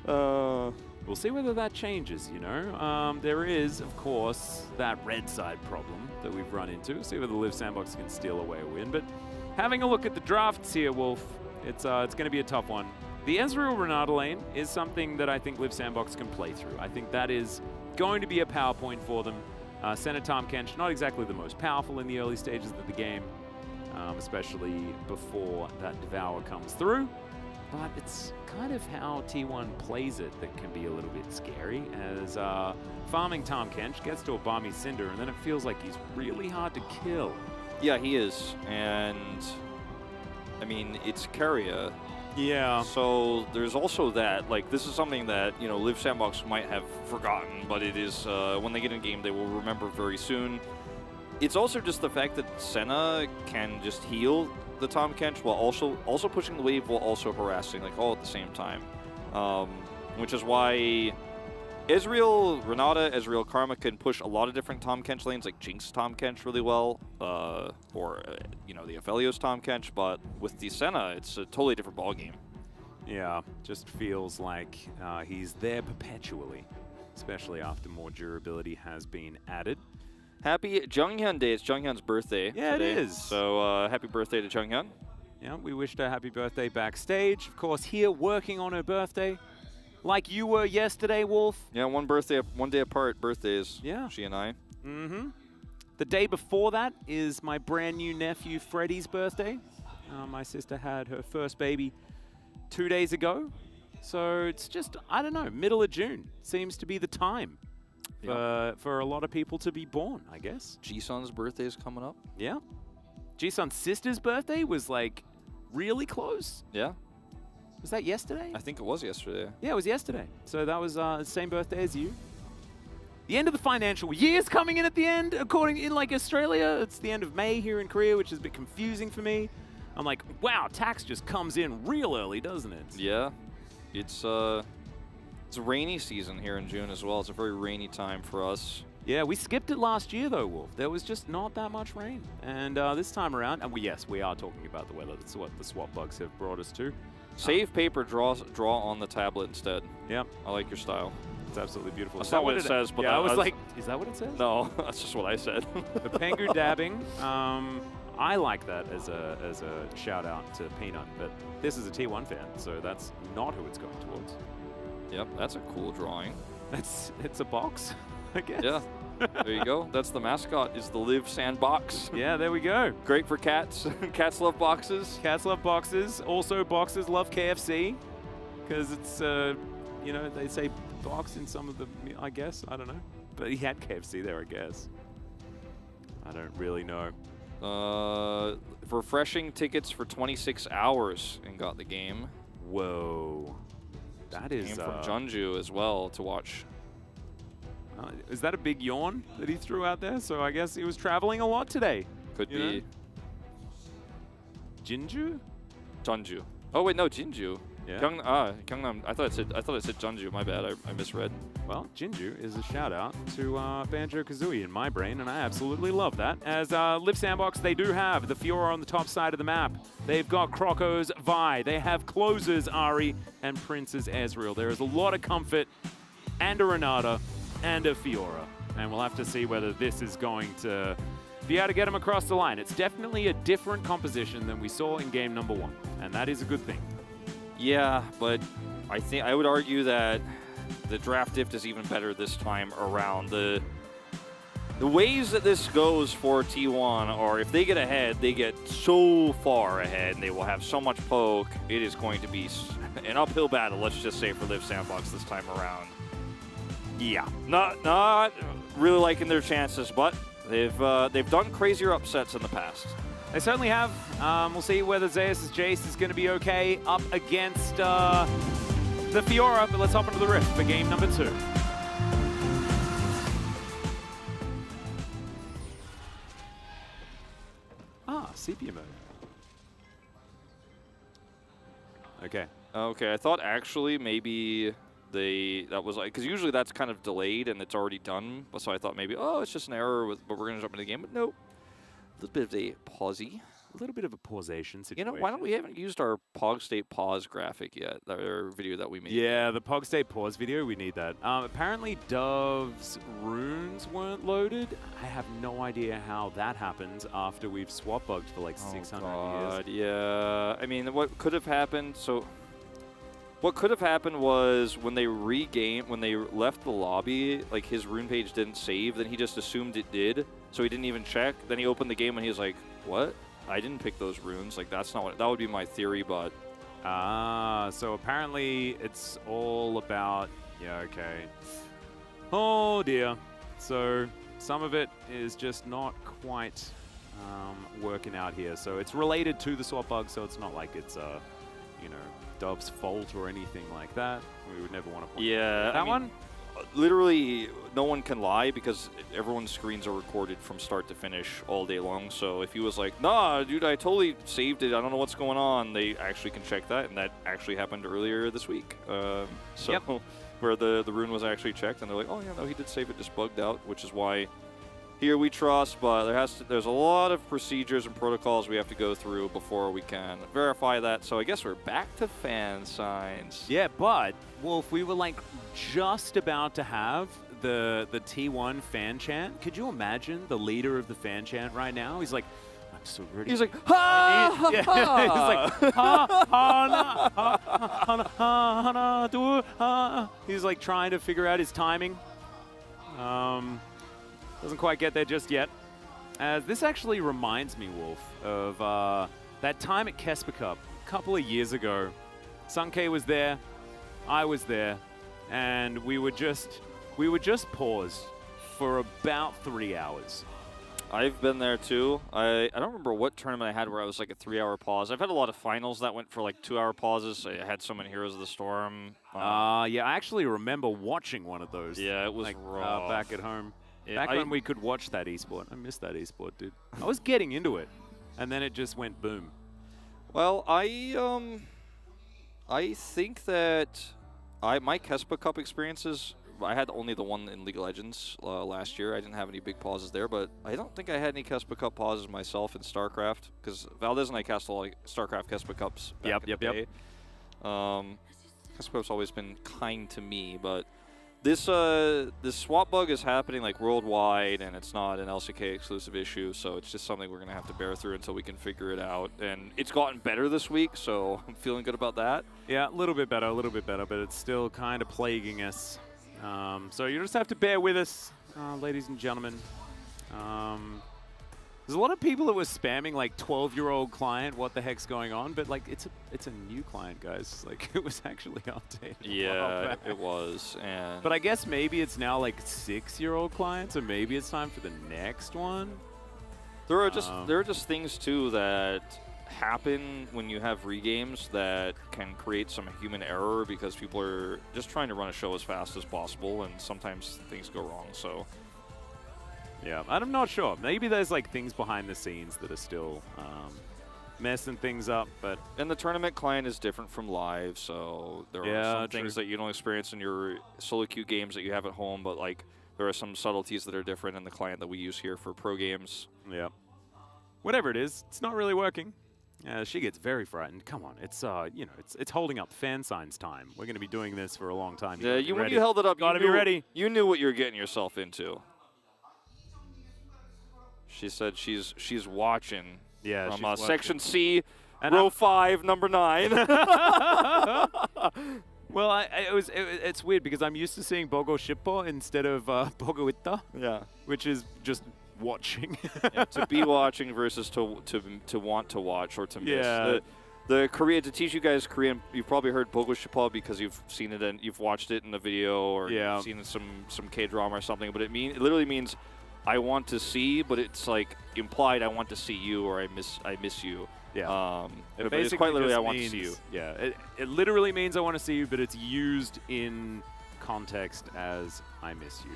yeah. We'll see whether that changes, you know. There is, of course, that red side problem that we've run into. See whether Live Sandbox can steal away a win. But having a look at the drafts here, Wolf, it's going to be a tough one. The Ezreal Renata lane is something that I think Live Sandbox can play through. I think that is going to be a power point for them. Senna Tahm Kench, not exactly the most powerful in the early stages of the game, especially before that Devour comes through. But it's kind of how T1 plays it that can be a little bit scary, as farming Tahm Kench gets to a Balmy Cinder, and then it feels like he's really hard to kill. Yeah, he is, and I mean it's Keria. Yeah. So there's also that. Like this is something that Live Sandbox might have forgotten, but it is when they get in game they will remember very soon. It's also just the fact that Senna can just heal the Tahm Kench while also pushing the wave while also harassing, like all at the same time, which is why Ezreal Renata, Ezreal Karma can push a lot of different Tahm Kench lanes, like Jinx Tahm Kench really well, or the Aphelios Tahm Kench. But with the Senna, it's a totally different ballgame. Yeah, just feels like he's there perpetually, especially after more durability has been added. Happy Junghyun Day. It's Junghyun's birthday Yeah, today. it is. So happy birthday to Junghyun. Yeah, we wished her happy birthday backstage. Of course, here working on her birthday, like you were yesterday, Wolf. Yeah, one day apart birthdays. Yeah. She and I. Mm-hmm. The day before that is my brand new nephew Freddie's birthday. My sister had her first baby 2 days ago. So it's just, I don't know, middle of June seems to be the time for a lot of people to be born, I guess. Jisun's birthday is coming up. Yeah. Jisun's sister's birthday was like really close. Yeah. Was that yesterday? I think it was yesterday. Yeah, it was yesterday. So that was the same birthday as you. The end of the financial year's coming in at the end, according in like Australia. It's the end of May here in Korea, which is a bit confusing for me. I'm like, wow, tax just comes in real early, doesn't it? Yeah. It's a rainy season here in June as well. It's a very rainy time for us. Yeah, we skipped it last year though, Wolf. There was just not that much rain. And this time around, and we are talking about the weather. That's what the swap bugs have brought us to. Save paper, draw on the tablet instead. Yep. I like your style. It's absolutely beautiful. That's not what it says, but yeah, I was like, is that what it says? No, that's just what I said. The Pengu dabbing, I like that as a shout out to Peanut, but this is a T1 fan, so that's not who it's going towards. Yep, that's a cool drawing. It's a box, I guess. Yeah. There you go. That's the mascot, is the Live Sandbox. Yeah, there we go. Great for cats. Cats love boxes. Cats love boxes. Also, boxes love KFC, because it's, they say box in some of the, I guess. I don't know. But he had KFC there, I guess. I don't really know. Refreshing tickets for 26 hours and got the game. Whoa. That is... Came from Jeonju as well to watch. Is that a big yawn that he threw out there? So I guess he was traveling a lot today. Could be. Know? Jinju? Jeonju. Oh wait, no, Jinju. Yeah. Gyeongnam. I thought it said Jeonju. My bad. I misread. Well, Jinju is a shout out to Banjo-Kazooie in my brain, and I absolutely love that. As Live Sandbox, they do have the Fiora on the top side of the map. They've got Croco's Vi. They have Closers Ari and Prince's Ezreal. There is a lot of comfort and a Renata and a Fiora, and we'll have to see whether this is going to be able to get them across the line. It's definitely a different composition than we saw in game number 1, and that is a good thing. Yeah, but I would argue that the draft diff is even better this time around. The ways that this goes for T1 are if they get ahead, they get so far ahead, and they will have so much poke. It is going to be an uphill battle, let's just say, for Live Sandbox this time around. Yeah, not really liking their chances, but they've done crazier upsets in the past. They certainly have. We'll see whether Zeus' Jace is going to be okay up against the Fiora, but let's hop into the Rift for game number 2. Sepia mode. Okay. Okay, I thought actually maybe that was like, because usually that's kind of delayed and it's already done. So I thought maybe, oh, it's just an error, but we're going to jump into the game. But nope. A little bit of a pausey. A little bit of a pausation situation. You know, why don't we haven't used our Pog State pause graphic yet, our video that we made? Yeah, the Pog State pause video, we need that. Apparently Dove's runes weren't loaded. I have no idea how that happens after we've swap bugged for like 600 years. Yeah, I mean, what could have happened, what could have happened was when they left the lobby, like his rune page didn't save, then he just assumed it did, so he didn't even check. Then he opened the game and he was like, what? I didn't pick those runes. Like, that's not what, that would be my theory, but. So apparently it's all about, yeah, okay. Oh dear. So some of it is just not quite working out here. So it's related to the swap bug, so it's not like it's, you know, Dove's fault or anything like that. We would never want to point that one. Literally, no one can lie because everyone's screens are recorded from start to finish all day long. So if he was like, nah, dude, I totally saved it, I don't know what's going on, they actually can check that, and that actually happened earlier this week. Where the rune was actually checked, and they're like, oh yeah, no, he did save it, just bugged out, which is why here we trust, but there's a lot of procedures and protocols we have to go through before we can verify that. So I guess we're back to fan signs. Yeah, but Wolf, we were like just about to have the T1 fan chant. Could you imagine the leader of the fan chant right now? He's like, I'm so ready. He's like, ha, ha, yeah. ha. He's like, ha, ha, na, ha, ha, na, ha, na, do, ha. He's like trying to figure out his timing. Doesn't quite get there just yet. This actually reminds me, Wolf, of that time at Kesper Cup a couple of years ago. Sunke was there, I was there, and we were just paused for about 3 hours. I've been there too. I don't remember what tournament I had where I was like a 3-hour pause. I've had a lot of finals that went for like 2-hour pauses. I had so many Heroes of the Storm. Yeah, I actually remember watching one of those. Yeah, it was like, rough. back at home. Yeah, Back when we could watch that esport. I miss that esport, dude. I was getting into it, and then it just went boom. Well, I think that my Kespa Cup experiences, I had only the one in League of Legends last year. I didn't have any big pauses there, but I don't think I had any Kespa Cup pauses myself in StarCraft, because Valdez and I cast a lot of StarCraft Kespa Cups back in the day. Kespa Cup's always been kind to me, but this swap bug is happening like worldwide, and it's not an LCK exclusive issue, so it's just something we're going to have to bear through until we can figure it out. And it's gotten better this week, so I'm feeling good about that. Yeah, a little bit better, but it's still kind of plaguing us. So you just have to bear with us, ladies and gentlemen. There's a lot of people that were spamming like 12-year-old client, what the heck's going on? But like it's a new client, guys. Like it was actually updated. Yeah, it was. And but I guess maybe it's now like 6-year-old clients, so maybe it's time for the next one. There are just things too that happen when you have regames that can create some human error because people are just trying to run a show as fast as possible, and sometimes things go wrong. So. Yeah, I'm not sure. Maybe there's like things behind the scenes that are still messing things up, but... And the tournament client is different from live, so there are some things that you don't experience in your solo queue games that you have at home, but like there are some subtleties that are different in the client that we use here for pro games. Yeah. Whatever it is, it's not really working. She gets very frightened. Come on, it's you know, it's holding up fan signs time. We're going to be doing this for a long time. Yeah, when you held it up, gotta be ready. You knew what you were getting yourself into. She said she's watching. Yeah, from she's watching. Section C, and row 5, number 9. Well, it's weird because I'm used to seeing Bogo Shippo instead of Bogo Itta. Yeah, which is just watching. Yeah, to be watching versus to want to watch or to miss. Yeah. The Korea, to teach you guys Korean, you've probably heard Bogo Shippo because you've seen it and you've watched it in the video or you've seen some K-drama or something. But it literally means I want to see, but it's like implied I want to see you or I miss you. Yeah. But it's quite literally I want to see you. Yeah. It literally means I want to see you, but it's used in context as I miss you.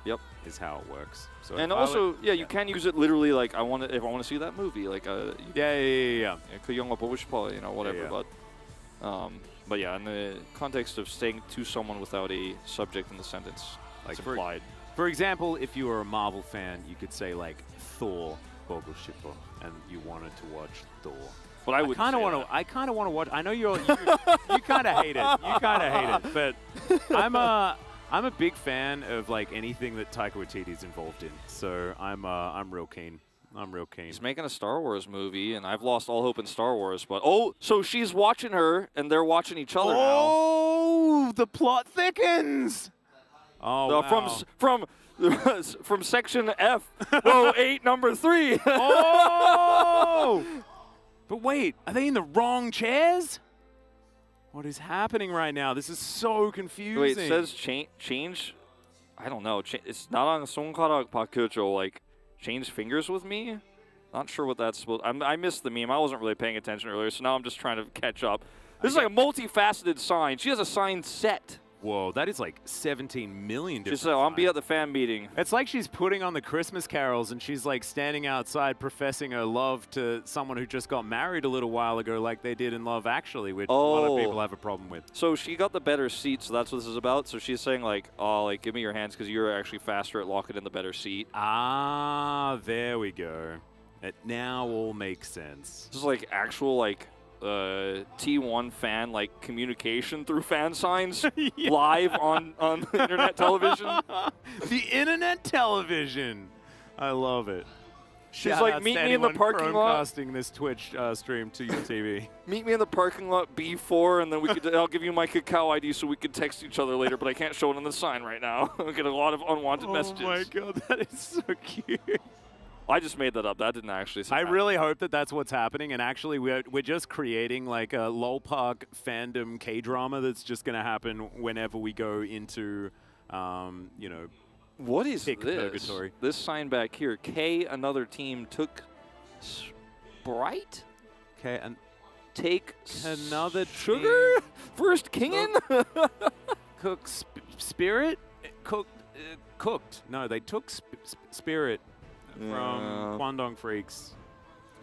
Yep. Is how it works. So and also, you can use it literally like if I want to see that movie, like yeah. 그 영화 보고 싶어, you know, whatever. Yeah. But yeah, in the context of saying to someone without a subject in the sentence, like it's implied. For example, if you were a Marvel fan, you could say like Thor 보고 싶어, and you wanted to watch Thor. But I would. I kind of want to watch. I know you kind of hate it. You kind of hate it, but I'm a big fan of like anything that Taika Waititi's involved in. So I'm real keen. I'm real keen. He's making a Star Wars movie, and I've lost all hope in Star Wars. But so she's watching her, and they're watching each other now. Oh, the plot thickens. Oh, wow. From section F, row 8, number 3. Oh! But wait, are they in the wrong chairs? What is happening right now? This is so confusing. Wait, it says change. I don't know. It's not on 손가락 바꾸죠. Like change fingers with me. Not sure what that's supposed. I missed the meme. I wasn't really paying attention earlier, so now I'm just trying to catch up. This is like a multifaceted sign. She has a sign set. Whoa, that is like 17 million different. She said, "I'll be at the fan meeting." It's like she's putting on the Christmas carols and she's like standing outside professing her love to someone who just got married a little while ago, like they did in Love Actually, which a lot of people have a problem with. So she got the better seat, so that's what this is about. So she's saying like, "Oh, like give me your hands because you're actually faster at locking in the better seat." Ah, there we go. It now all makes sense. This is like actual like T1 fan like communication through fan signs live on internet television. The internet television. I love it. She's Shout like, out meet to me in the anyone parking lot. Chromecasting this Twitch stream to your TV. Meet me in the parking lot B4, and then I'll give you my Kakao ID so we could text each other later, but I can't show it on the sign right now. I'll get a lot of unwanted messages. Oh my god, that is so cute. I just made that up. That didn't actually I really hope that that's what's happening, and actually we're just creating like a lol park fandom K-drama that's just going to happen whenever we go into, you know, what is this? Purgatory. This sign back here. K, another team took Sprite. Okay, and take another sugar. team. First Kingin. Cook Spirit. Cooked. No, they took Spirit. From Kwangdong Freaks,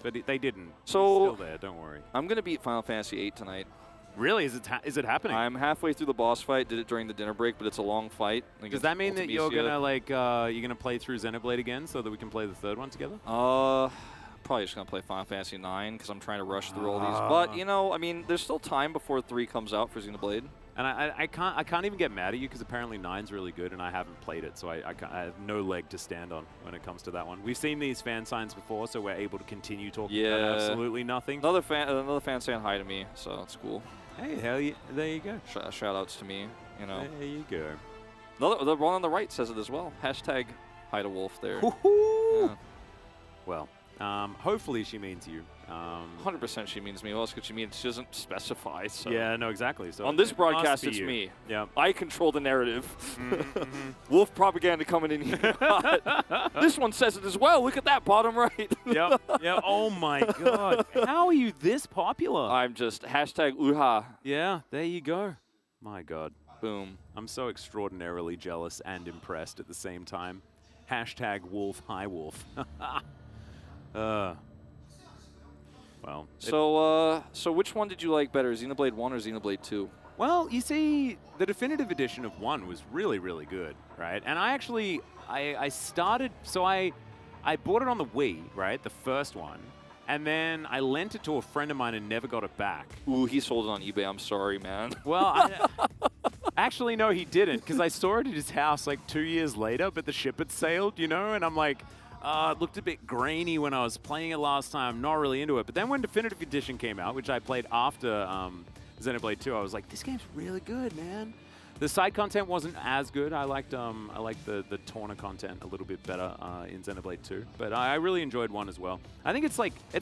but they didn't. So it's still there. Don't worry. I'm gonna beat Final Fantasy VIII tonight. Really? Is it happening? I'm halfway through the boss fight. Did it during the dinner break, but it's a long fight. Does that mean that you're gonna like you're gonna play through Xenoblade again so that we can play the third one together? Probably just gonna play Final Fantasy IX because I'm trying to rush through all these. But you know, I mean, there's still time before 3 comes out for Xenoblade. And I can't even get mad at you because apparently 9's really good and I haven't played it, so I have no leg to stand on when it comes to that one. We've seen these fan signs before, so we're able to continue talking about absolutely nothing. Another fan saying hi to me, so that's cool. Hey, there you go. Shout outs to me, you know. There you go. The one on the right says it as well. Hashtag hi to Wolf there. Yeah. Well, hopefully she means you. 100% she means me. What else could she mean? She doesn't specify. So. Yeah, no, exactly. So on this broadcast, it's me. Yeah, I control the narrative. Wolf propaganda coming in here. This one says it as well. Look at that bottom right. Yep. Yeah. Oh my God. How are you this popular? I'm just hashtag Uha. Yeah. There you go. My God. Boom. I'm so extraordinarily jealous and impressed at the same time. Hashtag Wolf. Hi Wolf. Well, so which one did you like better, Xenoblade 1 or Xenoblade 2? Well, you see, the definitive edition of 1 was really, really good, right? And I actually, I started, so I bought it on the Wii, right, the first one, and then I lent it to a friend of mine and never got it back. Ooh, he sold it on eBay. I'm sorry, man. Well, actually, no, he didn't, because I saw it at his house like 2 years later, but the ship had sailed, you know, and I'm like, it looked a bit grainy when I was playing it last time. Not really into it. But then when Definitive Edition came out, which I played after Xenoblade 2, I was like, this game's really good, man. The side content wasn't as good. I liked the Torna content a little bit better in Xenoblade 2. But I really enjoyed 1 as well. I think it's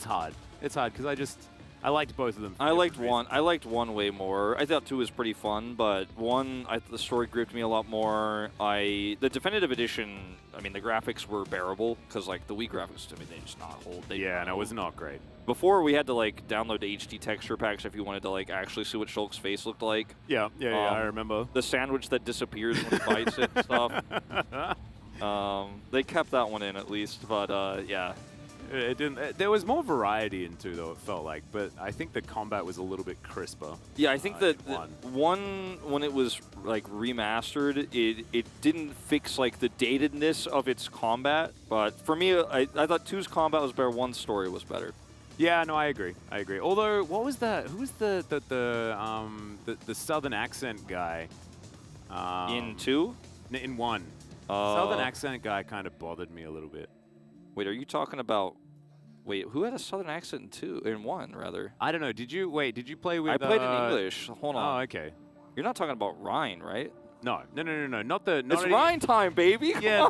hard. It's hard because I liked both of them. I liked one. I liked one way more. I thought 2 was pretty fun, but 1, the story gripped me a lot more. The definitive edition, I mean, the graphics were bearable because like the Wii graphics to me, they just not hold. Yeah, no, it was not great. Before we had to like download the HD texture packs if you wanted to like actually see what Shulk's face looked like. Yeah, I remember. The sandwich that disappears when he bites it and stuff. They kept that one in at least, but yeah. It didn't. There was more variety in 2, though, it felt like. But I think the combat was a little bit crisper. Yeah, I think that one, when it was like remastered, it didn't fix like the datedness of its combat. But for me, I thought 2's combat was better. 1's story was better. Yeah, no, I agree. Although, what was that? Who was the Southern accent guy? In 2? In 1. Southern accent guy kind of bothered me a little bit. Wait, are you talking about? Wait, who had a Southern accent in 2? In 1, rather. I don't know. Did you play with? I played in English. Hold on. Oh, okay. You're not talking about Ryan, right? No. Not it's Ryan time, baby. Yeah,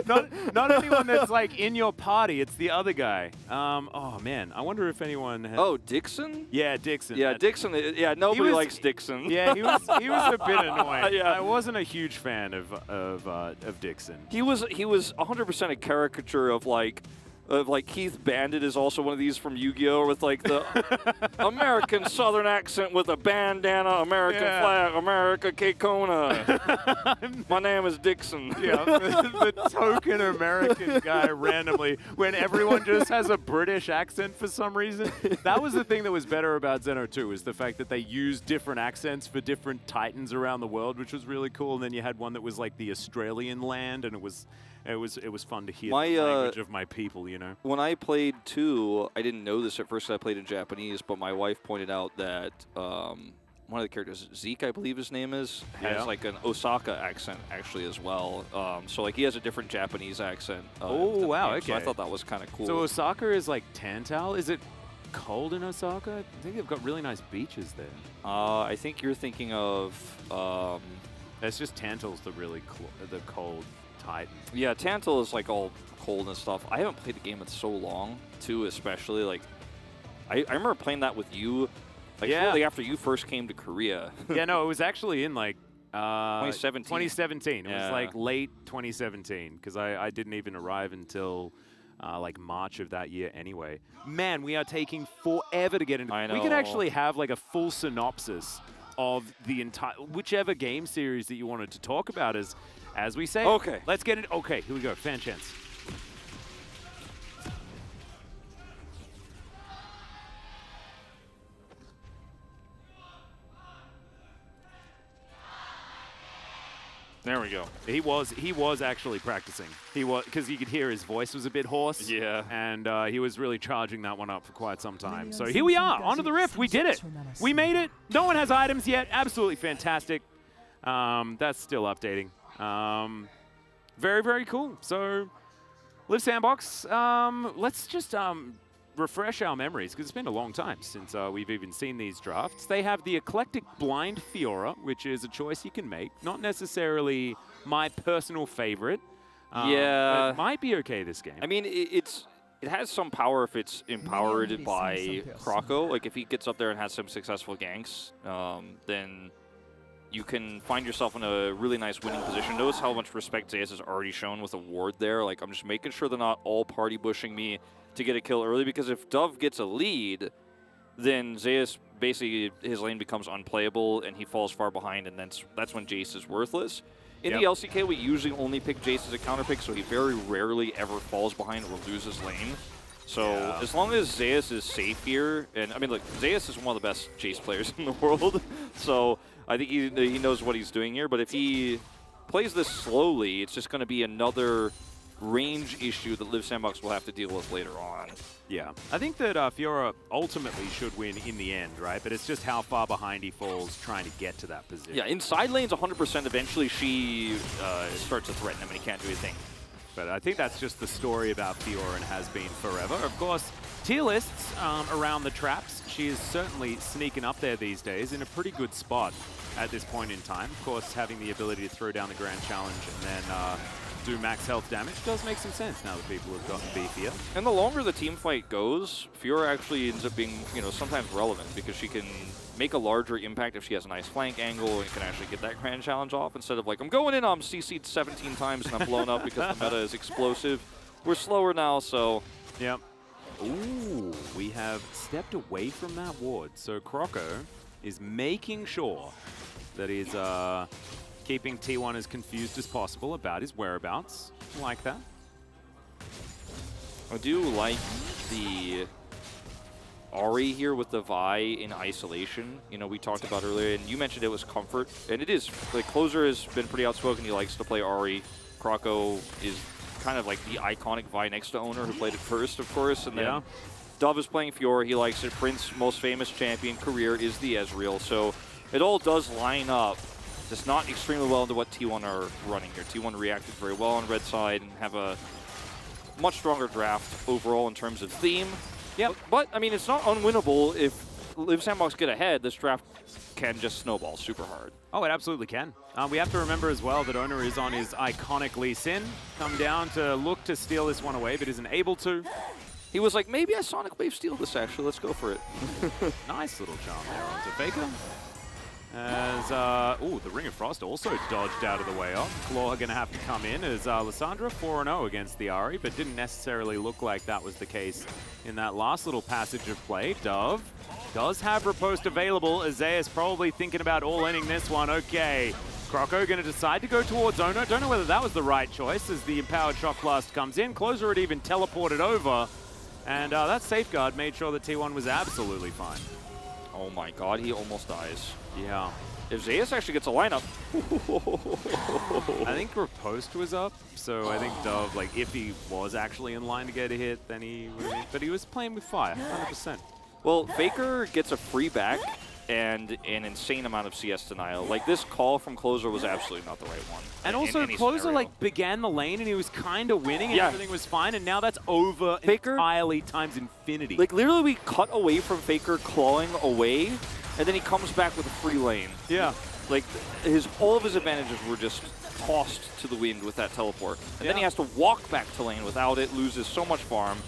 not anyone that's like in your party. It's the other guy. Oh man, I wonder if anyone has... Oh, Dixon? Yeah, Dixon. Yeah, Dixon. Yeah, nobody likes Dixon. Yeah, he was a bit annoying. Yeah. I wasn't a huge fan of Dixon. He was 100% a caricature of like Keith Bandit is also one of these from Yu-Gi-Oh! With like the American Southern accent with a bandana, American flag, America Kekona. My name is Dixon. Yeah, the token American guy randomly when everyone just has a British accent for some reason. That was the thing that was better about Xeno 2 is the fact that they used different accents for different titans around the world, which was really cool. And then you had one that was like the Australian land, and it was fun to hear the language of my people, you know. When I played 2, I didn't know this at first. I played in Japanese, but my wife pointed out that one of the characters, Zeke, I believe his name is, has like an Osaka accent actually as well. So like he has a different Japanese accent. Oh wow! Okay. So I thought that was kind of cool. So Osaka is like Tantal. Is it cold in Osaka? I think they've got really nice beaches there. I think you're thinking of. It's just Tantal's the really the cold. Titan. Yeah, Tantal is like all cold and stuff. I haven't played the game in so long, too, especially. Like, I remember playing that with you, like shortly after you first came to Korea. Yeah, no, it was actually in like 2017. 2017. It was like late 2017 because I didn't even arrive until like March of that year anyway. Man, we are taking forever to get into. I know. We could actually have like a full synopsis of the entire whichever game series that you wanted to talk about as we say. Okay. Let's get it. Okay, here we go. Fan chance. There we go. He was actually practicing. He was, because you could hear his voice was a bit hoarse. Yeah. And he was really charging that one up for quite some time. So here we are, onto the Rift. We did it. We made it. No one has items yet. Absolutely fantastic. That's still updating. Very, very cool. So, Live Sandbox, let's just refresh our memories, because it's been a long time since we've even seen these drafts. They have the Eclectic Blind Fiora, which is a choice you can make. Not necessarily my personal favorite. Yeah. But it might be okay this game. I mean, it has some power if it's empowered by Croco. Like, if he gets up there and has some successful ganks, then you can find yourself in a really nice winning position. Notice how much respect Zeus has already shown with a ward there. Like, I'm just making sure they're not all party bushing me to get a kill early, because if Dove gets a lead, then Zeus, basically, his lane becomes unplayable, and he falls far behind, and that's when Jace is worthless. In the LCK, we usually only pick Jace as a counter pick, so he very rarely ever falls behind or loses lane. So as long as Zeus is safe here, and I mean, look, Zeus is one of the best Jace players in the world, so I think he knows what he's doing here. But if he plays this slowly, it's just going to be another range issue that Live Sandbox will have to deal with later on. Yeah, I think that Fiora ultimately should win in the end, right? But it's just how far behind he falls trying to get to that position. Yeah, in side lanes, 100%. Eventually, she starts to threaten him, and he can't do anything. But I think that's just the story about Fiora and has been forever. Of course, tier lists around the traps. She is certainly sneaking up there these days in a pretty good spot at this point in time. Of course, having the ability to throw down the Grand Challenge and then do max health damage does make some sense now that people have gotten beefier. And the longer the team fight goes, Fiora actually ends up being, sometimes relevant because she can make a larger impact if she has a nice flank angle and can actually get that grand challenge off instead of like, I'm going in, I'm CC'd 17 times and I'm blown up because the meta is explosive. We're slower now, so... Yep. Ooh, we have stepped away from that ward. So Croco is making sure that he's keeping T1 as confused as possible about his whereabouts. Like that. I do like the Ahri here with the Vi in isolation. We talked about earlier, and you mentioned it was comfort. And it is. Like, Closer has been pretty outspoken. He likes to play Ahri. Croco is kind of like the iconic Vi next to Owner, who played it first, of course. And then Dove is playing Fiora. He likes it. Prince, most famous champion career, is the Ezreal. So it all does line up, just not extremely well into what T1 are running here. T1 reacted very well on red side and have a much stronger draft overall in terms of theme. Yeah, but I mean, it's not unwinnable. If Live Sandbox get ahead, this draft can just snowball super hard. Oh, it absolutely can. We have to remember as well that Owner is on his iconic Lee Sin. Come down to look to steal this one away, but isn't able to. He was like, maybe I Sonic Wave steal this, actually. Let's go for it. Nice little charm there onto Faker. As, the Ring of Frost also dodged out of the way up. Claw going to have to come in as Lissandra 4-0 against the Ahri, but didn't necessarily look like that was the case in that last little passage of play. Dove does have Riposte available. Azaius probably thinking about all-inning this one. Okay, Croco going to decide to go towards Owner. Don't know whether that was the right choice as the Empowered Shock Blast comes in. Closer had even teleported over, and that Safeguard made sure that T1 was absolutely fine. Oh my god, he almost dies. Yeah. If Zayas actually gets a lineup. I think Riposte was up, so I think Dove, like, if he was actually in line to get a hit, then he would have. But he was playing with fire, 100%. Well, Faker gets a free back and an insane amount of CS denial. Like, this call from Closer was absolutely not the right one. And also, Closer, like, began the lane and he was kind of winning and everything was fine, and now that's over entirely times infinity. Like, literally, we cut away from Faker clawing away, and then he comes back with a free lane. Yeah. Like, all of his advantages were just tossed to the wind with that teleport. And then he has to walk back to lane without it, loses so much farm.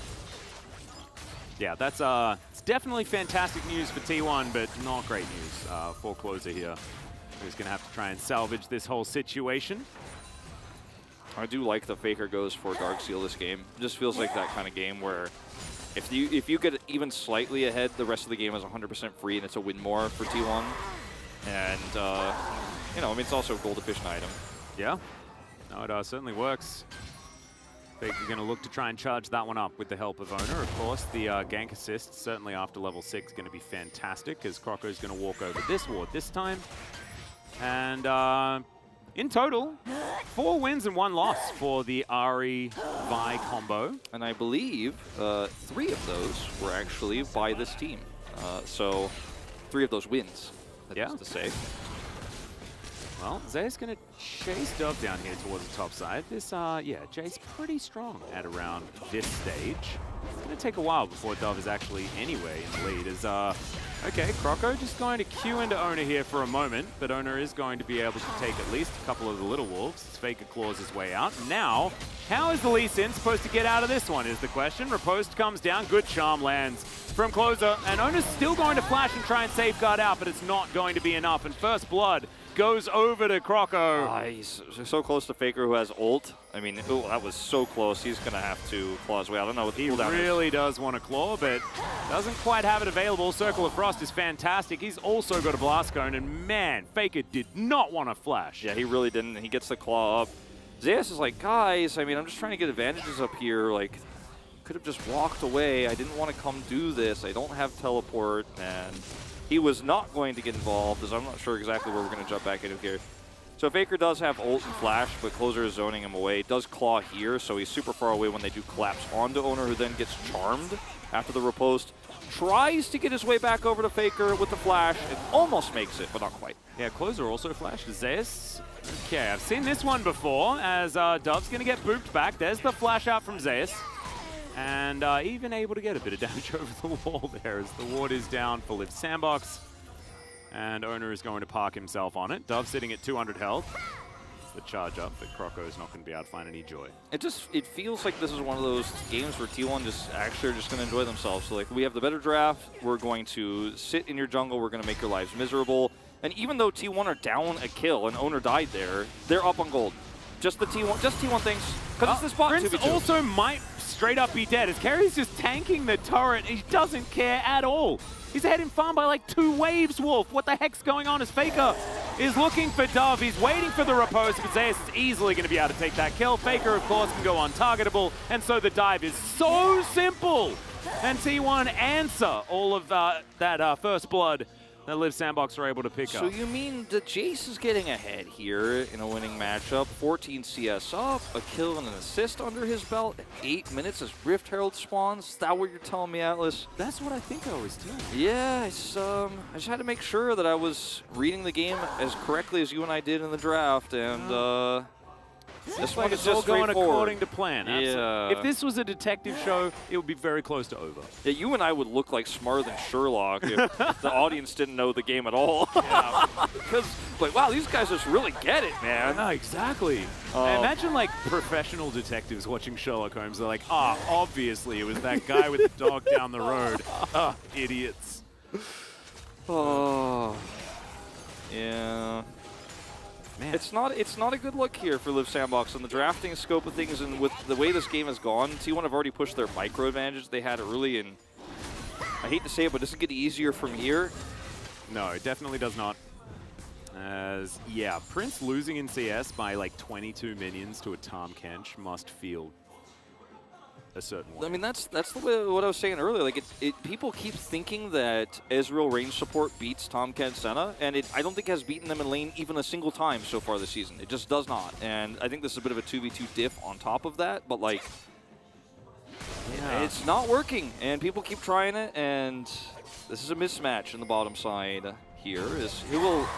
Yeah, that's it's definitely fantastic news for T1, but not great news for Closer here, who's going to have to try and salvage this whole situation. I do like that Faker goes for Darkseal this game. It just feels like that kind of game where if you get even slightly ahead, the rest of the game is 100% free and it's a win more for T1. And, I mean, it's also a gold efficient item. Yeah, no, it certainly works. Faker going to look to try and charge that one up with the help of Owner. Of course, the gank assist, certainly after level 6, going to be fantastic as Croco's going to walk over this ward this time. And in total, 4 wins and 1 loss for the Ahri Vi combo. And I believe 3 of those were actually by this team. So 3 of those wins, that is to say. Well, Zay's going to chase Dove down here towards the top side. This, Jay's pretty strong at around this stage. It's going to take a while before Dove is actually anywhere in the lead. As, okay, Croco just going to queue into Owner here for a moment, but Owner is going to be able to take at least a couple of the little wolves. Faker claws his way out. Now, how is the Lee Sin supposed to get out of this one is the question. Riposte comes down, good charm lands from Closer, and Owner's still going to flash and try and safeguard out, but it's not going to be enough. And First Blood goes over to Croco. He's so close to Faker, who has ult. I mean, that was so close. He's going to have to claw his way out. I don't know what the cooldown is. He really does want to claw, but doesn't quite have it available. Circle of Frost is fantastic. He's also got a Blast Cone, and man, Faker did not want to flash. Yeah, he really didn't. He gets the claw up. Zayas is like, guys, I mean, I'm just trying to get advantages up here. Like, could have just walked away. I didn't want to come do this. I don't have teleport, and he was not going to get involved, as I'm not sure exactly where we're going to jump back into here. So Faker does have ult and flash, but Closer is zoning him away. Does claw here, so he's super far away when they do collapse onto Owner, who then gets charmed after the riposte. Tries to get his way back over to Faker with the flash. It almost makes it, but not quite. Yeah, Closer also flashed. Zayas. Okay, I've seen this one before, as Dove's going to get booped back. There's the flash out from Zayas. And even able to get a bit of damage over the wall there as the ward is down for Live Sandbox. And Owner is going to park himself on it. Dove sitting at 200 health. the charge up, but Croco is not going to be able to find any joy. It feels like this is one of those games where T1 just actually are just going to enjoy themselves. So like, we have the better draft, we're going to sit in your jungle, we're going to make your lives miserable. And even though T1 are down a kill and Owner died there, they're up on gold. Just T1 things, because it's this bot. Prince also might straight up be dead, as Carrie's just tanking the turret. He doesn't care at all. He's ahead in farm by like 2 waves, Wolf. What the heck's going on? As Faker is looking for Dove. He's waiting for the repose, but Zeus is easily going to be able to take that kill. Faker, of course, can go untargetable, and so the dive is so simple. And T1 answer all of that first blood that Liv Sandbox are able to pick up. So you mean the Jace is getting ahead here in a winning matchup? 14 CS up, a kill and an assist under his belt. 8 minutes as Rift Herald spawns. Is that what you're telling me, Atlas? That's what I think I was doing. Yeah, I just had to make sure that I was reading the game as correctly as you and I did in the draft, and this one is just going straightforward. according to plan. Yeah. If this was a detective show, it would be very close to over. Yeah, you and I would look like smarter than Sherlock if the audience didn't know the game at all. Yeah. Because, like, wow, these guys just really get it, man. Yeah, exactly. Imagine, like, professional detectives watching Sherlock Holmes. They're like, obviously it was that guy with the dog down the road. Idiots. Oh, yeah. Man. It's not a good look here for Liv Sandbox on the drafting scope of things, and with the way this game has gone, T1 have already pushed their micro advantage they had early, and I hate to say it, but does it get easier from here? No, it definitely does not. As, yeah, Prince losing in CS by like 22 minions to a Tahm Kench must feel a certain way. I mean, that's the way, what I was saying earlier. Like, people keep thinking that Ezreal range support beats Tahm Kench Senna, and I don't think it has beaten them in lane even a single time so far this season. It just does not. And I think this is a bit of a 2v2 diff on top of that, but like, yeah, it's not working, and people keep trying it, and this is a mismatch in the bottom side here. He will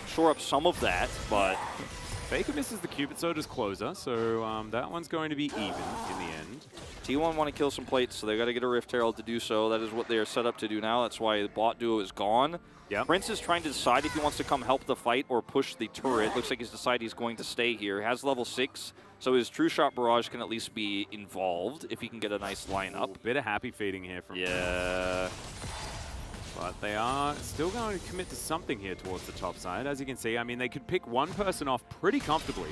shore up some of that, but Faker misses the Cupid Soda's closer, so that one's going to be even in the end. T1 want to kill some plates, so they got to get a Rift Herald to do so. That is what they are set up to do now. That's why the bot duo is gone. Yep. Prince is trying to decide if he wants to come help the fight or push the turret. Looks like he's decided he's going to stay here. He has level 6, so his True Shot Barrage can at least be involved if he can get a nice lineup. Ooh, bit of happy feeding here from Yeah. But they are still going to commit to something here towards the top side. As you can see, I mean, they could pick one person off pretty comfortably,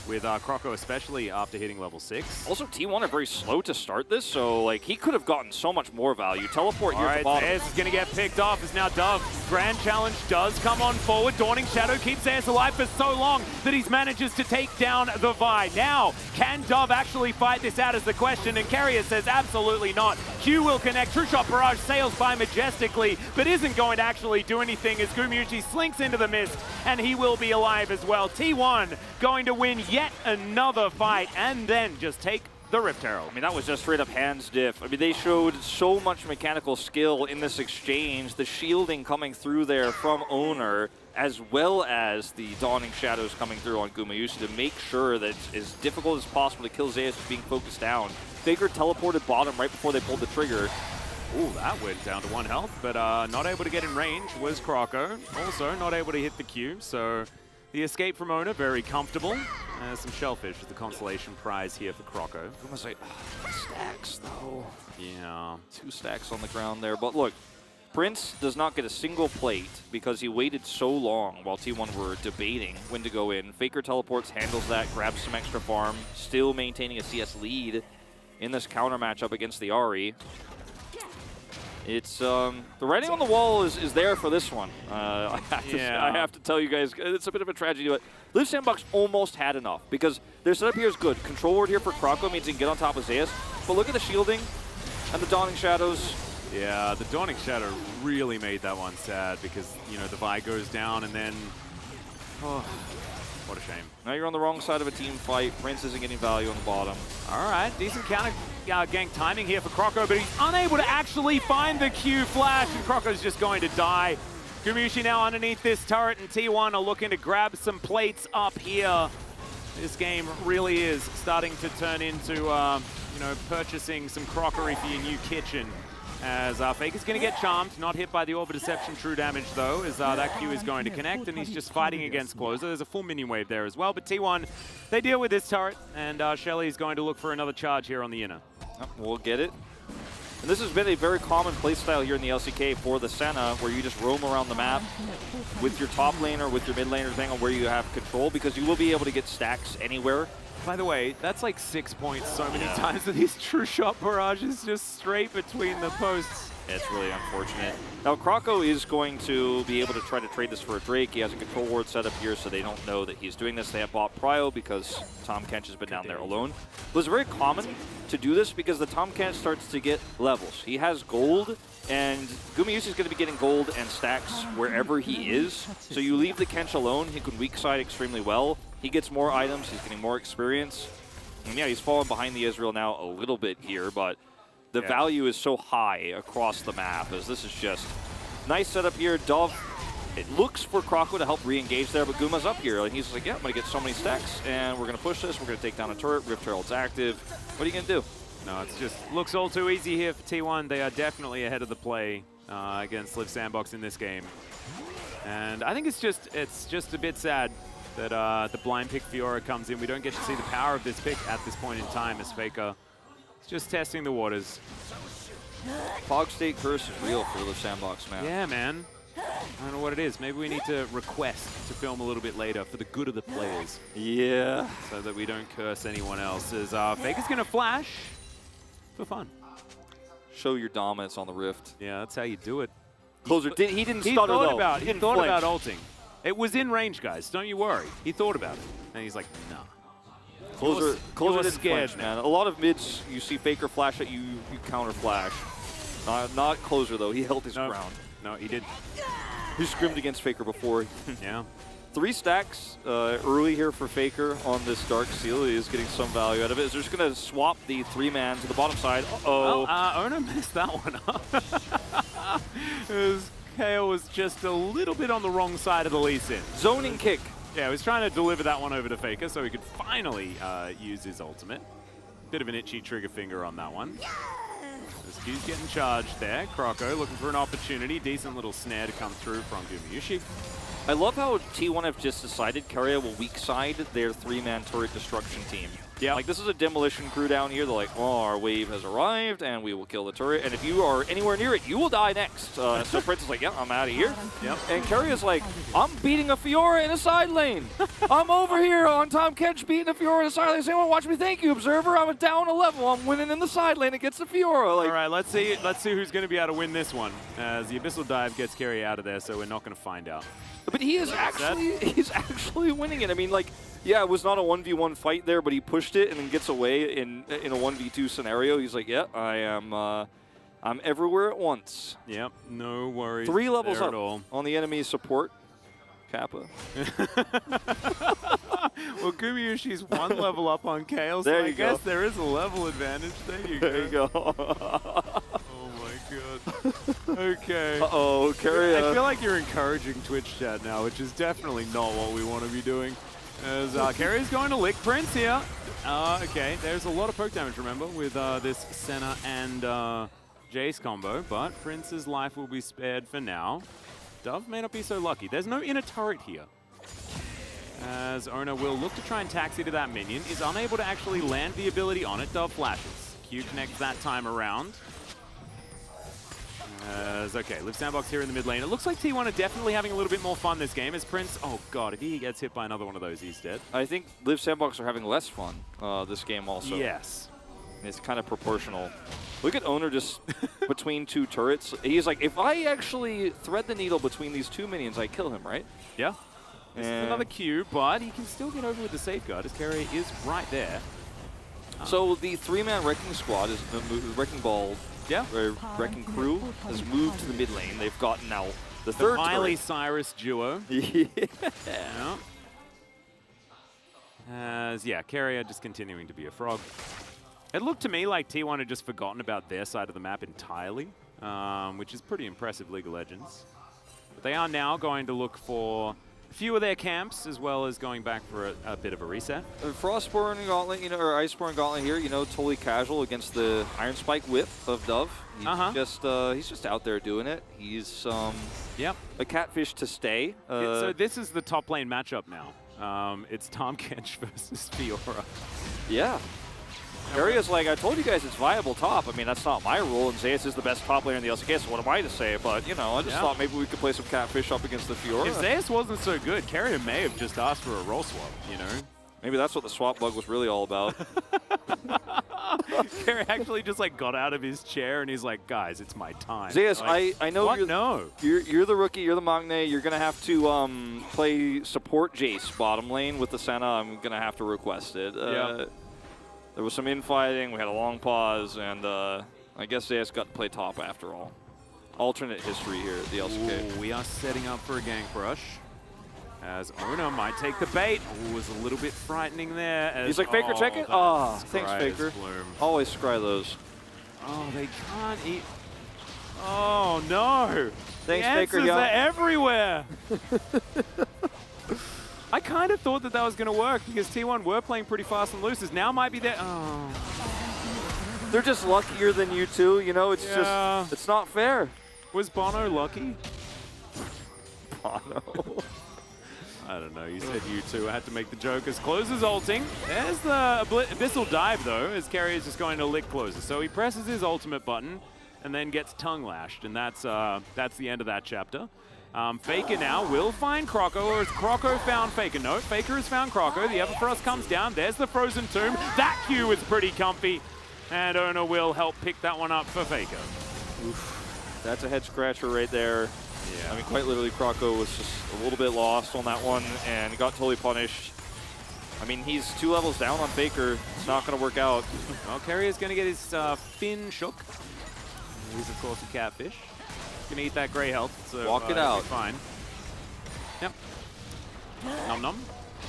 with Croco especially after hitting level 6. Also, T1 are very slow to start this, so like he could have gotten so much more value. Teleport here at the bottom. Zayas is going to get picked off as now Dove. Grand Challenge does come on forward. Dawning Shadow keeps Zayas alive for so long that he manages to take down the Vi. Now, can Dove actually fight this out is the question, and Carrier says absolutely not. Q will connect. True Shot Barrage sails by majestically, but isn't going to actually do anything as Gumuchi slinks into the mist, and he will be alive as well. T1 going to win yet another fight, and then just take the Rift Herald. I mean, that was just straight up hands diff. I mean, they showed so much mechanical skill in this exchange. The shielding coming through there from Owner, as well as the Dawning Shadows coming through on Gumayusi to make sure that it's as difficult as possible to kill Zeus being focused down. Faker teleported bottom right before they pulled the trigger. Ooh, that went down to 1 health, but not able to get in range was Croco. Also not able to hit the Q, so the escape from Owner, very comfortable. Some Shellfish is the consolation prize here for Croco. I'm gonna say, stacks though. Yeah. 2 stacks on the ground there, but look, Prince does not get a single plate because he waited so long while T1 were debating when to go in. Faker teleports, handles that, grabs some extra farm, still maintaining a CS lead in this counter matchup against the Ahri. It's the writing on the wall is there for this one. I have to tell you guys, it's a bit of a tragedy, but Liv Sandbox almost had enough because their setup here is good. Control ward here for Croco means he can get on top of Zeus, but look at the shielding and the Dawning Shadows. Yeah, the Dawning Shadow really made that one sad because, you know, the Vi goes down and then, oh, what a shame. Now you're on the wrong side of a team fight. Prince isn't getting value on the bottom. All right, decent counter gank timing here for Croco, but he's unable to actually find the Q flash, and Croco's just going to die. Gumushi now underneath this turret, and T1 are looking to grab some plates up here. This game really is starting to turn into, you know, purchasing some crockery for your new kitchen. As Faker's going to get charmed, not hit by the Orb of Deception true damage though, as that Q is going to connect, and he's just fighting against Closer. There's a full minion wave there as well, but T1, they deal with this turret, and Shelly's going to look for another charge here on the inner. We'll get it. And this has been a very common playstyle here in the LCK for the Senna, where you just roam around the map with your top laner, with your mid laner, depending on where you have control, because you will be able to get stacks anywhere. By the way, that's like 6 points so many times with these true shot barrages just straight between the posts. It's really unfortunate. Now, Kroko is going to be able to try to trade this for a Drake. He has a control ward set up here, so they don't know that he's doing this. They have bought Prio because Tom Kench has been down there alone. It was very common to do this because the Tom Kench starts to get levels. He has gold, and Gumayusi is going to be getting gold and stacks wherever he is. So you leave the Kench alone, he can weak side extremely well. He gets more items, he's getting more experience. And yeah, he's fallen behind the Israel now a little bit here, but the value is so high across the map, as this is just nice setup here. Dove, it looks for Kroko to help re-engage there, but Guma's up here, and he's like, yeah, I'm going to get so many stacks, and we're going to push this. We're going to take down a turret. Rift Herald's active. What are you going to do? No, it's just looks all too easy here for T1. They are definitely ahead of the play against Live Sandbox in this game. And I think it's just a bit sad that the blind pick Fiora comes in. We don't get to see the power of this pick at this point in time, as Faker is just testing the waters. Fog State Curse is real for the Sandbox, man. Yeah, man. I don't know what it is. Maybe we need to request to film a little bit later for the good of the players. Yeah. So that we don't curse anyone else. As Faker's going to flash for fun. Show your dominance on the Rift. Yeah, that's how you do it. Closer, he didn't stutter though. He thought about ulting. It was in range, guys. Don't you worry. He thought about it. And he's like, no. Closer didn't scared, flinch, man. A lot of mids, you see Faker flash at you, you counter flash. Not Closer, though. He held his ground. No, he didn't. He scrimmed against Faker before. Yeah. 3 stacks early here for Faker on this Dark Seal. He is getting some value out of it. Is just going to swap the 3-man to the bottom side. Uh-oh. Well, Ona messed that one up. Kale was just a little bit on the wrong side of the Lee Sin. Zoning kick. Yeah, he was trying to deliver that one over to Faker so he could finally use his ultimate. Bit of an itchy trigger finger on that one. This Q's getting charged there. Kroko looking for an opportunity. Decent little snare to come through from Gumayusi. I love how T1 have just decided Keria will weak side their 3-man turret destruction team. Yeah. Like, this is a demolition crew down here. They're like, oh, our wave has arrived, and we will kill the turret. And if you are anywhere near it, you will die next. So Prince is like, yeah, I'm out of here. Yep. And Keria's like, I'm beating a Fiora in a side lane. I'm over here on Tom Kench beating a Fiora in a side lane. Say, watch me. Thank you, Observer. I'm down a level. I'm winning in the side lane against the Fiora. Like, all right, let's see who's going to be able to win this one. As the Abyssal Dive gets Keria out of there, so we're not going to find out. But he is he's actually winning it. I mean, like, yeah, it was not a 1v1 fight there, but he pushed it and then gets away in a 1v2 scenario. He's like, yeah, I'm everywhere at once. Yep, no worries. 3 levels up all. on the enemy support. Kappa. Well, Gumayushi's 1 level up on Kale, so there I guess there is a level advantage. There you go. Oh my god. Okay. Uh-oh, Keria. I feel like you're encouraging Twitch chat now, which is definitely not what we want to be doing. As Keria's going to lick Prince here. Okay, there's a lot of poke damage, remember, with this Senna and Jace combo, but Prince's life will be spared for now. Dove may not be so lucky. There's no inner turret here. As Ona will look to try and taxi to that minion, is unable to actually land the ability on it. Dove flashes. Q connects that time around. Okay, Live Sandbox here in the mid lane. It looks like T1 are definitely having a little bit more fun this game as Prince, oh god, if he gets hit by another one of those, he's dead. I think Live Sandbox are having less fun this game also. Yes. It's kind of proportional. Look at Owner just between 2 turrets. He's like, if I actually thread the needle between these 2 minions, I kill him, right? Yeah. This is another Q, but he can still get over with the safeguard as Keria is right there. So the 3-man Wrecking Squad, is Wrecking Ball, Wrecking Crew, has moved to the mid lane. They've gotten now the 3rd Miley turret. Cyrus duo. Yeah. Yeah, Keria just continuing to be a frog. It looked to me like T1 had just forgotten about their side of the map entirely, which is pretty impressive, League of Legends. But they are now going to look for few of their camps, as well as going back for a bit of a reset. Frostborn Gauntlet, you know, or Iceborn Gauntlet here, you know, totally casual against the Iron Spike whip of Dove. He's just out there doing it. He's a catfish to stay. So this is the top lane matchup now. It's Tahm Kench versus Fiora. Yeah. Area's like, I told you guys it's viable top. I mean, that's not my rule, and Zeus is the best top laner in the LCK, so what am I to say? But, you know, I just thought maybe we could play some catfish up against the Fiora. If Zeus wasn't so good, Carrier may have just asked for a role swap, you know? Maybe that's what the swap bug was really all about. Carrier actually just, like, got out of his chair, and he's like, guys, it's my time. Zeus, like, I know you're the rookie, you're the Magne, you're going to have to play support Jace bottom lane with the Senna. I'm going to have to request it. There was some infighting, we had a long pause, and I guess Zeus got to play top after all. Alternate history here at the LCK. Ooh, we are setting up for a gank rush. As Ona might take the bait. Ooh, was a little bit frightening there. As, He's like, Faker, check it? Thanks, Faker. Bloom. Always scry those. Oh, they can't eat. Oh, no. Thanks, the Faker. Answers are everywhere. I kind of thought that was going to work because T1 were playing pretty fast and loose. Now might be there. Oh. They're just luckier than you two. You know, it's just, it's not fair. Was Bono lucky? Bono. I don't know. You said you two. I had to make the joke as Closer's ulting. There's the Abyssal Dive, though, as Carrier is just going to lick Closer. So he presses his ultimate button and then gets tongue lashed. And that's the end of that chapter. Faker now will find Croco, or has Croco found Faker? No, Faker has found Croco. The Everfrost comes down. There's the Frozen Tomb. That Q is pretty comfy. And Ona will help pick that one up for Faker. Oof. That's a head scratcher right there. Yeah. I mean, quite literally, Croco was just a little bit lost on that one and got totally punished. I mean, he's 2 levels down on Faker. It's not going to work out. Well, Carrier's going to get his fin shook. He's, of course, a catfish. Gonna eat that gray health, so walk it out. Fine. Yep. Nom nom.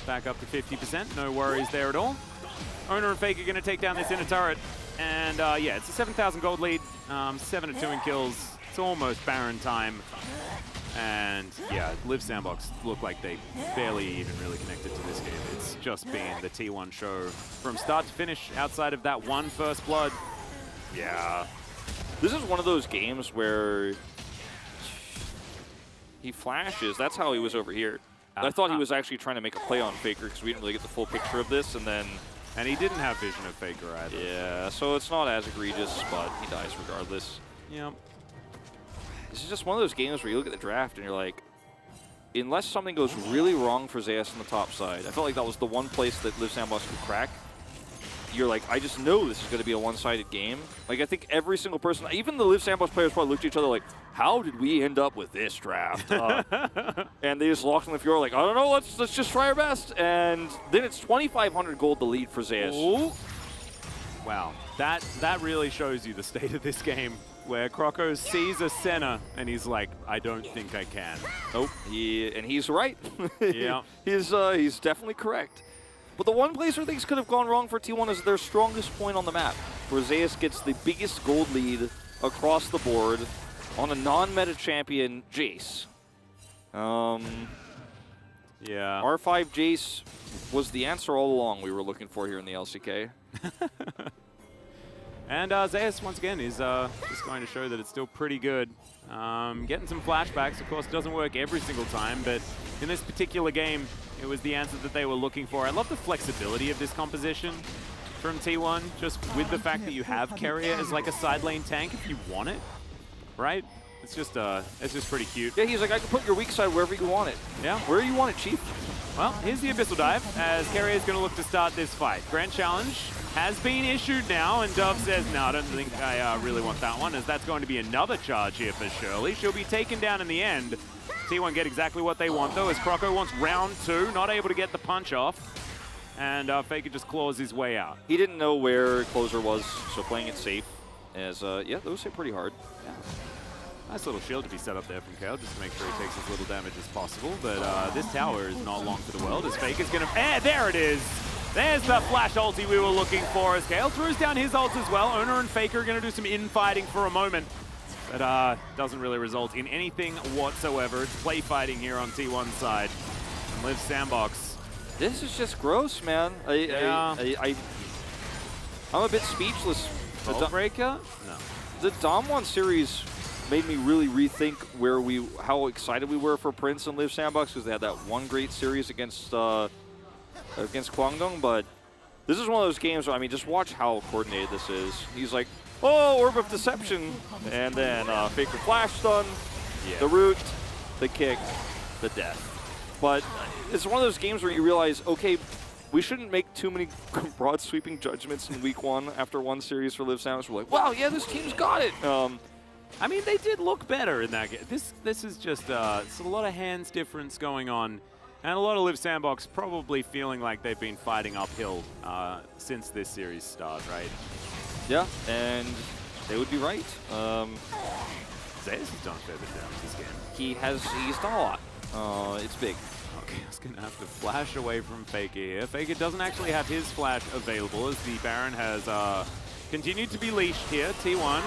Back up to 50%. No worries there at all. Ona and Faker gonna take down this inner turret, and yeah, it's a 7,000 gold lead. 7-2 in kills. It's almost Baron time, and yeah, Live Sandbox look like they barely even really connected to this game. It's just been the T1 show from start to finish. Outside of that one first blood, yeah. This is one of those games where he flashes. That's how he was over here. I thought he was actually trying to make a play on Faker because we didn't really get the full picture of this, and then... And he didn't have vision of Faker either. Yeah, so it's not as egregious, but he dies regardless. Yep. This is just one of those games where you look at the draft and you're like, unless something goes really wrong for Zeus on the top side, I felt like that was the one place that Liv Sandbox could crack. You're like, I just know this is going to be a one-sided game. Like, I think every single person, even the Liv Sandbox players probably looked at each other like, how did we end up with this draft? And they just locked on the floor like, I don't know, let's just try our best. And then it's 2,500 gold to lead for Zeus. Ooh. Wow, that really shows you the state of this game, where Croco sees a Senna and he's like, I don't think I can. Nope, and he's right. Yeah. He's definitely correct. But the one place where things could have gone wrong for T1 is their strongest point on the map, where Zeus gets the biggest gold lead across the board on a non-meta champion, Jace. Yeah. R5 Jace was the answer all along we were looking for here in the LCK. And Zeus, once again, is just going to show that it's still pretty good. Getting some flashbacks, of course, doesn't work every single time, but in this particular game, it was the answer that they were looking for. I love the flexibility of this composition from T1, just with the fact that you have Carrier as like a side lane tank if you want it, right? It's just pretty cute. Yeah, he's like, I can put your weak side wherever you want it. Yeah. Where you want it, Chief. Well, here's the Abyssal Dive, as Carrier is going to look to start this fight. Grand Challenge has been issued now, and Dove says, no, I don't think I really want that one, as that's going to be another charge here for Shirley. She'll be taken down in the end. T1 get exactly what they want, though, as Croco wants round 2, not able to get the punch off. And Faker just claws his way out. He didn't know where Closer was, so playing it safe. As, yeah, those hit pretty hard. Yeah. Nice little shield to be set up there from Kale, just to make sure he takes as little damage as possible. But this tower is not long for the world, as Faker's going to... there it is! There's the flash ulti we were looking for, as Kale throws down his ult as well. Ona and Faker are going to do some infighting for a moment. But doesn't really result in anything whatsoever. It's play fighting here on T1's side. and Liv Sandbox. This is just gross, man. I'm a bit speechless. Breaker? No. The Dom1 series made me really rethink how excited we were for Prince and Liv Sandbox, because they had that one great series against Kwangdong. But this is one of those games where, I mean, just watch how coordinated this is. He's like, oh, Orb of Deception, and then Faker Flash Stun, the root, the kick, the death. But it's one of those games where you realize, okay, we shouldn't make too many broad sweeping judgments in week 1 after one series for Liv Sandbox. We're like, wow, yeah, this team's got it. I mean, they did look better in that game. This is just it's a lot of hands difference going on, and a lot of Liv Sandbox probably feeling like they've been fighting uphill since this series start, right? Yeah, and they would be right. Zeus has done a fair bit damage this game. He's done a lot. It's big. Okay, I was going to have to flash away from Faker here. Faker doesn't actually have his flash available, as the Baron has continued to be leashed here. T1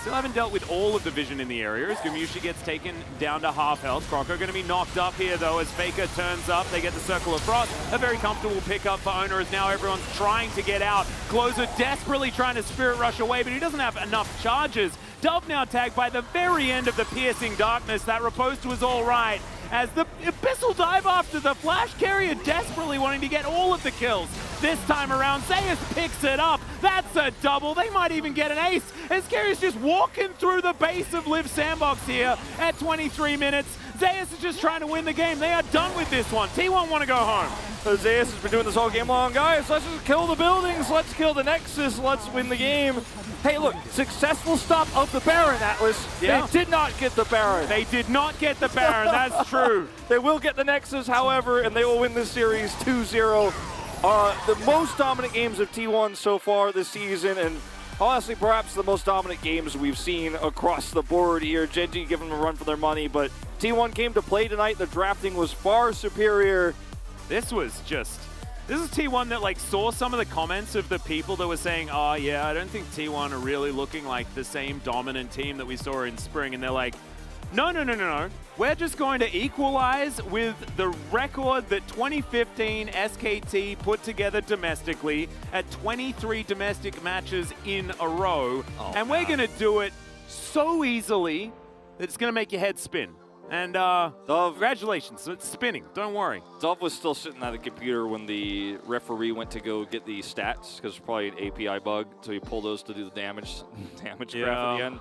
still haven't dealt with all of the vision in the area, as Gamushi gets taken down to half health. Croco going to be knocked up here, though, as Faker turns up. They get the Circle of Frost. A very comfortable pickup for Owner, as now everyone's trying to get out. Closer desperately trying to Spirit Rush away, but he doesn't have enough charges. Dove now tagged by the very end of the Piercing Darkness. That riposte was all right, as the Abyssal Dive after the Flash Carrier, desperately wanting to get all of the kills. This time around, Zeus picks it up. That's a double. They might even get an ace, as Carrier's just walking through the base of Liv Sandbox here at 23 minutes. Zeus is just trying to win the game. They are done with this one. T1 want to go home. Zeus has been doing this all game long. Guys, let's just kill the buildings. Let's kill the Nexus. Let's win the game. Hey, look, successful stop of the Baron, Atlas. Yeah. They did not get the Baron. They did not get the Baron, that's true. They will get the Nexus, however, and they will win this series 2-0. The most dominant games of T1 so far this season, and honestly, perhaps the most dominant games we've seen across the board here. Genji giving them a run for their money, but T1 came to play tonight. The drafting was far superior. This is T1 that like saw some of the comments of the people that were saying, oh yeah, I don't think T1 are really looking like the same dominant team that we saw in spring. And they're like, no. We're just going to equalize with the record that 2015 SKT put together domestically at 23 domestic matches in a row. And we're going to do it so easily that it's going to make your head spin. And congratulations, it's spinning, don't worry. Dove was still sitting at the computer when the referee went to go get the stats, because it's probably an API bug, so he pulled those to do the damage graph at the end.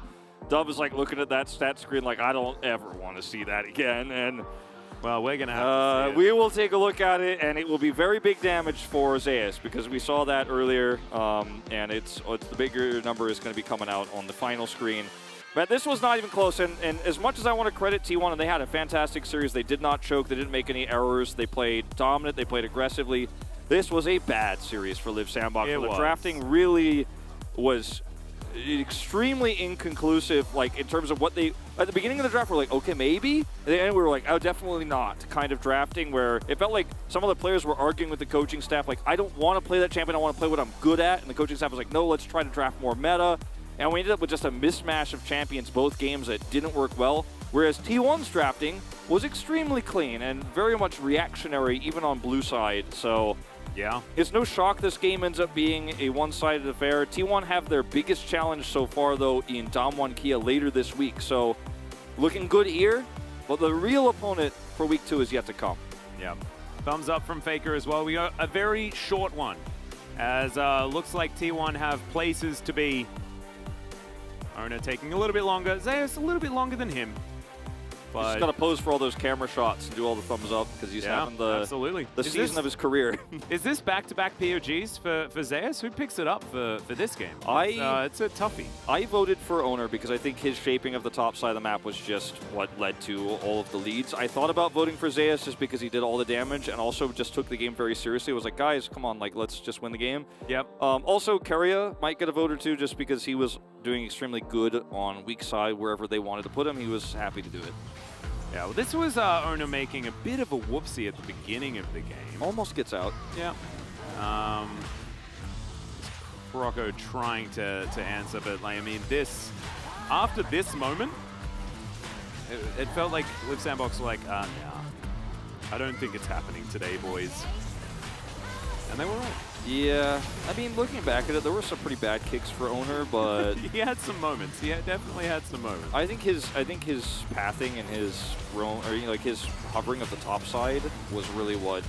Dove is like looking at that stat screen like, I don't ever want to see that again. And well, we're going to have to see it. We will take a look at it, and it will be very big damage for Zeus, because we saw that earlier, and it's the bigger number is going to be coming out on the final screen. But this was not even close, and as much as I want to credit T1, and they had a fantastic series, they did not choke, they didn't make any errors, they played dominant, they played aggressively. This was a bad series for Liv Sandbox. The drafting really was extremely inconclusive, like in terms of what they, at the beginning of the draft, we're like, okay, maybe? And then we were like, oh, definitely not, kind of drafting, where it felt like some of the players were arguing with the coaching staff, like, I don't want to play that champion, I want to play what I'm good at, and the coaching staff was like, no, let's try to draft more meta. And we ended up with just a mismatch of champions both games that didn't work well, whereas T1's drafting was extremely clean and very much reactionary, even on blue side. So yeah, it's no shock this game ends up being a one-sided affair. T1 have their biggest challenge so far, though, in Dom1 Kia later this week. So looking good here, but the real opponent for week 2 is yet to come. Yeah, thumbs up from Faker as well. We got a very short one, as looks like T1 have places to be. Owner taking a little bit longer. Zeus a little bit longer than him. He's just got to pose for all those camera shots and do all the thumbs up, because he's having the season of his career. Is this back-to-back POGs for Zeus? Who picks it up for this game? It's a toughie. I voted for Owner because I think his shaping of the top side of the map was just what led to all of the leads. I thought about voting for Zeus just because he did all the damage and also just took the game very seriously. It was like, guys, come on, like, let's just win the game. Yep. Also, Keria might get a vote or two just because he was doing extremely good on weak side wherever they wanted to put him. He was happy to do it. Yeah, well, this was Owner making a bit of a whoopsie at the beginning of the game. Almost gets out. Yeah. Croco trying to answer, but like, I mean, after this moment, it felt like Liv Sandbox were like, nah. I don't think it's happening today, boys. And they were right. Yeah, I mean, looking back at it, there were some pretty bad kicks for Owner, but he had some moments. He definitely had some moments. I think his pathing and his his hovering at the top side was really what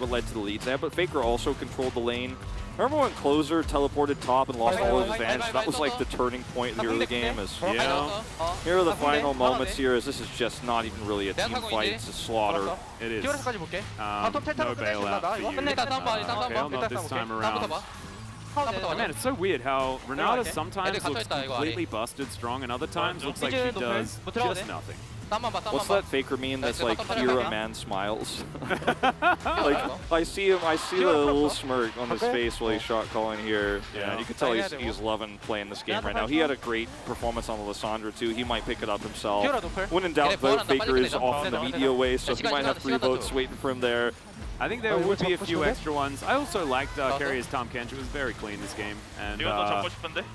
led to the leads there. But Faker also controlled the lane. Remember when Closer teleported top and lost all his advantage? That was like the turning point here of the game. Here are the final moments here, as this is just not even really a team fight, it's a slaughter. It is. No bailout for you. Kale, not this time around. Oh, man, it's so weird how Renata sometimes looks completely busted strong and other times looks like she does just nothing. What's that Faker meme that's like, here a man smiles? Like, I see the little smirk on his face while he's shot calling here. Yeah, and you can tell he's loving playing this game right now. He had a great performance on the Lissandra too. He might pick it up himself. When in doubt, vote Faker is off in the media way, so he might have 3 votes waiting for him there. I think there would be a few extra ones. I also liked Carrier's Tom Kench. It was very clean this game. And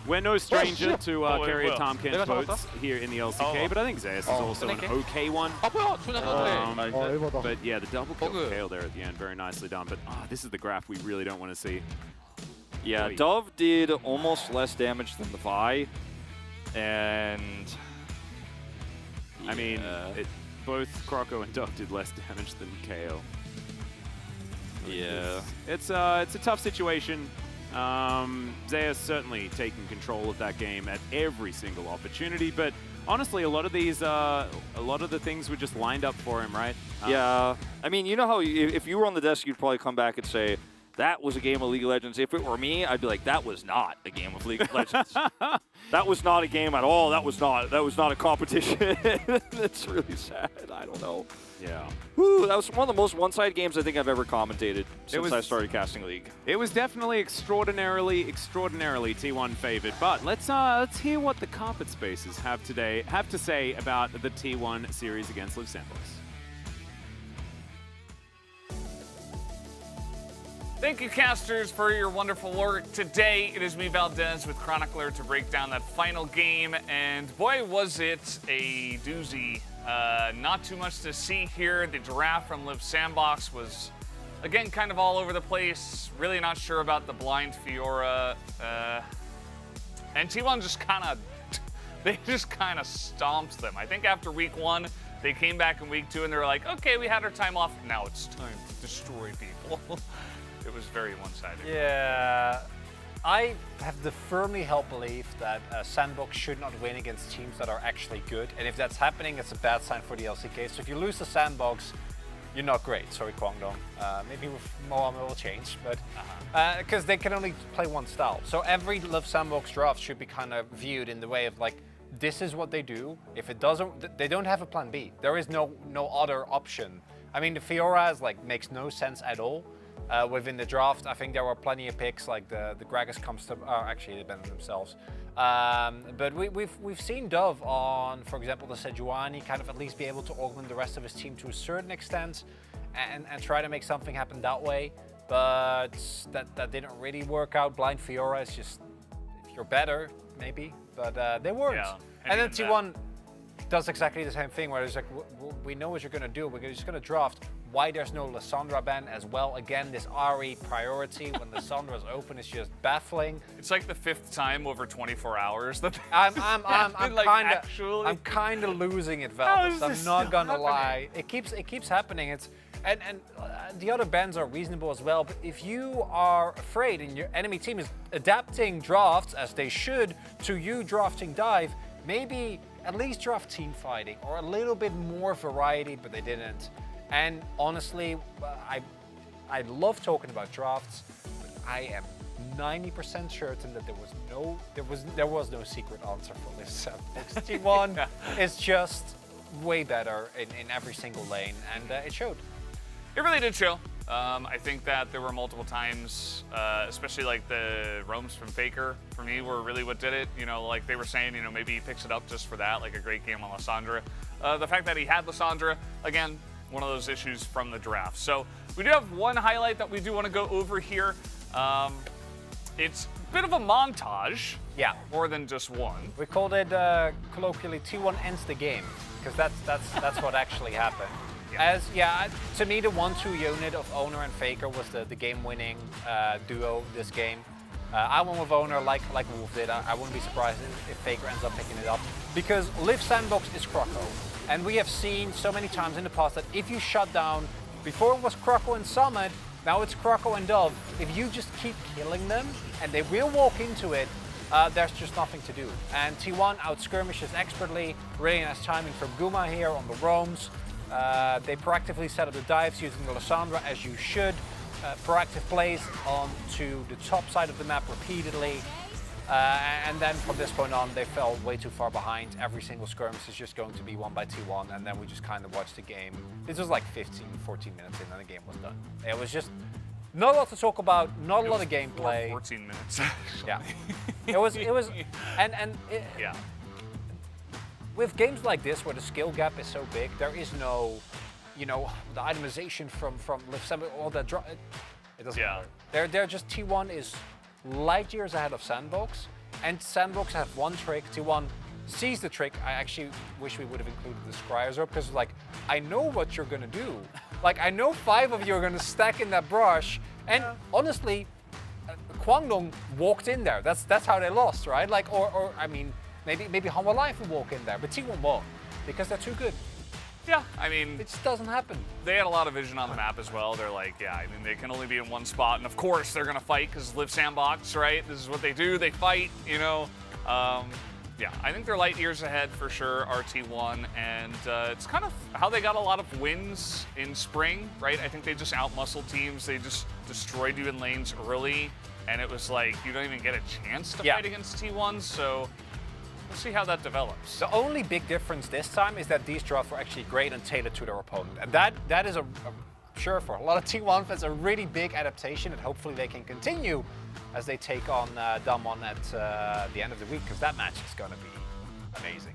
we're no stranger to Carrier Tom Kench votes here in the LCK, but I think Zeus is also an okay one. But yeah, the double kill Kale there at the end, very nicely done. But this is the graph we really don't want to see. Yeah, Dove did almost less damage than the Vi. And I mean, both Croco and Dove did less damage than KO. Yeah, it's a tough situation. Zeus certainly taking control of that game at every single opportunity, but honestly, a lot of the things were just lined up for him, right? Yeah, I mean, you know how if you were on the desk, you'd probably come back and say, that was a game of League of Legends. If it were me, I'd be like, that was not a game of League of Legends. That was not a game at all. That was not a competition. It's really sad. I don't know. Yeah. Woo, that was one of the most one-sided games I think I've ever commentated since I started casting League. It was definitely extraordinarily T1 favored. But let's hear what the Carpet Spaces have to say about the T1 series against Live Sandbox. Thank you, casters, for your wonderful work. Today, it is me, Valdez, with Chronicler to break down that final game, and boy, was it a doozy. Not too much to see here. The draft from Live Sandbox was, again, kind of all over the place. Really not sure about the blind Fiora. And T1 just kind of stomped them. I think after week 1, they came back in week 2, and they were like, okay, we had our time off. Now it's time to destroy people. It was very one-sided. Yeah, I have the firmly held belief that Sandbox should not win against teams that are actually good. And if that's happening, it's a bad sign for the LCK. So if you lose the Sandbox, you're not great. Sorry, Kwangdong. Maybe with Moam it will change, but because they can only play one style. So every Live Sandbox draft should be kind of viewed in the way of like, this is what they do. If it doesn't, they don't have a plan B. There is no other option. I mean, the Fiora is like makes no sense at all. Within the draft, I think there were plenty of picks like the Gragas comes to actually they banned themselves. But we've seen Dove on, for example, the Sejuani kind of at least be able to augment the rest of his team to a certain extent and try to make something happen that way. But that didn't really work out. Blind Fiora is just, if you're better, maybe, but they weren't. Yeah, and then T1 does exactly the same thing where it's like, we know what you're gonna do, we're just gonna draft. Why there's no Lissandra ban as well. Again, this RE priority when Lissandra's open is just baffling. It's like the 5th time over 24 hours that I'm kind of losing it, Valdez. I'm not gonna lie. It keeps happening. And the other bans are reasonable as well. But if you are afraid and your enemy team is adapting drafts as they should to you drafting dive, maybe at least draft team fighting or a little bit more variety, but they didn't. And honestly, I love talking about drafts, but I am 90% certain that there was no secret answer for this. T1 is just way better in every single lane, and it showed. It really did show. I think that there were multiple times, especially like the roams from Faker, for me, were really what did it. You know, like they were saying, you know, maybe he picks it up just for that, like a great game on Lissandra. The fact that he had Lissandra, again, one of those issues from the draft. So we do have one highlight that we do want to go over here. It's a bit of a montage. Yeah. More than just one. We called it colloquially T1 ends the game, because that's what actually happened. To me, the 1-2 unit of Owner and Faker was the game-winning duo this game. I went with Owner like Wolf did. I wouldn't be surprised if Faker ends up picking it up. Because Live Sandbox is Croco. And we have seen so many times in the past that if you shut down, before it was Croco and Summit, now it's Croco and Dove. If you just keep killing them and they will walk into it, there's just nothing to do. And T1 out-skirmishes expertly, really nice timing from Guma here on the roams. They proactively set up the dives using the Lysandra as you should. Proactive plays onto the top side of the map repeatedly. And then from this point on, they fell way too far behind. Every single skirmish is just going to be won by T1, and then we just kind of watched the game. This was like 15, 14 minutes in, and the game was done. It was just not a lot to talk about, not a lot of gameplay. 14 minutes. Yeah. It was, yeah. With games like this, where the skill gap is so big, there is no, the itemization from all that. It doesn't matter. They're just T1 is light years ahead of Sandbox, and Sandbox have one trick. T1 sees the trick. I actually wish we would have included the Scryers up, because like, I know what you're gonna do. Like, I know 5 of you are gonna stack in that brush, and honestly, Kwangdong walked in there. That's how they lost, right? Like, or I mean, maybe Hanwha Life will walk in there, but T1 won't, because they're too good. Yeah, I mean, it just doesn't happen. They had a lot of vision on the map as well. They're like, yeah, I mean, they can only be in one spot, and of course they're gonna fight because Live Sandbox, right? This is what they do. They fight, Yeah, I think they're light years ahead for sure, RT1, and it's kind of how they got a lot of wins in spring, right? I think they just outmuscled teams. They just destroyed you in lanes early, and it was like you don't even get a chance to fight against T1. So we'll see how that develops. The only big difference this time is that these drafts were actually great and tailored to their opponent. And that is sure, for a lot of T1 fans, a really big adaptation that hopefully they can continue as they take on Damwon at the end of the week, because that match is going to be amazing.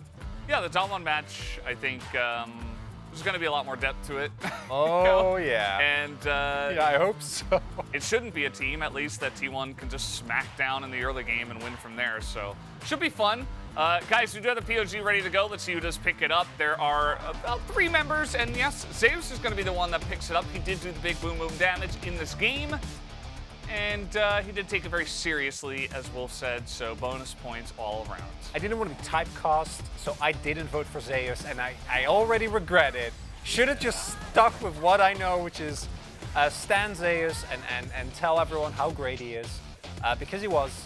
Yeah, the Damwon match, I think, there's going to be a lot more depth to it. Oh, yeah. And yeah, I hope so. It shouldn't be a team, at least, that T1 can just smack down in the early game and win from there. So should be fun. Guys, we do have the POG ready to go. Let's see who does pick it up. There are about 3 members, and yes, Zeus is going to be the one that picks it up. He did do the big boom boom damage in this game, and he did take it very seriously, as Wolf said, so bonus points all around. I didn't want to be typecast, so I didn't vote for Zeus, and I already regret it. Should have just stuck with what I know, which is stan Zeus and tell everyone how great he is, because he was.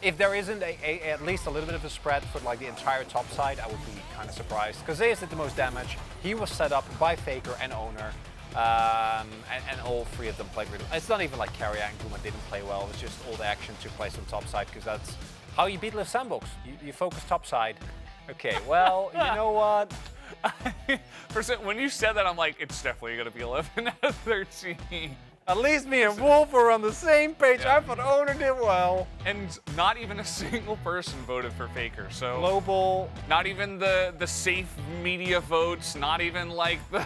If there isn't at least a little bit of a spread for like the entire top side, I would be kind of surprised. Because Zeus did the most damage. He was set up by Faker and Owner, and all 3 of them played really well. It's not even like Carrier and Guma didn't play well. It's just all the action took place on top side, because that's how you beat Live Sandbox. You focus top side. Okay, well, you know what? When you said that, I'm like, it's definitely going to be 11 out of 13. At least me and Wolf were on the same page. Yeah. I thought Owner did well. And not even a single person voted for Faker. So global. Not even the safe media votes. Not even like the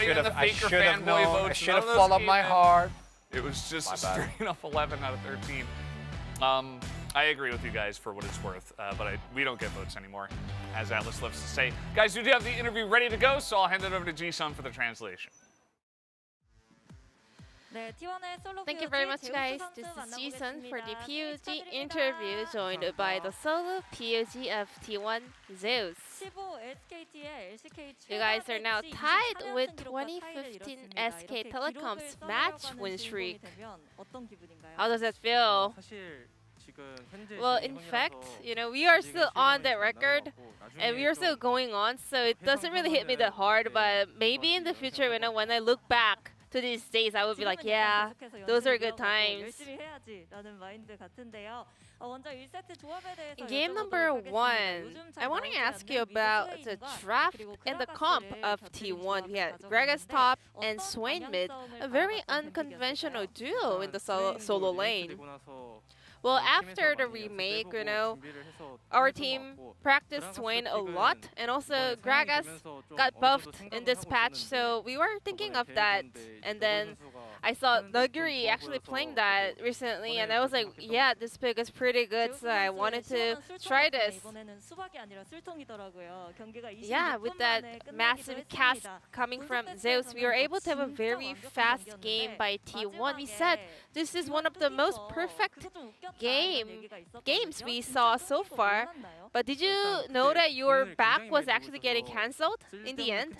even the Faker fanboy votes. I should have followed my heart. It was just straight up 11 out of 13. I agree with you guys for what it's worth, but we don't get votes anymore, as Atlas loves to say. Guys, we do have the interview ready to go, so I'll hand it over to Ji-sun for the translation. Thank you very much, guys. This is Ji-sun for the POG interview, joined by the solo POG of T1, Zeus. You guys are now tied with 2015 SK Telecom's match win streak. How does that feel? Well, in fact, we are still on that record, and we are still going on, so it doesn't really hit me that hard, but maybe in the future, when I look back to these days, I would be like, yeah, those are good times. In game number 1, I want to ask you about the draft and the comp of T1. We had Gragas top and Swain mid, a very unconventional duo in the solo lane. Well, after the remake, our team practiced Swain a lot, and also Gragas got buffed in this patch, so we were thinking of that. And then I saw Naguri actually playing that recently, and I was like, yeah, this pick is pretty good, so I wanted to try this. Yeah, with that massive cast coming from Zeus, we were able to have a very fast game by T1. We said this is one of the most perfect games we saw so far. But did you know that your back was actually getting cancelled in the end?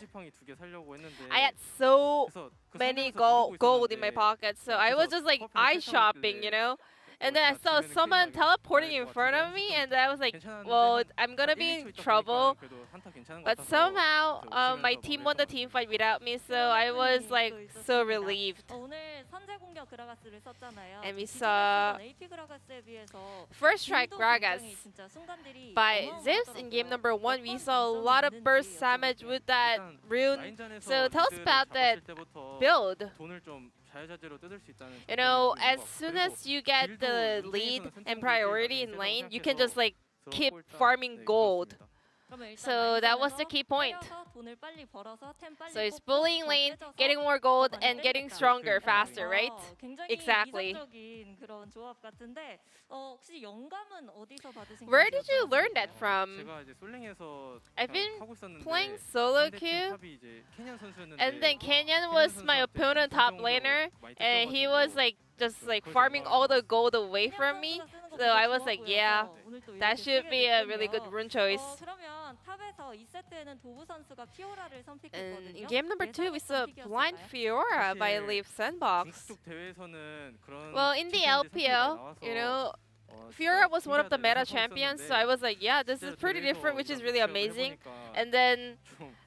I had so many gold in my pocket, so I was just like eye shopping, you know. And then I saw someone teleporting in front of me, and I was like, well, I'm gonna be in trouble. But somehow, my team won the team fight without me, so I was like so relieved. And we saw first strike Gragas by Zeus in game number 1. We saw a lot of burst damage with that rune. So tell us about that build. You know, as soon as you get the lead and priority in lane, you can just like keep farming gold. So that was the key point. So it's bullying lane, getting more gold, and getting stronger faster, right? Exactly. Where did you learn that from? I've been playing solo queue, and then Kenyan was my opponent top laner, and he was like just like farming all the gold away from me. So I was like, yeah, that should be a really good rune choice. And in game number 2, we saw Blind Fiora by Leaf Sandbox. Well, in the LPL, you know, Fiora was one of the meta champions, so I was like, yeah, this is pretty different, which is really amazing. And then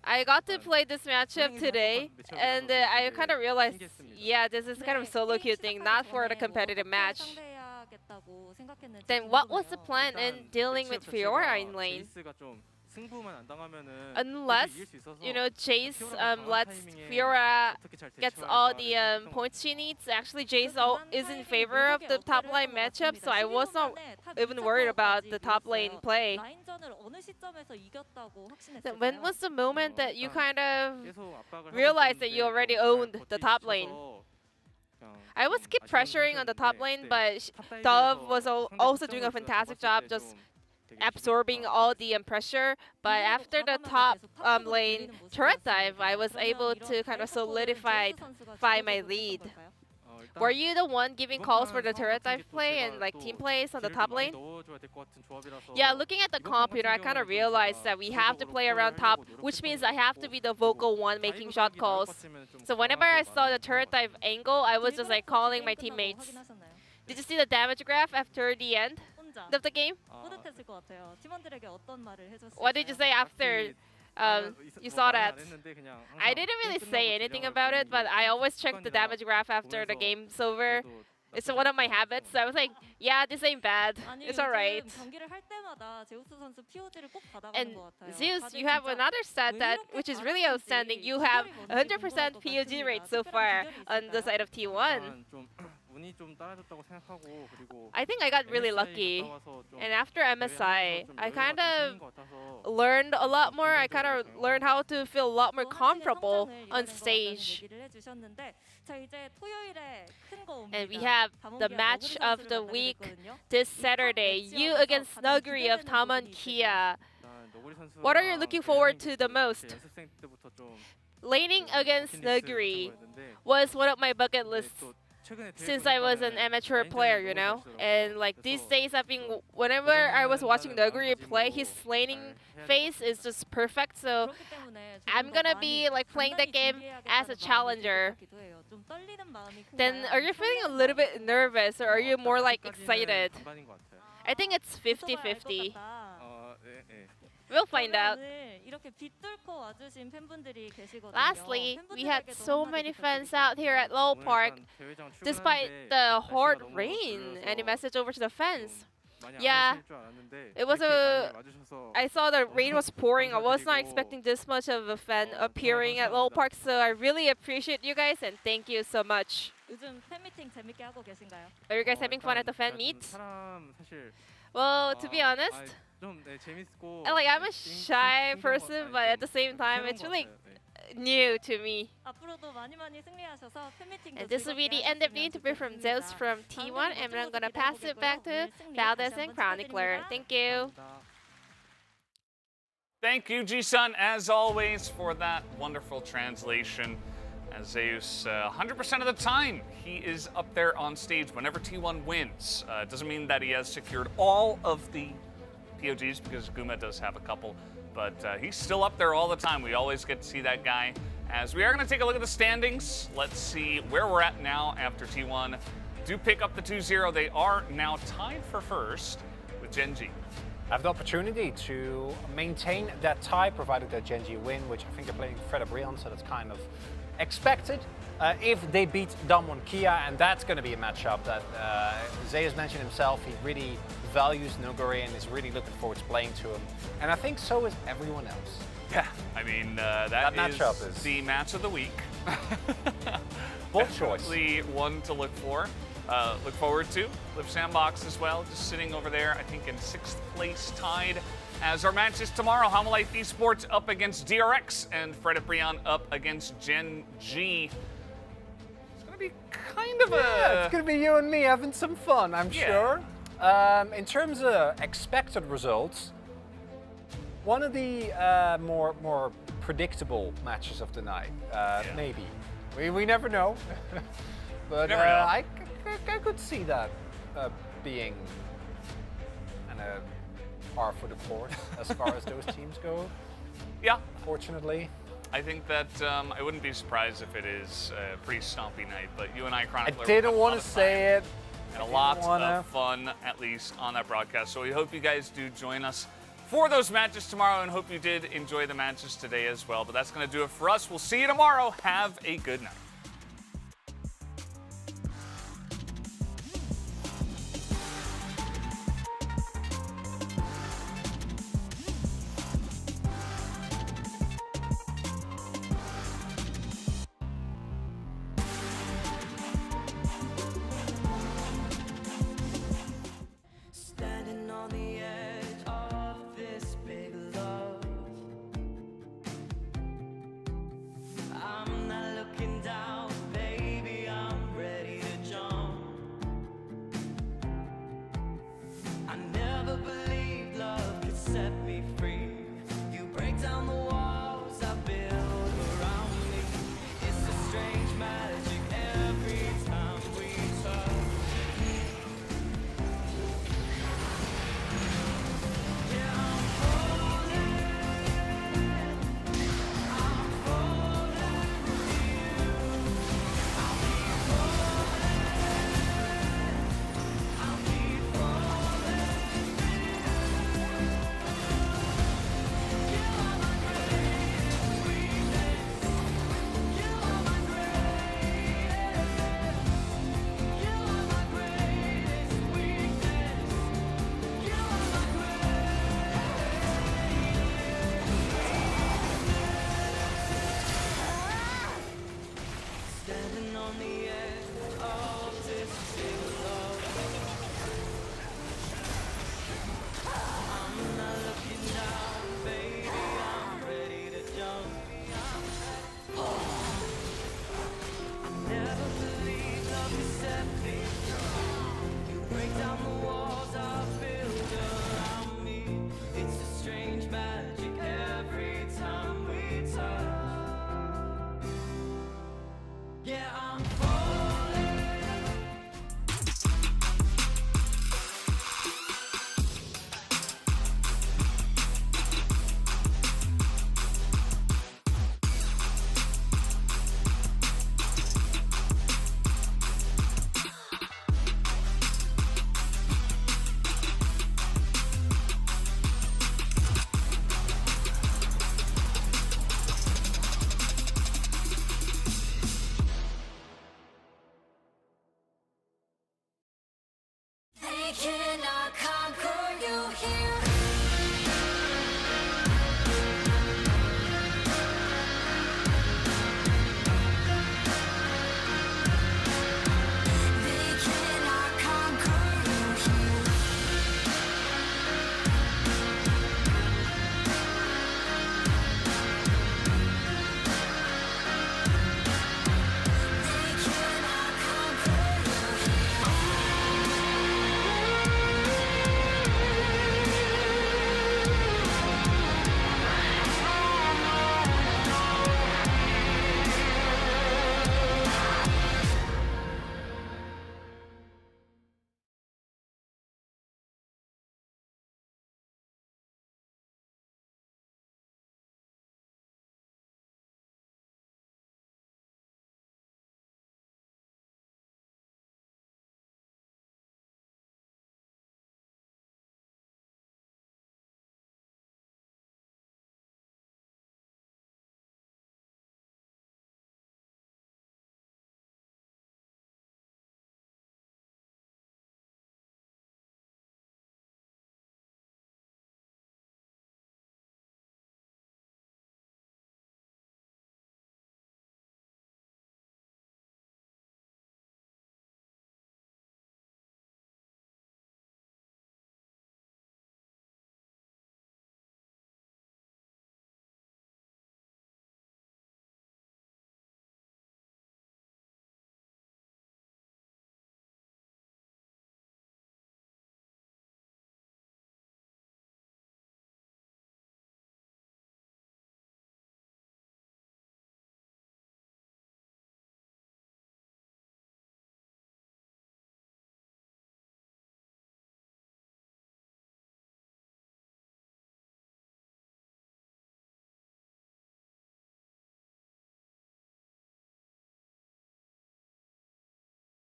I got to play this matchup today, and I kind of realized, yeah, this is kind of a solo queue thing, not for the competitive match. Then what was the plan in dealing with Fiora in lane? Unless, you know, Jace lets Fiora gets all the points she needs. Actually, Jace is in favor of the top lane matchup, so I was not even worried about the top lane play. Then when was the moment that you kind of realized that you already owned the top lane? I was keep pressuring on the top lane, but Dove was also doing a fantastic job just absorbing all the pressure. But after the top lane turret dive, I was able to kind of solidify my lead. Were you the one giving calls for the turret dive play and like team plays on the top lane? Yeah, looking at the comp, you know, I kind of realized that we have to play around top, which means I have to be the vocal one making shot calls. So whenever I saw the turret dive angle, I was just like calling my teammates. Did you see the damage graph after the end of the game? What did you say after you saw that? I didn't really say anything about it, but I always check the damage graph after the game's over. It's one of my habits, so I was like, yeah, this ain't bad. It's alright. And Zeus, you have another stat that which is really outstanding. You have 100% POG rate so far on the side of T1. I think I got really lucky, and after MSI, I kind of learned a lot more. I kind of learned how to feel a lot more comfortable on stage. And we have the match of the week this Saturday. You against Naguri of Taman Kia. What are you looking forward to the most? Laning against Naguri was one of my bucket lists since I was an amateur player, you know. And like these days, whenever I was watching Naguri play, his laning phase is just perfect. So I'm gonna be like playing the game as a challenger. Then are you feeling a little bit nervous, or are you more like excited? I think it's 50-50. We'll find out. Lastly, we had so many fans out here at Lowell Park. Despite the hard rain, any message over to the fans? Yeah, it was I saw the rain was pouring. I was not expecting this much of a fan appearing at Lowell Park, so I really appreciate you guys and thank you so much. Are you guys having fun at the fan meet? Well, to be honest, I'm a shy person, but at the same time, it's really new to me. 앞으로도 많이 승리하셔서 팬미팅도 And this will be the end of the interview from Zeus from T1, and I'm gonna pass it back to Valdez and Chronicler. Thank you. Thank you, Ji-sun, as always, for that wonderful translation. As Zeus, 100% of the time, he is up there on stage whenever T1 wins. It doesn't mean that he has secured all of the POGs, because Guma does have a couple, but he's still up there all the time. We always get to see that guy. As we are going to take a look at the standings, let's see where we're at now after T1 do pick up the 2-0. They are now tied for first with Gen.G. Have the opportunity to maintain that tie, provided that Gen.G win, which I think they're playing Fred Brion, so that's kind of expected. If they beat Damwon Kia, and that's going to be a matchup that Zeus mentioned himself, he really values Noguri and is really looking forward to playing to him. And I think so is everyone else. Yeah, I mean, that matchup is the match of the week. Bold choice. Definitely one to look forward to. Live Sandbox as well, just sitting over there, I think in 6th place, tied. As our matches tomorrow, Homolife Esports up against DRX and Fred Brion up against Gen.G. It's going to be kind of it's going to be you and me having some fun, I'm sure. In terms of expected results, one of the more predictable matches of the night, maybe. We never know. But I could see that being par for the course as far as those teams go. Yeah. Fortunately. I think that I wouldn't be surprised if it is a pretty stompy night, but you and I, Chronicler, I didn't want to say it. And a lot of fun, at least, on that broadcast. So we hope you guys do join us for those matches tomorrow, and hope you did enjoy the matches today as well. But that's going to do it for us. We'll see you tomorrow. Have a good night.